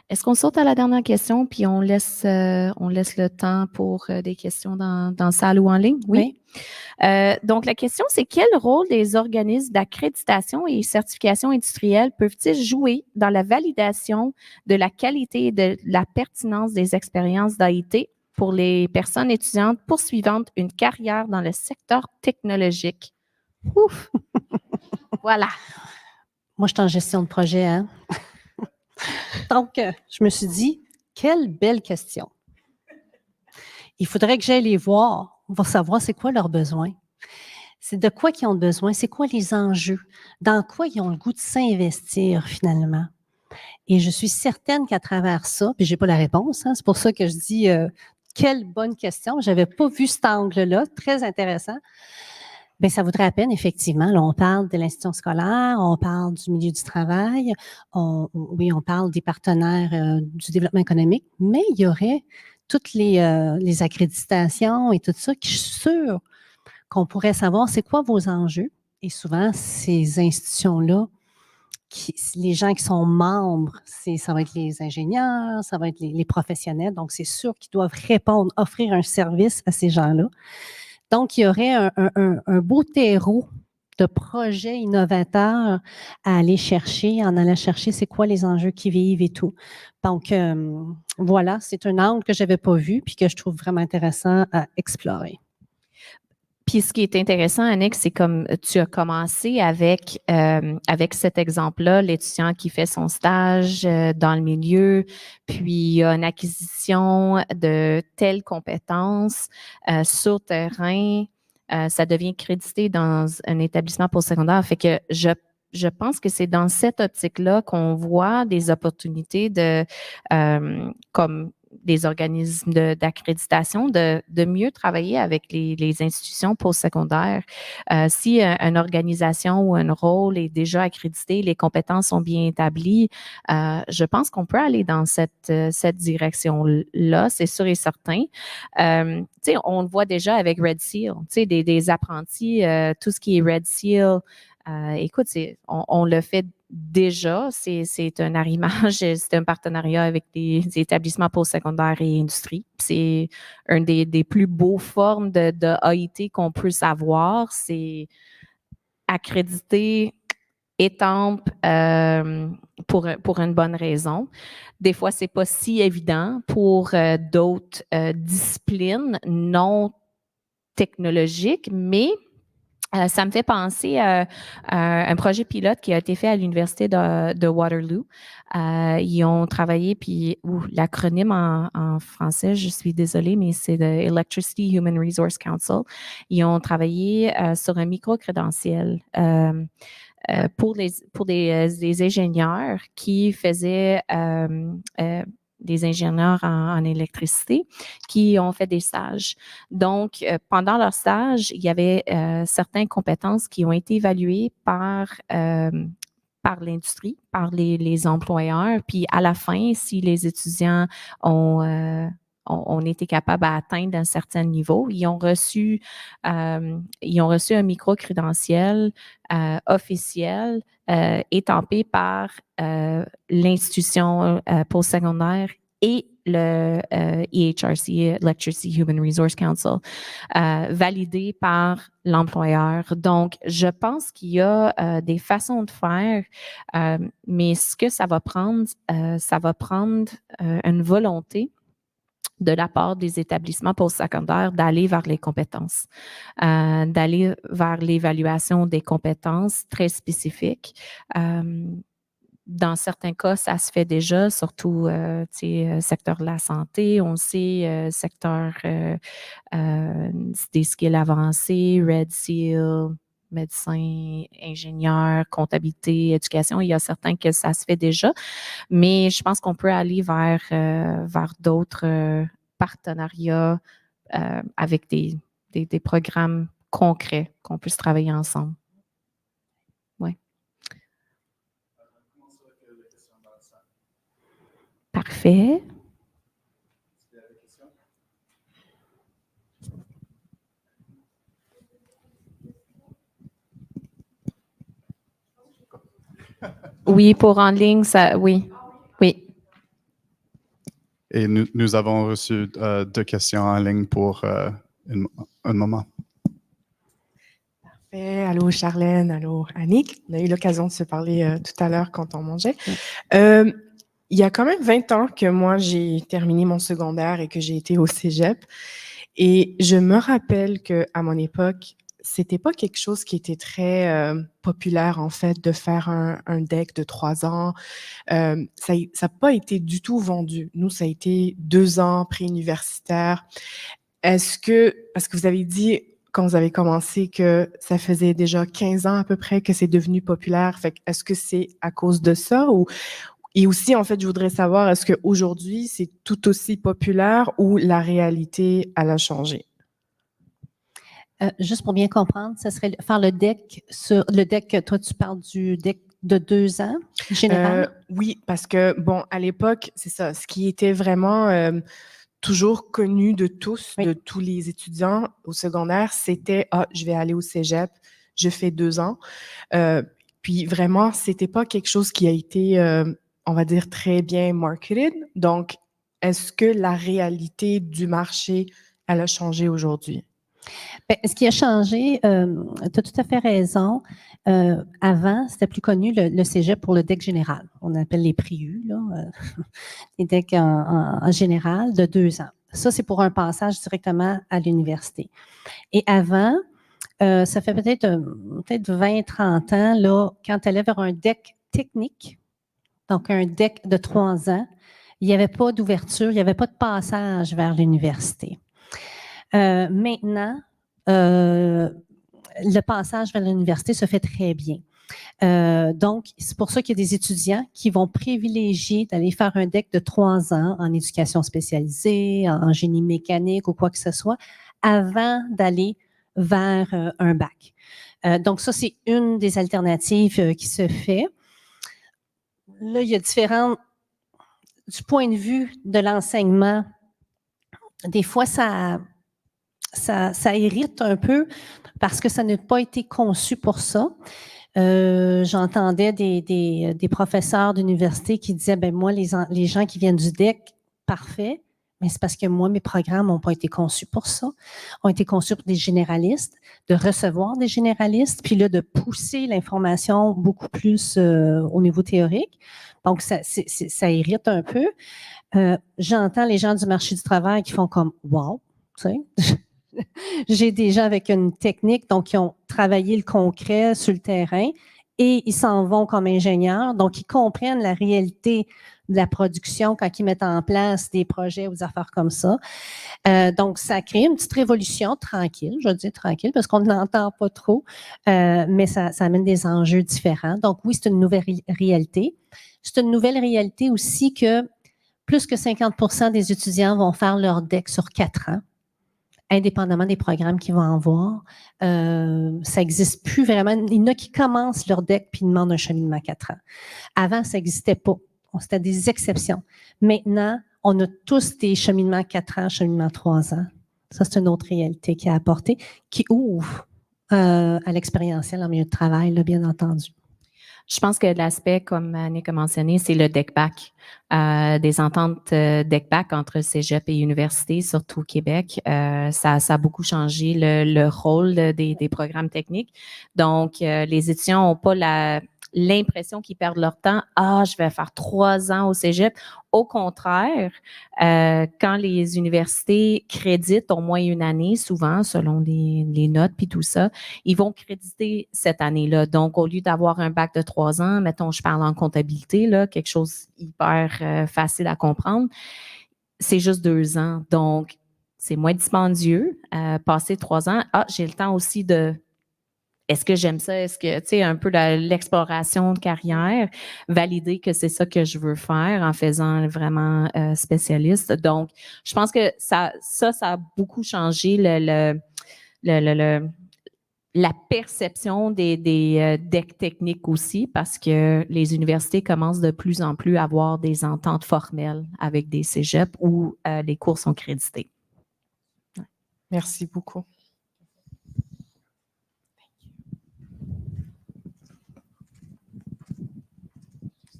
Est-ce qu'on saute à la dernière question, puis on laisse le temps pour des questions dans la salle ou en ligne? Oui. Donc, la question, c'est quel rôle des organismes d'accréditation et certification industrielle peuvent-ils jouer dans la validation de la qualité et de la pertinence des expériences d'AIT pour les personnes étudiantes poursuivant une carrière dans le secteur technologique? Ouf! Voilà. Moi, je suis en gestion de projet, hein? Donc, je me suis dit, quelle belle question. Il faudrait que j'aille les voir pour savoir c'est quoi leurs besoins. C'est de quoi ils ont besoin, c'est quoi les enjeux, dans quoi ils ont le goût de s'investir finalement. Et je suis certaine qu'à travers ça, puis j'ai pas la réponse, hein, c'est pour ça que je dis quelle bonne question. J'avais pas vu cet angle-là, très intéressant. Bien, ça vaudrait la peine, effectivement. Là, on parle de l'institution scolaire, on parle du milieu du travail, on parle des partenaires du développement économique, mais il y aurait toutes les accréditations et tout ça, qui je suis sûre qu'on pourrait savoir c'est quoi vos enjeux. Et souvent, ces institutions-là, les gens qui sont membres, ça va être les ingénieurs, ça va être les professionnels. Donc, c'est sûr qu'ils doivent répondre, offrir un service à ces gens-là. Donc, il y aurait un beau terreau de projets innovateurs à aller chercher, en allant chercher c'est quoi les enjeux qui vivent et tout. Donc, voilà, c'est un angle que je n'avais pas vu puis que je trouve vraiment intéressant à explorer. Puis ce qui est intéressant, Annick, c'est comme tu as commencé avec, avec cet exemple-là, l'étudiant qui fait son stage dans le milieu, puis il y a une acquisition de telles compétences sur terrain, ça devient crédité dans un établissement postsecondaire. Fait que je pense que c'est dans cette optique-là qu'on voit des opportunités de, comme des organismes d'accréditation, de mieux travailler avec les institutions postsecondaires. Si une organisation ou un rôle est déjà accrédité, les compétences sont bien établies, je pense qu'on peut aller dans cette direction-là, c'est sûr et certain. On le voit déjà avec Red Seal, des apprentis, tout ce qui est Red Seal, écoute, on le fait déjà, c'est un arrimage, c'est un partenariat avec des établissements postsecondaires et industrie. C'est un des plus beaux formes de AIT qu'on peut savoir. C'est accrédité, étampe pour une bonne raison. Des fois, c'est pas si évident pour d'autres disciplines non technologiques, mais ça me fait penser à un projet pilote qui a été fait à l'Université de Waterloo. Ils ont travaillé, puis l'acronyme en français, je suis désolée, mais c'est le Electricity Human Resource Council. Ils ont travaillé sur un micro-crédentiel pour des ingénieurs qui faisaient des ingénieurs en électricité qui ont fait des stages. Donc, pendant leur stage, il y avait certaines compétences qui ont été évaluées par l'industrie, par les employeurs. Puis à la fin, si les étudiants ont été capables d'atteindre un certain niveau, ils ont reçu un micro-crédentiel officiel étampé par l'institution postsecondaire et le EHRC, Electricity Human Resource Council, validé par l'employeur. Donc, je pense qu'il y a des façons de faire, mais ce que ça va prendre une volonté de la part des établissements postsecondaires d'aller vers les compétences, d'aller vers l'évaluation des compétences très spécifiques. Dans certains cas, ça se fait déjà, surtout secteur de la santé, on le sait, secteur des skills avancés, Red Seal, médecin, ingénieur, comptabilité, éducation. Il y a certains que ça se fait déjà, mais je pense qu'on peut aller vers d'autres partenariats avec des programmes concrets qu'on puisse travailler ensemble. Oui. Parfait. Oui, pour en ligne, ça, oui. Oui. Et nous avons reçu 2 questions en ligne pour un moment. Parfait. Allô Charlène, allô Annick. On a eu l'occasion de se parler tout à l'heure quand on mangeait. Il y a quand même 20 ans que moi, j'ai terminé mon secondaire et que j'ai été au cégep. Et je me rappelle qu'à mon époque, c'était pas quelque chose qui était très populaire, en fait, de faire un DEC de 3 ans. Ça n'a pas été du tout vendu. Nous, ça a été 2 ans pré-universitaire. Parce que vous avez dit, quand vous avez commencé, que ça faisait déjà 15 ans à peu près que c'est devenu populaire. Fait est-ce que c'est à cause de ça et aussi, en fait, je voudrais savoir, est-ce qu'aujourd'hui, c'est tout aussi populaire ou la réalité, elle a changé? Juste pour bien comprendre, ça serait faire le DEC sur le DEC, toi, tu parles du DEC de 2 ans, général? Oui, parce que, bon, à l'époque, c'est ça, ce qui était vraiment toujours connu de tous, de tous les étudiants au secondaire, c'était « Ah, je vais aller au cégep, je fais 2 ans ». Puis vraiment, c'était pas quelque chose qui a été, on va dire, très bien marketed. Donc, est-ce que la réalité du marché, elle a changé aujourd'hui? Ben, ce qui a changé, tu as tout à fait raison. Avant, c'était plus connu le cégep pour le DEC général. On appelle les PRIU, là, les DEC en général de 2 ans. Ça, c'est pour un passage directement à l'université. Et avant, ça fait peut-être 20, 30 ans, là, quand tu allais vers un DEC technique, donc un DEC de 3 ans, il n'y avait pas d'ouverture, il n'y avait pas de passage vers l'université. Maintenant, le passage vers l'université se fait très bien. Donc, c'est pour ça qu'il y a des étudiants qui vont privilégier d'aller faire un DEC de 3 ans en éducation spécialisée, en génie mécanique ou quoi que ce soit, avant d'aller vers un bac. Donc, ça, c'est une des alternatives qui se fait. Là, il y a différentes... Du point de vue de l'enseignement, des fois, ça irrite un peu parce que ça n'a pas été conçu pour ça. J'entendais des professeurs d'université qui disaient, ben moi, les gens qui viennent du DEC, parfait, mais c'est parce que moi, mes programmes n'ont pas été conçus pour ça. Ont été conçus pour des généralistes, de recevoir des généralistes, puis là, de pousser l'information beaucoup plus au niveau théorique. Donc, ça irrite un peu. J'entends les gens du marché du travail qui font comme « wow », tu sais. J'ai des gens avec une technique, donc qui ont travaillé le concret sur le terrain et ils s'en vont comme ingénieurs, donc ils comprennent la réalité de la production quand ils mettent en place des projets ou des affaires comme ça. Donc, ça crée une petite révolution tranquille, je veux dire tranquille, parce qu'on n'entend pas trop, mais ça amène des enjeux différents. Donc, oui, c'est une nouvelle réalité. C'est une nouvelle réalité aussi que plus que 50% des étudiants vont faire leur DEC sur 4 ans, indépendamment des programmes qu'ils vont avoir. Ça n'existe plus vraiment. Il y en a qui commencent leur DEC puis demandent un cheminement 4 ans. Avant, ça n'existait pas. C'était des exceptions. Maintenant, on a tous des cheminements 4 ans, cheminements 3 ans. Ça, c'est une autre réalité qui a apporté, qui ouvre à l'expérientiel en milieu de travail, là, bien entendu. Je pense que l'aspect, comme Annick a mentionné, c'est le DEC-BAC. Des ententes DEC-BAC entre cégep et université, surtout au Québec. Ça a beaucoup changé le rôle des programmes techniques. Donc, les étudiants n'ont pas l'impression qu'ils perdent leur temps. Ah, je vais faire 3 ans au cégep. Au contraire, quand les universités créditent au moins une année, souvent, selon les notes puis tout ça, ils vont créditer cette année-là. Donc, au lieu d'avoir un bac de 3 ans, mettons, je parle en comptabilité, là, quelque chose hyper facile à comprendre, c'est juste 2 ans. Donc, c'est moins dispendieux. Passer 3 ans, j'ai le temps aussi de... Est-ce que j'aime ça? Est-ce que, tu sais, un peu l'exploration de carrière, valider que c'est ça que je veux faire en faisant vraiment spécialiste. Donc, je pense que ça a beaucoup changé la perception des DEC techniques aussi, parce que les universités commencent de plus en plus à avoir des ententes formelles avec des cégeps où les cours sont crédités. Ouais. Merci beaucoup.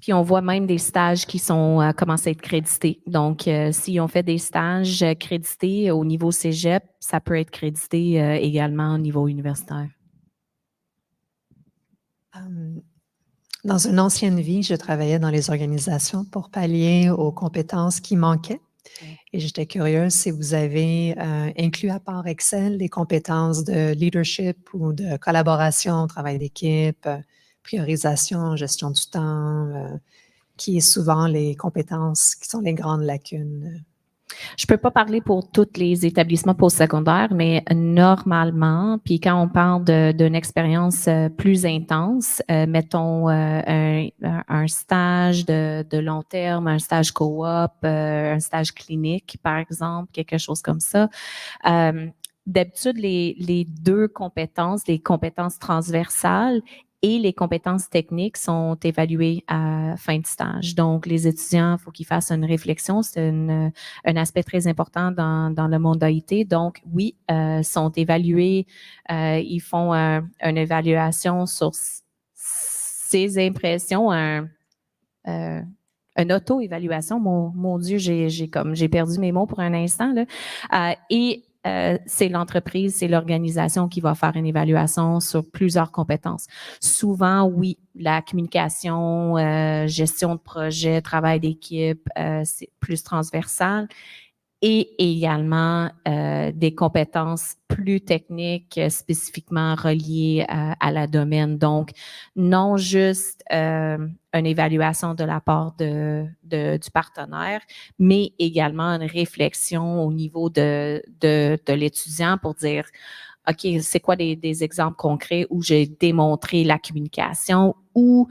Puis on voit même des stages qui sont commencent à être crédités. Donc, si on fait des stages crédités au niveau cégep, ça peut être crédité également au niveau universitaire. Dans une ancienne vie, je travaillais dans les organisations pour pallier aux compétences qui manquaient. Et j'étais curieuse si vous avez inclus à part Excel des compétences de leadership ou de collaboration, travail d'équipe, priorisation, gestion du temps, qui est souvent les compétences qui sont les grandes lacunes. Je peux pas parler pour tous les établissements postsecondaires, mais normalement, puis quand on parle d'une expérience plus intense, mettons un stage de long terme, un stage coop, un stage clinique, par exemple, quelque chose comme ça. D'habitude, les 2 compétences, les compétences transversales et les compétences techniques sont évaluées à fin de stage. Donc, les étudiants, il faut qu'ils fassent une réflexion. C'est un aspect très important dans le monde d'AIT. Donc, oui, sont évalués. Ils font une évaluation sur ces impressions, une auto-évaluation. Mon Dieu, j'ai perdu mes mots pour un instant, là. Et c'est l'entreprise, c'est l'organisation qui va faire une évaluation sur plusieurs compétences. Souvent, oui, la communication, gestion de projet, travail d'équipe, c'est plus transversal. Et également des compétences plus techniques spécifiquement reliées à la domaine. Donc, non juste une évaluation de la part du partenaire, mais également une réflexion au niveau de l'étudiant pour dire, OK, c'est quoi des exemples concrets où j'ai démontré la communication ou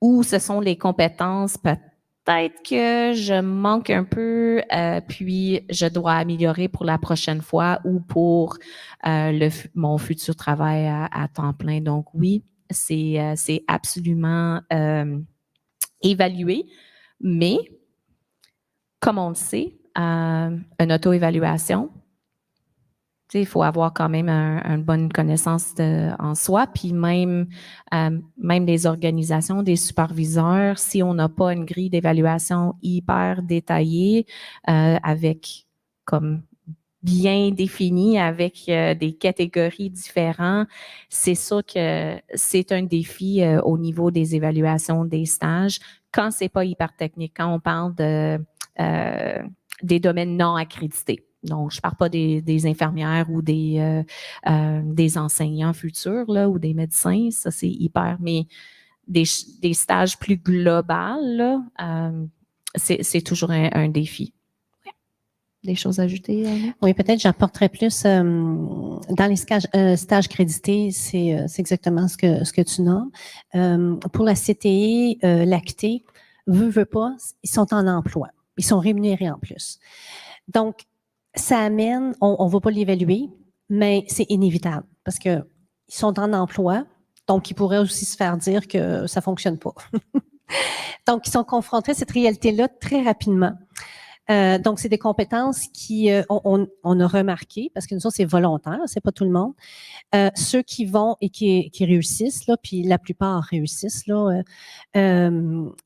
ce sont les compétences peut-être que je manque un peu, puis je dois améliorer pour la prochaine fois ou pour mon futur travail à temps plein. Donc oui, c'est absolument évalué, mais comme on le sait, une auto-évaluation, il faut avoir quand même une bonne connaissance en soi, puis même les organisations, des superviseurs, si on n'a pas une grille d'évaluation hyper détaillée, avec comme bien définie, avec des catégories différentes, c'est sûr que c'est un défi au niveau des évaluations des stages quand c'est pas hyper technique, quand on parle des domaines non accrédités. Donc, je ne parle pas des infirmières ou des enseignants futurs là, ou des médecins, ça c'est hyper, mais des stages plus globaux, là, c'est toujours un défi. Ouais. Des choses à ajouter? Oui, peut-être j'apporterais plus dans les stages crédités, c'est exactement ce que tu nommes. Pour la CTE, lactée, veut pas, ils sont en emploi. Ils sont rémunérés en plus. Donc, ça amène, on ne va pas l'évaluer, mais c'est inévitable parce qu'ils sont en emploi, donc ils pourraient aussi se faire dire que ça ne fonctionne pas. Donc, ils sont confrontés à cette réalité-là très rapidement. Donc, c'est des compétences qui, on a remarqué, parce que nous autres, c'est volontaire, c'est pas tout le monde. Ceux qui vont et qui réussissent, là, puis la plupart réussissent, là,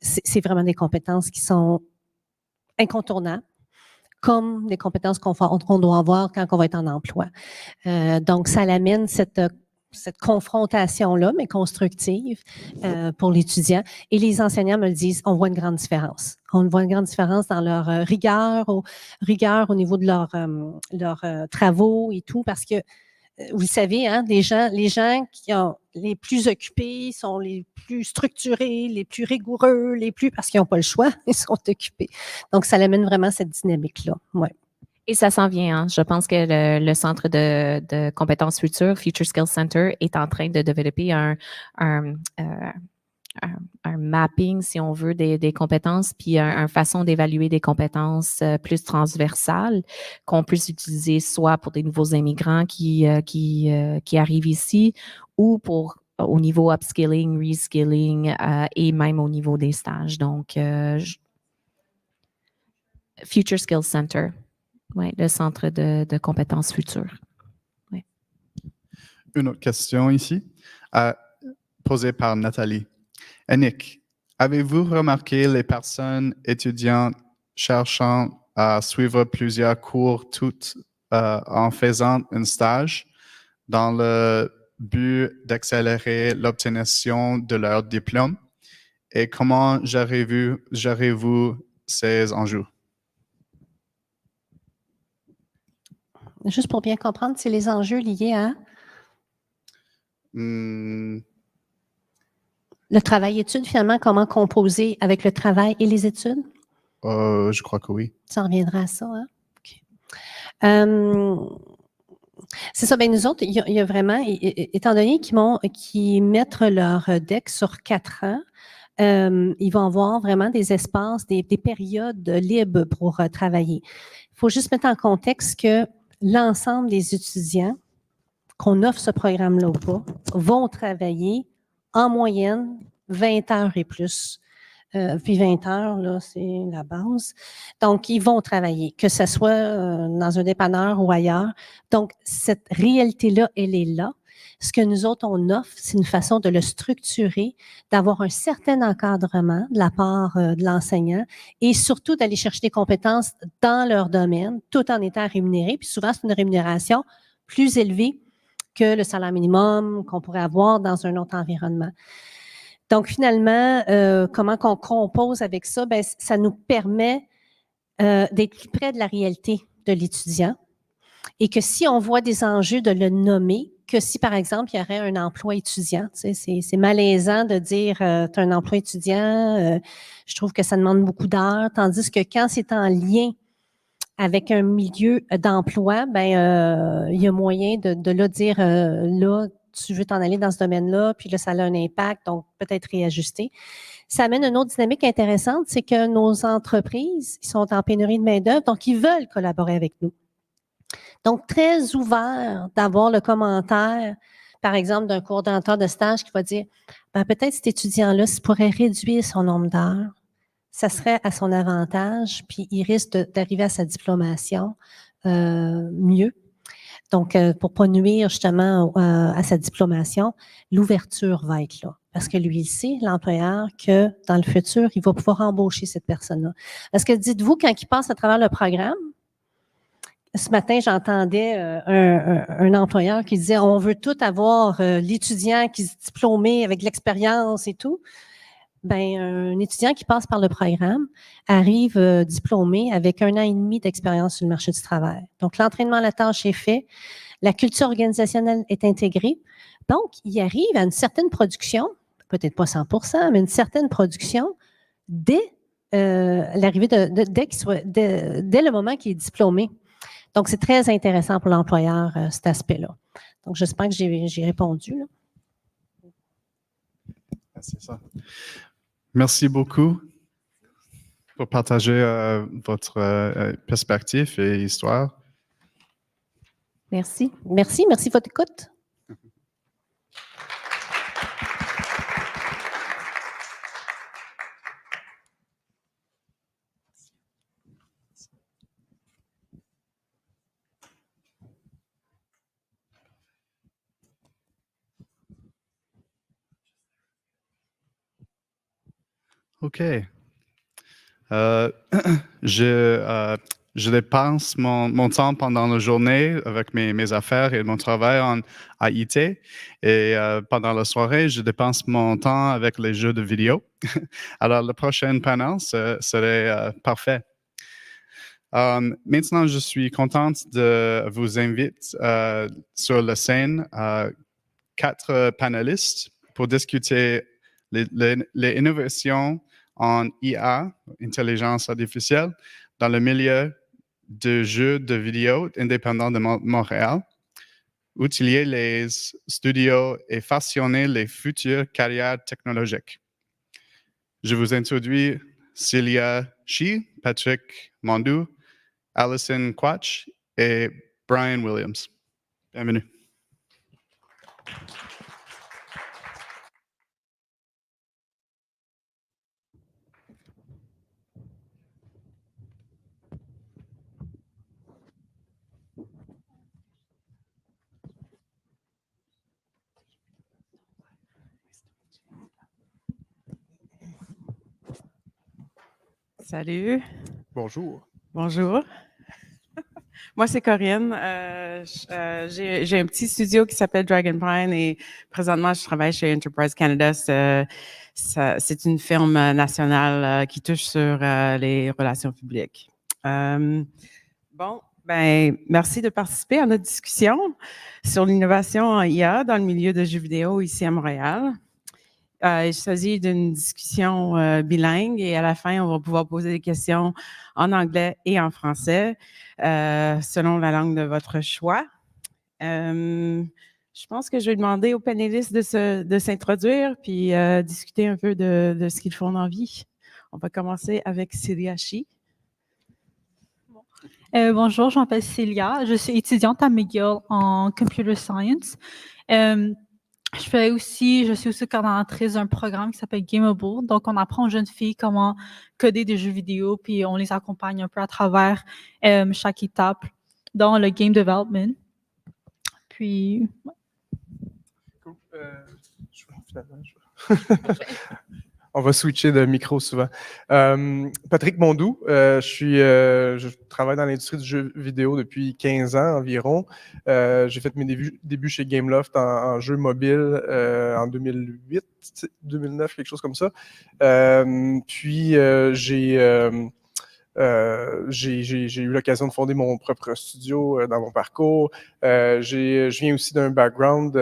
c'est vraiment des compétences qui sont incontournables, comme des compétences qu'on doit avoir quand on va être en emploi. Donc, ça l'amène cette confrontation-là, mais constructive pour l'étudiant. Et les enseignants me le disent, on voit une grande différence. On voit une grande différence dans leur rigueur au niveau de leurs travaux et tout, parce que vous le savez, hein, les gens qui ont les plus occupés sont les plus structurés, les plus rigoureux, parce qu'ils n'ont pas le choix, ils sont occupés. Donc, ça amène vraiment cette dynamique-là. Ouais. Et ça s'en vient. Hein. Je pense que le Centre de compétences futures, Future Skills Center, est en train de développer un mapping, si on veut, des compétences, puis une façon d'évaluer des compétences plus transversales qu'on puisse utiliser soit pour des nouveaux immigrants qui arrivent ici ou au niveau upskilling, reskilling et même au niveau des stages. Donc, Future Skills Center. Oui, le Centre de compétences futures. Ouais. Une autre question ici, posée par Nathalie. Annick, avez-vous remarqué les personnes étudiantes cherchant à suivre plusieurs cours toutes en faisant un stage dans le but d'accélérer l'obtention de leur diplôme? Et comment gérez-vous ces enjeux? Juste pour bien comprendre, c'est les enjeux liés à le travail-études, finalement, comment composer avec le travail et les études? Je crois que oui. Ça reviendra à ça, hein? Okay. C'est ça, bien nous autres, il y a vraiment, étant donné qu'ils mettent leur deck sur 4 ans, ils vont avoir vraiment des espaces, des périodes libres pour travailler. Il faut juste mettre en contexte que l'ensemble des étudiants, qu'on offre ce programme-là ou pas, vont travailler en moyenne 20 heures et plus puis 20 heures, là, c'est la base. Donc, ils vont travailler, que ce soit dans un dépanneur ou ailleurs. Donc, cette réalité-là, elle est là. Ce que nous autres, on offre, c'est une façon de le structurer, d'avoir un certain encadrement de la part de l'enseignant et surtout d'aller chercher des compétences dans leur domaine, tout en étant rémunéré. Puis souvent, c'est une rémunération plus élevée que le salaire minimum qu'on pourrait avoir dans un autre environnement. Donc, finalement, comment qu'on compose avec ça? Bien, ça nous permet d'être plus près de la réalité de l'étudiant et que si on voit des enjeux, de le nommer, que si, par exemple, il y aurait un emploi étudiant. Tu sais, c'est malaisant de dire tu as un emploi étudiant, je trouve que ça demande beaucoup d'heures, tandis que quand c'est en lien avec un milieu d'emploi, ben il y a moyen de là dire là, tu veux t'en aller dans ce domaine-là, puis là, ça a un impact, donc peut-être réajuster. Ça amène une autre dynamique intéressante, c'est que nos entreprises, ils sont en pénurie de main-d'œuvre, donc ils veulent collaborer avec nous. Donc, très ouvert d'avoir le commentaire, par exemple, d'un coordonnateur de stage qui va dire ben, peut-être cet étudiant-là, s'il pourrait réduire son nombre d'heures, ça serait à son avantage, puis il risque d'arriver à sa diplomation mieux. Donc, pour pas nuire justement à sa diplomation, l'ouverture va être là. Parce que lui, il sait, l'employeur, que dans le futur, il va pouvoir embaucher cette personne-là. Parce que dites-vous, quand il passe à travers le programme, ce matin, j'entendais un employeur qui disait on veut tout avoir l'étudiant qui se diplômé avec l'expérience et tout. Ben, un étudiant qui passe par le programme arrive diplômé avec 1 an et demi d'expérience sur le marché du travail. Donc, l'entraînement à la tâche est fait, la culture organisationnelle est intégrée. Donc, il arrive à une certaine production, peut-être pas 100%, mais une certaine production dès l'arrivée dès le moment qu'il est diplômé. Donc, c'est très intéressant pour l'employeur, cet aspect-là. Donc, j'espère que j'ai répondu. Là. C'est ça. Merci beaucoup pour partager votre perspective et histoire. Merci. Merci de votre écoute. OK. Je dépense mon temps pendant la journée avec mes affaires et mon travail en IT. Et pendant la soirée, je dépense mon temps avec les jeux de vidéo. Alors, le prochain panel serait parfait. Maintenant, je suis contente de vous inviter sur la scène 4 panélistes pour discuter les innovations en IA, intelligence artificielle, dans le milieu de jeux de vidéo indépendants de Montréal, outiller les studios et façonner les futures carrières technologiques. Je vous introduis Celia Shi, Patrick Mondou, Alison Quach et Brian Williams. Bienvenue. Salut. Bonjour. Bonjour. Moi, c'est Corinne. J'ai un petit studio qui s'appelle Dragon Prime et présentement, je travaille chez Enterprise Canada. C'est une firme nationale qui touche sur les relations publiques. Merci de participer à notre discussion sur l'innovation en IA dans le milieu de jeux vidéo ici à Montréal. Il s'agit d'une discussion bilingue et à la fin, on va pouvoir poser des questions en anglais et en français selon la langue de votre choix. Je pense que je vais demander aux panélistes de s'introduire puis discuter un peu de ce qu'ils font dans la vie. On va commencer avec Celia Shi. Bonjour, je m'appelle Célia. Je suis étudiante à McGill en Computer Science. Je je suis aussi coordonnatrice d'un programme qui s'appelle Gameable. Donc, on apprend aux jeunes filles comment coder des jeux vidéo, puis on les accompagne un peu à travers chaque étape dans le game development. Puis, Cool. On va switcher de micro souvent. Patrick Mondou, je travaille dans l'industrie du jeu vidéo depuis 15 ans environ. J'ai fait mes débuts chez Gameloft en jeu mobile en 2008, 2009, quelque chose comme ça. Puis j'ai eu l'occasion de fonder mon propre studio dans mon parcours. Je viens aussi d'un background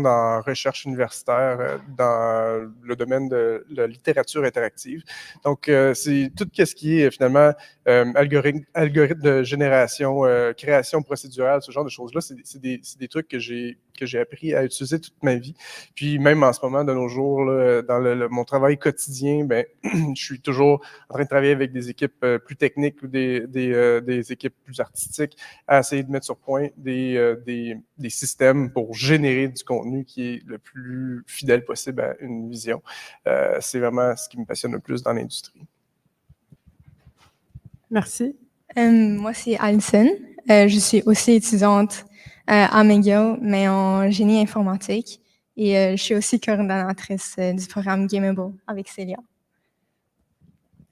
en recherche universitaire dans le domaine de la littérature interactive. Donc, c'est tout ce qui est finalement algorithme de génération, création procédurale, ce genre de choses-là, c'est des trucs que j'ai appris à utiliser toute ma vie. Puis même en ce moment, de nos jours, là, dans mon travail quotidien, ben, je suis toujours en train de travailler avec des équipes plus techniques ou des équipes plus artistiques à essayer de mettre sur point des systèmes pour générer du contenu qui est le plus fidèle possible à une vision. C'est vraiment ce qui me passionne le plus dans l'industrie. Merci. Moi, c'est Alison. Je suis aussi étudiante à McGill, mais en génie informatique. Et je suis aussi coordonnatrice du programme Gameable avec Célia.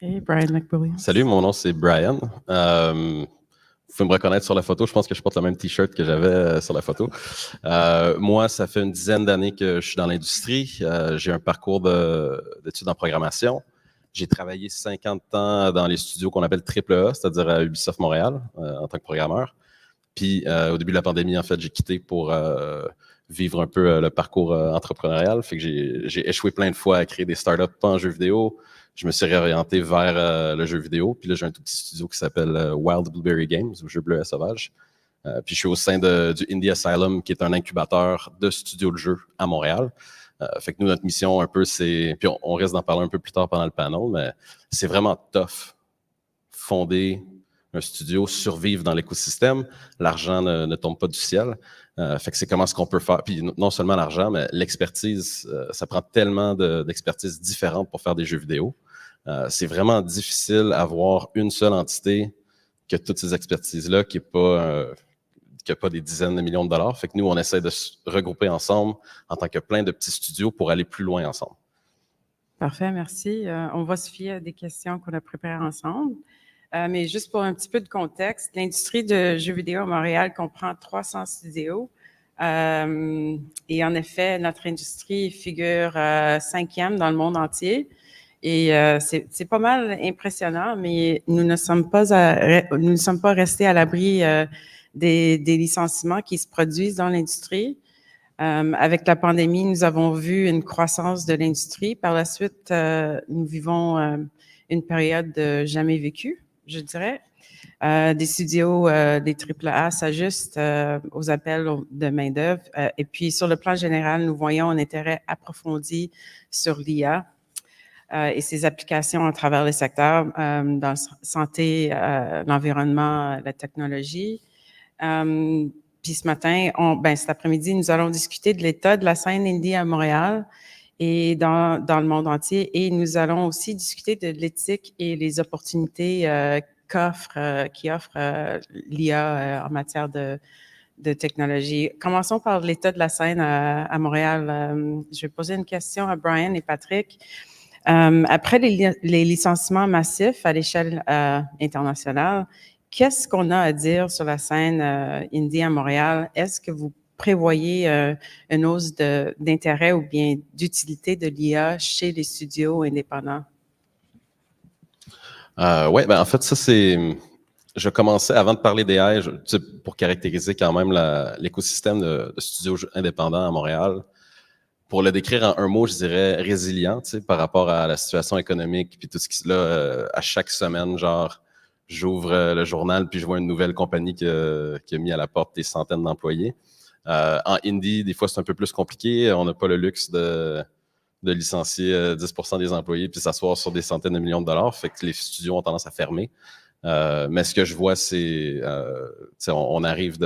Et Brian McBully. Salut, mon nom c'est Brian. Vous pouvez me reconnaître sur la photo. Je pense que je porte le même T-shirt que j'avais sur la photo. Moi, ça fait une dizaine d'années que je suis dans l'industrie. J'ai un parcours d'études en programmation. J'ai travaillé 50 ans dans les studios qu'on appelle AAA, c'est-à-dire à Ubisoft Montréal, en tant que programmeur. Puis, au début de la pandémie, en fait, j'ai quitté pour vivre un peu le parcours entrepreneurial. Fait que j'ai échoué plein de fois à créer des startups pas en jeux vidéo. Je me suis réorienté vers le jeu vidéo. Puis là, j'ai un tout petit studio qui s'appelle Wild Blueberry Games, ou Jeux Bleus et Sauvages. Puis je suis au sein du Indie Asylum, qui est un incubateur de studios de jeux à Montréal. Fait que nous, notre mission un peu, c'est... Puis on risque d'en parler un peu plus tard pendant le panel, mais c'est vraiment tough. Fonder un studio, survivre dans l'écosystème. L'argent ne tombe pas du ciel. Fait que c'est comment est-ce qu'on peut faire. Puis non seulement l'argent, mais l'expertise. Ça prend tellement d'expertise différente pour faire des jeux vidéo. C'est vraiment difficile d'avoir une seule entité qui a toutes ces expertises-là, qui n'a pas des dizaines de millions de dollars. Fait que nous, on essaie de se regrouper ensemble en tant que plein de petits studios pour aller plus loin ensemble. Parfait, merci. On va se fier à des questions qu'on a préparées ensemble. Mais juste pour un petit peu de contexte, l'industrie de jeux vidéo à Montréal comprend 300 studios. Et en effet, notre industrie figure 5e dans le monde entier. Et c'est pas mal impressionnant, mais nous ne sommes pas restés à l'abri des licenciements qui se produisent dans l'industrie. Avec la pandémie, nous avons vu une croissance de l'industrie. Par la suite, nous vivons une période jamais vécue, je dirais. Des studios, des AAA s'ajustent aux appels de main-d'œuvre. Et puis, sur le plan général, nous voyons un intérêt approfondi sur l'IA et ses applications à travers les secteurs dans la santé, l'environnement, la technologie. Puis ce matin, cet après-midi, nous allons discuter de l'état de la scène indie à Montréal et dans le monde entier. Et nous allons aussi discuter de l'éthique et les opportunités qui offre l'IA en matière de technologie. Commençons par l'état de la scène à Montréal. Je vais poser une question à Brian et Patrick. Après les licenciements massifs à l'échelle internationale, qu'est-ce qu'on a à dire sur la scène indie à Montréal? Est-ce que vous prévoyez une hausse d'intérêt ou bien d'utilité de l'IA chez les studios indépendants? Oui, en fait, ça, c'est... Je commençais, avant de parler d'AI, pour caractériser quand même l'écosystème de studios indépendants à Montréal. Pour le décrire en un mot, je dirais résilient, par rapport à la situation économique, puis tout ce qui là, à chaque semaine, genre, j'ouvre le journal, puis je vois une nouvelle compagnie qui a mis à la porte des centaines d'employés. En indie, des fois, c'est un peu plus compliqué. On n'a pas le luxe de licencier 10% des employés puis s'asseoir sur des centaines de millions de dollars. Fait que les studios ont tendance à fermer. Mais ce que je vois, c'est on arrive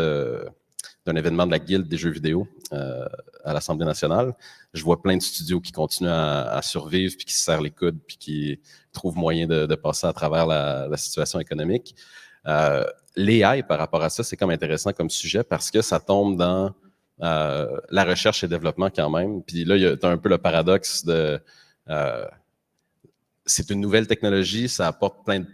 d'un événement de la Guilde des jeux vidéo à l'Assemblée nationale. Je vois plein de studios qui continuent à survivre, puis qui se serrent les coudes, puis qui trouvent moyen de passer à travers la situation économique. L'AI, par rapport à ça, c'est comme intéressant comme sujet parce que ça tombe dans la recherche et développement quand même. Puis là, tu as un peu le paradoxe de... c'est une nouvelle technologie, ça apporte plein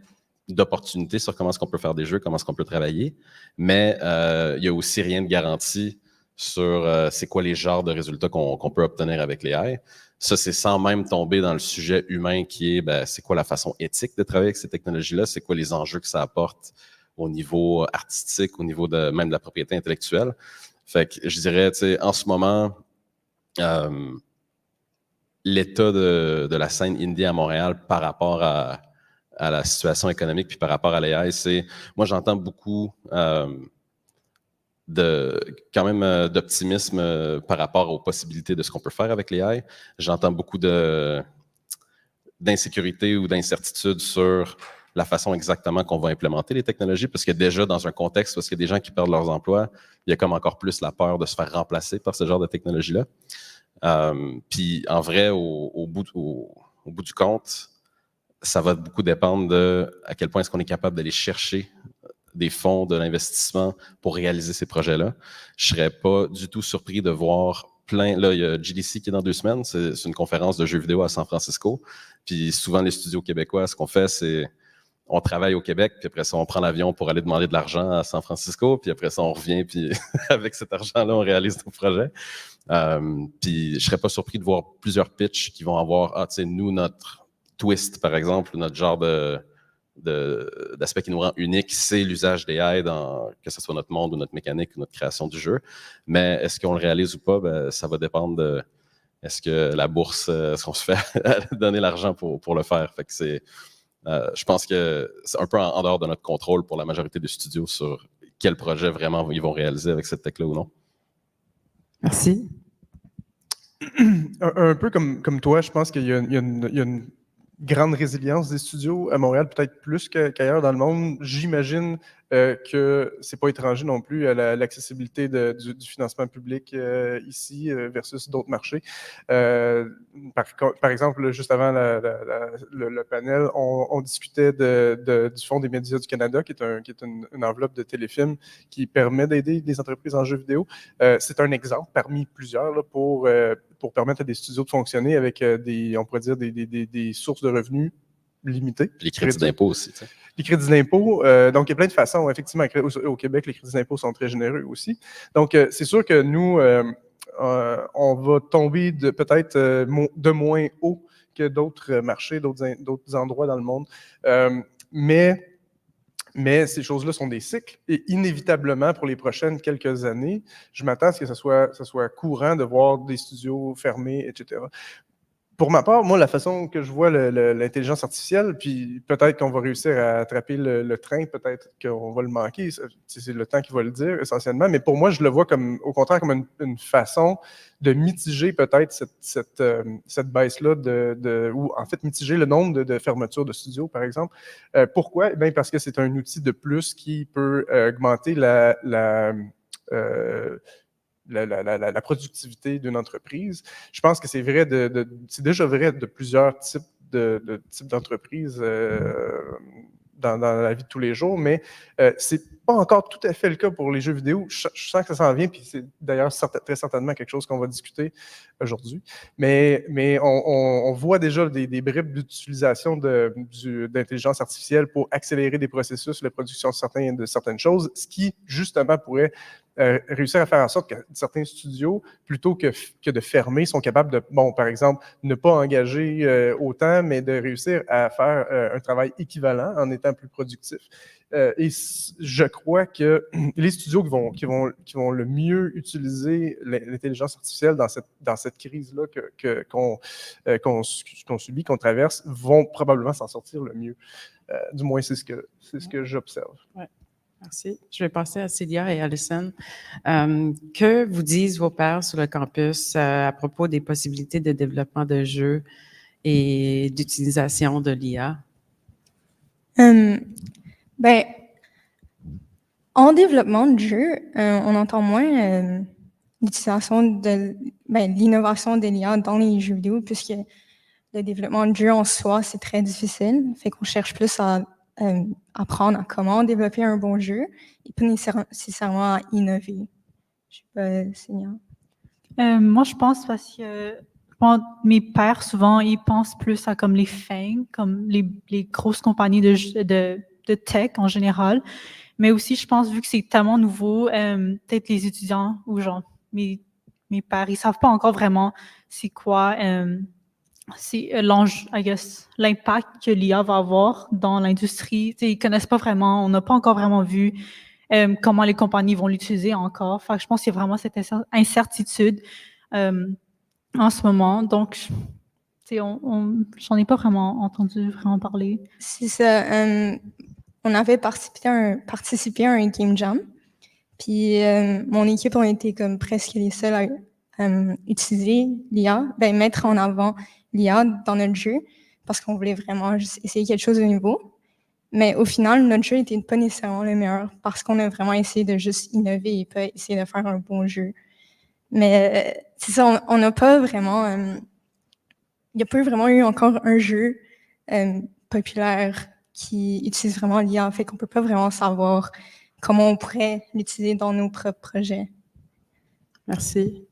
d'opportunités sur comment est-ce qu'on peut faire des jeux, comment est-ce qu'on peut travailler, mais il y a aussi rien de garanti sur c'est quoi les genres de résultats qu'on peut obtenir avec l'AI. Ça, c'est sans même tomber dans le sujet humain qui est, c'est quoi la façon éthique de travailler avec ces technologies-là, c'est quoi les enjeux que ça apporte au niveau artistique, au niveau même de la propriété intellectuelle. Fait que je dirais, tu sais, en ce moment, l'état de la scène indie à Montréal par rapport à la situation économique puis par rapport à l'AI, moi j'entends beaucoup d'optimisme par rapport aux possibilités de ce qu'on peut faire avec l'AI. J'entends beaucoup d'insécurité ou d'incertitude sur la façon exactement qu'on va implémenter les technologies, parce que déjà dans un contexte parce qu'il y a des gens qui perdent leurs emplois, il y a comme encore plus la peur de se faire remplacer par ce genre de technologie-là. Puis en vrai, au bout du compte, ça va beaucoup dépendre de à quel point est-ce qu'on est capable d'aller chercher des fonds de l'investissement pour réaliser ces projets-là. Je ne serais pas du tout surpris de voir plein... Là, il y a GDC qui est dans 2 semaines. C'est une conférence de jeux vidéo à San Francisco. Puis souvent, les studios québécois, ce qu'on fait, c'est on travaille au Québec, puis après ça, on prend l'avion pour aller demander de l'argent à San Francisco, puis après ça, on revient, puis avec cet argent-là, on réalise nos projets. Puis je ne serais pas surpris de voir plusieurs pitchs qui vont avoir, tu sais, nous, notre twist, par exemple, notre genre d'aspect qui nous rend unique, c'est l'usage d'AI dans que ce soit notre monde ou notre mécanique ou notre création du jeu. Mais est-ce qu'on le réalise ou pas, ça va dépendre de est-ce que la bourse, est-ce qu'on se fait donner l'argent pour le faire. Fait que je pense que c'est un peu en dehors de notre contrôle pour la majorité des studios sur quel projet vraiment ils vont réaliser avec cette tech-là ou non. Merci. Un peu comme toi, je pense qu'il y a une grande résilience des studios à Montréal, peut-être plus qu'ailleurs dans le monde. J'imagine que c'est pas étranger non plus à l'accessibilité du financement public ici versus d'autres marchés. Par exemple, juste avant le panel, on discutait du Fonds des médias du Canada, qui est une enveloppe de téléfilm qui permet d'aider les entreprises en jeux vidéo. C'est un exemple parmi plusieurs là, pour permettre à des studios de fonctionner avec on pourrait dire des sources de revenus limitées. Les crédits d'impôt aussi. T'sais. Les crédits d'impôt. Donc, il y a plein de façons. Effectivement, au Québec, les crédits d'impôt sont très généreux aussi. Donc, c'est sûr que nous, on va tomber peut-être de moins haut que d'autres marchés, d'autres endroits dans le monde. Mais ces choses-là sont des cycles et inévitablement, pour les prochaines quelques années, je m'attends à ce que ce soit courant de voir des studios fermés, etc. Pour ma part, moi, la façon que je vois l'intelligence artificielle, puis peut-être qu'on va réussir à attraper le train, peut-être qu'on va le manquer, c'est le temps qui va le dire essentiellement, mais pour moi, je le vois au contraire comme une façon de mitiger peut-être cette baisse-là, ou en fait mitiger le nombre de fermetures de studios, par exemple. Pourquoi? Bien, parce que c'est un outil de plus qui peut augmenter la productivité d'une entreprise. Je pense que c'est vrai c'est déjà vrai de plusieurs types d'entreprises dans la vie de tous les jours, mais c'est pas encore tout à fait le cas pour les jeux vidéo. Je sens que ça s'en vient, puis c'est d'ailleurs très certainement quelque chose qu'on va discuter aujourd'hui. Mais on voit déjà des bribes d'utilisation d'intelligence artificielle pour accélérer des processus, la production de certaines choses, ce qui, justement, pourrait réussir à faire en sorte que certains studios, plutôt que de fermer, sont capables de, par exemple, ne pas engager autant, mais de réussir à faire un travail équivalent en étant plus productif. Et je crois que les studios qui vont le mieux utiliser l'intelligence artificielle dans cette crise-là qu'on subit, qu'on traverse, vont probablement s'en sortir le mieux. Du moins, c'est ce que j'observe. Ouais. Merci. Je vais passer à Célia et Alison. Que vous disent vos pairs sur le campus à propos des possibilités de développement de jeux et d'utilisation de l'IA? Ben, En développement de jeu, on entend moins l'utilisation de l'innovation de l'IA dans les jeux vidéo, puisque le développement de jeu en soi, c'est très difficile. Fait qu'on cherche plus à apprendre à comment développer un bon jeu et pas nécessairement à innover. Je sais pas, Seigneur. Moi, je pense parce que mes pairs, souvent, ils pensent plus à comme les FANG, comme les grosses compagnies de tech en général. Mais aussi, je pense, vu que c'est tellement nouveau, peut-être les étudiants ou genre mes pairs, ils savent pas encore vraiment c'est quoi c'est I guess, l'impact que l'IA va avoir dans l'industrie. Tu sais, ils connaissent pas vraiment, on n'a pas encore vraiment vu comment les compagnies vont l'utiliser encore. Fait que je pense qu'il y a vraiment cette incertitude en ce moment. Donc, tu sais, j'en ai pas vraiment entendu vraiment parler. C'est ça. On avait participé à un game jam. Puis mon équipe, on était comme presque les seuls à utiliser l'IA, mettre en avant l'IA dans notre jeu, parce qu'on voulait vraiment juste essayer quelque chose de nouveau. Mais au final, notre jeu n'était pas nécessairement le meilleur, parce qu'on a vraiment essayé de juste innover et pas essayer de faire un bon jeu. Mais c'est ça, on n'a pas vraiment... il n'y a pas vraiment eu encore un jeu populaire qui utilise vraiment l'IA, fait qu'on peut pas vraiment savoir comment on pourrait l'utiliser dans nos propres projets. Merci.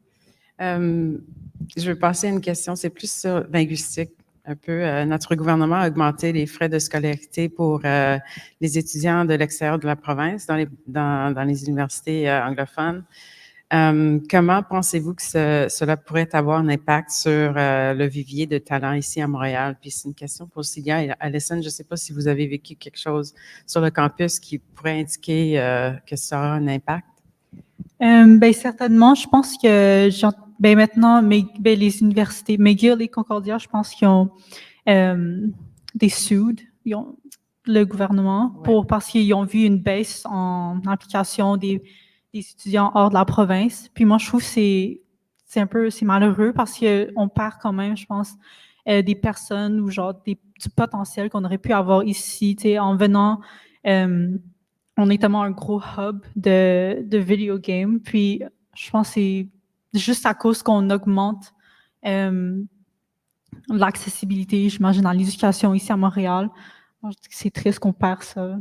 Je vais passer à une question, c'est plus sur linguistique un peu. Notre gouvernement a augmenté les frais de scolarité pour les étudiants de l'extérieur de la province dans les universités anglophones. Comment pensez-vous que cela pourrait avoir un impact sur le vivier de talent ici à Montréal? Puis c'est une question pour Cilia et Alison. Je ne sais pas si vous avez vécu quelque chose sur le campus qui pourrait indiquer que ça aura un impact. Certainement, je pense que maintenant, les universités, McGill et Concordia, je pense qu'ils ont des sued, le gouvernement, parce qu'ils ont vu une baisse en application des étudiants hors de la province. Puis moi, je trouve que c'est malheureux parce qu'on perd quand même, je pense, des personnes ou genre du potentiel qu'on aurait pu avoir ici, tu sais, en venant. On est tellement un gros hub de video games. Puis je pense que c'est juste à cause qu'on augmente l'accessibilité, j'imagine, dans l'éducation ici à Montréal. C'est triste qu'on perd ça.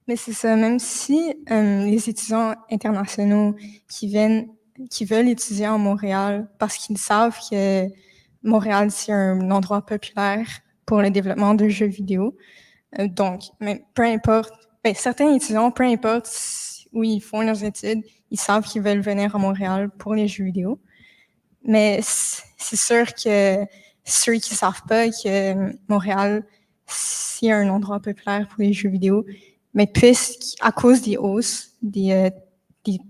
Mais c'est ça, même si les étudiants internationaux qui veulent étudier à Montréal parce qu'ils savent que Montréal, c'est un endroit populaire pour le développement de jeux vidéo. Donc, mais peu importe, certains étudiants, peu importe où ils font leurs études, ils savent qu'ils veulent venir à Montréal pour les jeux vidéo. Mais c'est sûr que ceux qui savent pas que Montréal, c'est un endroit populaire pour les jeux vidéo, mais à cause des hausses des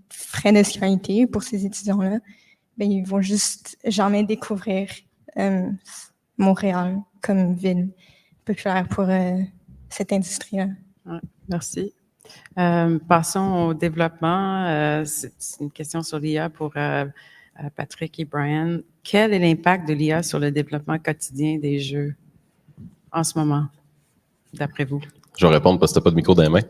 frais de scolarité pour ces étudiants-là, ils vont juste jamais découvrir Montréal comme ville populaire pour cette industrie-là. Ouais, merci. Passons au développement. C'est une question sur l'IA pour Patrick et Brian. Quel est l'impact de l'IA sur le développement quotidien des jeux en ce moment, d'après vous? Je vais répondre parce que tu n'as pas de micro dans les mains.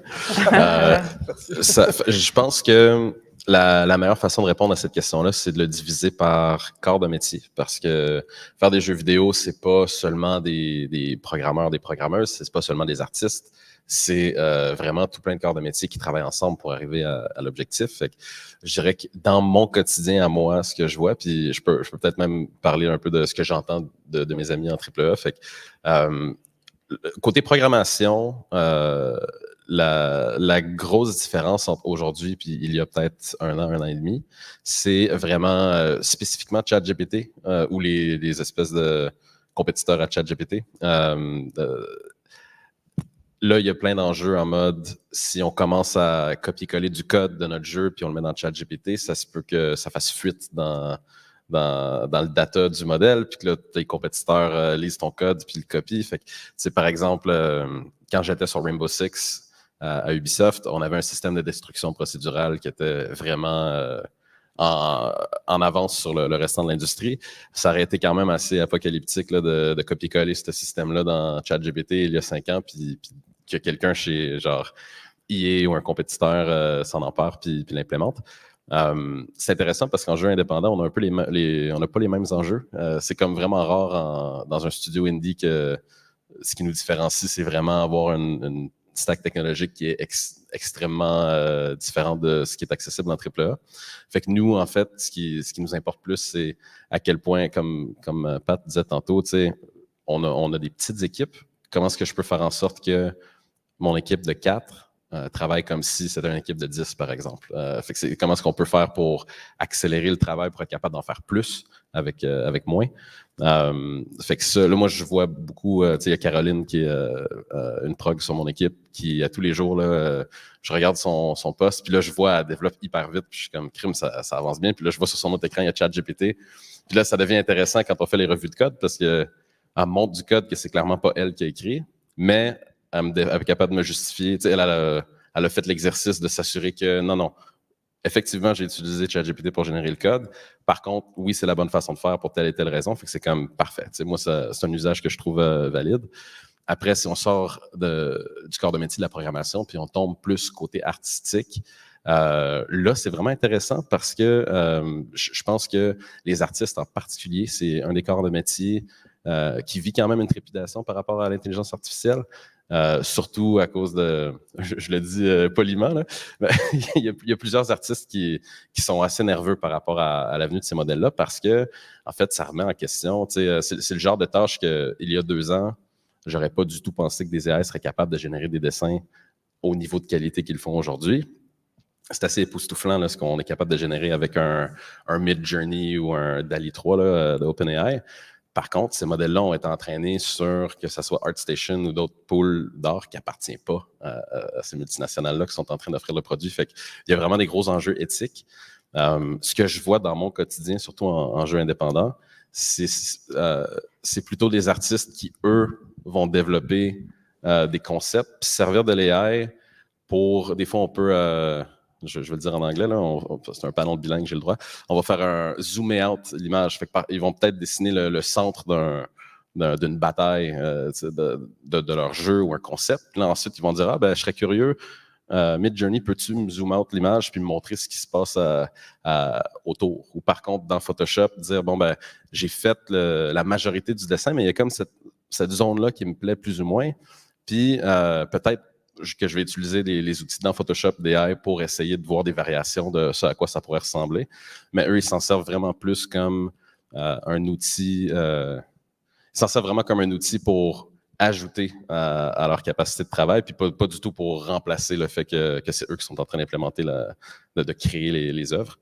Je pense que la meilleure façon de répondre à cette question-là, c'est de le diviser par corps de métier. Parce que faire des jeux vidéo, c'est pas seulement des programmeurs, des programmeuses, c'est pas seulement des artistes. C'est vraiment tout plein de corps de métier qui travaillent ensemble pour arriver à l'objectif. Fait que je dirais que dans mon quotidien à moi, ce que je vois, puis je peux peut-être même parler un peu de ce que j'entends de mes amis en AAA. Fait que, côté programmation, la grosse différence entre aujourd'hui puis il y a peut-être un an et demi, c'est vraiment spécifiquement ChatGPT ou les espèces de compétiteurs à ChatGPT. Là, il y a plein d'enjeux en mode, si on commence à copier-coller du code de notre jeu puis on le met dans ChatGPT, ça se peut que ça fasse fuite dans le data du modèle, puis que là, tes compétiteurs lisent ton code puis le copient. Fait que, c'est par exemple, quand j'étais sur Rainbow Six à Ubisoft, on avait un système de destruction procédurale qui était vraiment en avance sur le restant de l'industrie. Ça aurait été quand même assez apocalyptique là, de copier-coller ce système-là dans ChatGPT il y a 5 ans, puis que quelqu'un chez genre EA ou un compétiteur s'en empare puis l'implémente. C'est intéressant parce qu'en jeu indépendant, on a un peu on n'a pas les mêmes enjeux. C'est comme vraiment rare dans un studio indie que ce qui nous différencie, c'est vraiment avoir une stack technologique qui est extrêmement différente de ce qui est accessible en AAA. Fait que nous, en fait, ce qui nous importe plus, c'est à quel point, comme Pat disait tantôt, on a des petites équipes. Comment est-ce que je peux faire en sorte que mon équipe de 4 travaille comme si c'était une équipe de 10, par exemple. Fait que comment est-ce qu'on peut faire pour accélérer le travail pour être capable d'en faire plus avec moins. Fait que ça, là, moi, je vois beaucoup, il y a Caroline qui est une prog sur mon équipe, qui, à tous les jours, là, je regarde son poste, puis là, je vois, elle développe hyper vite, puis je suis comme, crime, ça avance bien. Puis là, je vois sur son autre écran, il y a ChatGPT. Puis là, ça devient intéressant quand on fait les revues de code, parce qu'elle montre du code que c'est clairement pas elle qui a écrit, mais elle est capable de me justifier. Elle a fait l'exercice de s'assurer que non, effectivement, j'ai utilisé ChatGPT pour générer le code. Par contre, oui, c'est la bonne façon de faire pour telle et telle raison. Fait que c'est comme parfait. Moi, c'est un usage que je trouve valide. Après, si on sort du corps de métier de la programmation, puis on tombe plus côté artistique, là, c'est vraiment intéressant parce que je pense que les artistes en particulier, c'est un des corps de métier qui vit quand même une trépidation par rapport à l'intelligence artificielle. Surtout à cause de, je le dis poliment, là, il y a plusieurs artistes qui sont assez nerveux par rapport à l'avenue de ces modèles-là parce que, en fait, ça remet en question. C'est le genre de tâche qu'il y a 2 ans, j'aurais pas du tout pensé que des AI seraient capables de générer des dessins au niveau de qualité qu'ils font aujourd'hui. C'est assez époustouflant là, ce qu'on est capable de générer avec un Midjourney ou un DALL-E 3 là, de OpenAI. Par contre, ces modèles-là ont été entraînés sur que ce soit ArtStation ou d'autres pools d'art qui n'appartiennent pas à ces multinationales-là qui sont en train d'offrir le produit. Fait qu'il y a vraiment des gros enjeux éthiques. Ce que je vois dans mon quotidien, surtout en jeu indépendant, c'est plutôt des artistes qui, eux, vont développer des concepts, puis servir de l'AI pour... Des fois, on peut... je vais le dire en anglais, là, c'est un panel bilingue, j'ai le droit. On va faire un zoomer out l'image. Ils vont peut-être dessiner le centre d'une bataille de leur jeu ou un concept. Puis là, ensuite, ils vont dire je serais curieux, Midjourney, peux-tu me zoom out l'image puis me montrer ce qui se passe autour? Ou par contre, dans Photoshop, dire j'ai fait la majorité du dessin, mais il y a comme cette zone-là qui me plaît plus ou moins. Puis peut-être que je vais utiliser les outils dans Photoshop d'AI pour essayer de voir des variations de ce à quoi ça pourrait ressembler. Mais eux, ils s'en servent vraiment plus comme un outil. Ils s'en servent vraiment comme un outil pour ajouter à leur capacité de travail, puis pas du tout pour remplacer le fait que c'est eux qui sont en train d'implémenter, de créer les œuvres.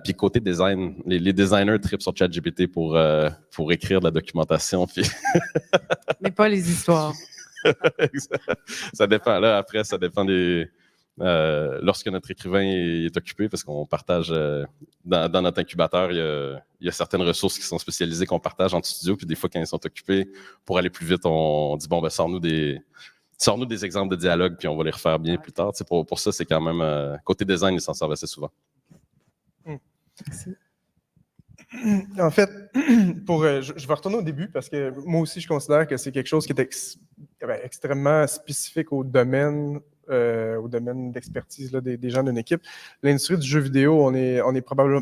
Puis côté design, les designers trippent sur ChatGPT pour écrire de la documentation. Puis Mais pas les histoires. Ça dépend. Là, après, ça dépend lorsque notre écrivain est occupé, parce qu'on partage dans notre incubateur, il y a certaines ressources qui sont spécialisées qu'on partage en studio, puis des fois, quand ils sont occupés, pour aller plus vite, on dit sors-nous des exemples de dialogue, puis on va les refaire bien plus tard. Pour ça, c'est quand même côté design, ils s'en servent assez souvent. Merci. En fait, je vais retourner au début parce que moi aussi, je considère que c'est quelque chose qui est extrêmement spécifique au domaine d'expertise là, des gens d'une équipe. L'industrie du jeu vidéo, on est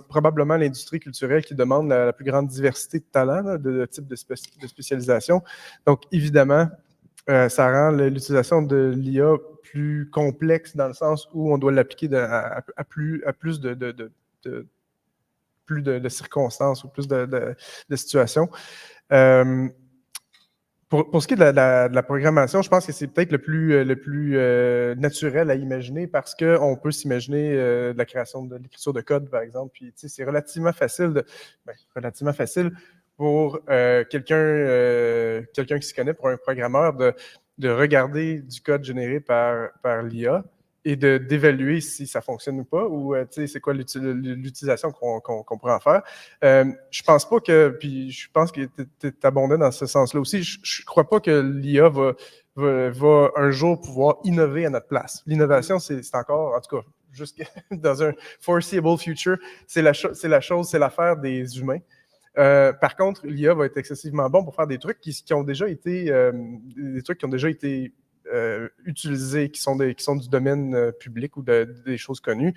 probablement l'industrie culturelle qui demande la plus grande diversité de talents, là, de types de spécialisation. Donc, évidemment, ça rend l'utilisation de l'IA plus complexe dans le sens où on doit l'appliquer à plus de circonstances ou plus de situations. Pour ce qui est de la programmation, je pense que c'est peut-être le plus naturel à imaginer parce qu'on peut s'imaginer de la création de l'écriture de code, par exemple. Puis, c'est relativement facile pour quelqu'un qui s'y connaît, pour un programmeur, de regarder du code généré par l'IA et d'évaluer si ça fonctionne ou pas, ou c'est quoi l'utilisation qu'on pourrait en faire. Je pense pas que, puis je pense que tu abondais dans ce sens-là aussi, je crois pas que l'IA va un jour pouvoir innover à notre place. L'innovation, c'est encore, en tout cas, jusque dans un foreseeable future, c'est l'affaire des humains. Par contre, l'IA va être excessivement bon pour faire des trucs qui ont déjà été utilisés, qui sont du domaine public ou des choses connues.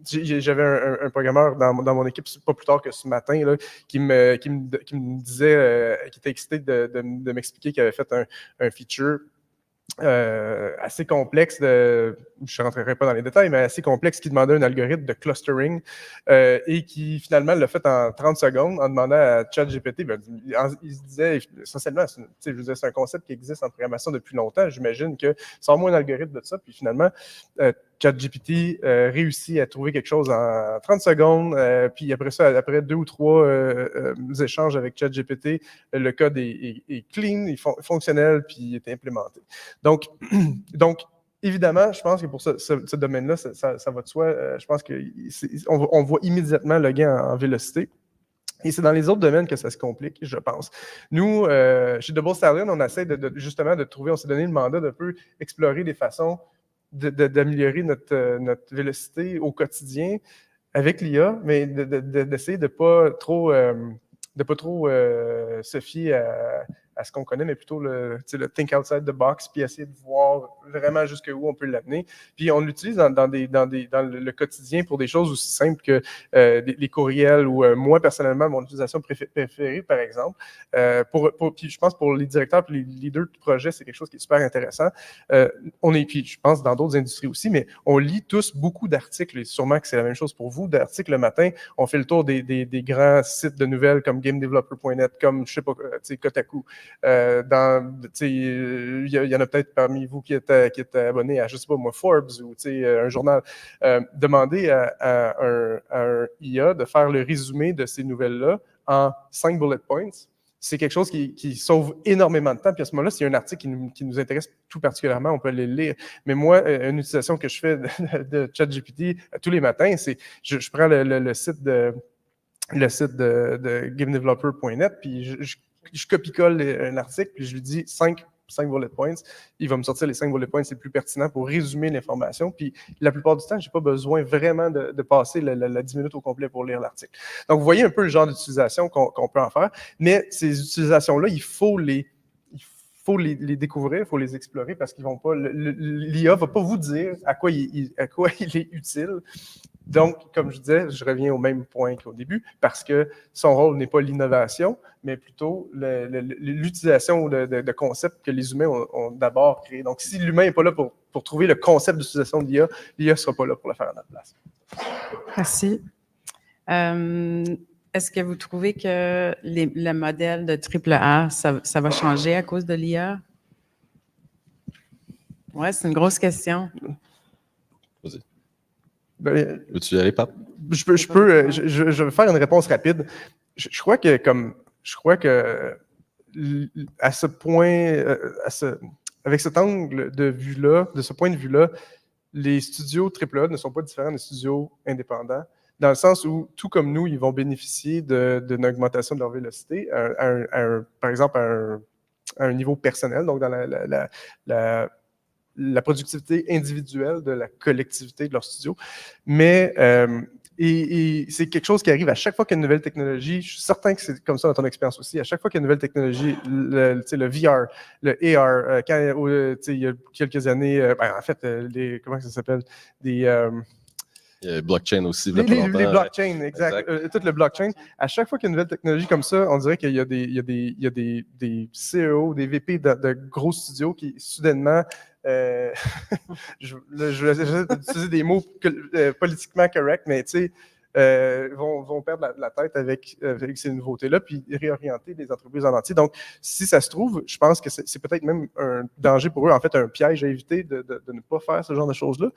J'avais un programmeur dans mon équipe, pas plus tard que ce matin, là, qui me disait, qui était excité de m'expliquer qu'il avait fait un feature assez complexe, je ne rentrerai pas dans les détails, mais assez complexe, qui demandait un algorithme de clustering et qui finalement l'a fait en 30 secondes en demandant à ChatGPT. Il se disait essentiellement, c'est un concept qui existe en programmation depuis longtemps. J'imagine que sors-moi un algorithme de ça, puis finalement, ChatGPT réussit à trouver quelque chose en 30 secondes, puis après ça, après 2 ou 3 échanges avec ChatGPT, le code est clean, fonctionnel, puis il est implémenté. Donc, évidemment, je pense que pour ce domaine-là, ça va de soi. Je pense qu'on voit immédiatement le gain en vélocité. Et c'est dans les autres domaines que ça se complique, je pense. Nous, chez Double Stallion, on essaie justement de trouver, on s'est donné le mandat de peu explorer des façons d'améliorer notre vélocité au quotidien avec l'IA, mais d'essayer de ne pas trop se fier à ce qu'on connaît, mais plutôt le think outside the box, puis essayer de voir vraiment jusqu'où on peut l'amener. Puis on l'utilise dans le quotidien pour des choses aussi simples que les courriels ou moi, personnellement, mon utilisation préférée, par exemple. Puis je pense pour les directeurs et les leaders de projet, c'est quelque chose qui est super intéressant. Puis je pense dans d'autres industries aussi, mais on lit tous beaucoup d'articles, et sûrement que c'est la même chose pour vous, d'articles le matin. On fait le tour des grands sites de nouvelles comme GameDeveloper.net, comme, je sais pas, Kotaku. Il y en a peut-être parmi vous qui êtes abonnés à, je sais pas moi, Forbes ou un journal. Demandez à un IA de faire le résumé de ces nouvelles-là en 5 bullet points. C'est quelque chose qui sauve énormément de temps. Puis à ce moment-là, s'il y a un article qui nous intéresse tout particulièrement, on peut aller le lire. Mais moi, une utilisation que je fais de ChatGPT tous les matins, c'est je prends le site de GameDeveloper.net, puis je copie-colle un article, puis je lui dis 5 bullet points. Il va me sortir les 5 bullet points les plus pertinents pour résumer l'information. Puis la plupart du temps, je n'ai pas besoin vraiment de passer la 10 minutes au complet pour lire l'article. Donc, vous voyez un peu le genre d'utilisation qu'on peut en faire. Mais ces utilisations-là, il faut les découvrir, il faut les explorer parce qu'ils vont pas. L'IA ne va pas vous dire à quoi il est utile. Donc, comme je disais, je reviens au même point qu'au début, parce que son rôle n'est pas l'innovation, mais plutôt l'utilisation de concepts que les humains ont d'abord créés. Donc, si l'humain n'est pas là pour trouver le concept d'utilisation de l'IA, l'IA ne sera pas là pour le faire à notre place. Merci. Est-ce que vous trouvez que le modèle de AAA, ça va changer à cause de l'IA? Oui, c'est une grosse question. Vas-y. Veux-tu y aller, Pape? Je vais faire une réponse rapide. Je crois que à ce point, avec cet angle de vue-là, de ce point de vue-là, les studios AAA ne sont pas différents des studios indépendants, dans le sens où, tout comme nous, ils vont bénéficier d'une augmentation de leur vélocité, par exemple, à un niveau personnel, donc dans la productivité individuelle de la collectivité de leur studio. Mais et c'est quelque chose qui arrive à chaque fois qu'il y a une nouvelle technologie. Je suis certain que c'est comme ça dans ton expérience aussi. À chaque fois qu'il y a une nouvelle technologie, le VR, le AR, il y a quelques années, en fait, comment ça s'appelle? Blockchain aussi. Les blockchains, exact. Tout le blockchain. À chaque fois qu'il y a une nouvelle technologie comme ça, on dirait qu'il y a des CEO, des VP de gros studios qui, soudainement, je vais utiliser des mots politiquement corrects, mais tu sais, vont perdre la tête avec ces nouveautés-là, puis réorienter les entreprises en entier. Donc, si ça se trouve, je pense que c'est peut-être même un danger pour eux, en fait, un piège à éviter de ne pas faire ce genre de choses-là.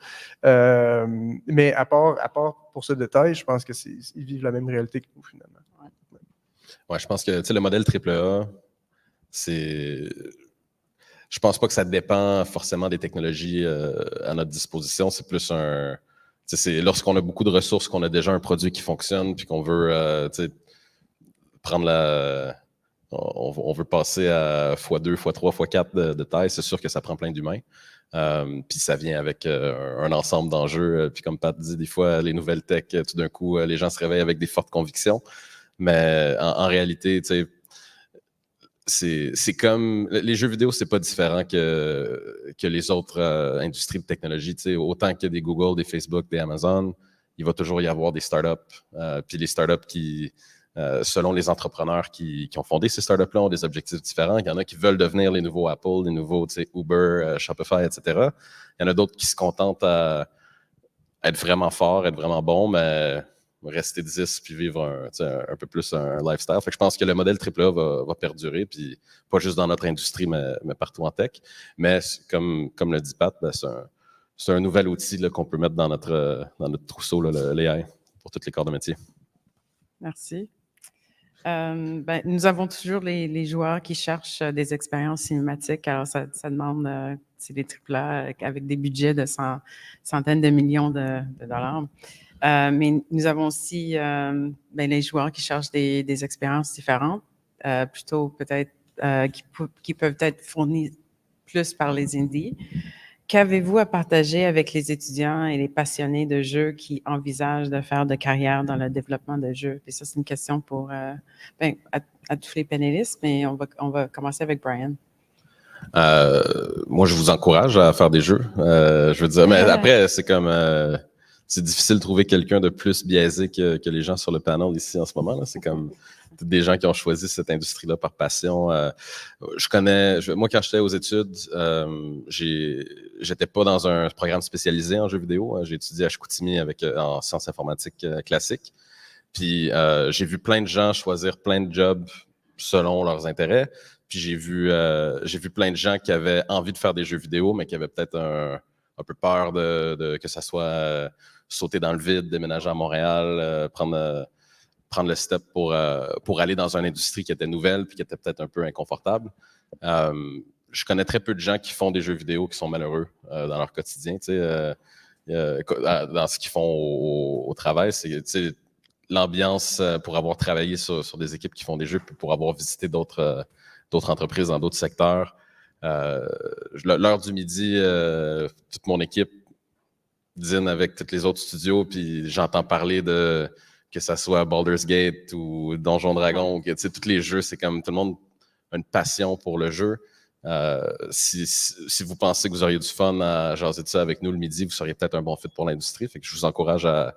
Mais à part pour ce détail, je pense qu'ils vivent la même réalité que nous, finalement. Ouais, je pense que le modèle AAA, c'est... Je pense pas que ça dépend forcément des technologies à notre disposition. C'est plus c'est lorsqu'on a beaucoup de ressources, qu'on a déjà un produit qui fonctionne, puis qu'on veut prendre on veut passer à x2, x3, x4 de taille, c'est sûr que ça prend plein d'humains. Puis ça vient avec un ensemble d'enjeux. Puis comme Pat dit, des fois, les nouvelles tech, tout d'un coup, les gens se réveillent avec des fortes convictions. Mais en réalité, c'est comme les jeux vidéo, c'est pas différent que les autres industries de technologie. Tu sais, autant qu'il y a des Google, des Facebook, des Amazon, il va toujours y avoir des startups. Puis les startups qui, selon les entrepreneurs qui ont fondé ces startups-là, ont des objectifs différents. Il y en a qui veulent devenir les nouveaux Apple, les nouveaux Uber, Shopify, etc. Il y en a d'autres qui se contentent à être vraiment forts, être vraiment bons, mais rester 10 puis vivre un peu plus un lifestyle. Fait que je pense que le modèle AAA va perdurer, puis pas juste dans notre industrie, mais partout en tech. Mais comme le dit Pat, ben, c'est un nouvel outil là, qu'on peut mettre dans notre trousseau, l'AI, pour tous les corps de métier. Merci. Ben, nous avons toujours les joueurs qui cherchent des expériences cinématiques. Alors, ça demande des AAA avec des budgets de centaines de millions de dollars. Mais nous avons aussi les joueurs qui cherchent des expériences différentes, plutôt peut-être qui peuvent être fournies plus par les indies. Qu'avez-vous à partager avec les étudiants et les passionnés de jeux qui envisagent de faire de carrière dans le développement de jeux? Et ça, c'est une question pour à tous les panélistes, mais on va commencer avec Brian. Moi, je vous encourage à faire des jeux. Je veux dire, mais après, c'est comme... c'est difficile de trouver quelqu'un de plus biaisé que les gens sur le panel ici en ce moment. C'est comme des gens qui ont choisi cette industrie-là par passion. Moi, quand j'étais aux études, j'étais pas dans un programme spécialisé en jeux vidéo. J'ai étudié à Chicoutimi en sciences informatiques classiques. Puis j'ai vu plein de gens choisir plein de jobs selon leurs intérêts. Puis j'ai vu plein de gens qui avaient envie de faire des jeux vidéo, mais qui avaient peut-être un peu peur que ça soit sauter dans le vide, déménager à Montréal, prendre le step pour aller dans une industrie qui était nouvelle puis qui était peut-être un peu inconfortable. Je connais très peu de gens qui font des jeux vidéo qui sont malheureux dans leur quotidien, tu sais, dans ce qu'ils font au travail. C'est l'ambiance pour avoir travaillé sur des équipes qui font des jeux, puis pour avoir visité d'autres entreprises dans d'autres secteurs. L'heure du midi, toute mon équipe dîne avec tous les autres studios, puis j'entends parler de que ça soit Baldur's Gate ou Donjon Dragon, que, tu sais, tous les jeux, c'est comme tout le monde a une passion pour le jeu. Si vous pensez que vous auriez du fun à jaser de ça avec nous le midi, vous seriez peut-être un bon fit pour l'industrie. Fait que je vous encourage à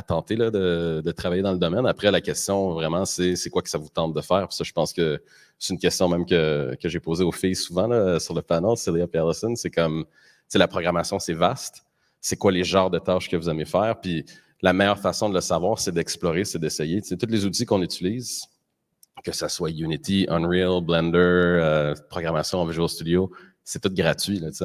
tenter là, de travailler dans le domaine. Après, la question, vraiment, c'est quoi que ça vous tente de faire? Puis ça, je pense que c'est une question même que j'ai posée aux filles souvent là, sur le panel, Celia et Allison. C'est comme, tu sais, la programmation, c'est vaste. C'est quoi les genres de tâches que vous aimez faire? Puis la meilleure façon de le savoir, c'est d'explorer, c'est d'essayer. Tu sais, tous les outils qu'on utilise, que ce soit Unity, Unreal, Blender, programmation en Visual Studio, c'est tout gratuit. Là, tu sais,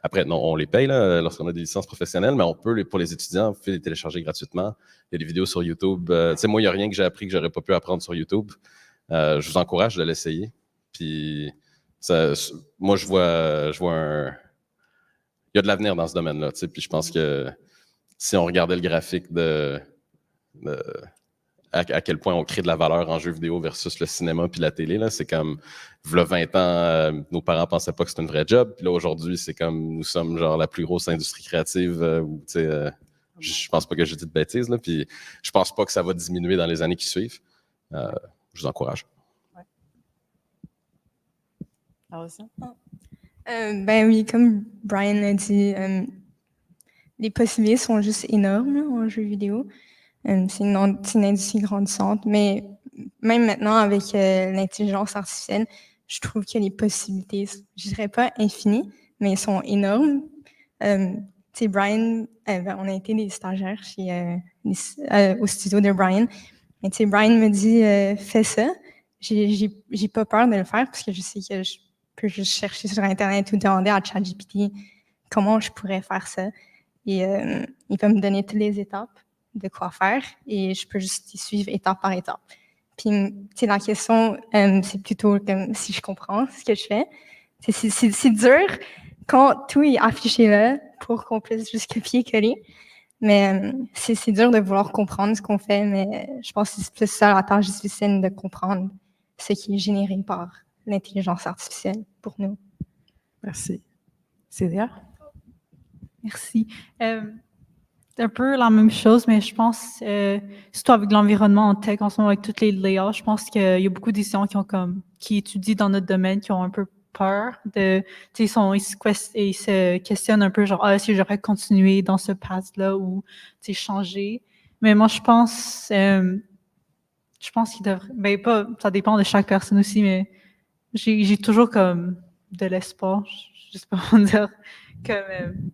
après, non, on les paye là, lorsqu'on a des licences professionnelles, mais on peut, pour les étudiants, on peut les télécharger gratuitement. Il y a des vidéos sur YouTube. Tu sais, moi, il n'y a rien que j'ai appris que j'aurais pas pu apprendre sur YouTube. Je vous encourage de l'essayer. Puis, moi, je vois il y a de l'avenir dans ce domaine-là. Tu sais, puis je pense que si on regardait le graphique à quel point on crée de la valeur en jeu vidéo versus le cinéma puis la télé, là, c'est comme, v'là 20 ans, nos parents pensaient pas que c'était un vrai job. Puis là, aujourd'hui, c'est comme, nous sommes genre la plus grosse industrie créative. Je pense pas que j'ai dit de bêtises. Là, puis je pense pas que ça va diminuer dans les années qui suivent. Je vous encourage. Allison? Ben oui, comme Brian l'a dit, les possibilités sont juste énormes là, en jeu vidéo. C'est une industrie grandissante, mais même maintenant avec l'intelligence artificielle, je trouve que les possibilités, je dirais pas infinies, mais elles sont énormes. Tu sais, Brian, on a été des stagiaires au studio de Brian. Mais tu sais, Brian me dit fais ça. J'ai pas peur de le faire parce que je sais que je peux juste chercher sur Internet ou demander à ChatGPT comment je pourrais faire ça. Et il va me donner toutes les étapes de quoi faire et je peux juste y suivre étape par étape. Puis, tu sais, la question, c'est plutôt comme si je comprends ce que je fais. C'est dur quand tout est affiché là pour qu'on puisse juste copier-coller. Mais c'est dur de vouloir comprendre ce qu'on fait, mais je pense que c'est plus ça la tâche difficile de comprendre ce qui est généré par l'intelligence artificielle pour nous. Merci. Célia? Merci. un peu la même chose, mais je pense, surtout avec l'environnement en tech, en ce moment, avec toutes les layoffs, je pense qu'il y a beaucoup d'étudiants qui étudient dans notre domaine, qui ont un peu peur de, tu sais, ils se questionnent un peu, genre, ah, si j'aurais continué dans ce path-là ou, tu sais, changer. Mais moi, je pense qu'il devrait, ben, pas, ça dépend de chaque personne aussi, mais j'ai toujours comme de l'espoir, je sais pas comment dire, comme,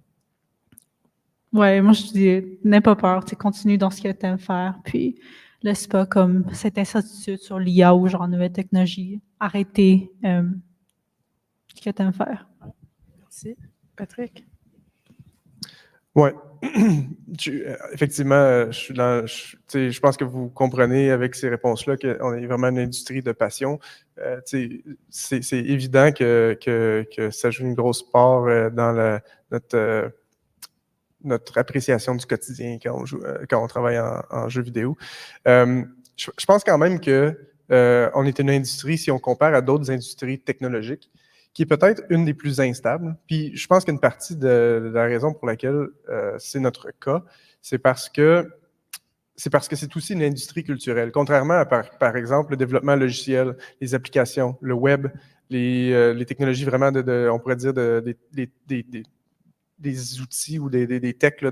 ouais, moi je dis, n'aie pas peur, tu sais, continue dans ce que tu aimes faire, puis laisse pas comme cette incertitude sur l'IA ou genre nouvelle technologie, arrêter ce que tu aimes faire. Merci. Patrick? Oui, effectivement, je pense que vous comprenez avec ces réponses-là qu'on est vraiment une industrie de passion. C'est évident que ça joue une grosse part dans notre appréciation du quotidien quand on travaille en jeux vidéo. Je pense quand même que on est une industrie, si on compare à d'autres industries technologiques, qui est peut-être une des plus instables. Puis je pense qu'une partie de la raison pour laquelle c'est notre cas, c'est parce que c'est aussi une industrie culturelle. Contrairement à, par exemple, le développement logiciel, les applications, le web, les technologies vraiment on pourrait dire des outils ou des techs là,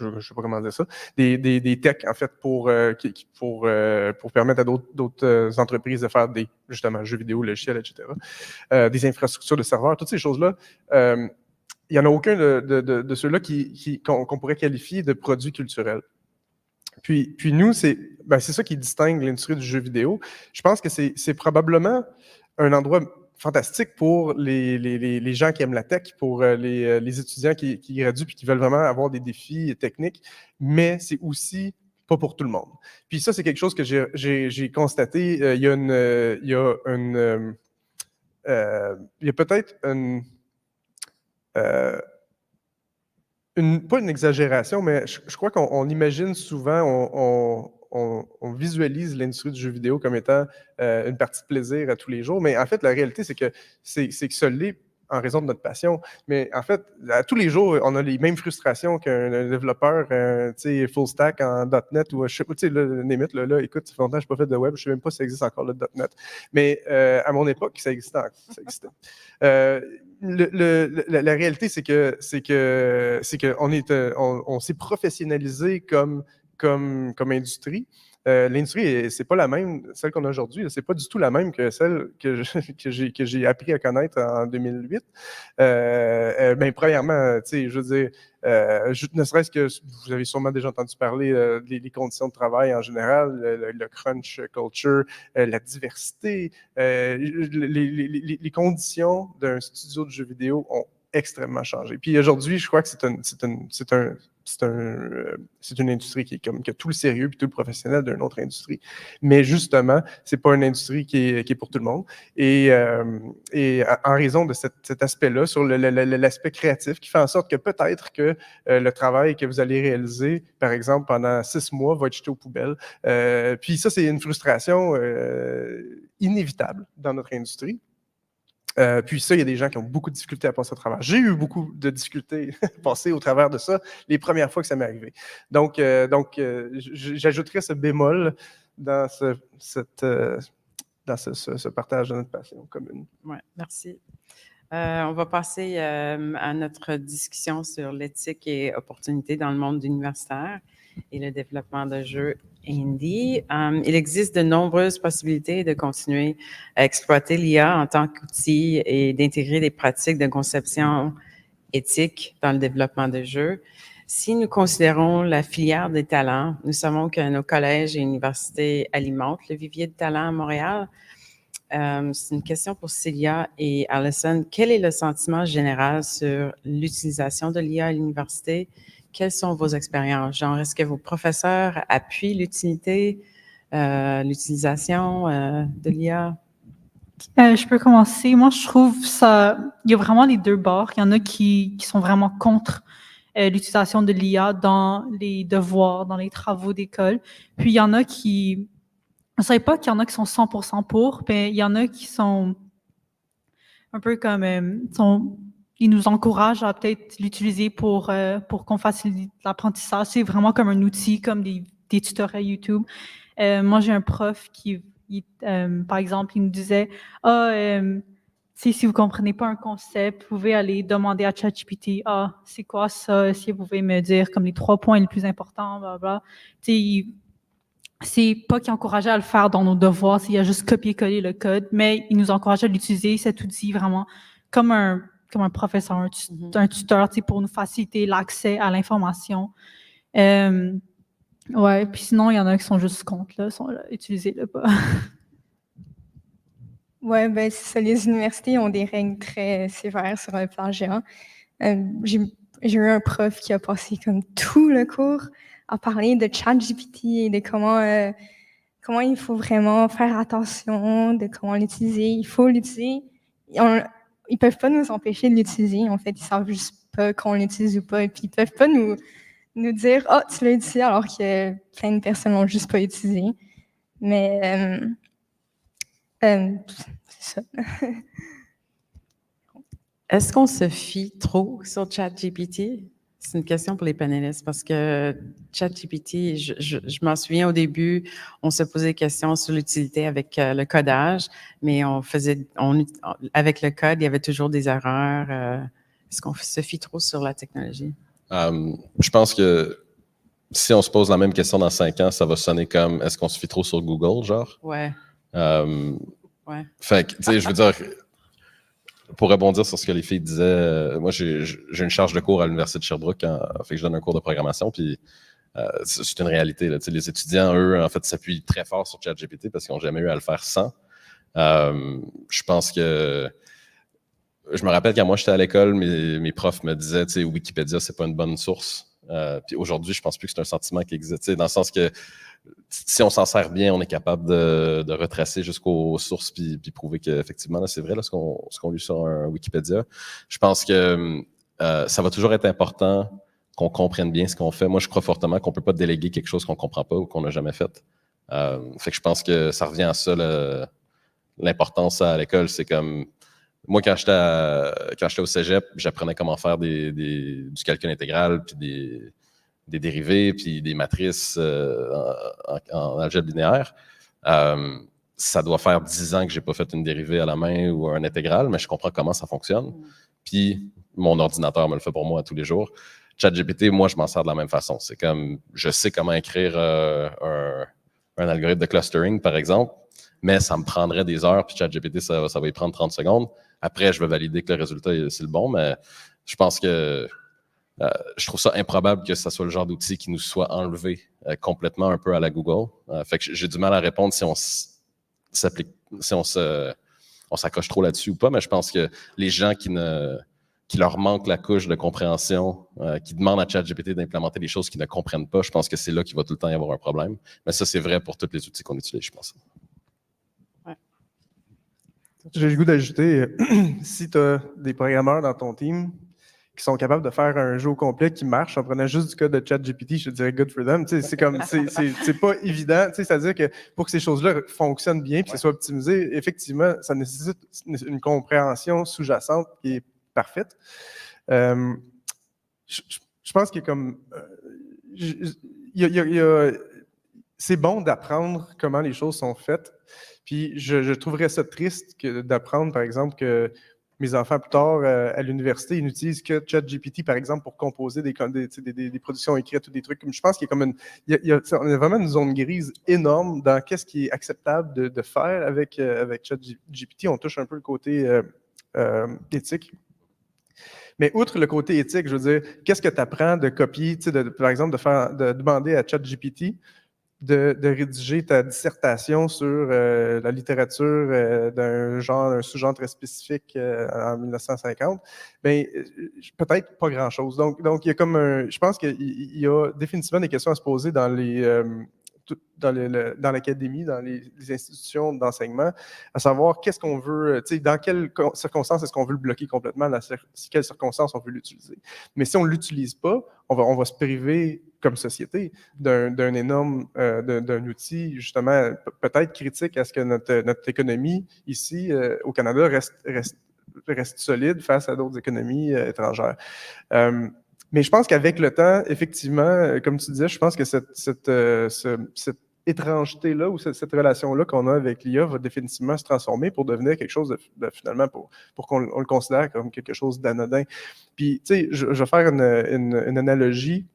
je ne sais pas comment dire ça, des techs en fait pour permettre à d'autres entreprises de faire justement jeux vidéo, logiciels, etc. Des infrastructures de serveurs, toutes ces choses-là. Il n'y en a aucun de ceux-là qu'on pourrait qualifier de produits culturels. Puis nous, c'est ça qui distingue l'industrie du jeu vidéo. Je pense que c'est probablement un endroit fantastique pour les gens qui aiment la tech, pour les étudiants qui graduent et qui veulent vraiment avoir des défis techniques, mais c'est aussi pas pour tout le monde. Puis ça, c'est quelque chose que j'ai constaté. Il y a peut-être pas une exagération, mais je crois qu'on imagine souvent, on visualise l'industrie du jeu vidéo comme étant une partie de plaisir à tous les jours. Mais en fait, la réalité, c'est que ça l'est en raison de notre passion. Mais en fait, à tous les jours, on a les mêmes frustrations qu'un développeur full stack en .NET ou je sais pas, là, écoute, ça fait longtemps que je n'ai pas fait de web, je ne sais même pas si ça existe encore le .NET. Mais à mon époque, ça existait. La réalité, c'est que on s'est professionnalisé comme industrie. L'industrie, c'est pas la même, celle qu'on a aujourd'hui, c'est pas du tout la même que celle que j'ai appris à connaître en 2008. Premièrement, je veux dire, ne serait-ce que vous avez sûrement déjà entendu parler des conditions de travail en général, le crunch culture, la diversité, les conditions d'un studio de jeux vidéo ont extrêmement changé. Puis aujourd'hui, je crois que c'est une industrie qui a tout le sérieux et tout le professionnel d'une autre industrie. Mais justement, c'est pas une industrie qui est pour tout le monde. Et en raison de cet aspect-là, sur l'aspect créatif, qui fait en sorte que peut-être que le travail que vous allez réaliser, par exemple, pendant 6 mois, va être jeté aux poubelles. Puis ça, c'est une frustration inévitable dans notre industrie. Puis ça, il y a des gens qui ont beaucoup de difficultés à passer au travers. J'ai eu beaucoup de difficultés à passer au travers de ça les premières fois que ça m'est arrivé. Donc j'ajouterais ce bémol dans ce partage de notre passion commune. Oui, merci. On va passer à notre discussion sur l'éthique et opportunités dans le monde universitaire et le développement de jeux indie. Il existe de nombreuses possibilités de continuer à exploiter l'IA en tant qu'outil et d'intégrer des pratiques de conception éthique dans le développement de jeux. Si nous considérons la filière des talents, nous savons que nos collèges et universités alimentent le vivier de talents à Montréal. C'est une question pour Célia et Alison. Quel est le sentiment général sur l'utilisation de l'IA à l'université? Quelles sont vos expériences? Genre, est-ce que vos professeurs appuient l'utilisation de l'IA? Je peux commencer. Moi, je trouve ça, il y a vraiment les deux bords. Il y en a qui sont vraiment contre l'utilisation de l'IA dans les devoirs, dans les travaux d'école. Puis, il y en a qui, je ne savais pas qu'il y en a qui sont 100% pour, mais il y en a qui sont un peu comme, il ils nous encouragent à peut-être l'utiliser pour qu'on facilite l'apprentissage. C'est vraiment comme un outil, comme des tutoriels YouTube. Moi, j'ai un prof qui, par exemple, il nous disait, si vous comprenez pas un concept, vous pouvez aller demander à ChatGPT, c'est quoi ça? Est-ce que vous pouvez me dire comme les 3 points les plus importants, blablabla. C'est pas qu'il encourageait à le faire dans nos devoirs, il a juste copié-collé le code, mais il nous encourageait à l'utiliser, cet outil, vraiment comme un professeur, un tuteur, pour nous faciliter l'accès à l'information. Ouais, puis sinon, il y en a qui sont juste contre, là, utilisez-le pas. Ouais, ben c'est ça. Les universités ont des règles très sévères sur le plagiat. J'ai eu un prof qui a passé comme tout le cours à parler de ChatGPT et de comment il faut vraiment faire attention, de comment l'utiliser. Il faut l'utiliser. Ils peuvent pas nous empêcher de l'utiliser. En fait, ils savent juste pas qu'on l'utilise ou pas. Et puis ils peuvent pas nous dire, oh, tu l'as utilisé alors que plein de personnes l'ont juste pas utilisé. Mais c'est ça. Est-ce qu'on se fie trop sur ChatGPT? C'est une question pour les panélistes parce que ChatGPT, je m'en souviens au début, on se posait des questions sur l'utilité avec le codage, mais avec le code, il y avait toujours des erreurs. Est-ce qu'on se fie trop sur la technologie? Je pense que si on se pose la même question dans 5 ans, ça va sonner comme est-ce qu'on se fie trop sur Google, genre? Ouais. Ouais. Fait que, tu sais, je veux dire, pour rebondir sur ce que les filles disaient, moi, j'ai une charge de cours à l'Université de Sherbrooke, fait que je donne un cours de programmation, puis c'est une réalité. Là, les étudiants, eux, en fait, s'appuient très fort sur ChatGPT parce qu'ils n'ont jamais eu à le faire sans. Je pense que je me rappelle quand moi j'étais à l'école, mes profs me disaient, tu sais, Wikipédia, c'est pas une bonne source. Puis aujourd'hui, je pense plus que c'est un sentiment qui existe, dans le sens que si on s'en sert bien, on est capable de retracer jusqu'aux sources puis prouver qu'effectivement, là, c'est vrai, là, ce qu'on lit sur un Wikipédia. Je pense que ça va toujours être important qu'on comprenne bien ce qu'on fait. Moi, je crois fortement qu'on peut pas déléguer quelque chose qu'on comprend pas ou qu'on n'a jamais fait. Fait que je pense que ça revient à ça, l'importance à l'école. C'est comme moi, quand j'étais au cégep, j'apprenais comment faire du calcul intégral, puis des dérivés, puis des matrices en algèbre linéaire. Ça doit faire 10 ans que j'ai pas fait une dérivée à la main ou un intégral, mais je comprends comment ça fonctionne. Puis mon ordinateur me le fait pour moi tous les jours. ChatGPT, moi, je m'en sers de la même façon. C'est comme, je sais comment écrire un algorithme de clustering, par exemple, mais ça me prendrait des heures, puis ChatGPT, ça va y prendre 30 secondes. Après, je vais valider que le résultat, c'est le bon, mais je pense que je trouve ça improbable que ça soit le genre d'outil qui nous soit enlevé complètement un peu à la Google. Fait que j'ai du mal à répondre si on s'accroche trop là-dessus ou pas, mais je pense que les gens qui leur manque la couche de compréhension, qui demandent à ChatGPT d'implémenter des choses qu'ils ne comprennent pas, je pense que c'est là qu'il va tout le temps y avoir un problème. Mais ça, c'est vrai pour tous les outils qu'on utilise, je pense. J'ai le goût d'ajouter, si tu as des programmeurs dans ton team qui sont capables de faire un jeu au complet qui marche en prenant juste du code de ChatGPT, je te dirais good for them. C'est pas évident. C'est-à-dire que pour que ces choses-là fonctionnent bien et que ce soit optimisé, effectivement, ça nécessite une compréhension sous-jacente qui est parfaite. Je pense qu'il y a comme... c'est bon d'apprendre comment les choses sont faites. Puis je trouverais ça triste d'apprendre, par exemple, que mes enfants plus tard à l'université, ils n'utilisent que ChatGPT, par exemple, pour composer des productions écrites ou des trucs. Je pense qu'il y a comme on a vraiment une zone grise énorme dans qu'est-ce qui est acceptable de faire avec ChatGPT. On touche un peu le côté éthique. Mais outre le côté éthique, je veux dire, qu'est-ce que tu apprends de copier, par exemple, de demander à ChatGPT de rédiger ta dissertation sur la littérature d'un sous-genre très spécifique en 1950, bien, peut-être pas grand-chose. Donc il y a comme je pense qu'il y a définitivement des questions à se poser dans l'académie, dans les institutions d'enseignement, à savoir qu'est-ce qu'on veut, dans quelles circonstances est-ce qu'on veut le bloquer complètement, dans quelles circonstances on veut l'utiliser. Mais si on ne l'utilise pas, on va se priver comme société d'un énorme, d'un outil justement peut-être critique à ce que notre économie ici au Canada reste reste solide face à d'autres économies étrangères. Mais je pense qu'avec le temps, effectivement, comme tu disais, je pense que cette étrangeté-là ou cette relation-là qu'on a avec l'IA va définitivement se transformer pour devenir quelque chose de finalement, pour qu'on le considère comme quelque chose d'anodin. Puis, tu sais, je vais faire une analogie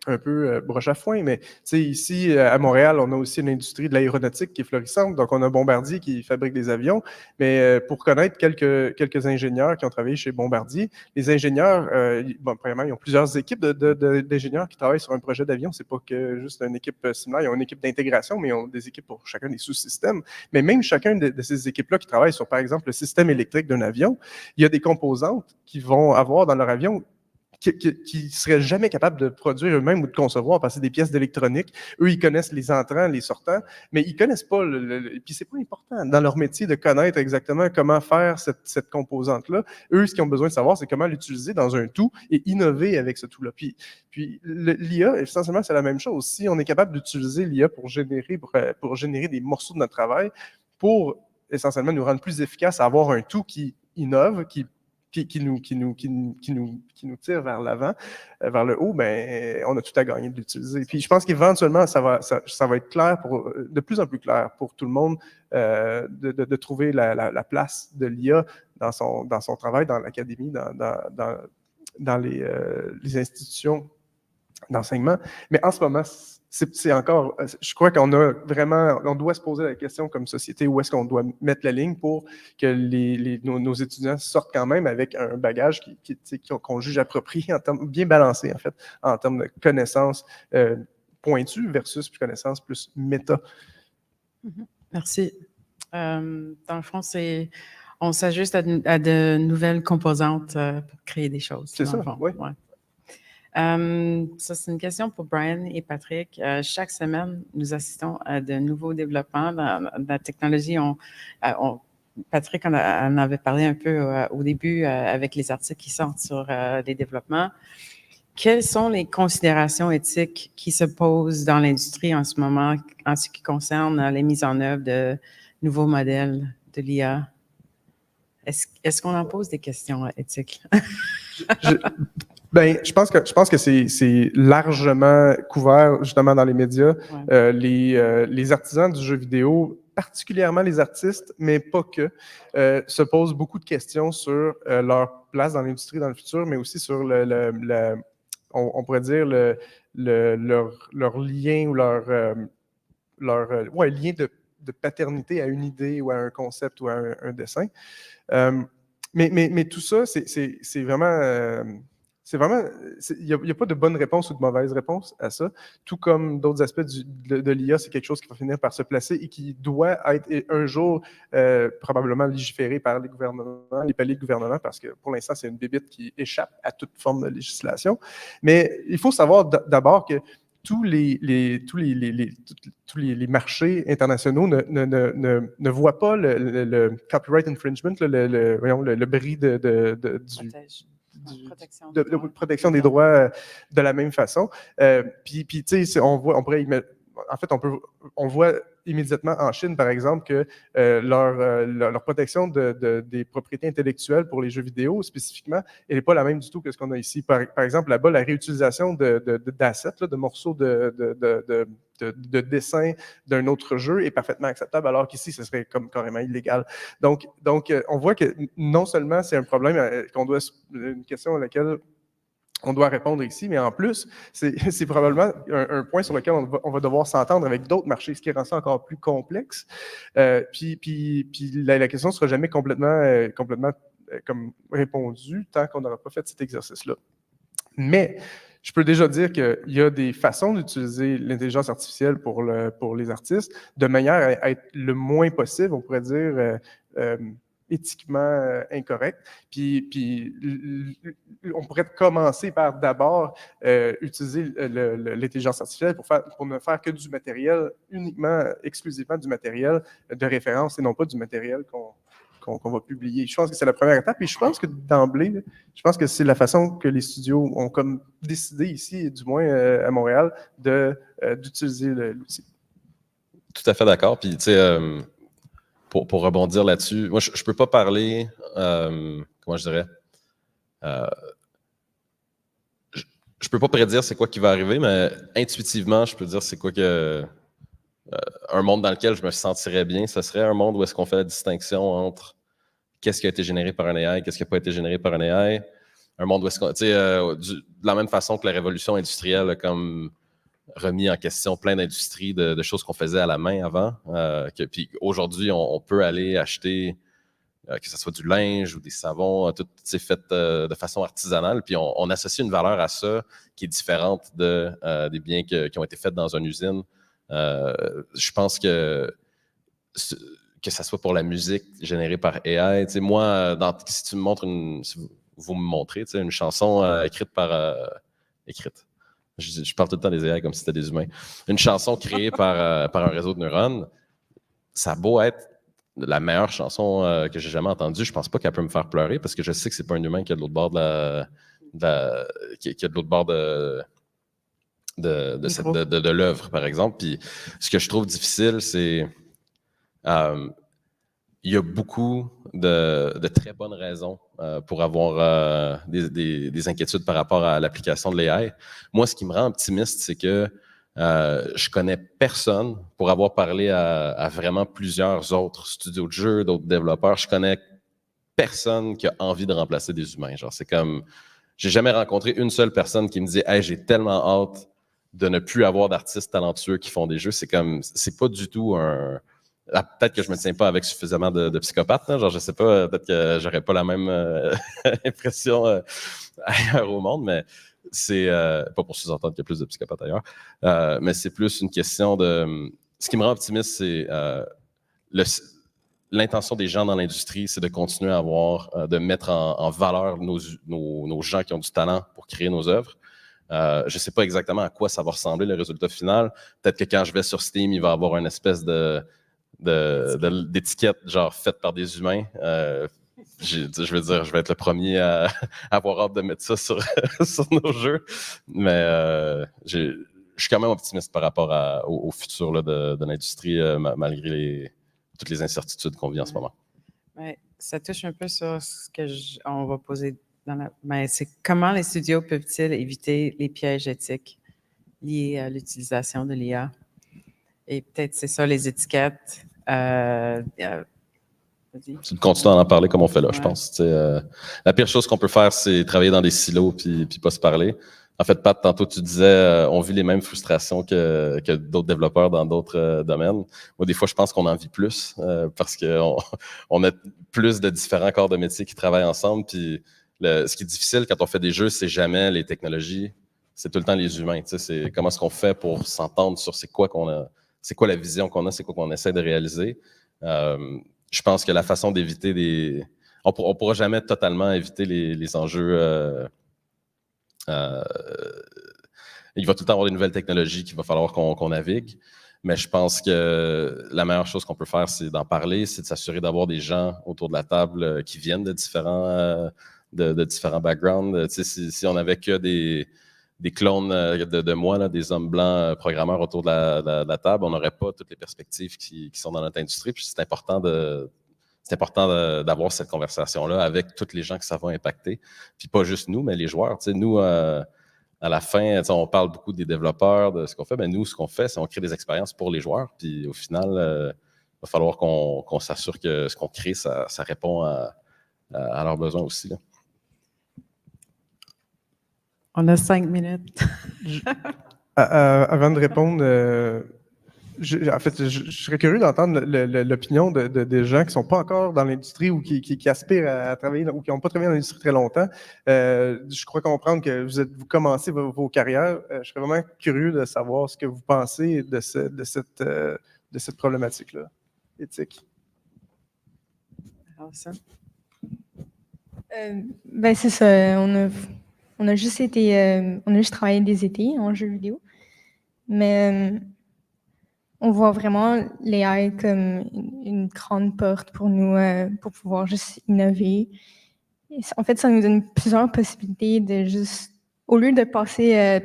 un peu broche à foin, mais ici, à Montréal, on a aussi une industrie de l'aéronautique qui est florissante. Donc, on a Bombardier qui fabrique des avions. Mais pour connaître quelques ingénieurs qui ont travaillé chez Bombardier, les ingénieurs, premièrement, ils ont plusieurs équipes d'ingénieurs qui travaillent sur un projet d'avion. C'est pas que juste une équipe similaire. Ils ont une équipe d'intégration, mais ils ont des équipes pour chacun des sous-systèmes. Mais même chacun de ces équipes-là qui travaillent sur, par exemple, le système électrique d'un avion, il y a des composantes qu'ils vont avoir dans leur avion qui ne seraient jamais capables de produire eux-mêmes ou de concevoir, parce que c'est des pièces d'électronique. Eux, ils connaissent les entrants, les sortants, mais ils ne connaissent pas, puis c'est pas important dans leur métier de connaître exactement comment faire cette composante-là. Eux, ce qu'ils ont besoin de savoir, c'est comment l'utiliser dans un tout et innover avec ce tout-là. Puis l'IA, essentiellement, c'est la même chose. Si on est capable d'utiliser l'IA pour générer des morceaux de notre travail, pour essentiellement nous rendre plus efficaces à avoir un tout qui innove, qui nous tire vers l'avant, vers le haut, ben, on a tout à gagner de l'utiliser. Puis je pense qu'éventuellement, ça va être clair, de plus en plus clair pour tout le monde de trouver la place de l'IA dans son travail, dans l'académie, dans les institutions d'enseignement. Mais en ce moment, c'est encore, je crois qu'on doit se poser la question comme société, où est-ce qu'on doit mettre la ligne pour que nos étudiants sortent quand même avec un bagage qu'on juge approprié, bien balancé en fait, en termes de connaissances pointues versus connaissances plus méta. Merci. Dans le fond, on s'ajuste à de nouvelles composantes pour créer des choses. C'est ça, oui. Ouais. Ça, c'est une question pour Brian et Patrick. Chaque semaine, nous assistons à de nouveaux développements dans la technologie. Patrick en avait parlé un peu au début avec les articles qui sortent sur les développements. Quelles sont les considérations éthiques qui se posent dans l'industrie en ce moment en ce qui concerne les mises en œuvre de nouveaux modèles de l'IA? Est-ce qu'on en pose des questions éthiques? Je pense que c'est largement couvert justement dans les médias. Ouais. Les artisans du jeu vidéo, particulièrement les artistes, mais pas que, se posent beaucoup de questions sur leur place dans l'industrie dans le futur, mais aussi sur on pourrait dire leur lien ou leur lien de paternité à une idée ou à un concept ou à un dessin. Mais tout ça, c'est vraiment... il n'y a pas de bonne réponse ou de mauvaise réponse à ça. Tout comme d'autres aspects de l'IA, c'est quelque chose qui va finir par se placer et qui doit être un jour probablement légiféré par les gouvernements, les paliers de gouvernement, parce que pour l'instant, c'est une bébite qui échappe à toute forme de législation. Mais il faut savoir d'abord que tous les marchés internationaux ne voient pas le copyright infringement, le bris de protection des droits de la même façon. Puis tu sais, on voit immédiatement en Chine, par exemple, que leur protection des propriétés intellectuelles pour les jeux vidéo, spécifiquement, elle n'est pas la même du tout que ce qu'on a ici. Par exemple, là-bas, la réutilisation d'assets, de morceaux de dessin d'un autre jeu est parfaitement acceptable, alors qu'ici, ce serait comme carrément illégal. Donc, on voit que non seulement c'est un problème une question à laquelle on doit répondre ici, mais en plus, c'est probablement un point sur lequel on va devoir s'entendre avec d'autres marchés, ce qui rend ça encore plus complexe. Puis la question ne sera jamais complètement comme répondue tant qu'on n'aura pas fait cet exercice-là. Mais je peux déjà dire qu'il y a des façons d'utiliser l'intelligence artificielle pour les artistes de manière à être le moins possible, on pourrait dire, éthiquement incorrect. Puis on pourrait commencer par d'abord utiliser l'intelligence artificielle pour ne faire que du matériel, exclusivement du matériel de référence et non pas du matériel qu'on va publier. Je pense que c'est la première étape. Et je pense que d'emblée, c'est la façon que les studios ont comme décidé ici, du moins à Montréal, d'utiliser l'outil. Tout à fait d'accord. Puis, tu sais, pour rebondir là-dessus, moi, je ne peux pas parler, comment je dirais, je peux pas prédire c'est quoi qui va arriver, mais intuitivement, je peux dire c'est quoi que un monde dans lequel je me sentirais bien, ce serait un monde où est-ce qu'on fait la distinction entre qu'est-ce qui a été généré par un AI, qu'est-ce qui n'a pas été généré par un AI, un monde où est-ce qu'on, tu sais, de la même façon que la révolution industrielle a comme remis en question plein d'industries, de choses qu'on faisait à la main avant, puis aujourd'hui, on peut aller acheter que ce soit du linge ou des savons, tout fait de façon artisanale. Puis on associe une valeur à ça qui est différente des biens qui ont été faits dans une usine. Je pense que ça soit pour la musique générée par AI. Moi, si tu me montres si vous me montrez une chanson écrite par... écrite. Je parle tout le temps des AI comme si c'était des humains. Une chanson créée par un réseau de neurones, ça a beau être la meilleure chanson que j'ai jamais entendue, je pense pas qu'elle peut me faire pleurer parce que je sais que c'est pas un humain qui est de l'autre bord qui est de l'autre bord de l'œuvre, par exemple. Puis ce que je trouve difficile, c'est il y a beaucoup de très bonnes raisons pour avoir des inquiétudes par rapport à l'application de l'AI. Moi, ce qui me rend optimiste, c'est que je connais personne, pour avoir parlé à vraiment plusieurs autres studios de jeux, d'autres développeurs, je connais personne qui a envie de remplacer des humains. Genre, c'est comme, j'ai jamais rencontré une seule personne qui me dit « Hey, j'ai tellement hâte de ne plus avoir d'artistes talentueux qui font des jeux. » C'est comme, c'est pas du tout un... Peut-être que je me tiens pas avec suffisamment de psychopathes, hein, genre je sais pas, peut-être que j'aurais pas la même impression ailleurs au monde, mais c'est pas pour sous-entendre qu'il y a plus de psychopathes ailleurs, mais c'est plus une question de... Ce qui me rend optimiste, c'est l'intention des gens dans l'industrie, c'est de continuer à avoir, de mettre en valeur nos gens qui ont du talent pour créer nos œuvres. Je ne sais pas exactement à quoi ça va ressembler, le résultat final. Peut-être que quand je vais sur Steam, il va y avoir une espèce d'étiquette genre faite par des humains. Je veux dire, je vais être le premier à avoir hâte de mettre ça sur nos jeux. Mais je suis quand même optimiste par rapport au futur là, de l'industrie, malgré toutes les incertitudes qu'on vit en ce moment. Ouais, ça touche un peu sur ce on va poser mais c'est comment les studios peuvent-ils éviter les pièges éthiques liés à l'utilisation de l'IA? Et peut-être c'est ça, les étiquettes. Tu continues à en parler comme on fait là, je pense. La pire chose qu'on peut faire, c'est travailler dans des silos puis pas se parler. En fait, Pat, tantôt, tu disais on vit les mêmes frustrations que d'autres développeurs dans d'autres domaines. Moi, des fois, je pense qu'on en vit plus parce qu'on a plus de différents corps de métier qui travaillent ensemble. Puis ce qui est difficile quand on fait des jeux, c'est jamais les technologies, c'est tout le temps les humains. C'est comment est-ce qu'on fait pour s'entendre sur c'est quoi la vision qu'on a, c'est quoi qu'on essaie de réaliser. Je pense que la façon d'éviter on pourra jamais totalement éviter les enjeux. Il va tout le temps avoir des nouvelles technologies qu'il va falloir qu'on navigue. Mais je pense que la meilleure chose qu'on peut faire, c'est d'en parler, c'est de s'assurer d'avoir des gens autour de la table qui viennent de différents backgrounds. Si on n'avait que des clones de moi, là, des hommes blancs programmeurs autour de la table, on n'aurait pas toutes les perspectives qui sont dans notre industrie. Puis c'est important d'avoir cette conversation-là avec tous les gens que ça va impacter. Puis pas juste nous, mais les joueurs. Nous, à la fin, on parle beaucoup des développeurs, de ce qu'on fait, mais nous, ce qu'on fait, c'est qu'on crée des expériences pour les joueurs. Puis au final, il va falloir qu'on s'assure que ce qu'on crée, ça répond à leurs besoins aussi, là. On a 5 minutes. Avant de répondre, en fait, je serais curieux d'entendre l'opinion des gens qui ne sont pas encore dans l'industrie ou qui aspirent à travailler ou qui n'ont pas travaillé dans l'industrie très longtemps. Je crois comprendre que vous commencez vos carrières. Je serais vraiment curieux de savoir ce que vous pensez de cette problématique-là, éthique. Ben c'est ça. On a juste travaillé des étés en jeux vidéo, mais on voit vraiment l'AI comme une grande porte pour nous pour pouvoir juste innover. Et en fait, ça nous donne plusieurs possibilités de juste, au lieu de passer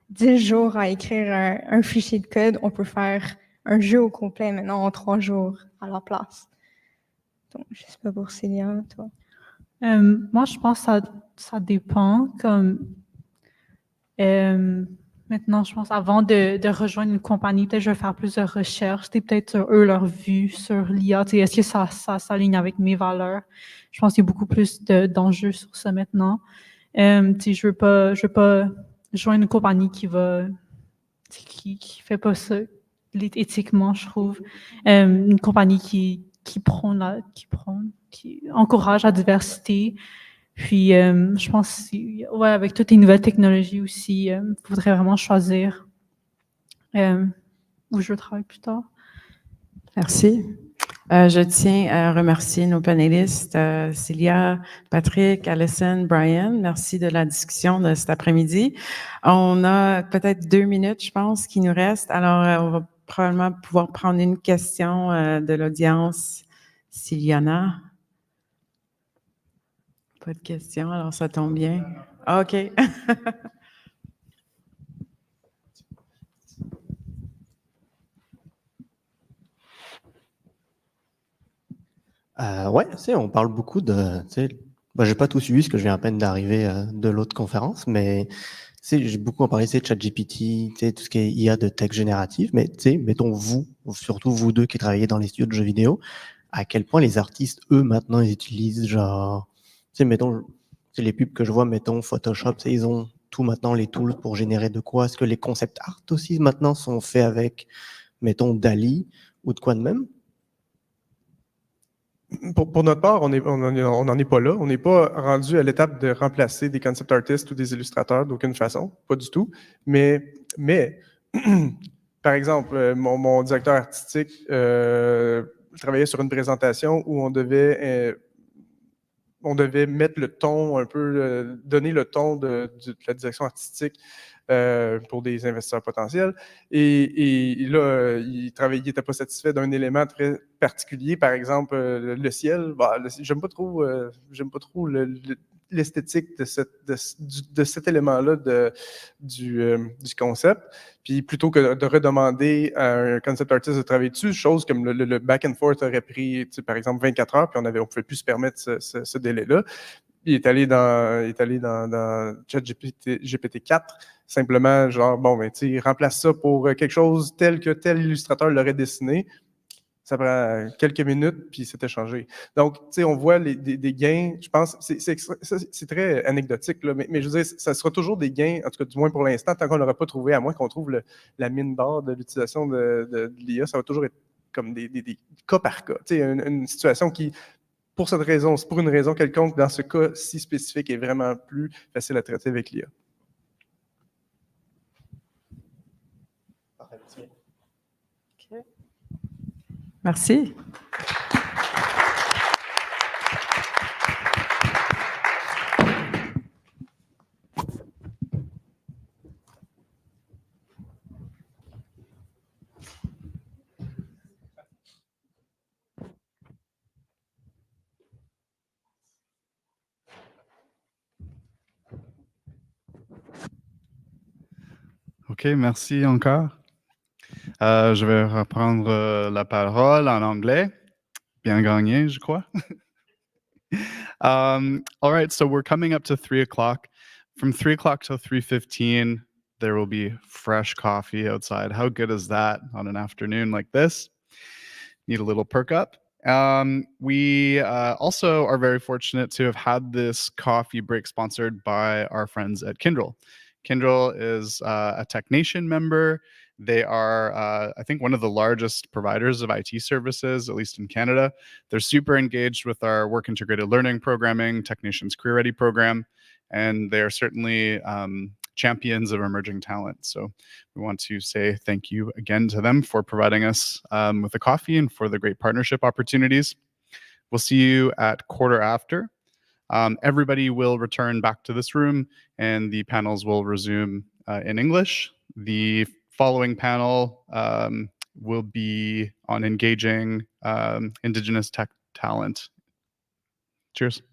10 jours à écrire un fichier de code, on peut faire un jeu au complet maintenant en 3 jours à la place. Donc, je sais pas pour Célia, toi. Moi, je pense que ça dépend. Comme maintenant, je pense avant de rejoindre une compagnie, peut-être je vais faire plus de recherches, peut-être sur eux, leur vue sur l'IA. Est-ce que ça s'aligne avec mes valeurs? Je pense qu'il y a beaucoup plus d'enjeux sur ça maintenant. Je veux pas joindre une compagnie qui fait pas ça éthiquement, je trouve. Une compagnie qui encourage la diversité. Puis, je pense, ouais, avec toutes les nouvelles technologies aussi, il faudrait vraiment choisir où je travaille plus tard. Merci. Je tiens à remercier nos panélistes, Célia, Patrick, Alison, Brian. Merci de la discussion de cet après-midi. On a peut-être 2 minutes, je pense, qui nous restent. Alors, on va probablement pouvoir prendre une question de l'audience, s'il y en a. Pas de questions, alors ça tombe bien. OK. Ouais, tu sais, on parle beaucoup de, tu sais, j'ai pas tout suivi parce que je viens à peine d'arriver de l'autre conférence, mais tu sais, j'ai beaucoup parlé de ChatGPT, tu sais, tout ce qui est IA de tech générative, mais tu sais, mettons vous, surtout vous deux qui travaillez dans les studios de jeux vidéo, à quel point les artistes, eux, maintenant, ils utilisent genre, tu sais, mettons, tu sais, les pubs que je vois, mettons Photoshop, tu sais, ils ont tout maintenant les tools pour générer de quoi. Est-ce que les concept art aussi maintenant sont faits avec, mettons, Dali ou de quoi de même? Pour notre part, on n'en est pas là. On n'est pas rendu à l'étape de remplacer des concept artists ou des illustrateurs d'aucune façon, pas du tout. Mais par exemple, mon directeur artistique travaillait sur une présentation où on devait mettre le ton un peu, donner le ton de la direction artistique pour des investisseurs potentiels. Et là, il n'était pas satisfait d'un élément très particulier, par exemple le ciel. Bah, j'aime pas trop l'esthétique de cet élément-là du concept. Puis plutôt que de redemander à un concept artist de travailler dessus, chose comme le back and forth aurait pris, par exemple, 24 heures, puis on ne pouvait plus se permettre ce délai-là. Il est allé dans ChatGPT 4, simplement genre, bon, ben, tu remplace ça pour quelque chose tel que tel illustrateur l'aurait dessiné. Ça prend quelques minutes, puis c'était changé. Donc, tu sais, on voit des gains, je pense, c'est très anecdotique, là, mais je veux dire, ça sera toujours des gains, en tout cas, du moins pour l'instant, tant qu'on n'aura pas trouvé, à moins qu'on trouve la mine d'or de l'utilisation de l'IA, ça va toujours être comme des cas par cas. Tu sais, une situation qui, pour cette raison, c'est pour une raison quelconque, dans ce cas si spécifique, est vraiment plus facile à traiter avec l'IA. Merci. OK, merci encore. Je vais reprendre la parole en anglais. Bien gagné, je crois. All right, so we're coming up to 3 o'clock. From 3 o'clock till 3:15, there will be fresh coffee outside. How good is that on an afternoon like this? Need a little perk up. We also are very fortunate to have had this coffee break sponsored by our friends at Kindle. Kindle is a TECHNATION member. They are, I think, one of the largest providers of IT services, at least in Canada. They're super engaged with our work integrated learning programming, TECHNATION's Career Ready program, and they are certainly champions of emerging talent. So we want to say thank you again to them for providing us with the coffee and for the great partnership opportunities. We'll see you at quarter after. Everybody will return back to this room and the panels will resume in English. The following panel will be on engaging Indigenous tech talent. Cheers.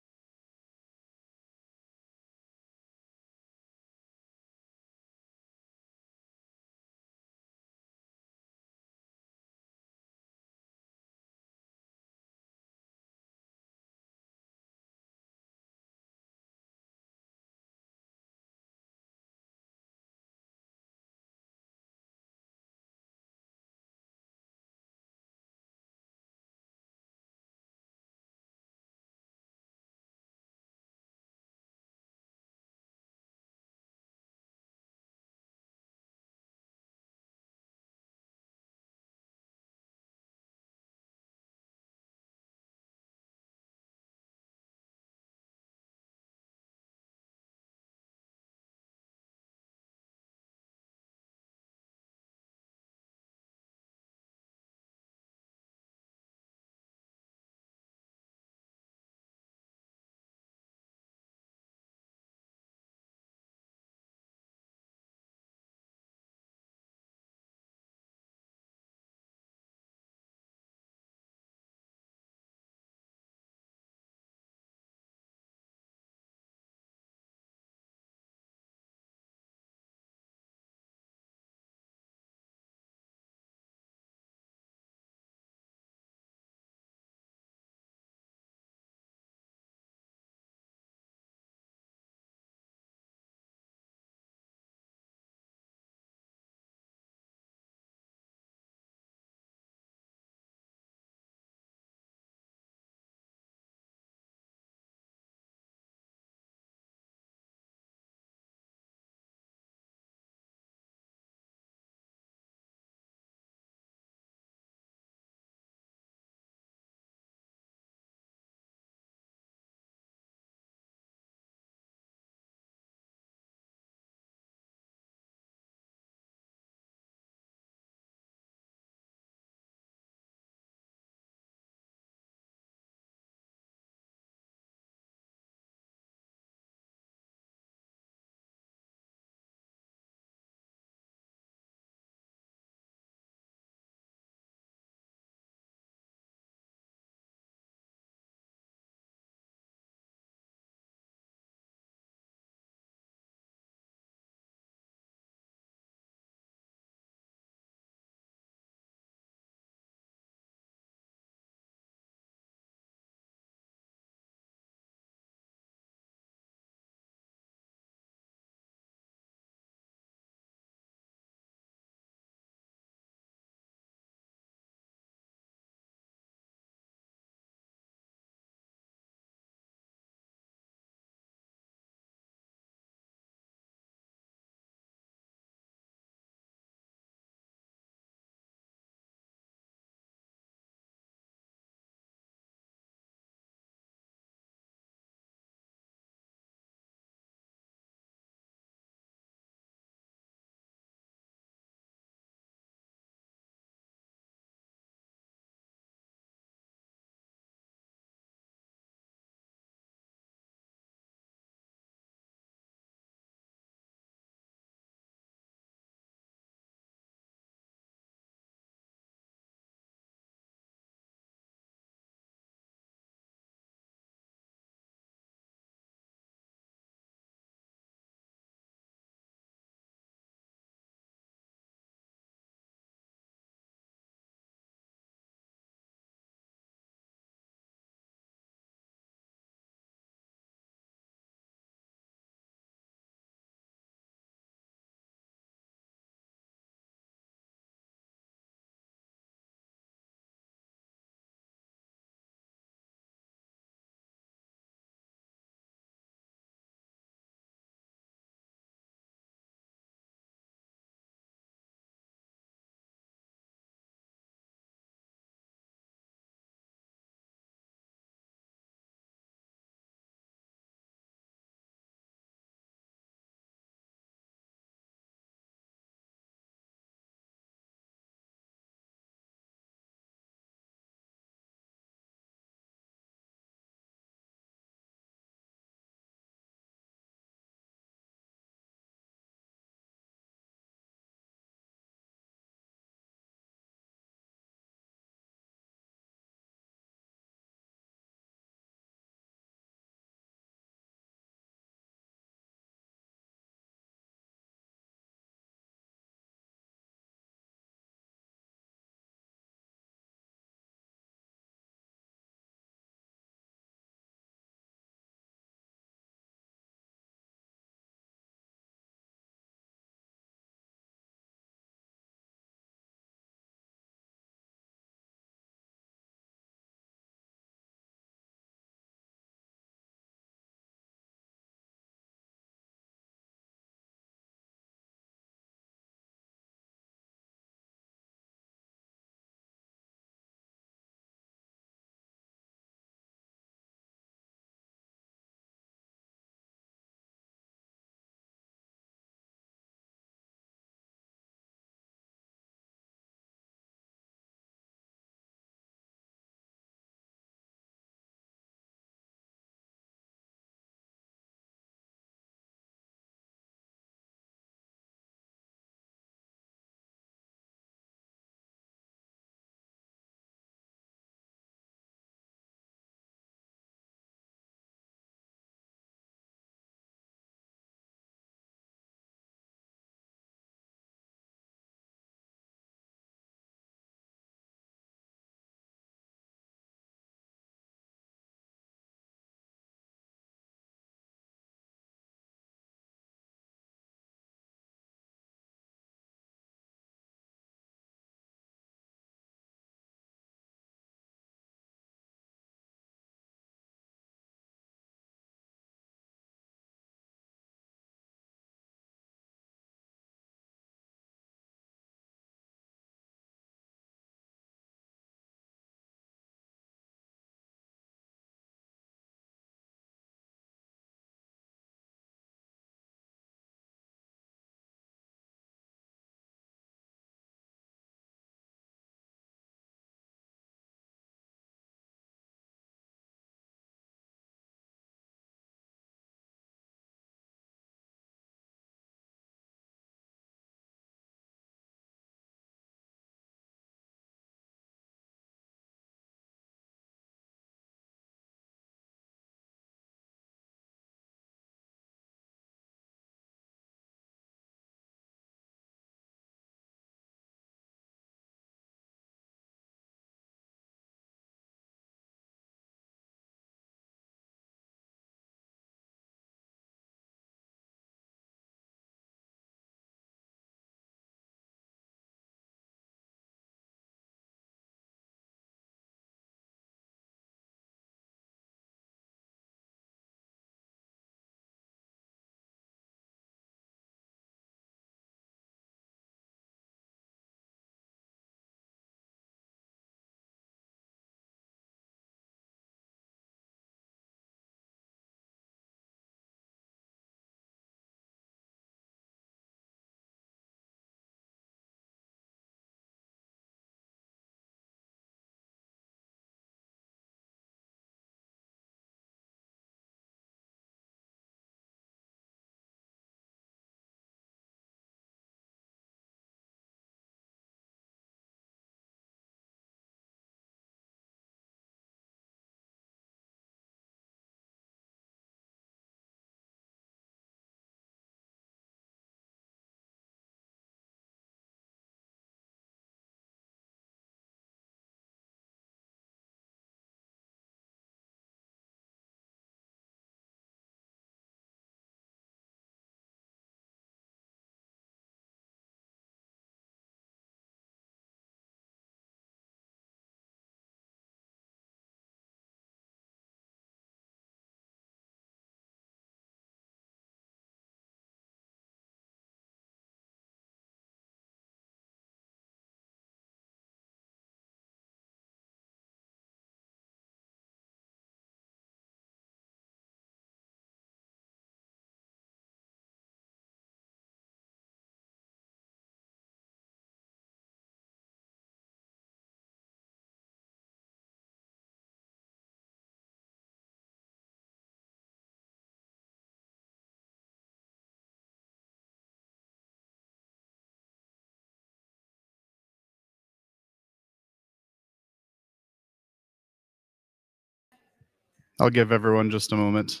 I'll give everyone just a moment.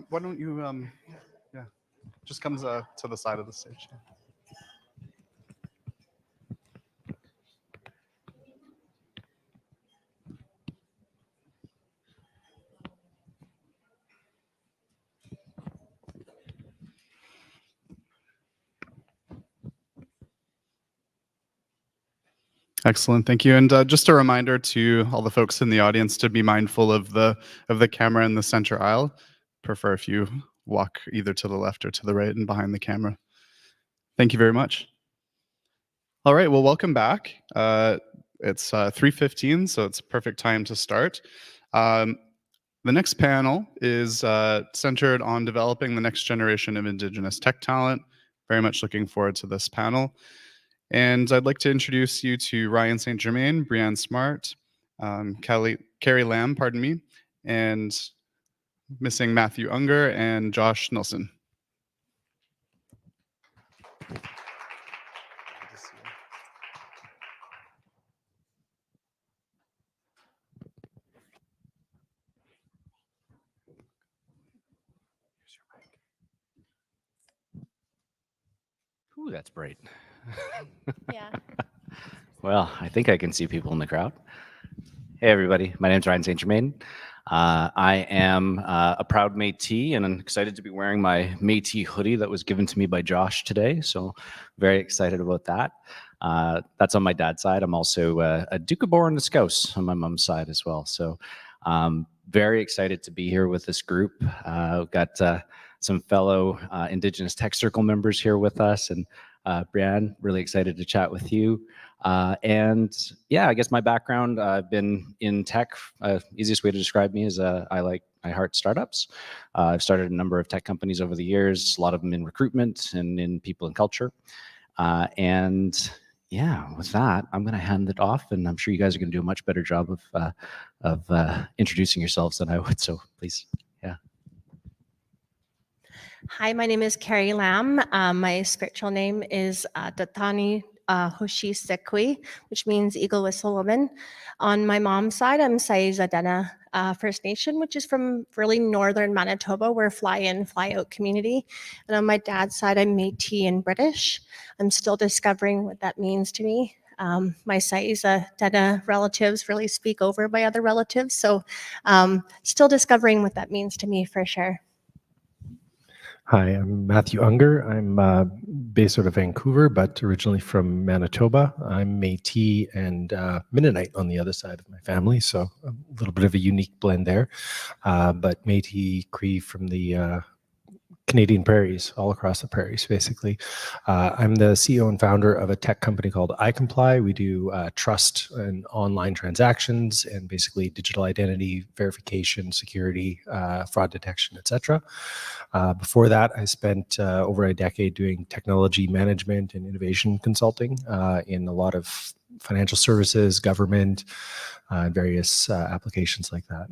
Why don't you, yeah, just comes to the side of the stage. Excellent, thank you. And just a reminder to all the folks in the audience to be mindful of the camera in the center aisle. Prefer if you walk either to the left or to the right and behind the camera. Thank you very much. All right, well, welcome back. It's 3:15, so it's a perfect time to start. The next panel is centered on developing the next generation of Indigenous tech talent. Very much looking forward to this panel. And I'd like to introduce you to Ryan St. Germain, Brianne Smart, Carrie Lamb, pardon me, and missing Matthew Unger and Josh Nilsson. Ooh, that's bright. Yeah. Well, I think I can see people in the crowd. Hey, everybody. My name's Ryan St. Germain. I am a proud Métis, and I'm excited to be wearing my Métis hoodie that was given to me by Josh today. So very excited about that. That's on my dad's side. I'm also a Duke of Boron Scouse on my mom's side as well. So very excited to be here with this group. We've got some fellow Indigenous Tech Circle members here with us, and Brianne, really excited to chat with you. And yeah, I guess my background, I've been in tech. Easiest way to describe me is I heart startups. I've started a number of tech companies over the years, a lot of them in recruitment and in people and culture. And yeah, with that, I'm going to hand it off, and I'm sure you guys are going to do a much better job of introducing yourselves than I would. So please, yeah. Hi, my name is Carrie Lamb. My spiritual name is Datani Hoshi Sekwi, which means Eagle Whistle Woman. On my mom's side, I'm Saizadena First Nation, which is from really northern Manitoba. We're a fly-in, fly-out community. And on my dad's side, I'm Métis and British. I'm still discovering what that means to me. My Saizadena relatives really speak over my other relatives, so still discovering what that means to me for sure. Hi, I'm Matthew Unger. I'm based out of Vancouver, but originally from Manitoba. I'm Métis and Mennonite on the other side of my family, so a little bit of a unique blend there. But Métis Cree from the Canadian prairies, all across the prairies, basically. I'm the CEO and founder of a tech company called iComply. We do trust and online transactions and basically digital identity verification, security, fraud detection, etc. Before that, I spent over a decade doing technology management and innovation consulting in a lot of financial services, government, various applications like that.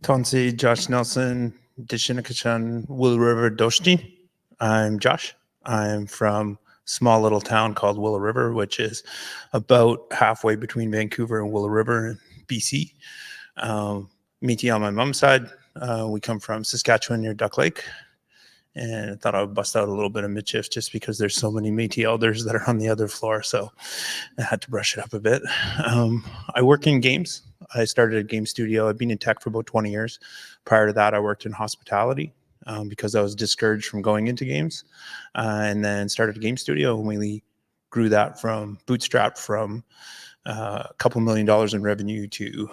Tonsi Josh Nelson, Dishinakachan, Willow River Doshti. I'm Josh. I'm from a small little town called Willow River, which is about halfway between Vancouver and Willow River in BC. Métis on my mom's side. We come from Saskatchewan near Duck Lake. And I thought I would bust out a little bit of mischief just because there's so many Métis elders that are on the other floor. So I had to brush it up a bit. I work in games. I started a game studio. I've been in tech for about 20 years. Prior to that, I worked in hospitality because I was discouraged from going into games, and then started a game studio. And we grew that from bootstrap from a couple $1 million in revenue to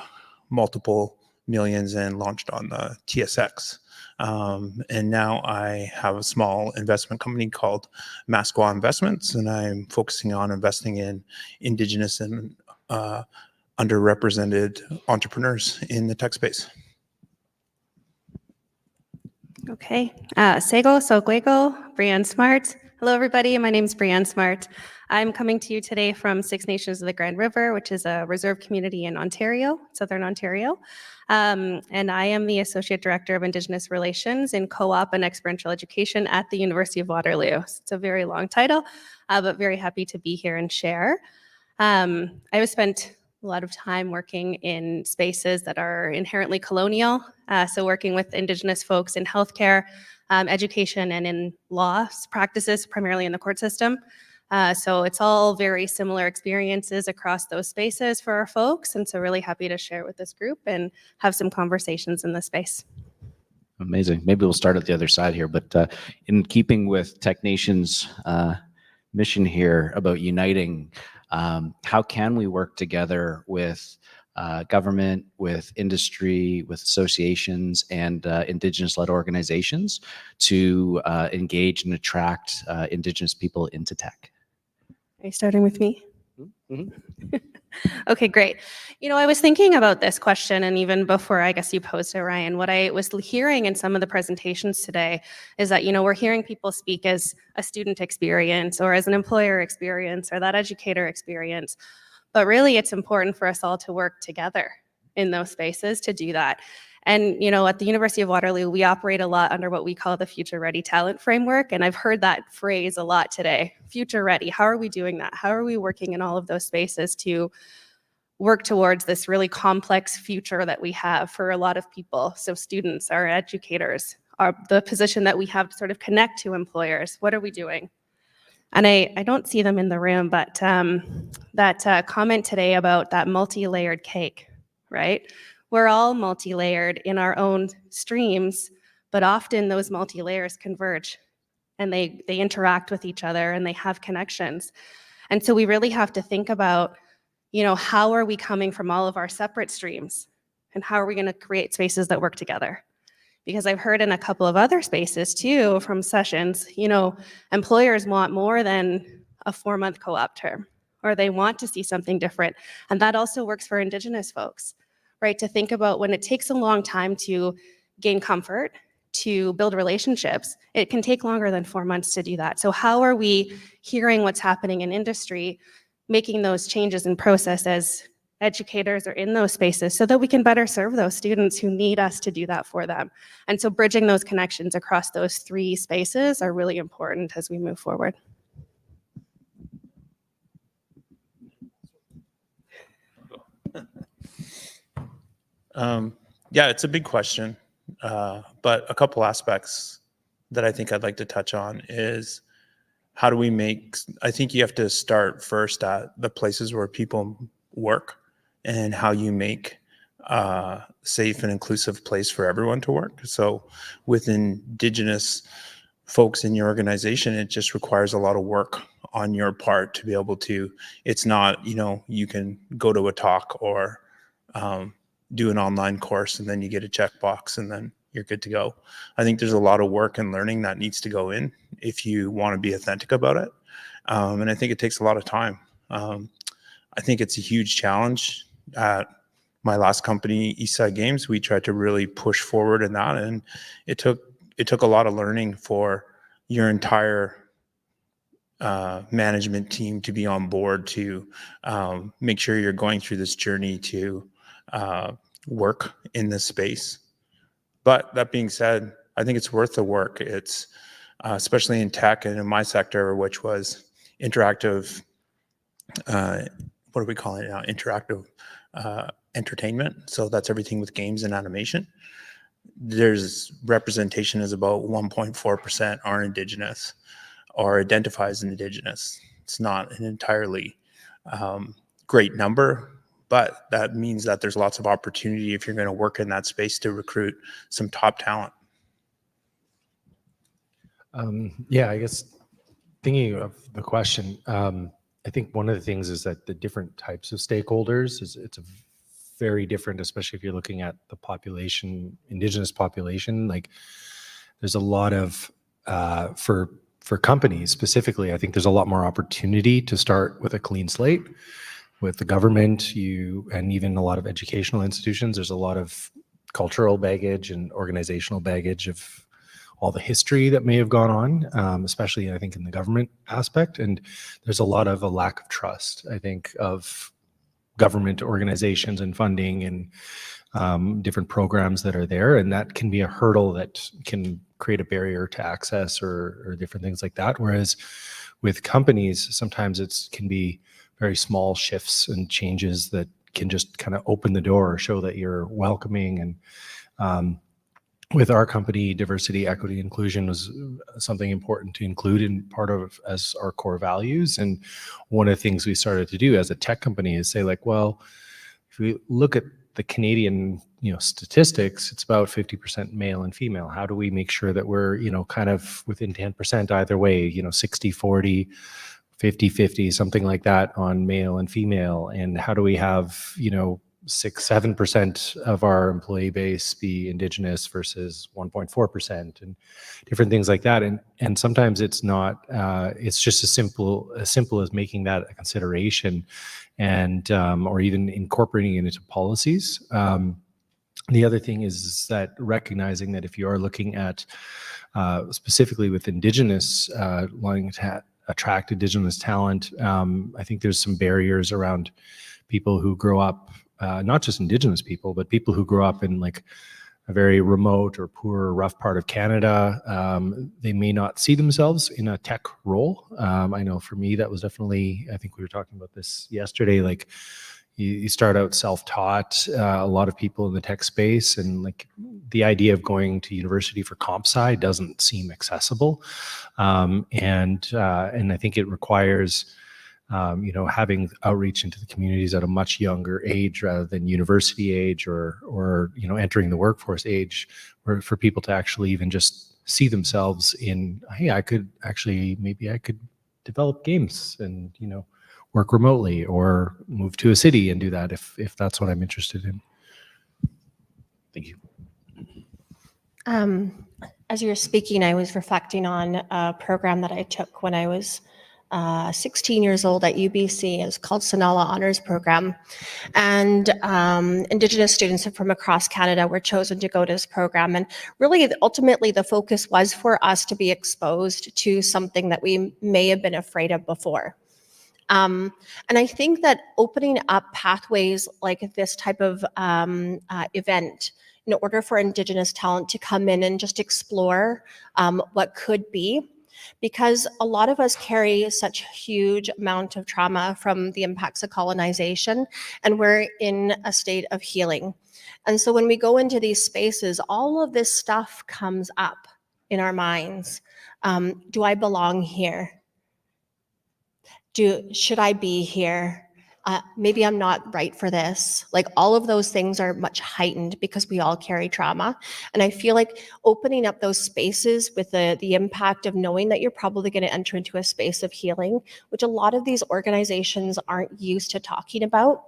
multiple millions and launched on the TSX. And now I have a small investment company called Masqua Investments, and I'm focusing on investing in Indigenous and underrepresented entrepreneurs in the tech space. Okay. Sego Soguego, Brianne Smart. Hello, everybody. My name is Brianne Smart. I'm coming to you today from Six Nations of the Grand River, which is a reserve community in Ontario, Southern Ontario. And I am the Associate Director of Indigenous Relations in Co-op and Experiential Education at the University of Waterloo. So it's a very long title, but very happy to be here and share. I have spent a lot of time working in spaces that are inherently colonial, so working with Indigenous folks in healthcare, education, and in law practices, primarily in the court system. So it's all very similar experiences across those spaces for our folks, and so really happy to share with this group and have some conversations in this space. Amazing. Maybe we'll start at the other side here, but in keeping with TECHNATION's mission here about uniting, how can we work together with government, with industry, with associations, and Indigenous-led organizations to engage and attract Indigenous people into tech? Are you starting with me? Mm-hmm. Okay, great. You know, I was thinking about this question, and even before I guess you posed it, Ryan, what I was hearing in some of the presentations today is that, you know, we're hearing people speak as a student experience or as an employer experience or that educator experience. But really, it's important for us all to work together in those spaces to do that. And, you know, at the University of Waterloo, we operate a lot under what we call the Future Ready Talent Framework. And I've heard that phrase a lot today, Future Ready. How are we doing that? How are we working in all of those spaces to work towards this really complex future that we have for a lot of people? So students, our educators, the position that we have to sort of connect to employers. What are we doing? And I don't see them in the room, but that comment today about that multi-layered cake, right? We're all multi-layered in our own streams, but often those multi-layers converge and they interact with each other and they have connections. And so we really have to think about, you know, how are we coming from all of our separate streams and how are we going to create spaces that work together? Because I've heard in a couple of other spaces too from sessions, you know, employers want more than a 4-month co-op term, or they want to see something different. And that also works for Indigenous folks, right? To think about when it takes a long time to gain comfort, to build relationships, it can take longer than 4 months to do that. So how are we hearing what's happening in industry, making those changes in process as educators are in those spaces so that we can better serve those students who need us to do that for them? And so bridging those connections across those 3 spaces are really important as we move forward. Yeah, it's a big question, but a couple aspects that I think I'd like to touch on is how do we make, I think you have to start first at the places where people work and how you make a safe and inclusive place for everyone to work. So with Indigenous folks in your organization, it just requires a lot of work on your part to be able to, it's not, you know, you can go to a talk or do an online course and then you get a checkbox and then you're good to go. I think there's a lot of work and learning that needs to go in if you want to be authentic about it. And I think it takes a lot of time. I think it's a huge challenge. At my last company, Eastside Games, we tried to really push forward in that, and it took a lot of learning for your entire management team to be on board to make sure you're going through this journey to work in this space. But that being said, I think it's worth the work. It's especially in tech and in my sector, which was interactive, what are we calling it now? Interactive entertainment. So that's everything with games and animation. There's representation is about 1.4% are Indigenous or identifies as Indigenous. It's not an entirely great number, but that means that there's lots of opportunity if you're going to work in that space to recruit some top talent. Yeah, I guess thinking of the question, I think one of the things is that the different types of stakeholders it's a very different, especially if you're looking at the population, Indigenous population. Like there's a lot of for companies specifically, I think there's a lot more opportunity to start with a clean slate. With the government, and even a lot of educational institutions, there's a lot of cultural baggage and organizational baggage of all the history that may have gone on, especially I think in the government aspect. And there's a lot of a lack of trust, I think, of government organizations and funding and different programs that are there. And that can be a hurdle that can create a barrier to access or different things like that. Whereas with companies, sometimes it can be very small shifts and changes that can just kind of open the door or show that you're welcoming. And with our company, diversity, equity, inclusion was something important to include in part of as our core values. And one of the things we started to do as a tech company is say like, well, if we look at the Canadian, statistics, it's about 50% male and female. How do we make sure that we're, kind of within 10% either way, 60-40, 50-50, something like that on male and female? And how do we have, 6-7% of our employee base be Indigenous versus 1.4% and different things like that. And sometimes it's not, it's just as simple as making that a consideration and, or even incorporating it into policies. The other thing is that recognizing that if you are looking at specifically with Indigenous, wanting to attract Indigenous talent, I think there's some barriers around people who grow up, not just Indigenous people, but people who grow up in like a very remote or poor or rough part of Canada. They may not see themselves in a tech role. I know for me, that was definitely, I think we were talking about this yesterday, like you start out self-taught, a lot of people in the tech space, and like the idea of going to university for comp sci doesn't seem accessible. And I think it requires having outreach into the communities at a much younger age rather than university age or entering the workforce age, for people to actually even just see themselves in, hey, maybe I could develop games and, work remotely or move to a city and do that if that's what I'm interested in. Thank you. As you were speaking, I was reflecting on a program that I took when I was 16 years old at UBC. It's called Sonala Honors Program. And Indigenous students from across Canada were chosen to go to this program. And really, ultimately, the focus was for us to be exposed to something that we may have been afraid of before. And I think that opening up pathways like this type of event in order for Indigenous talent to come in and just explore what could be, because a lot of us carry such huge amount of trauma from the impacts of colonization, and we're in a state of healing. And so when we go into these spaces, all of this stuff comes up in our minds. Do I belong here? Should I be here? Maybe I'm not right for this. Like all of those things are much heightened because we all carry trauma. And I feel like opening up those spaces with the impact of knowing that you're probably going to enter into a space of healing, which a lot of these organizations aren't used to talking about.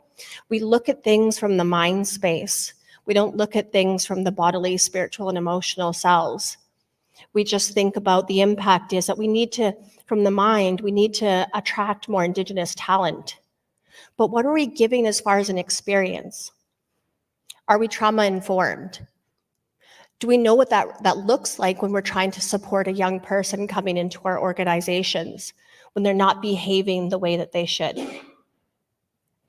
We look at things from the mind space. We don't look at things from the bodily, spiritual, and emotional selves. We just think about the impact is that we need to, from the mind, we need to attract more Indigenous talent. But what are we giving as far as an experience? Are we trauma informed? Do we know what that looks like when we're trying to support a young person coming into our organizations, when they're not behaving the way that they should?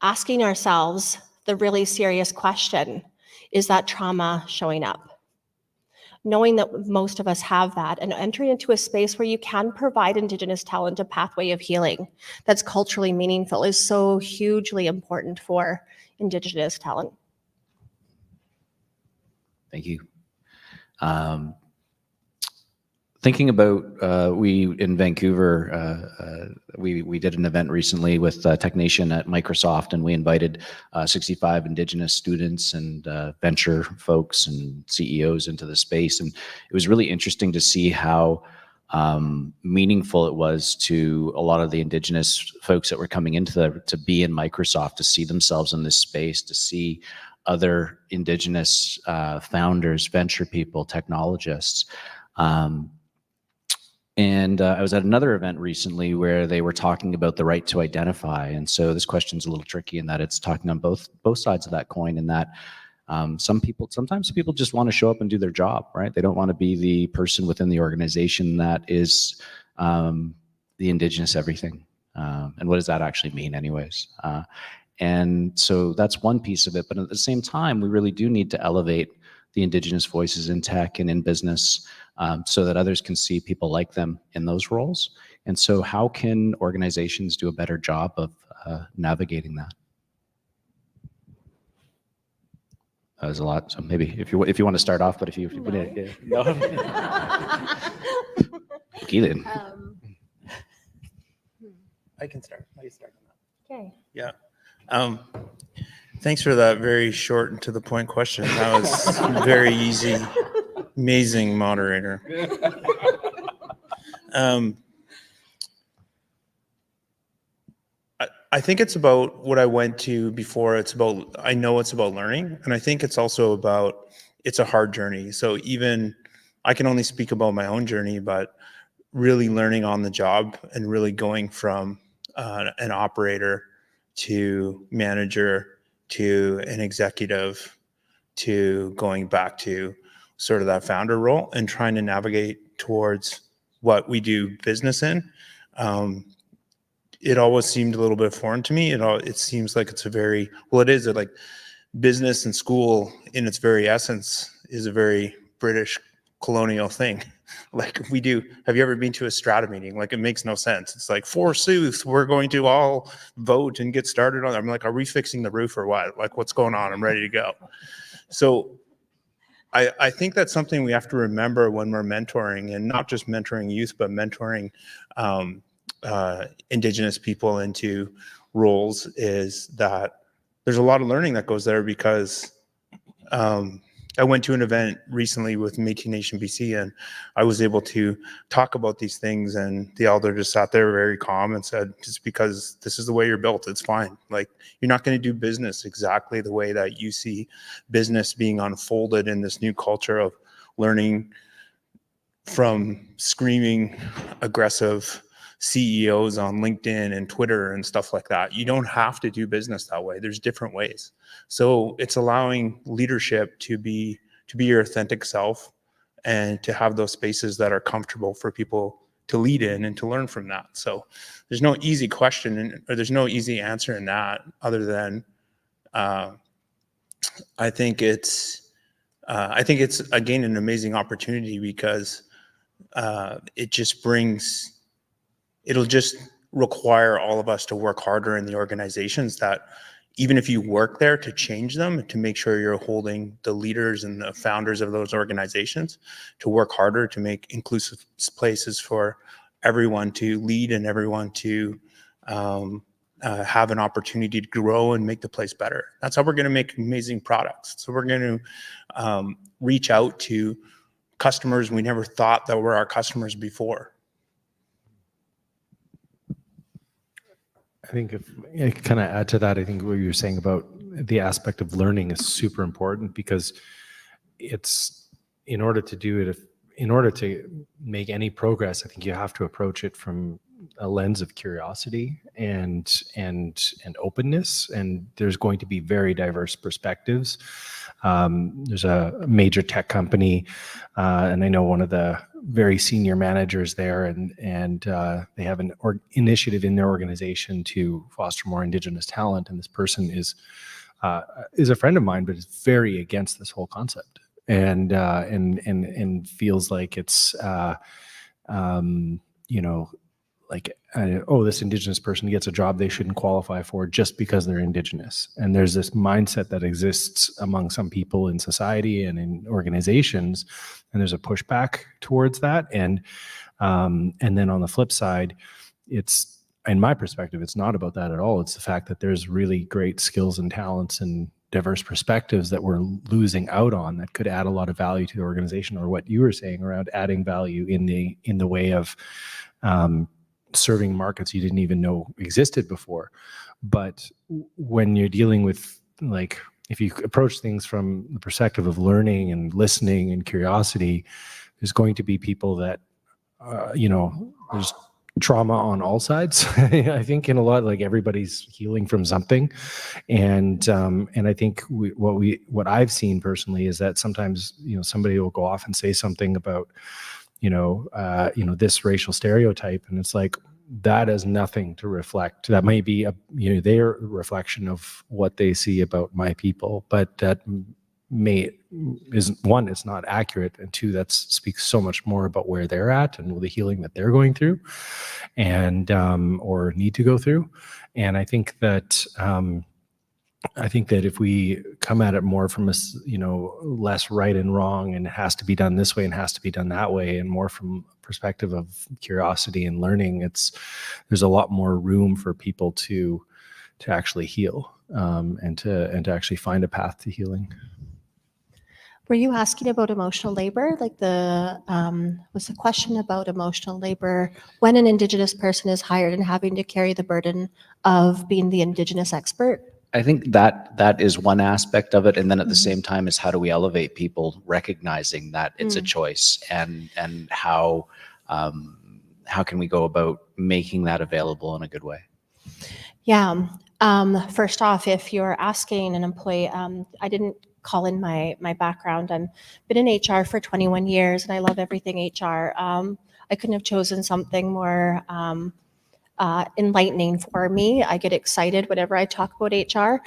Asking ourselves the really serious question, is that trauma showing up? Knowing that most of us have that and entering into a space where you can provide Indigenous talent a pathway of healing that's culturally meaningful is so hugely important for Indigenous talent. Thank you. Thinking about, we in Vancouver, we did an event recently with TECHNATION at Microsoft, and we invited 65 Indigenous students and venture folks and CEOs into the space. And it was really interesting to see how meaningful it was to a lot of the Indigenous folks that were coming into to be in Microsoft, to see themselves in this space, to see other Indigenous founders, venture people, technologists. And I was at another event recently where they were talking about the right to identify. And so this question's a little tricky in that it's talking on both sides of that coin, in that Sometimes people just want to show up and do their job, right? They don't want to be the person within the organization that is the Indigenous everything. And what does that actually mean anyways? And so that's one piece of it. But at the same time, we really do need to elevate the Indigenous voices in tech and in business so that others can see people like them in those roles. And so how can organizations do a better job of navigating that? That was a lot. So maybe if you want to start off, but if you no. Okay, then. I can start. I can start on that. Okay. Yeah. Thanks for that very short and to the point question. That was very easy. Amazing moderator. I think it's about what I went to before. I know it's about learning. And I think it's also about, it's a hard journey. So even, I can only speak about my own journey, but really learning on the job and really going from an operator to manager to an executive to going back to sort of that founder role and trying to navigate towards what we do business in. It always seemed a little bit foreign to me. It seems like it's it is like business and school in its very essence is a very British colonial thing. Like we do. Have you ever been to a strata meeting? Like it makes no sense. It's like, forsooth, we're going to all vote and get started on. I'm like, are we fixing the roof or what? Like, what's going on? I'm ready to go. So I think that's something we have to remember when we're mentoring, and not just mentoring youth, but mentoring Indigenous people into roles, is that there's a lot of learning that goes there, because I went to an event recently with Métis Nation BC, and I was able to talk about these things, and the elder just sat there very calm and said, just because this is the way you're built, it's fine. Like, you're not going to do business exactly the way that you see business being unfolded in this new culture of learning from screaming aggressive CEOs on LinkedIn and Twitter and stuff like that. You don't have to do business that way. There's different ways. So it's allowing leadership to be your authentic self and to have those spaces that are comfortable for people to lead in and to learn from that. So there's no easy question, or there's no easy answer in that, other than I think it's again an amazing opportunity, because it'll just require all of us to work harder in the organizations, that even if you work there, to change them, to make sure you're holding the leaders and the founders of those organizations to work harder to make inclusive places for everyone to lead and everyone to have an opportunity to grow and make the place better. That's how we're going to make amazing products. So we're going to reach out to customers we never thought that were our customers before. I think if I kind of add to that, I think what you're saying about the aspect of learning is super important, because it's, in order to do it, in order to make any progress, I think you have to approach it from a lens of curiosity and openness. And there's going to be very diverse perspectives. There's a major tech company, and I know one of the very senior managers there, and they have an initiative in their organization to foster more Indigenous talent. And this person is a friend of mine, but is very against this whole concept, and feels like it's like, this Indigenous person gets a job they shouldn't qualify for just because they're Indigenous. And there's this mindset that exists among some people in society and in organizations, and there's a pushback towards that. And then on the flip side, it's, in my perspective, it's not about that at all. It's the fact that there's really great skills and talents and diverse perspectives that we're losing out on that could add a lot of value to the organization, or what you were saying around adding value in the way of serving markets you didn't even know existed before. But when you're dealing with, like, if you approach things from the perspective of learning and listening and curiosity, there's going to be people that, there's trauma on all sides. I think in a lot, like everybody's healing from something, and I think what I've seen personally is that sometimes somebody will go off and say something about this racial stereotype, and it's like that has nothing to reflect. That may be their reflection of what they see about my people, but that one, it's not accurate, and two, that speaks so much more about where they're at and the healing that they're going through, and or need to go through. And I think that if we come at it more from a less right and wrong, and it has to be done this way and has to be done that way, and more from a perspective of curiosity and learning, there's a lot more room for people to actually heal, and to actually find a path to healing. Were you asking about emotional labor? Like was the question about emotional labor when an Indigenous person is hired and having to carry the burden of being the Indigenous expert? I think that is one aspect of it, and then at the same time is how do we elevate people recognizing that it's a choice, and how can we go about making that available in a good way? Yeah. First off, if you're asking an employee, I didn't call in my background. I've been in HR for 21 years, and I love everything HR. I couldn't have chosen something more enlightening for me. I get excited whenever I talk about HR.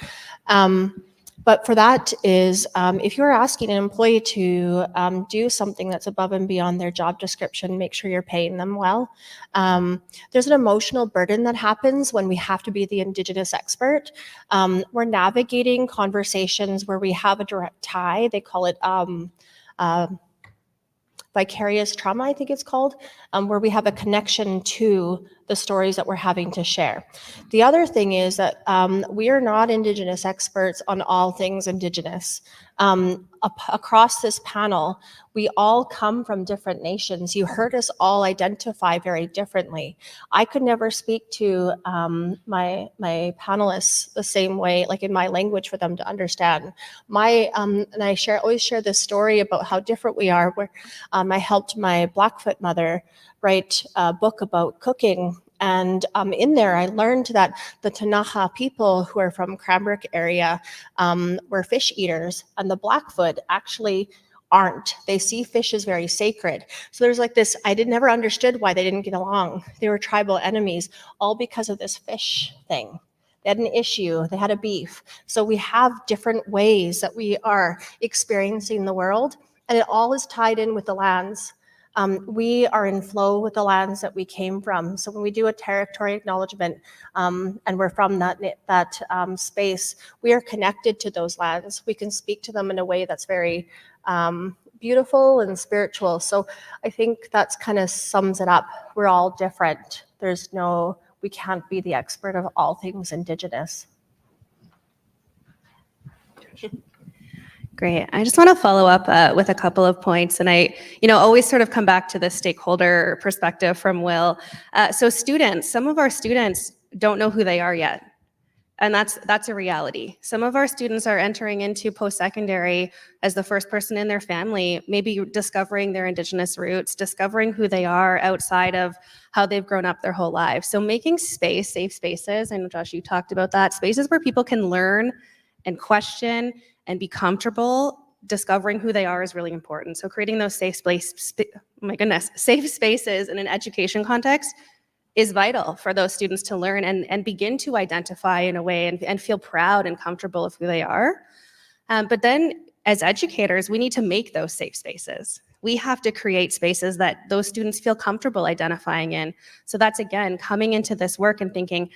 But for that is, if you're asking an employee to do something that's above and beyond their job description, make sure you're paying them well. There's an emotional burden that happens when we have to be the Indigenous expert. We're navigating conversations where we have a direct tie. They call it vicarious trauma, I think it's called, where we have a connection to the stories that we're having to share. The other thing is that we are not Indigenous experts on all things Indigenous. Across this panel, we all come from different nations. You heard us all identify very differently. I could never speak to my panelists the same way, like in my language, for them to understand. And I always share this story about how different we are, where I helped my Blackfoot mother write a book about cooking. And in there, I learned that the Tanaha people who are from Cranbrook area were fish eaters, and the Blackfoot actually aren't. They see fish as very sacred. So there's like this, never understood why they didn't get along. They were tribal enemies, all because of this fish thing. They had an issue, they had a beef. So we have different ways that we are experiencing the world, and it all is tied in with the lands. We are in flow with the lands that we came from. So when we do a territory acknowledgement, and we're from that space, we are connected to those lands. We can speak to them in a way that's very beautiful and spiritual. So I think that's kind of sums it up. We're all different. We can't be the expert of all things Indigenous. Great. I just want to follow up with a couple of points, and I, always sort of come back to the stakeholder perspective from Will. So students, some of our students don't know who they are yet, and that's a reality. Some of our students are entering into post-secondary as the first person in their family, maybe discovering their Indigenous roots, discovering who they are outside of how they've grown up their whole lives. So making space, safe spaces, and Josh, you talked about that, spaces where people can learn and question and be comfortable discovering who they are is really important. So creating those safe spaces in an education context is vital for those students to learn and begin to identify in a way and feel proud and comfortable of who they are. But then as educators, we need to make those safe spaces. We have to create spaces that those students feel comfortable identifying in. So that's, again, coming into this work and thinking,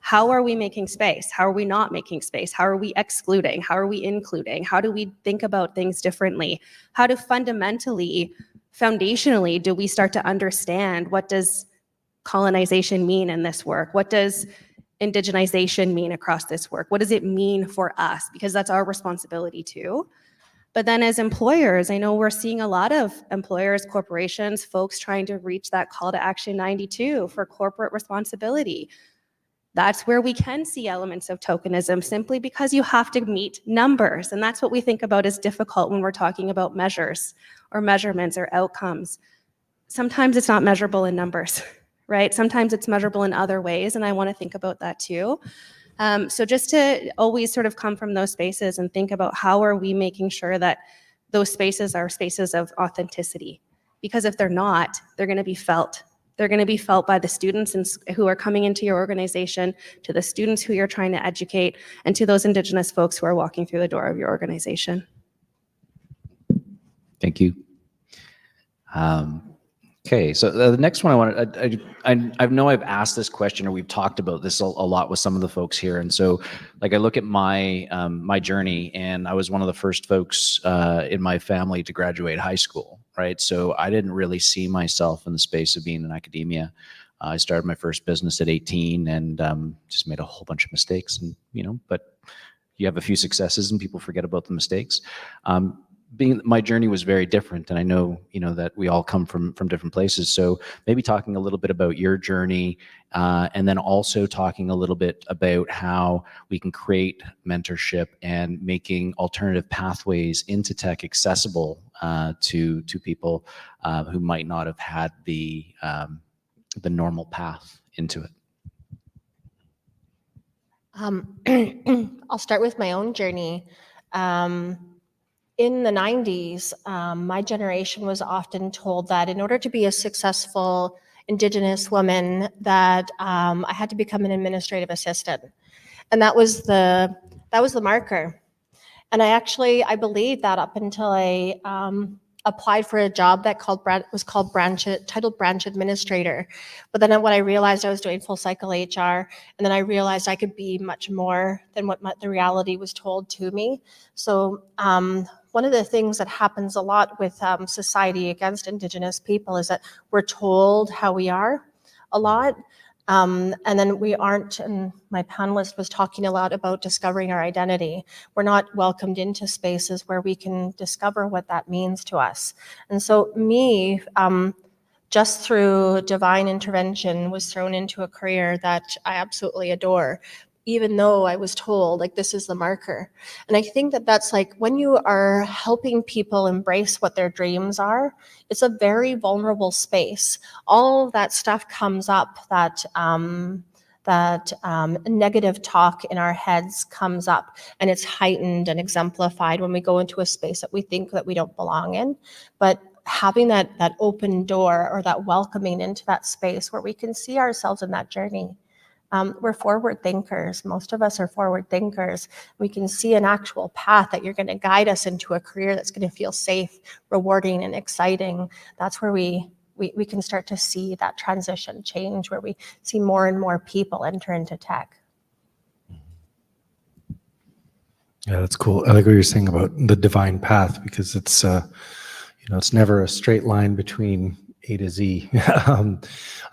how are we making space? How are we not making space? How are we excluding? How are we including? How do we think about things differently? How do foundationally, do we start to understand what does colonization mean in this work? What does indigenization mean across this work? What does it mean for us? Because that's our responsibility too. But then as employers, I know we're seeing a lot of employers, corporations, folks trying to reach that call to action 92 for corporate responsibility. That's where we can see elements of tokenism simply because you have to meet numbers. And that's what we think about as difficult when we're talking about measures or measurements or outcomes. Sometimes it's not measurable in numbers, right? Sometimes it's measurable in other ways, and I want to think about that too. So just to always sort of come from those spaces and think about how are we making sure that those spaces are spaces of authenticity. Because if they're not, they're going to be felt. They're going to be felt by the students who are coming into your organization, to the students who you're trying to educate, and to those Indigenous folks who are walking through the door of your organization. Thank you. Okay, so the next one I know I've asked this question, or we've talked about this a lot with some of the folks here, and so like I look at my my journey, and I was one of the first folks in my family to graduate high school, right? So I didn't really see myself in the space of being in academia. I started my first business at 18 and just made a whole bunch of mistakes, and but you have a few successes and people forget about the mistakes. My journey was very different, and I know that we all come from different places. So maybe talking a little bit about your journey, and then also talking a little bit about how we can create mentorship and making alternative pathways into tech accessible to people who might not have had the normal path into it. I'll start with my own journey. In the 90s, my generation was often told that in order to be a successful Indigenous woman, that I had to become an administrative assistant, and that was the marker. And I believed that up until I applied for a job that was titled branch administrator. But then what I realized, I was doing full cycle HR, and then I realized I could be much more than what the reality was told to me. So one of the things that happens a lot with society against Indigenous people is that we're told how we are a lot. And then we aren't, and my panelist was talking a lot about discovering our identity. We're not welcomed into spaces where we can discover what that means to us. And so me, just through divine intervention, was thrown into a career that I absolutely adore, even though I was told, like, this is the marker. And I think that that's like, when you are helping people embrace what their dreams are, it's a very vulnerable space. All of that stuff comes up, that negative talk in our heads comes up, and it's heightened and exemplified when we go into a space that we think that we don't belong in. But having that open door, or that welcoming into that space where we can see ourselves in that journey. We're forward thinkers. Most of us are forward thinkers. We can see an actual path that you're going to guide us into a career that's going to feel safe, rewarding, and exciting. That's where we can start to see that transition change, where we see more and more people enter into tech. Yeah, that's cool. I like what you're saying about the divine path, because it's it's never a straight line between A to Z.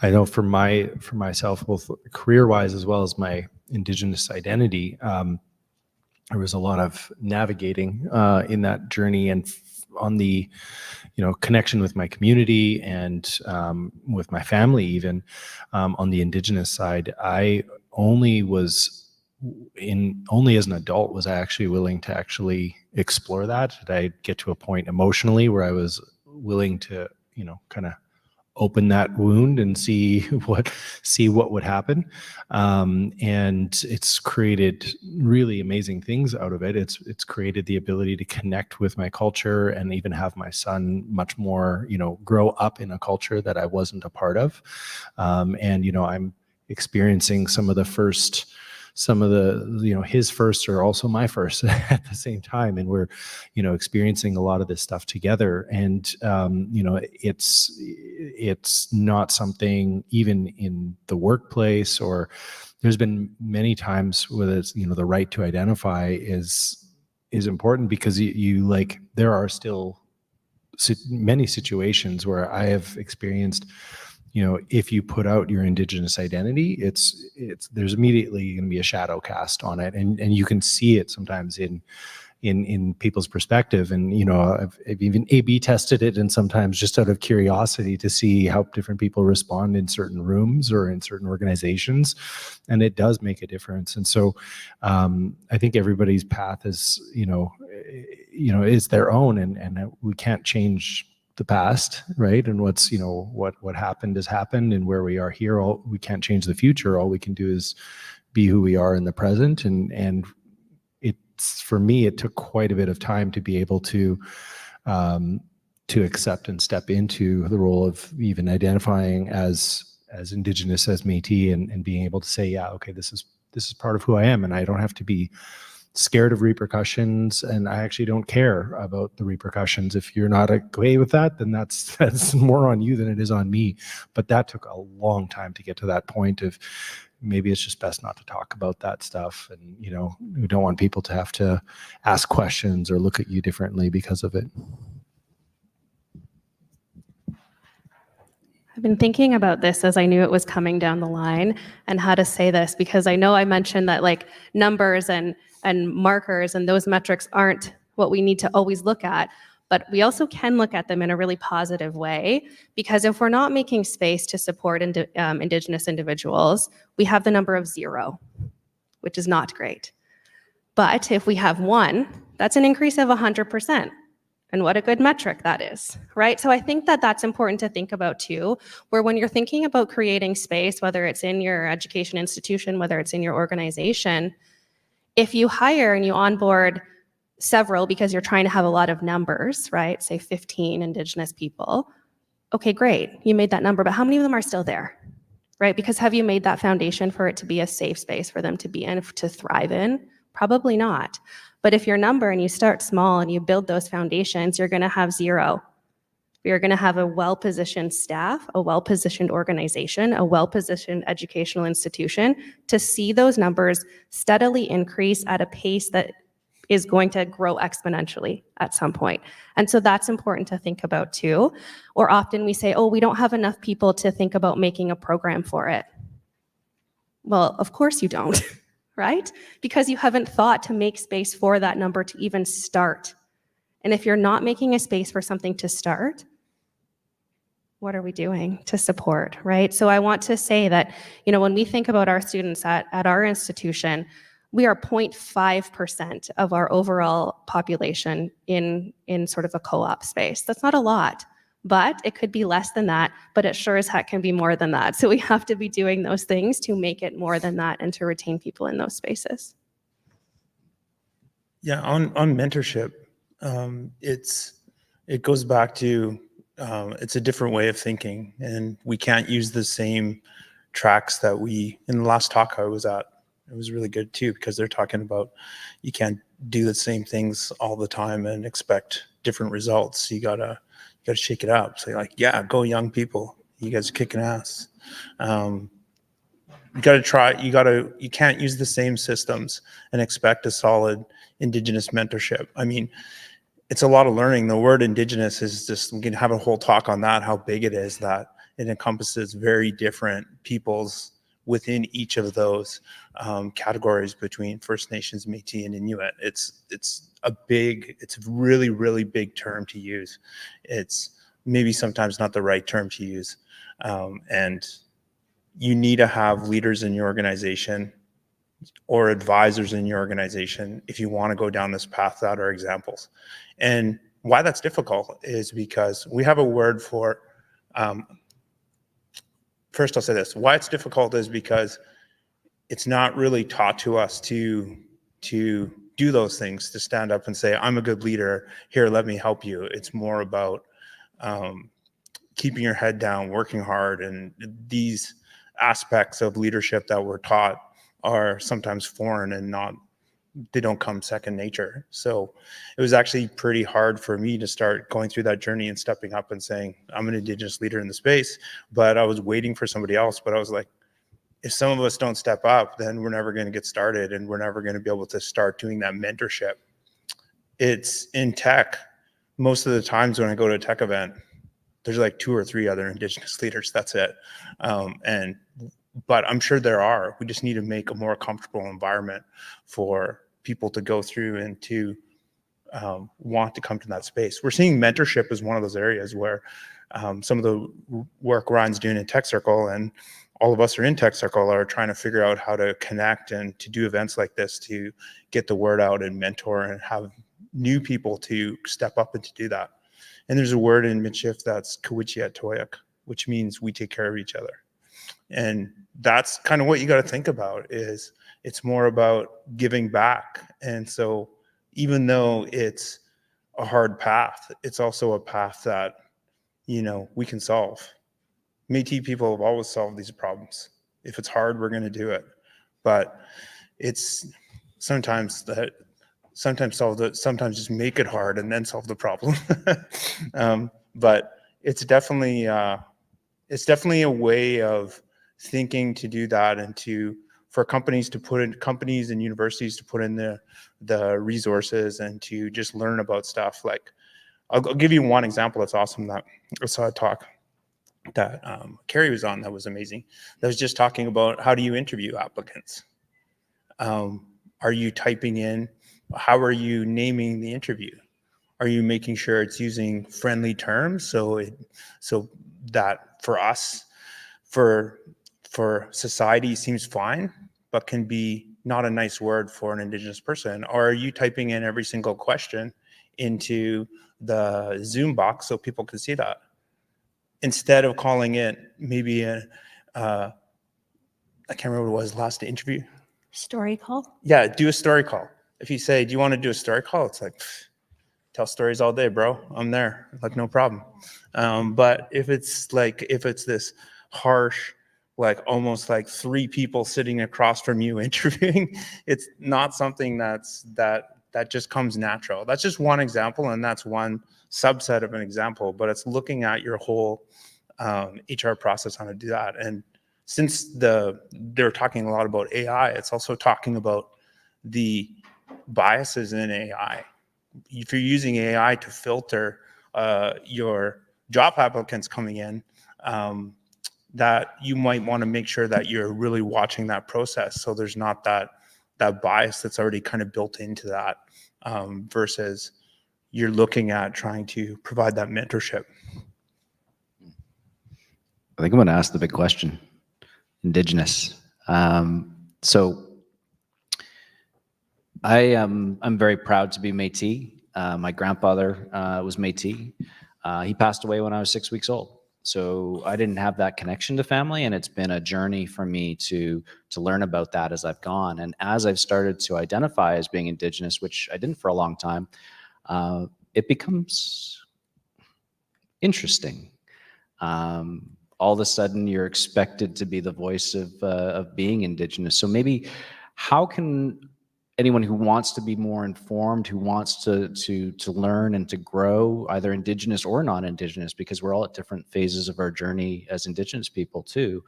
I know for myself, both career-wise as well as my Indigenous identity, there was a lot of navigating in that journey, and on the connection with my community and with my family, even on the Indigenous side. I only as an adult was I actually willing to actually explore that. Did I get to a point emotionally where I was willing to kind of open that wound and see what would happen, and it's created really amazing things out of it. It's created the ability to connect with my culture, and even have my son much more grow up in a culture that I wasn't a part of, and I'm experiencing some of the his first are also my first at the same time, and we're experiencing a lot of this stuff together. And it's not something, even in the workplace, or there's been many times where it's the right to identify is important, because there are still many situations where I have experienced, if you put out your Indigenous identity, there's immediately going to be a shadow cast on it, and you can see it sometimes in people's perspective. And I've even A/B tested it, and sometimes just out of curiosity to see how different people respond in certain rooms or in certain organizations, and it does make a difference. And so I think everybody's path is is their own, and we can't change the past, right? And what's, what happened has happened, and where we are here, we can't change the future. All we can do is be who we are in the present. And it's, for me, it took quite a bit of time to be able to accept and step into the role of even identifying as Indigenous, as Métis, and being able to say, yeah, okay, this is part of who I am, and I don't have to be scared of repercussions, and I actually don't care about the repercussions. If you're not okay with that, then that's more on you than it is on me. But that took a long time to get to that point of, maybe it's just best not to talk about that stuff, and we don't want people to have to ask questions or look at you differently because of it. I've been thinking about this as I knew it was coming down the line, and how to say this, because I know I mentioned that like numbers and markers and those metrics aren't what we need to always look at, but we also can look at them in a really positive way, because if we're not making space to support Indigenous individuals, we have the number of 0, which is not great. But if we have 1, that's an increase of 100%. And what a good metric that is, right? So I think that that's important to think about too, where when you're thinking about creating space, whether it's in your education institution, whether it's in your organization, if you hire and you onboard several because you're trying to have a lot of numbers, right? Say 15 Indigenous people. Okay, great, you made that number, but how many of them are still there, right? Because have you made that foundation for it to be a safe space for them to be in, to thrive in? Probably not. But if your number and you start small and you build those foundations, you're going to have 0. You're going to have a well-positioned staff, a well-positioned organization, a well-positioned educational institution to see those numbers steadily increase at a pace that is going to grow exponentially at some point. And so that's important to think about too. Or often we say, oh, we don't have enough people to think about making a program for it. Well, of course you don't. Right? Because you haven't thought to make space for that number to even start. And if you're not making a space for something to start, what are we doing to support, right? So I want to say that, when we think about our students at our institution, we are 0.5% of our overall population in sort of a co-op space. That's not a lot, but it could be less than that, but it sure as heck can be more than that. So we have to be doing those things to make it more than that and to retain people in those spaces. Yeah, on mentorship, it goes back to it's a different way of thinking, and we can't use the same tracks that in the last talk I was at. It was really good too, because they're talking about you can't do the same things all the time and expect different results. You gotta shake it up. Say like, yeah, go young people. You guys are kicking ass. You gotta try. You can't use the same systems and expect a solid Indigenous mentorship. I mean, it's a lot of learning. The word Indigenous is just, we can have a whole talk on that, how big it is, that it encompasses very different peoples within each of those categories between First Nations, Métis, and Inuit. It's a really, really big term to use. It's maybe sometimes not the right term to use. And you need to have leaders in your organization or advisors in your organization if you want to go down this path that are examples. And why that's difficult is because we have a word for, first I'll say this, why it's difficult is because it's not really taught to us to do those things, to stand up and say, I'm a good leader, here, let me help you. It's more about keeping your head down, working hard, and these aspects of leadership that we're taught are sometimes foreign and they don't come second nature. So it was actually pretty hard for me to start going through that journey and stepping up and saying, I'm an Indigenous leader in the space, but I was waiting for somebody else. But I was like, if some of us don't step up, then we're never going to get started, and we're never going to be able to start doing that mentorship. It's in tech. Most of the times when I go to a tech event, there's like 2 or 3 other Indigenous leaders. That's it. But I'm sure there are. We just need to make a more comfortable environment for people to go through and to want to come to that space. We're seeing mentorship as one of those areas where some of the work Ryan's doing in Tech Circle, and all of us are in Tech Circle, are trying to figure out how to connect and to do events like this to get the word out and mentor and have new people to step up and to do that. And there's a word in Michif that's Kawichiat Toyak, which means we take care of each other. And that's kind of what you got to think about, is it's more about giving back. And so even though it's a hard path, it's also a path that, you know, we can solve. Métis people have always solved these problems. If it's hard, we're going to do it. But it's sometimes just make it hard and then solve the problem. But it's definitely a way of thinking to do that, and for companies and universities to put in the resources and to just learn about stuff. Like, I'll give you one example that's awesome that I saw a talk that Carrie was on that was amazing. That was just talking about, how do you interview applicants? Are you typing in? How are you naming the interview? Are you making sure it's using friendly terms so that for us, for society seems fine, but can be not a nice word for an Indigenous person? Or are you typing in every single question into the Zoom box so people can see that? Instead of calling it maybe I can't remember what it was, last interview. Story call? Yeah, do a story call. If you say, do you want to do a story call? It's like, tell stories all day, bro. I'm there. Like, no problem. But if it's this harsh, like almost like 3 people sitting across from you interviewing, it's not something that just comes natural. That's just one example, and that's one subset of an example, but it's looking at your whole HR process, how to do that. And since they're talking a lot about AI, it's also talking about the biases in AI. If you're using AI to filter your job applicants coming in, that you might want to make sure that you're really watching that process, so there's not that bias that's already kind of built into that, versus you're looking at trying to provide that mentorship. I think I'm going to ask the big question. Indigenous. So I'm very proud to be Métis. My grandfather was Métis. He passed away when I was 6 weeks old. So I didn't have that connection to family, and it's been a journey for me to learn about that as I've gone. And as I've started to identify as being Indigenous, which I didn't for a long time, it becomes interesting. All of a sudden, you're expected to be the voice of being Indigenous. So maybe how can anyone who wants to be more informed, who wants to learn and to grow, either Indigenous or non-Indigenous, because we're all at different phases of our journey as Indigenous people too,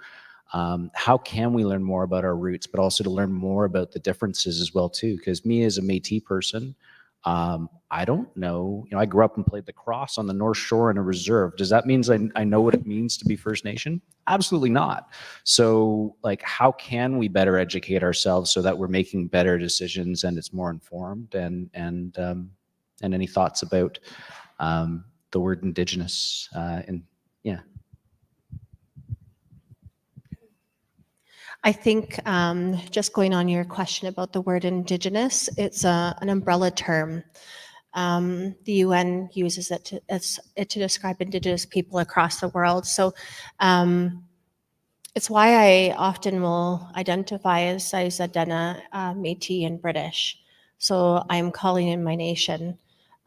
how can we learn more about our roots, but also to learn more about the differences as well too? Because me as a Métis person, I don't know, I grew up and played lacrosse on the North Shore in a reserve. Does that mean I know what it means to be First Nation? Absolutely not. So like, how can we better educate ourselves so that we're making better decisions and it's more informed? And any thoughts about the word Indigenous? Yeah. I think just going on your question about the word Indigenous, it's an umbrella term. The UN uses it to describe Indigenous people across the world. So it's why I often will identify as Saizadena, Métis, and British. So I'm calling in my nation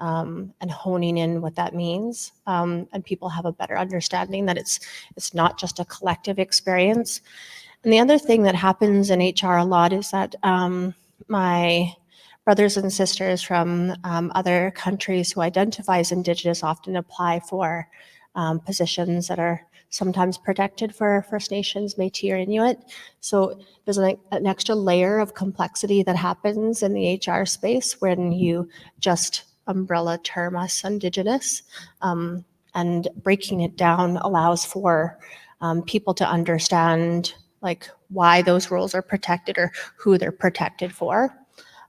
and honing in what that means, and people have a better understanding that it's not just a collective experience. And the other thing that happens in HR a lot is that my brothers and sisters from other countries who identify as Indigenous often apply for positions that are sometimes protected for First Nations, Métis, or Inuit. So there's an extra layer of complexity that happens in the HR space when you just umbrella term us Indigenous. And breaking it down allows for people to understand like why those roles are protected or who they're protected for.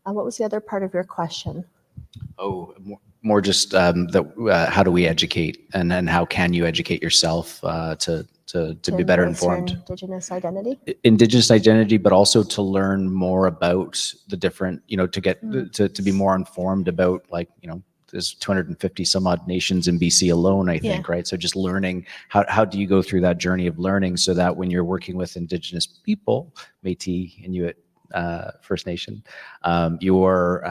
What was the other part of your question? Oh, more just how do we educate, and then how can you educate yourself to be better informed? Indigenous identity. Indigenous identity, but also to learn more about the different, to get to be more informed about, like, there's 250 some odd nations in BC alone, I think, right? So just learning, how do you go through that journey of learning so that when you're working with Indigenous people, Métis, Inuit, First Nation, you're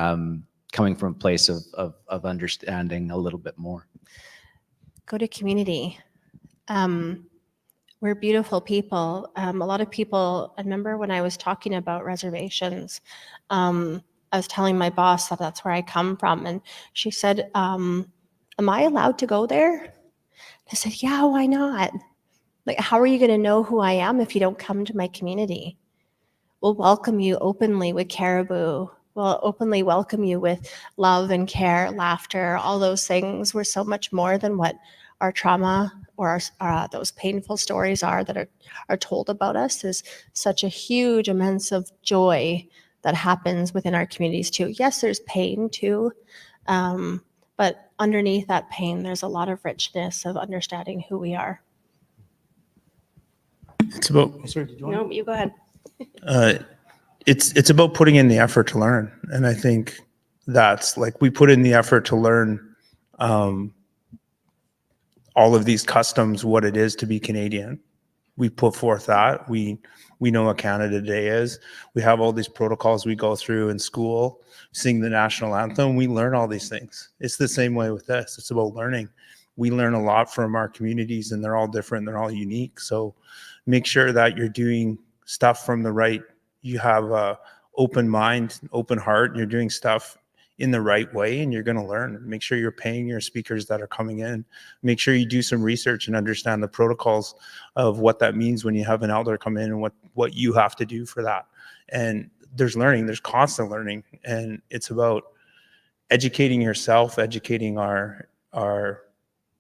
coming from a place of understanding a little bit more? Go to community. We're beautiful people. A lot of people, I remember when I was talking about reservations, I was telling my boss that that's where I come from. And she said, am I allowed to go there? I said, yeah, why not? Like, how are you going to know who I am if you don't come to my community? We'll welcome you openly with caribou. We'll openly welcome you with love and care, laughter, all those things. We're so much more than what our trauma or those painful stories are that are told about us. There's such a huge, immense of joy that happens within our communities too. Yes, there's pain too, but underneath that pain, there's a lot of richness of understanding who we are. It's about. No, you go ahead. It's about putting in the effort to learn, and I think that's like we put in the effort to learn all of these customs, what it is to be Canadian. We put forth that we know what Canada Day is. We have all these protocols we go through in school, sing the national anthem. We learn all these things. It's the same way with this. It's about learning. We learn a lot from our communities, and they're all different. They're all unique. So make sure that you're doing stuff from the right. You have a open mind, open heart, and you're doing stuff in the right way, and you're going to learn. Make sure you're paying your speakers that are coming in. Make sure you do some research and understand the protocols of what that means when you have an elder come in and what you have to do for that. And there's learning, there's constant learning, and it's about educating yourself, educating our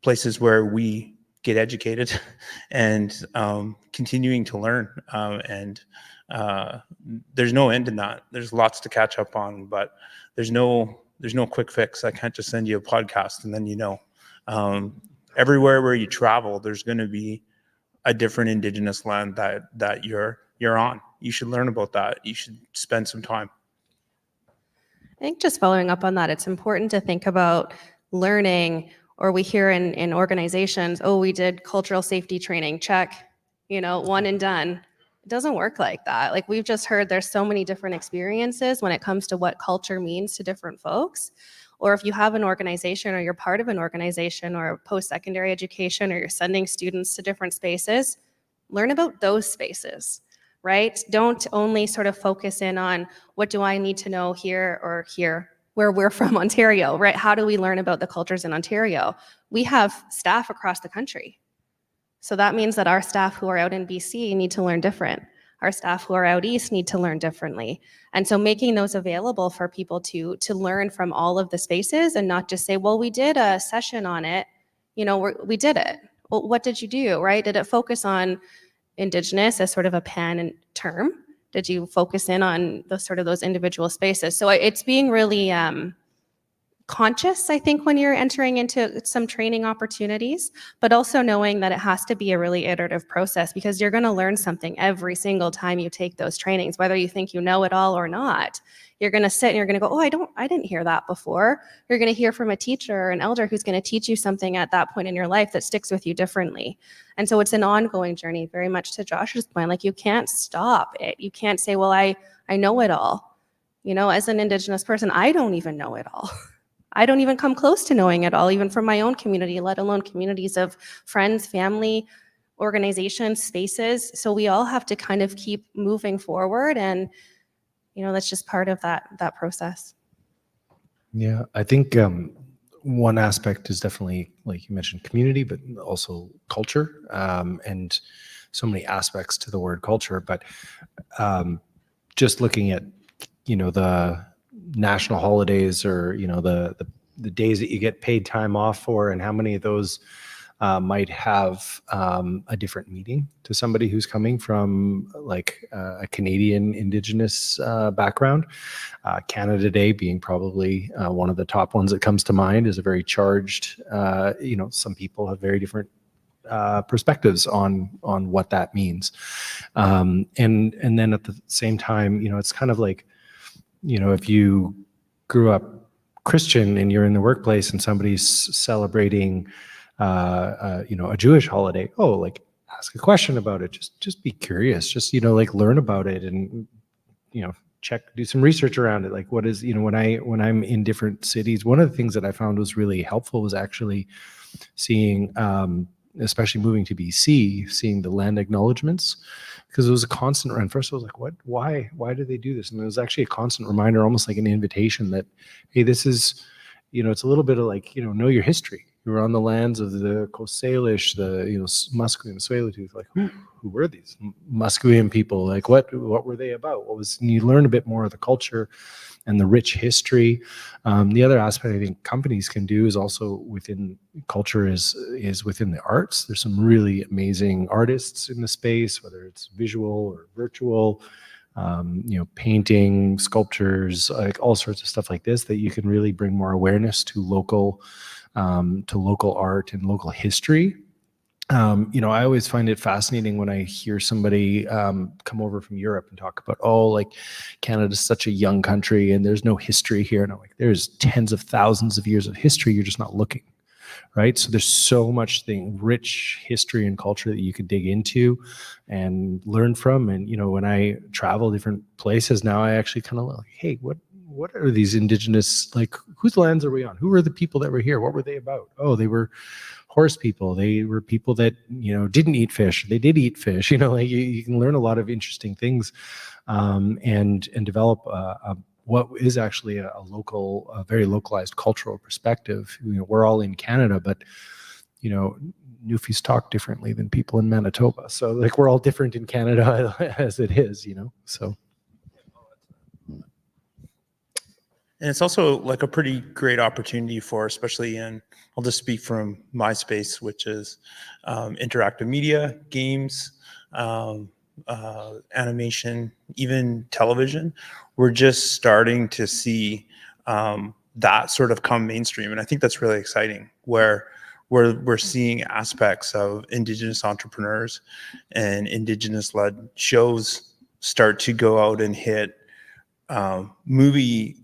places where we get educated, and continuing to learn. There's no end in that. There's lots to catch up on, but there's no quick fix. I can't just send you a podcast and then everywhere where you travel, there's going to be a different Indigenous land that you're on. You should learn about that. You should spend some time. I think just following up on that, it's important to think about learning, or we hear in organizations, oh, we did cultural safety training, check, one and done. It doesn't work like that. Like we've just heard, there's so many different experiences when it comes to what culture means to different folks. Or if you have an organization, or you're part of an organization, or post-secondary education, or you're sending students to different spaces, learn about those spaces, right? Don't only sort of focus in on what do I need to know here or here, where we're from, Ontario, right? How do we learn about the cultures in Ontario? We have staff across the country. So that means that our staff who are out in BC need to learn different. Our staff who are out east need to learn differently. And so making those available for people to learn from all of the spaces, and not just say, well, we did a session on it, we did it. Well, what did you do, right? Did it focus on Indigenous as sort of a pan term? Did you focus in on those individual spaces? So it's being really conscious, I think, when you're entering into some training opportunities, but also knowing that it has to be a really iterative process, because you're going to learn something every single time you take those trainings, whether you think you know it all or not. You're going to sit and you're going to go, oh, I didn't hear that before. You're going to hear from a teacher or an elder who's going to teach you something at that point in your life that sticks with you differently. And so it's an ongoing journey, very much to Josh's point. Like, you can't stop it. You can't say, well, I know it all. As an Indigenous person, I don't even know it all. I don't even come close to knowing it all, even from my own community, let alone communities of friends, family, organizations, spaces. So we all have to kind of keep moving forward, and that's just part of that process. Yeah, I think one aspect is definitely, like you mentioned, community, but also culture, and so many aspects to the word culture. But just looking at the national holidays, or the days that you get paid time off for, and how many of those might have a different meaning to somebody who's coming from like a Canadian Indigenous background. Canada Day being probably one of the top ones that comes to mind, is a very charged, some people have very different perspectives on what that means. And then at the same time, it's kind of like, if you grew up Christian and you're in the workplace and somebody's celebrating, a Jewish holiday, like ask a question about it. Just be curious. Just like learn about it and do some research around it. Like what is when I'm in different cities, one of the things that I found was really helpful was actually seeing, especially moving to BC, seeing the land acknowledgements, because it was a constant run. First I was like, why do they do this? And it was actually a constant reminder, almost like an invitation that, hey, this is, it's a little bit of like, know your history. You were on the lands of the Coast Salish, the Musqueam, Tsleil-Waututh. Like who were these Musqueam people? Like what were they about? And you learn a bit more of the culture and the rich history. The other aspect I think companies can do is also within culture is within the arts. There's some really amazing artists in the space, whether it's visual or virtual, painting, sculptures, like all sorts of stuff like this that you can really bring more awareness to local art and local history. I always find it fascinating when I hear somebody come over from Europe and talk about, like Canada's such a young country and there's no history here. And I'm like, there's tens of thousands of years of history. You're just not looking, right? So there's so much rich history and culture that you could dig into and learn from. And, when I travel different places now, I actually kind of like, hey, what are these indigenous, like whose lands are we on? Who were the people that were here? What were they about? Oh, they were horse people. They were people that, didn't eat fish. They did eat fish. Like you can learn a lot of interesting things and develop what is actually a very localized cultural perspective. We're all in Canada, but, Newfies talk differently than people in Manitoba. So like we're all different in Canada as it is, so. And it's also like a pretty great opportunity for, especially I'll just speak from my space, which is interactive media, games, animation, even television. We're just starting to see that sort of come mainstream. And I think that's really exciting, where we're seeing aspects of Indigenous entrepreneurs and Indigenous-led shows start to go out and hit movie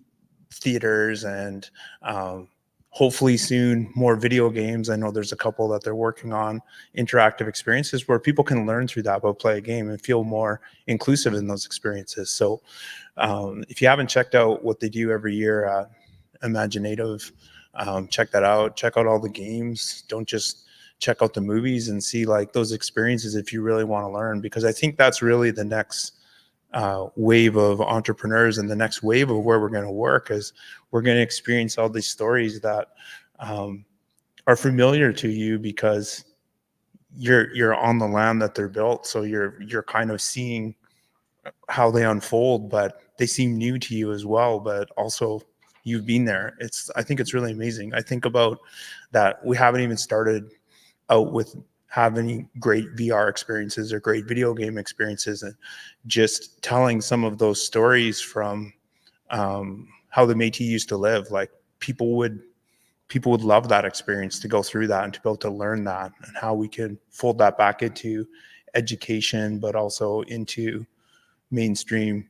theaters and hopefully soon more video games. I know there's a couple that they're working on, interactive experiences where people can learn through that, but play a game and feel more inclusive in those experiences. So if you haven't checked out what they do every year at Imaginative, check that out. Check out all the games. Don't just check out the movies and see like those experiences if you really want to learn, because I think that's really the next wave of entrepreneurs and the next wave of where we're going to work, is we're going to experience all these stories that are familiar to you because you're on the land that they're built. So you're kind of seeing how they unfold, but they seem new to you as well, but also you've been there. I think it's really amazing. I think about that. We haven't even started out with having great VR experiences or great video game experiences, and just telling some of those stories from how the Métis used to live. Like people would love that experience, to go through that and to be able to learn that, and how we can fold that back into education, but also into mainstream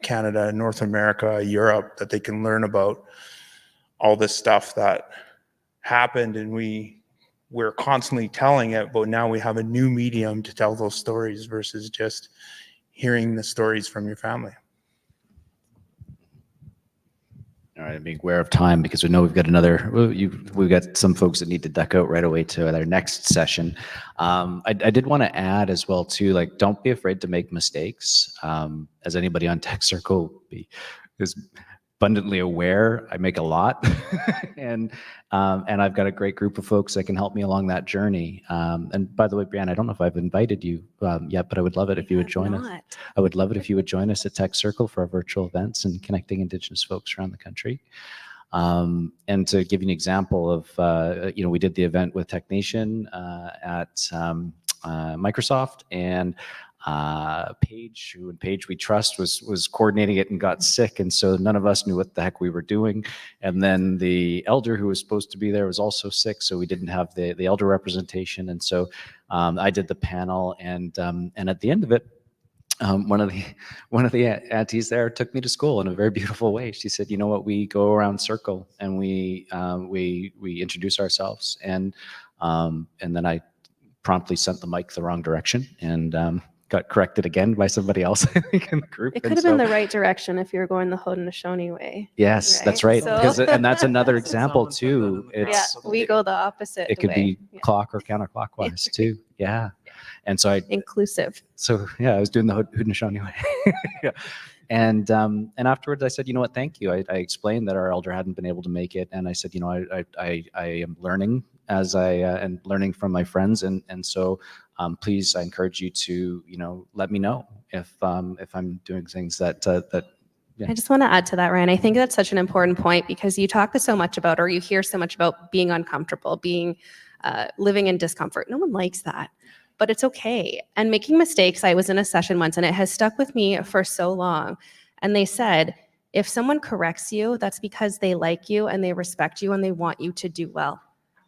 Canada, North America, Europe, that they can learn about all this stuff that happened, and we're constantly telling it, but now we have a new medium to tell those stories versus just hearing the stories from your family. All right, I'm being aware of time because we know we've got some folks that need to duck out right away to their next session. I did want to add as well too, like, don't be afraid to make mistakes. As anybody on Tech Circle is abundantly aware, I make a lot, and I've got a great group of folks that can help me along that journey. And by the way, Brianne, I don't know if I've invited you yet, but I would love it if you would join us. I would love it if you would join us at Tech Circle for our virtual events and connecting Indigenous folks around the country. And to give you an example of, we did the event with TECHNATION at Microsoft, and Paige, who in Paige we trust, was coordinating it and got sick, and so none of us knew what the heck we were doing. And then the elder who was supposed to be there was also sick, so we didn't have the elder representation. And so I did the panel, and at the end of it, one of the aunties there took me to school in a very beautiful way. She said, "You know what? We go around circle and we introduce ourselves." And then I promptly sent the mic the wrong direction and got corrected again by somebody else I think in the group. It could have been the right direction if you were going the Haudenosaunee way. Yes, that's right. So- Because and that's another example too. Yeah, we go the opposite It could way. be clock or counterclockwise too. Yeah. And so inclusive. So yeah, I was doing the Haudenosaunee way. Yeah. And afterwards I said, you know what, thank you. I explained that our elder hadn't been able to make it. And I said, you know, I am learning as and learning from my friends. And so please, I encourage you to, you know, let me know if I'm doing things that yeah. I just want to add to that, Ryan. I think that's such an important point because you talk so much about, or you hear so much about being uncomfortable, being living in discomfort. No one likes that, but it's okay. And making mistakes. I was in a session once and it has stuck with me for so long. And they said, if someone corrects you, that's because they like you and they respect you and they want you to do well.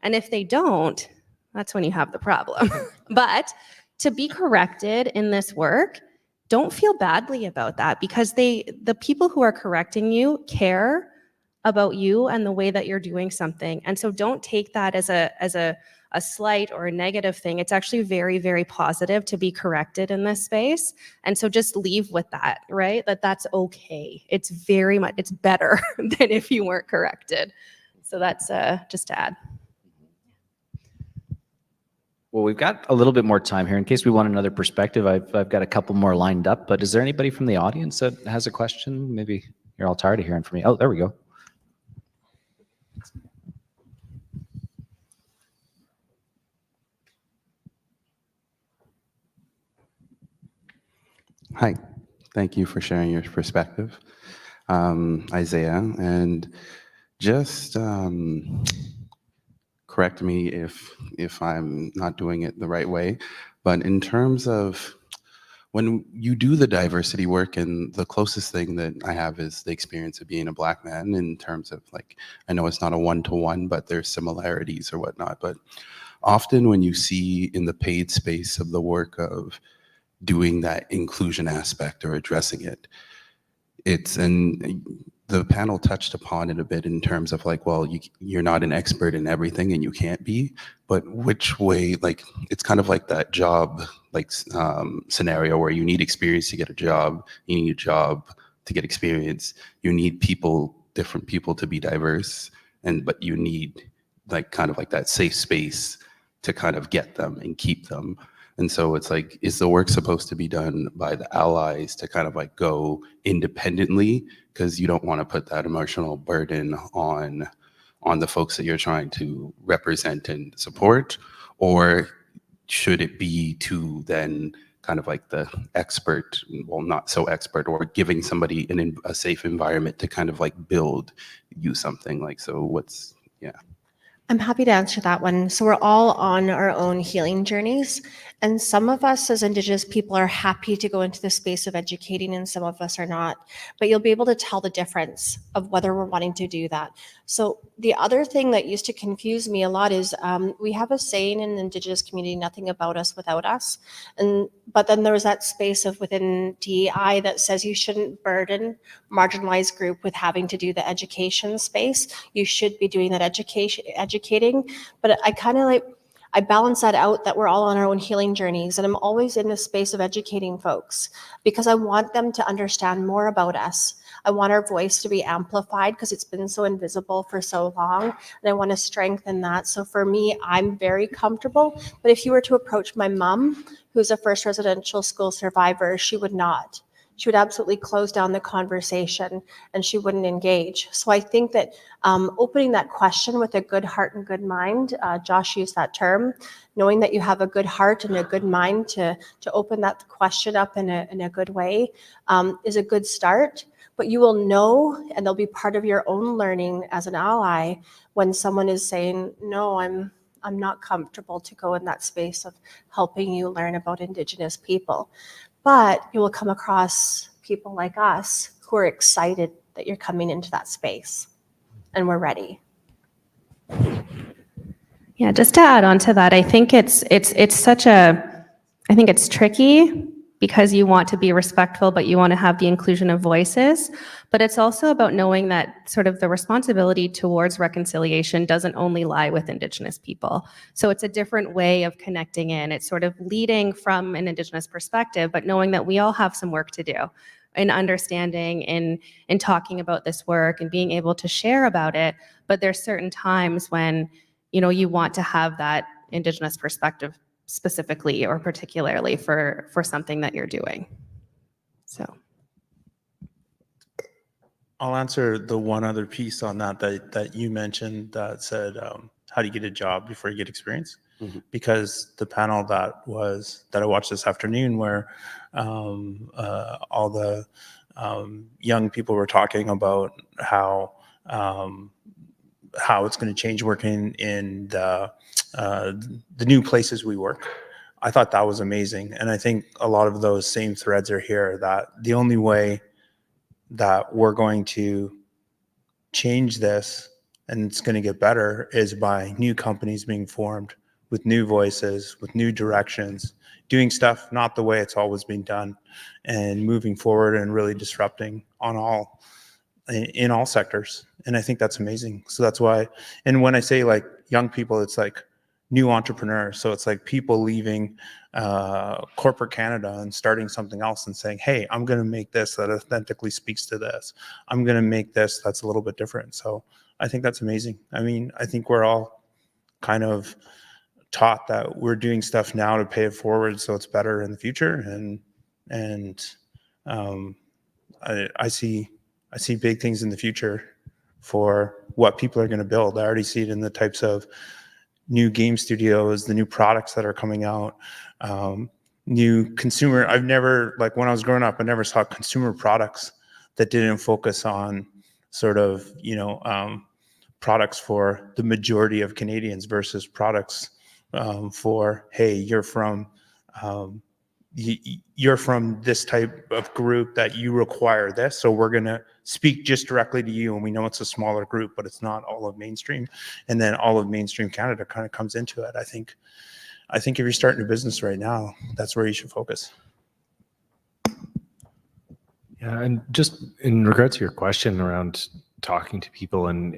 And if they don't, that's when you have the problem. But to be corrected in this work, don't feel badly about that because the people who are correcting you care about you and the way that you're doing something. And so don't take that as a slight or a negative thing. It's actually very, very positive to be corrected in this space. And so just leave with that, right? That's okay. It's it's better than if you weren't corrected. So that's just to add. Well, we've got a little bit more time here in case we want another perspective. I've got a couple more lined up, but is there anybody from the audience that has a question? Maybe you're all tired of hearing from me. Oh, there we go. Hi, thank you for sharing your perspective, Isaiah, and just correct me if I'm not doing it the right way, but in terms of when you do the diversity work, and the closest thing that I have is the experience of being a Black man in terms of like, I know it's not a one-to-one, but there's similarities or whatnot, but often when you see in the paid space of the work of doing that inclusion aspect or addressing it, and the panel touched upon it a bit in terms of like, well, you're not an expert in everything and you can't be, but which way, like, it's kind of like that job, like scenario where you need experience to get a job, you need a job to get experience, you need different people to be diverse, but you need like kind of like that safe space to kind of get them and keep them. And so it's like, is the work supposed to be done by the allies to kind of like go independently? Because you don't want to put that emotional burden on the folks that you're trying to represent and support? Or should it be to then kind of like the expert, well, not so expert, or giving somebody a safe environment to kind of like build you something like, so yeah. I'm happy to answer that one. So we're all on our own healing journeys, and some of us as Indigenous people are happy to go into the space of educating, and some of us are not. But you'll be able to tell the difference of whether we're wanting to do that. So the other thing that used to confuse me a lot is we have a saying in the Indigenous community, nothing about us without us. But then there was that space of within DEI that says you shouldn't burden marginalized group with having to do the education space. You should be doing that educating. But I balance that out, that we're all on our own healing journeys. And I'm always in the space of educating folks because I want them to understand more about us. I want our voice to be amplified because it's been so invisible for so long. And I want to strengthen that. So for me, I'm very comfortable. But if you were to approach my mom, who's a first residential school survivor, she would not. She would absolutely close down the conversation and she wouldn't engage. So I think that opening that question with a good heart and good mind, Josh used that term, knowing that you have a good heart and a good mind to open that question up in a good way is a good start. But you will know, and they'll be part of your own learning as an ally when someone is saying, no, I'm not comfortable to go in that space of helping you learn about Indigenous people. But you will come across people like us who are excited that you're coming into that space, and we're ready. Yeah, just to add on to that, I think it's such a, I think it's tricky because you want to be respectful, but you want to have the inclusion of voices. But it's also about knowing that sort of the responsibility towards reconciliation doesn't only lie with Indigenous people. So it's a different way of connecting in. It's sort of leading from an Indigenous perspective, but knowing that we all have some work to do in understanding, in talking about this work and being able to share about it. But there's certain times when, you know, you want to have that Indigenous perspective specifically or particularly for something that you're doing. So I'll answer the one other piece on that you mentioned that said, how do you get a job before you get experience? Mm-hmm. Because the panel that I watched this afternoon, where all the young people were talking about how it's going to change working in the new places we work. I thought that was amazing. And I think a lot of those same threads are here, that the only way that we're going to change this and it's going to get better is by new companies being formed with new voices, with new directions, doing stuff not the way it's always been done, and moving forward and really disrupting in all sectors. And I think that's amazing. So that's why, and when I say like young people, it's like new entrepreneurs. So it's like people leaving corporate Canada and starting something else and saying, hey, I'm going to make this that authentically speaks to this. I'm going to make this that's a little bit different. So I think that's amazing. I mean, I think we're all kind of taught that we're doing stuff now to pay it forward so it's better in the future. And I see big things in the future for what people are going to build. I already see it in the types of new game studios, the new products that are coming out, new consumer. I've never, like when I was growing up, I never saw consumer products that didn't focus on sort of, products for the majority of Canadians versus products for, hey, you're from this type of group that you require this, so we're going to speak just directly to you, and we know it's a smaller group, but it's not all of mainstream. And then all of mainstream Canada kind of comes into it. I think if you're starting a business right now, that's where you should focus. Yeah, and just in regards to your question around talking to people, and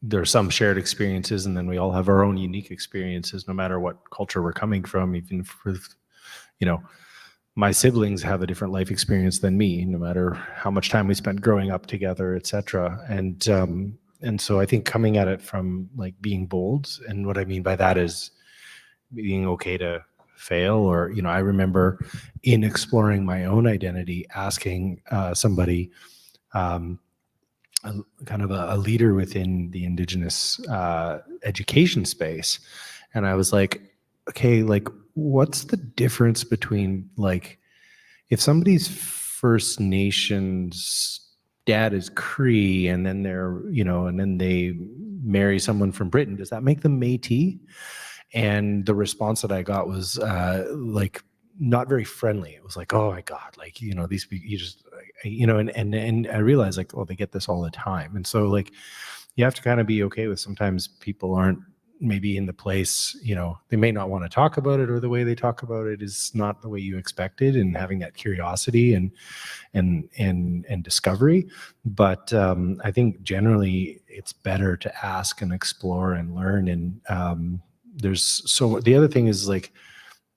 there are some shared experiences, and then we all have our own unique experiences, no matter what culture we're coming from. Even for, my siblings have a different life experience than me, no matter how much time we spent growing up together, etc. And so I think coming at it from like being bold, and what I mean by that is being okay to fail, or I remember in exploring my own identity, asking somebody, kind of a leader within the Indigenous education space, and I was like, okay, like, what's the difference between, like, if somebody's First Nations dad is Cree and then and then they marry someone from Britain, does that make them Métis? And the response that I got was like not very friendly. It was like, oh my God, like, these people, you just, and I realized, like, oh, they get this all the time. And so, like, you have to kind of be okay with sometimes people aren't maybe in the place, they may not want to talk about it, or the way they talk about it is not the way you expected, and having that curiosity and discovery. But I think generally it's better to ask and explore and learn. And the other thing is, like,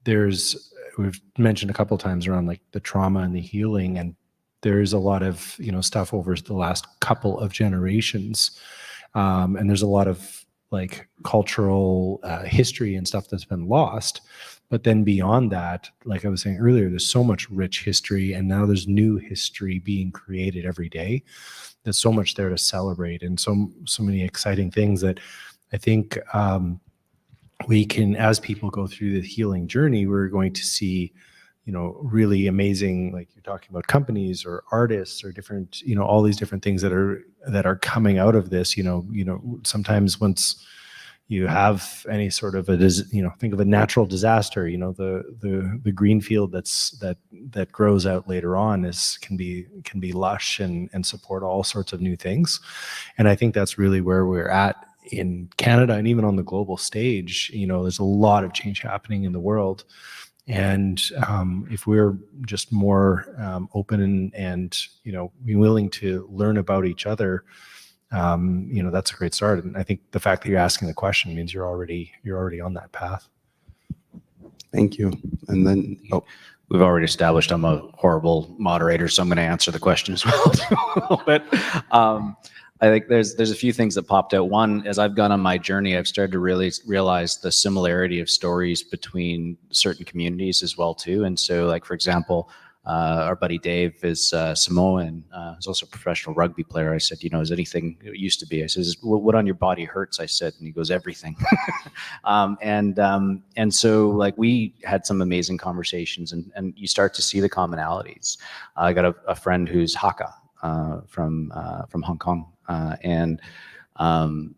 we've mentioned a couple of times around like the trauma and the healing, and there's a lot of stuff over the last couple of generations, and there's a lot of like cultural history and stuff that's been lost. But then beyond that, like I was saying earlier, there's so much rich history, and now there's new history being created every day. There's so much there to celebrate, and so many exciting things that I think we can, as people go through the healing journey, we're going to see, really amazing, like you're talking about, companies or artists or different, all these different things that are coming out of this. Sometimes once you have any sort of think of a natural disaster, the green field that grows out later on can be lush and support all sorts of new things. And I think that's really where we're at in Canada, and even on the global stage. There's a lot of change happening in the world, And if we're just more open and be willing to learn about each other, that's a great start. And I think the fact that you're asking the question means you're already on that path. Thank you. And then, We've already established I'm a horrible moderator, so I'm going to answer the question as well. But I think there's a few things that popped out. One, as I've gone on my journey, I've started to really realize the similarity of stories between certain communities as well too. And so, like for example, our buddy Dave is Samoan. He's also a professional rugby player. I said, is anything it used to be? I said, what on your body hurts? I said, and he goes, everything. And so like we had some amazing conversations, and you start to see the commonalities. I got a friend who's Hakka from Hong Kong,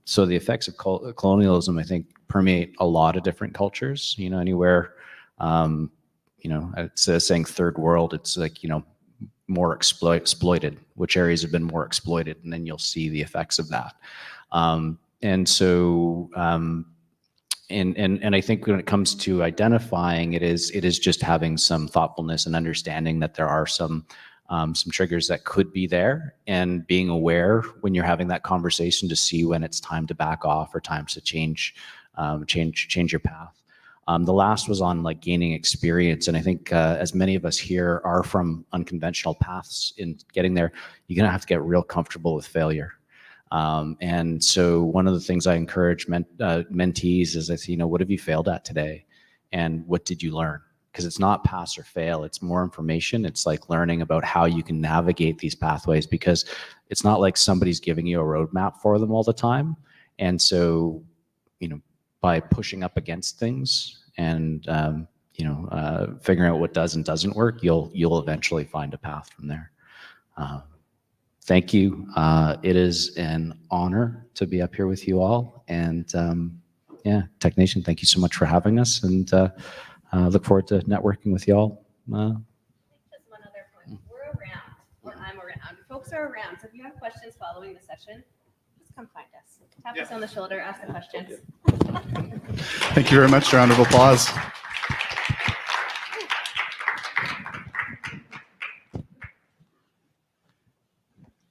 so the effects of colonialism, I think, permeate a lot of different cultures. Anywhere. It's saying third world, it's like, more exploited, which areas have been more exploited, and then you'll see the effects of that. And so, and I think when it comes to identifying, it is just having some thoughtfulness and understanding that there are some triggers that could be there, and being aware when you're having that conversation to see when it's time to back off or time to change your path. The last was on like gaining experience. And I think as many of us here are from unconventional paths in getting there, you're going to have to get real comfortable with failure. And so one of the things I encourage mentees is I say, what have you failed at today? And what did you learn? Because it's not pass or fail, it's more information. It's like learning about how you can navigate these pathways, because it's not like somebody's giving you a roadmap for them all the time. And so, by pushing up against things and figuring out what does and doesn't work, you'll eventually find a path from there. Thank you. It is an honor to be up here with you all. And TECHNATION, thank you so much for having us, and look forward to networking with you all. Just one other point. We're around, or I'm around. Folks are around. So if you have questions following the session, just come find us. Tap us on the shoulder, ask the questions. Thank you very much. Round of applause.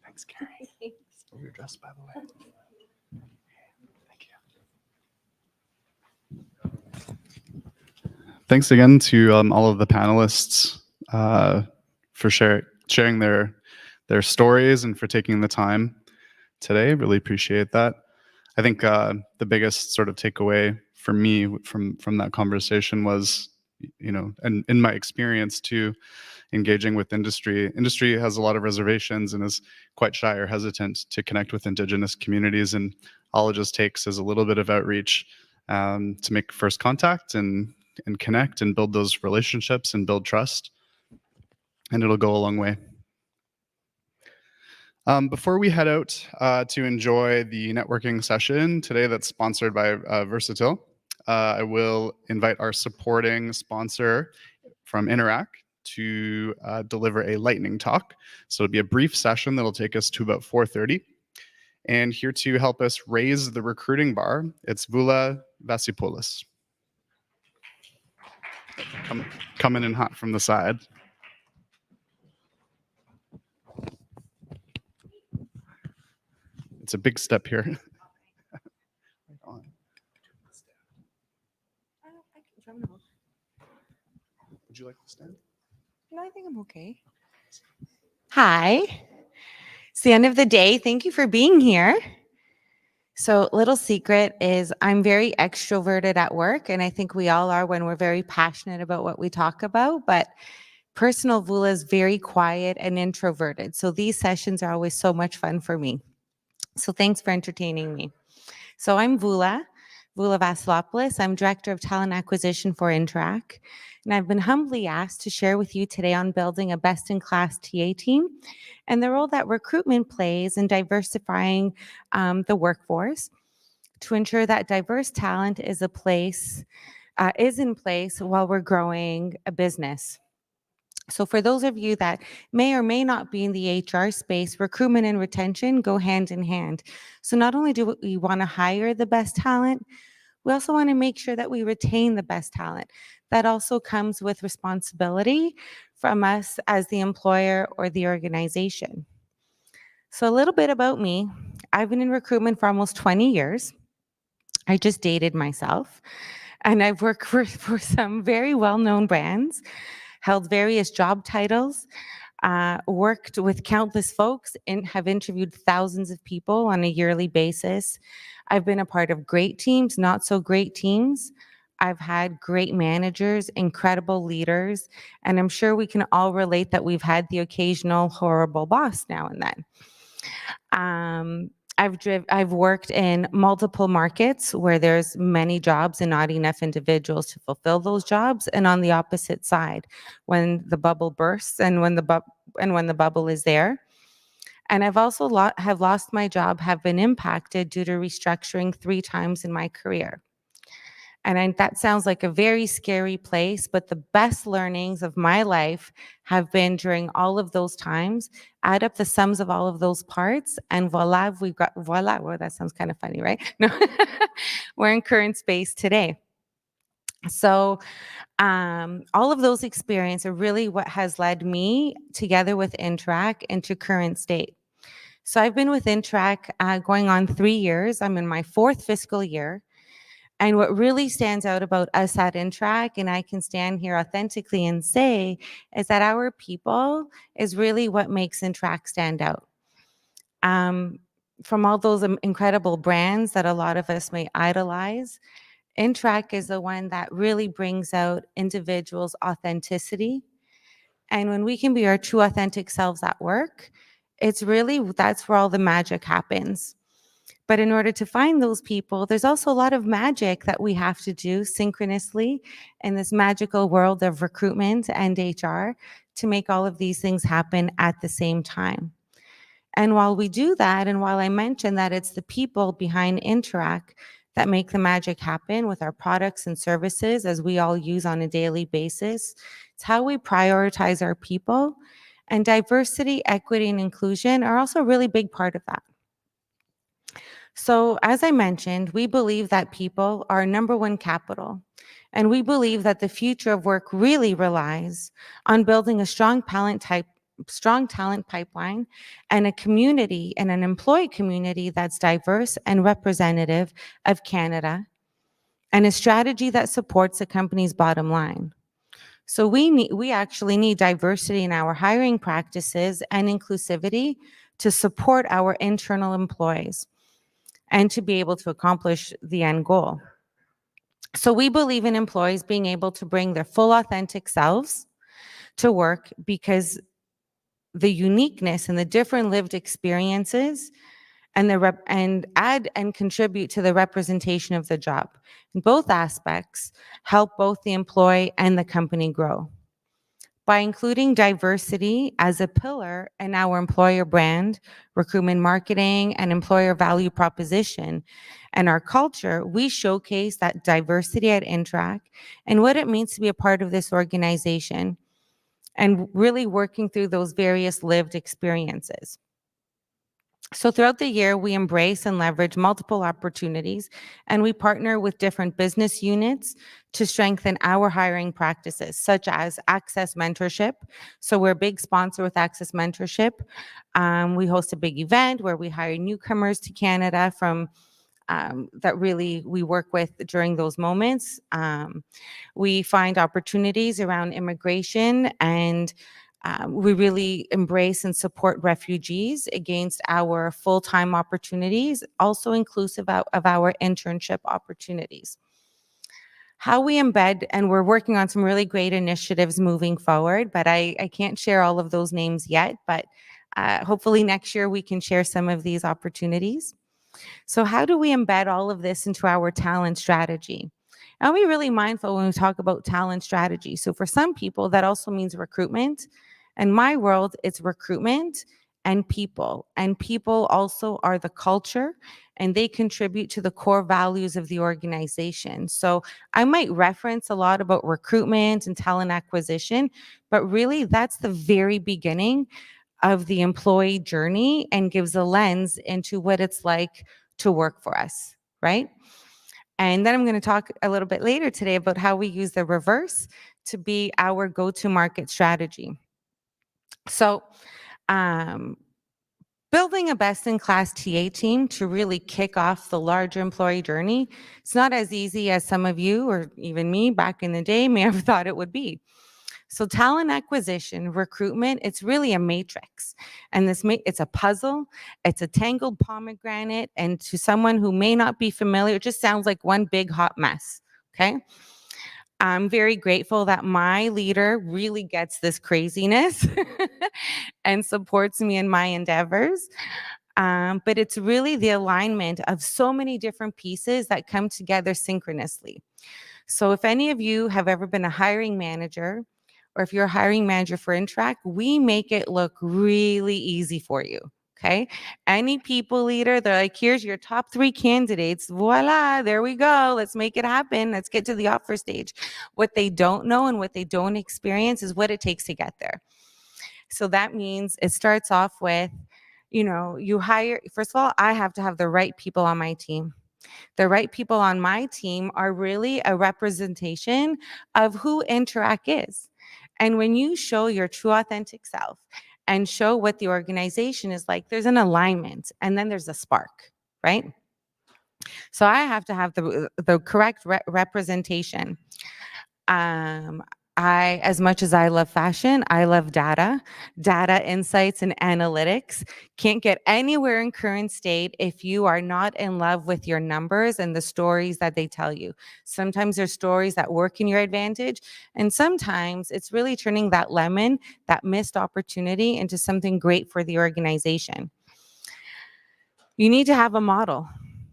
Thanks, Carrie. Love your dress, by the way. Thanks again to all of the panelists for sharing their stories and for taking the time today. Really appreciate that. I think the biggest sort of takeaway for me from that conversation was, and in my experience too, engaging with industry. Industry has a lot of reservations and is quite shy or hesitant to connect with Indigenous communities, and all it just takes is a little bit of outreach to make first contact and connect and build those relationships and build trust, and it'll go a long way. Before we head out to enjoy the networking session today that's sponsored by Versatile, I will invite our supporting sponsor from Interact to deliver a lightning talk. So it'll be a brief session that'll take us to about 4:30. And here to help us raise the recruiting bar, it's Vula Vasipoulos. Coming in hot from the side. It's a big step here. Would you like to stand? No, I think I'm okay. Hi. It's the end of the day. Thank you for being here. So, little secret is I'm very extroverted at work, and I think we all are when we're very passionate about what we talk about, but personal Vula is very quiet and introverted. So these sessions are always so much fun for me. So thanks for entertaining me. So I'm Vula Vasilopoulos. I'm Director of Talent Acquisition for Interact, and I've been humbly asked to share with you today on building a best-in-class TA team and the role that recruitment plays in diversifying the workforce to ensure that diverse talent is in place while we're growing a business. So for those of you that may or may not be in the HR space, recruitment and retention go hand in hand. So not only do we want to hire the best talent, we also want to make sure that we retain the best talent. That also comes with responsibility from us as the employer or the organization. So a little bit about me. I've been in recruitment for almost 20 years. I just dated myself. And I've worked for some very well-known brands, held various job titles, worked with countless folks, and have interviewed thousands of people on a yearly basis. I've been a part of great teams, not so great teams. I've had great managers, incredible leaders, and I'm sure we can all relate that we've had the occasional horrible boss now and then. I've worked in multiple markets where there's many jobs and not enough individuals to fulfill those jobs, and on the opposite side, when the bubble bursts and when the bubble is there. And I've also have lost my job, have been impacted due to restructuring 3 times in my career. And that sounds like a very scary place, but the best learnings of my life have been during all of those times. Add up the sums of all of those parts, and voila, well, that sounds kind of funny, right? No, we're in current space today. So all of those experiences are really what has led me, together with Interac, into current state. So I've been with Interac going on 3 years. I'm in my 4th fiscal year. And what really stands out about us at Interac, and I can stand here authentically and say, is that our people is really what makes Interac stand out. From all those incredible brands that a lot of us may idolize, Interac is the one that really brings out individuals' authenticity. And when we can be our true authentic selves at work, that's where all the magic happens. But in order to find those people, there's also a lot of magic that we have to do synchronously in this magical world of recruitment and HR to make all of these things happen at the same time. And while we do that, and while I mentioned that it's the people behind Interac that make the magic happen with our products and services as we all use on a daily basis, it's how we prioritize our people. And diversity, equity, and inclusion are also a really big part of that. So as I mentioned, we believe that people are number 1 capital, and we believe that the future of work really relies on building a strong talent pipeline and a community and an employee community that's diverse and representative of Canada, and a strategy that supports the company's bottom line. So we actually need diversity in our hiring practices and inclusivity to support our internal employees and to be able to accomplish the end goal. So we believe in employees being able to bring their full authentic selves to work, because the uniqueness and the different lived experiences and add and contribute to the representation of the job. And both aspects help both the employee and the company grow. By including diversity as a pillar in our employer brand, recruitment marketing, and employer value proposition, and our culture, we showcase that diversity at Interac and what it means to be a part of this organization, and really working through those various lived experiences. So throughout the year, we embrace and leverage multiple opportunities, and we partner with different business units to strengthen our hiring practices, such as Access Mentorship. So we're a big sponsor with Access Mentorship. We host a big event where we hire newcomers to Canada from that really we work with during those moments. We find opportunities around immigration, and we really embrace and support refugees against our full-time opportunities, also inclusive of our internship opportunities. How we embed, and we're working on some really great initiatives moving forward, but I can't share all of those names yet, but hopefully next year we can share some of these opportunities. So how do we embed all of this into our talent strategy? And we're really mindful when we talk about talent strategy. So for some people, that also means recruitment. In my world, it's recruitment and people. And people also are the culture, and they contribute to the core values of the organization. So I might reference a lot about recruitment and talent acquisition, but really that's the very beginning of the employee journey and gives a lens into what it's like to work for us, right? And then I'm going to talk a little bit later today about how we use the reverse to be our go-to-market strategy. So, building a best-in-class TA team to really kick off the larger employee journey, it's not as easy as some of you or even me back in the day may have thought it would be. So talent acquisition, recruitment, it's really a matrix. And it's a puzzle, it's a tangled pomegranate, and to someone who may not be familiar, it just sounds like one big hot mess, okay? I'm very grateful that my leader really gets this craziness and supports me in my endeavors. But it's really the alignment of so many different pieces that come together synchronously. So if any of you have ever been a hiring manager, or if you're a hiring manager for Interact, we make it look really easy for you, okay? Any people leader, they're like, here's your top 3 candidates. Voila, there we go. Let's make it happen. Let's get to the offer stage. What they don't know and what they don't experience is what it takes to get there. So that means it starts off with, you hire, first of all, I have to have the right people on my team. The right people on my team are really a representation of who Interact is. And when you show your true authentic self and show what the organization is like, there's an alignment and then there's a spark, right? So I have to have the correct representation. As much as I love fashion, I love data insights and analytics. Can't get anywhere in current state if you are not in love with your numbers and the stories that they tell you. Sometimes there's stories that work in your advantage, and sometimes it's really turning that lemon, that missed opportunity, into something great for the organization. You need to have a model.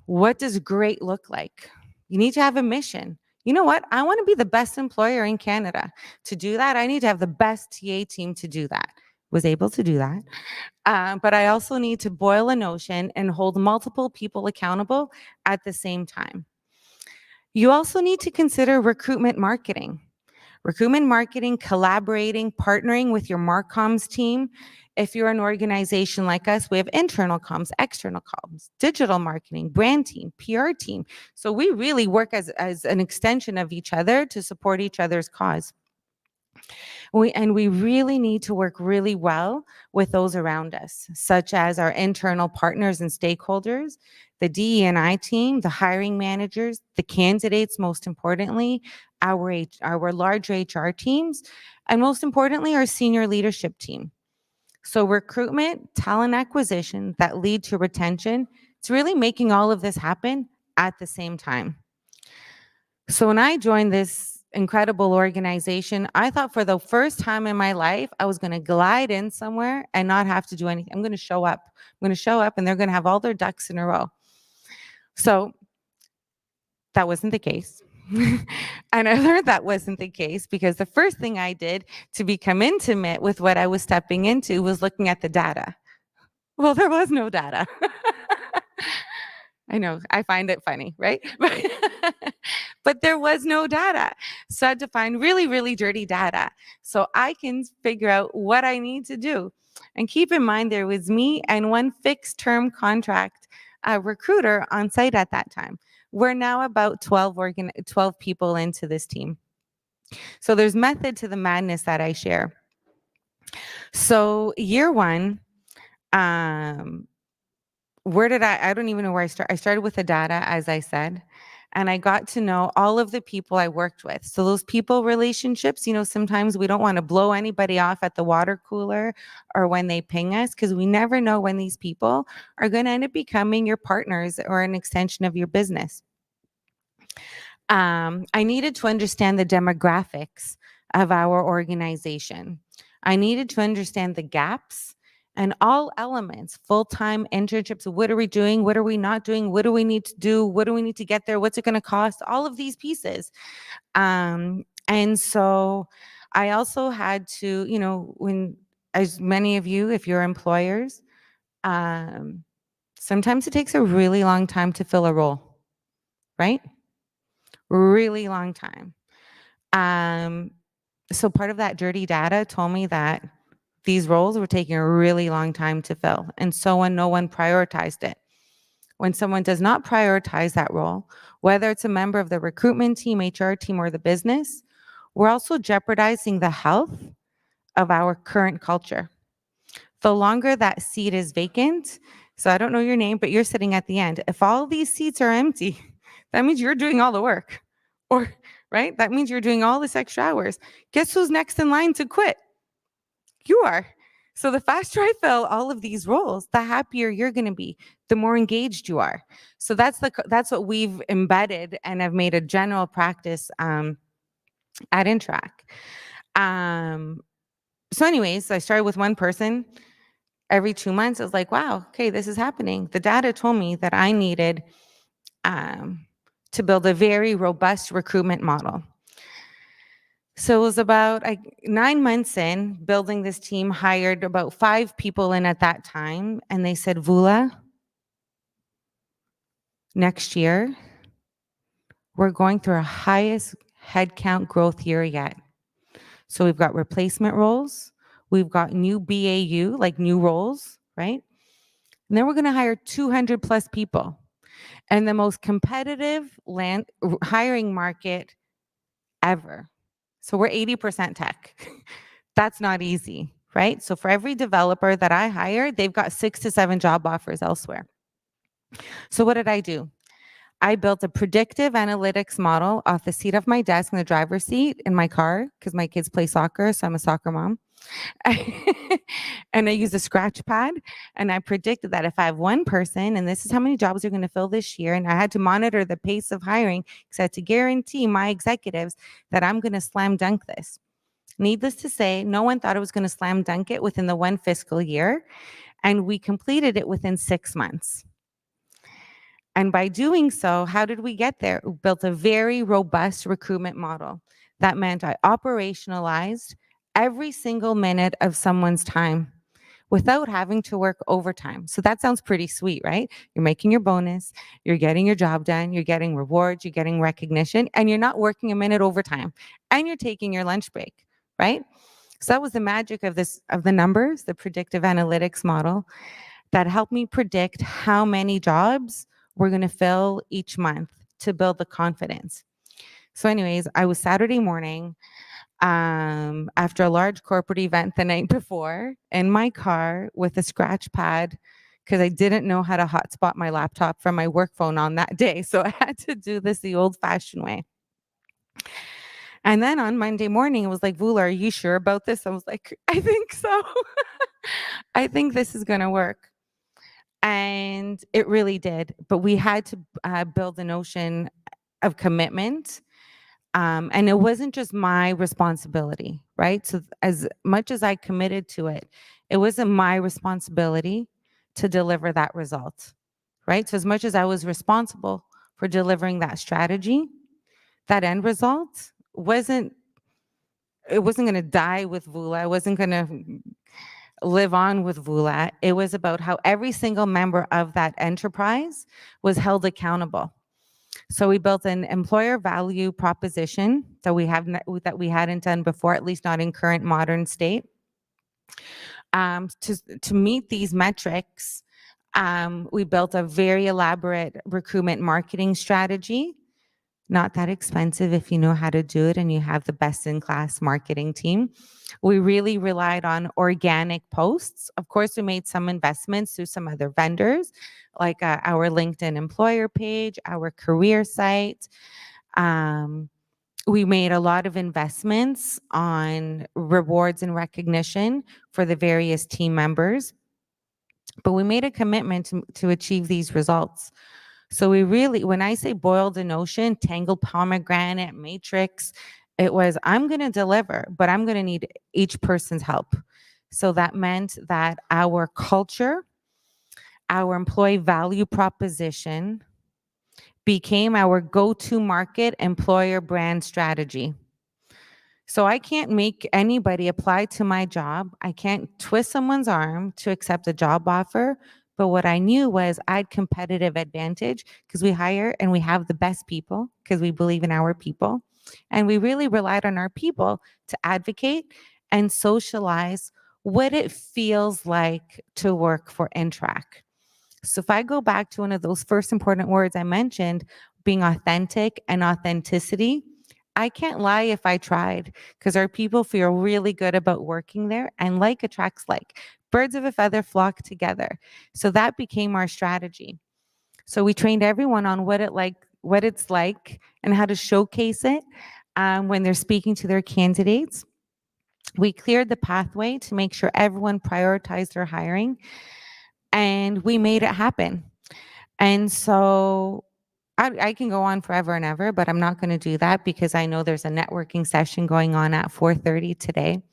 What does great look like? You need to have a mission. You know what? I want to be the best employer in Canada. To do that, I need to have the best TA team to do that. Was able to do that. But I also need to boil an ocean and hold multiple people accountable at the same time. You also need to consider recruitment marketing. Recruitment marketing, collaborating, partnering with your Marcoms team. If you're an organization like us, we have internal comms, external comms, digital marketing, brand team, PR team. So we really work as an extension of each other to support each other's cause. We really need to work really well with those around us, such as our internal partners and stakeholders, the DE&I team, the hiring managers, the candidates, most importantly, our large HR teams, and most importantly, our senior leadership team. So recruitment, talent acquisition that lead to retention, it's really making all of this happen at the same time. So when I joined this incredible organization, I thought for the first time in my life, I was going to glide in somewhere and not have to do anything. I'm going to show up. I'm going to show up and they're going to have all their ducks in a row. So that wasn't the case. And I learned that wasn't the case because the first thing I did to become intimate with what I was stepping into was looking at the data. Well, there was no data. I know, I find it funny, right? But there was no data. So I had to find really, really dirty data so I can figure out what I need to do. And keep in mind, there was me and one fixed term contract recruiter on site at that time. We're now about 12 people into this team. So there's method to the madness that I share. So year one, where did I don't even know where I started. I started with the data, as I said, and I got to know all of the people I worked with. So those people relationships, sometimes we don't want to blow anybody off at the water cooler or when they ping us, because we never know when these people are going to end up becoming your partners or an extension of your business. I needed to understand the demographics of our organization. I needed to understand the gaps and all elements, full-time internships. What are we doing? What are we not doing? What do we need to do? What do we need to get there? What's it going to cost? All of these pieces. And so I also had to, as many of you, if you're employers, sometimes it takes a really long time to fill a role, right? Really long time. So part of that dirty data told me that these roles were taking a really long time to fill. And so no one prioritized it. when someone does not prioritize that role, whether it's a member of the recruitment team, HR team, or the business, we're also jeopardizing the health of our current culture. The longer that seat is vacant, so I don't know your name, but you're sitting at the end. If all these seats are empty, that means you're doing all the work. Or, right? That means you're doing all this extra hours. Guess who's next in line to quit? You are. So the faster I fill all of these roles, the happier you're going to be, the more engaged you are. So that's what we've embedded and have made a general practice at Interact. So anyways, I started with one person. Every 2 months, I was like, wow, okay, this is happening. The data told me that I needed to build a very robust recruitment model. So it was about 9 months in building this team, hired about 5 people in at that time. And they said, Vula, next year, we're going through our highest headcount growth year yet. So we've got replacement roles. We've got new BAU, like new roles, right? And then we're going to hire 200 plus people. And the most competitive hiring market ever. So we're 80% tech. That's not easy, right? So for every developer that I hire, they've got 6 to 7 job offers elsewhere. So what did I do? I built a predictive analytics model off the seat of my desk in the driver's seat in my car because my kids play soccer, so I'm a soccer mom. And I used a scratch pad, and I predicted that if I have one person, and this is how many jobs they're going to fill this year, and I had to monitor the pace of hiring because I had to guarantee my executives that I'm going to slam dunk this. Needless to say, no one thought I was going to slam dunk it within the one fiscal year, and we completed it within 6 months. And by doing so, how did we get there? We built a very robust recruitment model. That meant I operationalized every single minute of someone's time without having to work overtime. So that sounds pretty sweet, right? You're making your bonus, you're getting your job done, you're getting rewards, you're getting recognition, and you're not working a minute overtime, and you're taking your lunch break, right? So that was the magic of the numbers, the predictive analytics model that helped me predict how many jobs we're going to fill each month to build the confidence. So anyways, I was Saturday morning after a large corporate event the night before in my car with a scratch pad because I didn't know how to hotspot my laptop from my work phone on that day. So I had to do this the old-fashioned way. And then on Monday morning, it was like, Vula, are you sure about this? I was like, I think so. I think this is going to work. And it really did. But we had to build a notion of commitment. And it wasn't just my responsibility, right? So as much as I committed to it, it wasn't my responsibility to deliver that result, right? So as much as I was responsible for delivering that strategy, that end result wasn't going to die with Vula. I wasn't going to live on with Vula. It was about how every single member of that enterprise was held accountable. So we built an employer value proposition that we hadn't done before, at least not in current modern state. To meet these metrics, we built a very elaborate recruitment marketing strategy. Not that expensive if you know how to do it and you have the best-in-class marketing team. We really relied on organic posts. Of course, we made some investments through some other vendors, like our LinkedIn employer page, our career site. We made a lot of investments on rewards and recognition for the various team members. But we made a commitment to achieve these results. So we really, when I say boiled an ocean, tangled pomegranate, matrix, it was, I'm going to deliver, but I'm going to need each person's help. So that meant that our culture, our employee value proposition became our go-to market employer brand strategy. So I can't make anybody apply to my job. I can't twist someone's arm to accept a job offer. But what I knew was I had competitive advantage because we hire and we have the best people because we believe in our people. And we really relied on our people to advocate and socialize what it feels like to work for Interact. So if I go back to one of those first important words I mentioned, being authentic and authenticity, I can't lie if I tried, because our people feel really good about working there, and like attracts like. Birds of a feather flock together. So that became our strategy. So we trained everyone on what it's like and how to showcase it when they're speaking to their candidates. We cleared the pathway to make sure everyone prioritized their hiring, and we made it happen. And so I can go on forever and ever, but I'm not going to do that because I know there's a networking session going on at 4:30 today.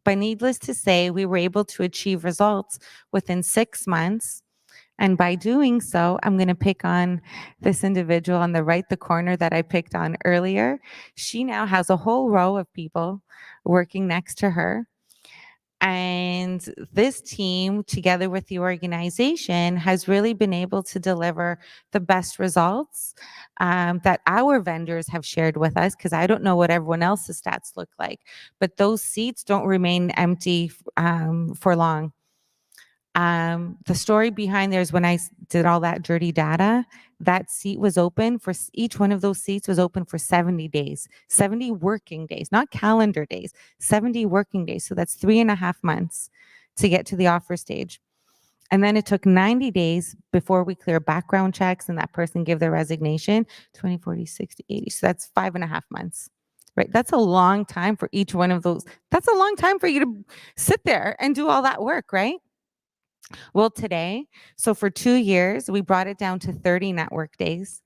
But needless to say, we were able to achieve results within 6 months. And by doing so, I'm going to pick on this individual on the right, the corner that I picked on earlier. She now has a whole row of people working next to her. And this team, together with the organization, has really been able to deliver the best results that our vendors have shared with us, because I don't know what everyone else's stats look like, but those seats don't remain empty for long. The story behind there is when I did all that dirty data, that seat was open for each one of those seats was open for 70 days, 70 working days, not calendar days, 70 working days. So that's 3.5 months to get to the offer stage. And then it took 90 days before we clear background checks and that person give their resignation, 20, 40, 60, 80. So that's 5.5 months. Right? That's a long time for each one of those. That's a long time for you to sit there and do all that work, right? Well, today, so for 2 years, we brought it down to 30 network days.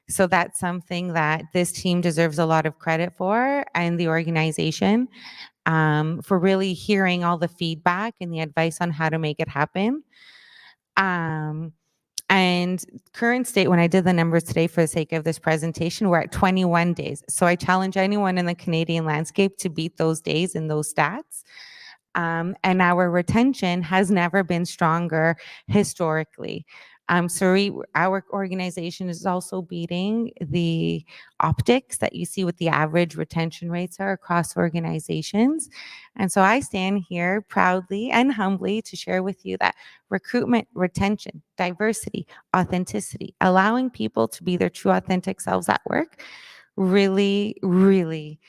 So that's something that this team deserves a lot of credit for, and the organization for really hearing all the feedback and the advice on how to make it happen. And current state, when I did the numbers today for the sake of this presentation, we're at 21 days. So I challenge anyone in the Canadian landscape to beat those days and those stats. And our retention has never been stronger historically. So our organization is also beating the optics that you see what the average retention rates are across organizations. And so I stand here proudly and humbly to share with you that recruitment, retention, diversity, authenticity, allowing people to be their true authentic selves at work really, really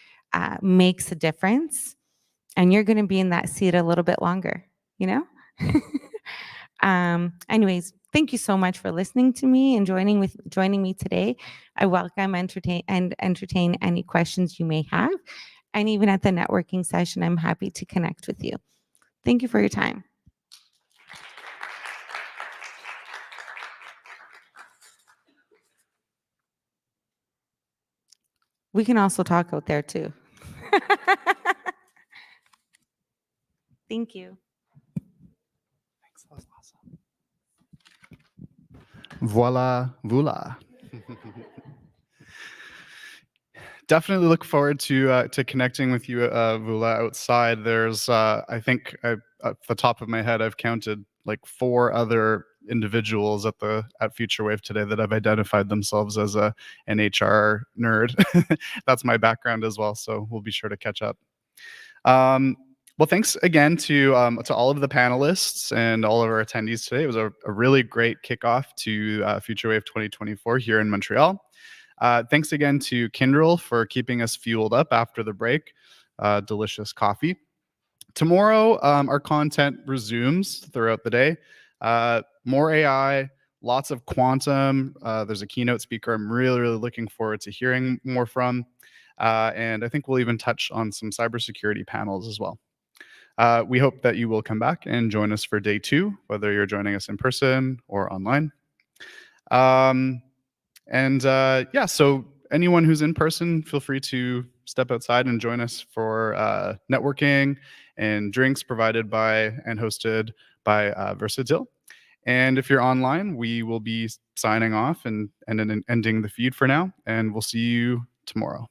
makes a difference. And you're going to be in that seat a little bit longer, you know? Anyways, thank you so much for listening to me and joining me today. I welcome entertain any questions you may have. And even at the networking session, I'm happy to connect with you. Thank you for your time. We can also talk out there too. Thank you. Voila, voila. Definitely look forward to connecting with you, Vula, outside. There's, I think, at the top of my head, I've counted like 4 other individuals at FutureWave today that have identified themselves as an HR nerd. That's my background as well, so we'll be sure to catch up. Well, thanks again to all of the panelists and all of our attendees today. It was a really great kickoff to FutureWave 2024 here in Montreal. Thanks again to Kyndryl for keeping us fueled up after the break. Delicious coffee. Tomorrow, our content resumes throughout the day. More AI, lots of quantum. There's a keynote speaker I'm really, really looking forward to hearing more from. And I think we'll even touch on some cybersecurity panels as well. We hope that you will come back and join us for day 2, whether you're joining us in person or online. Yeah, so anyone who's in person, feel free to step outside and join us for networking and drinks provided by and hosted by Versatil. And if you're online, we will be signing off and ending the feed for now, and we'll see you tomorrow.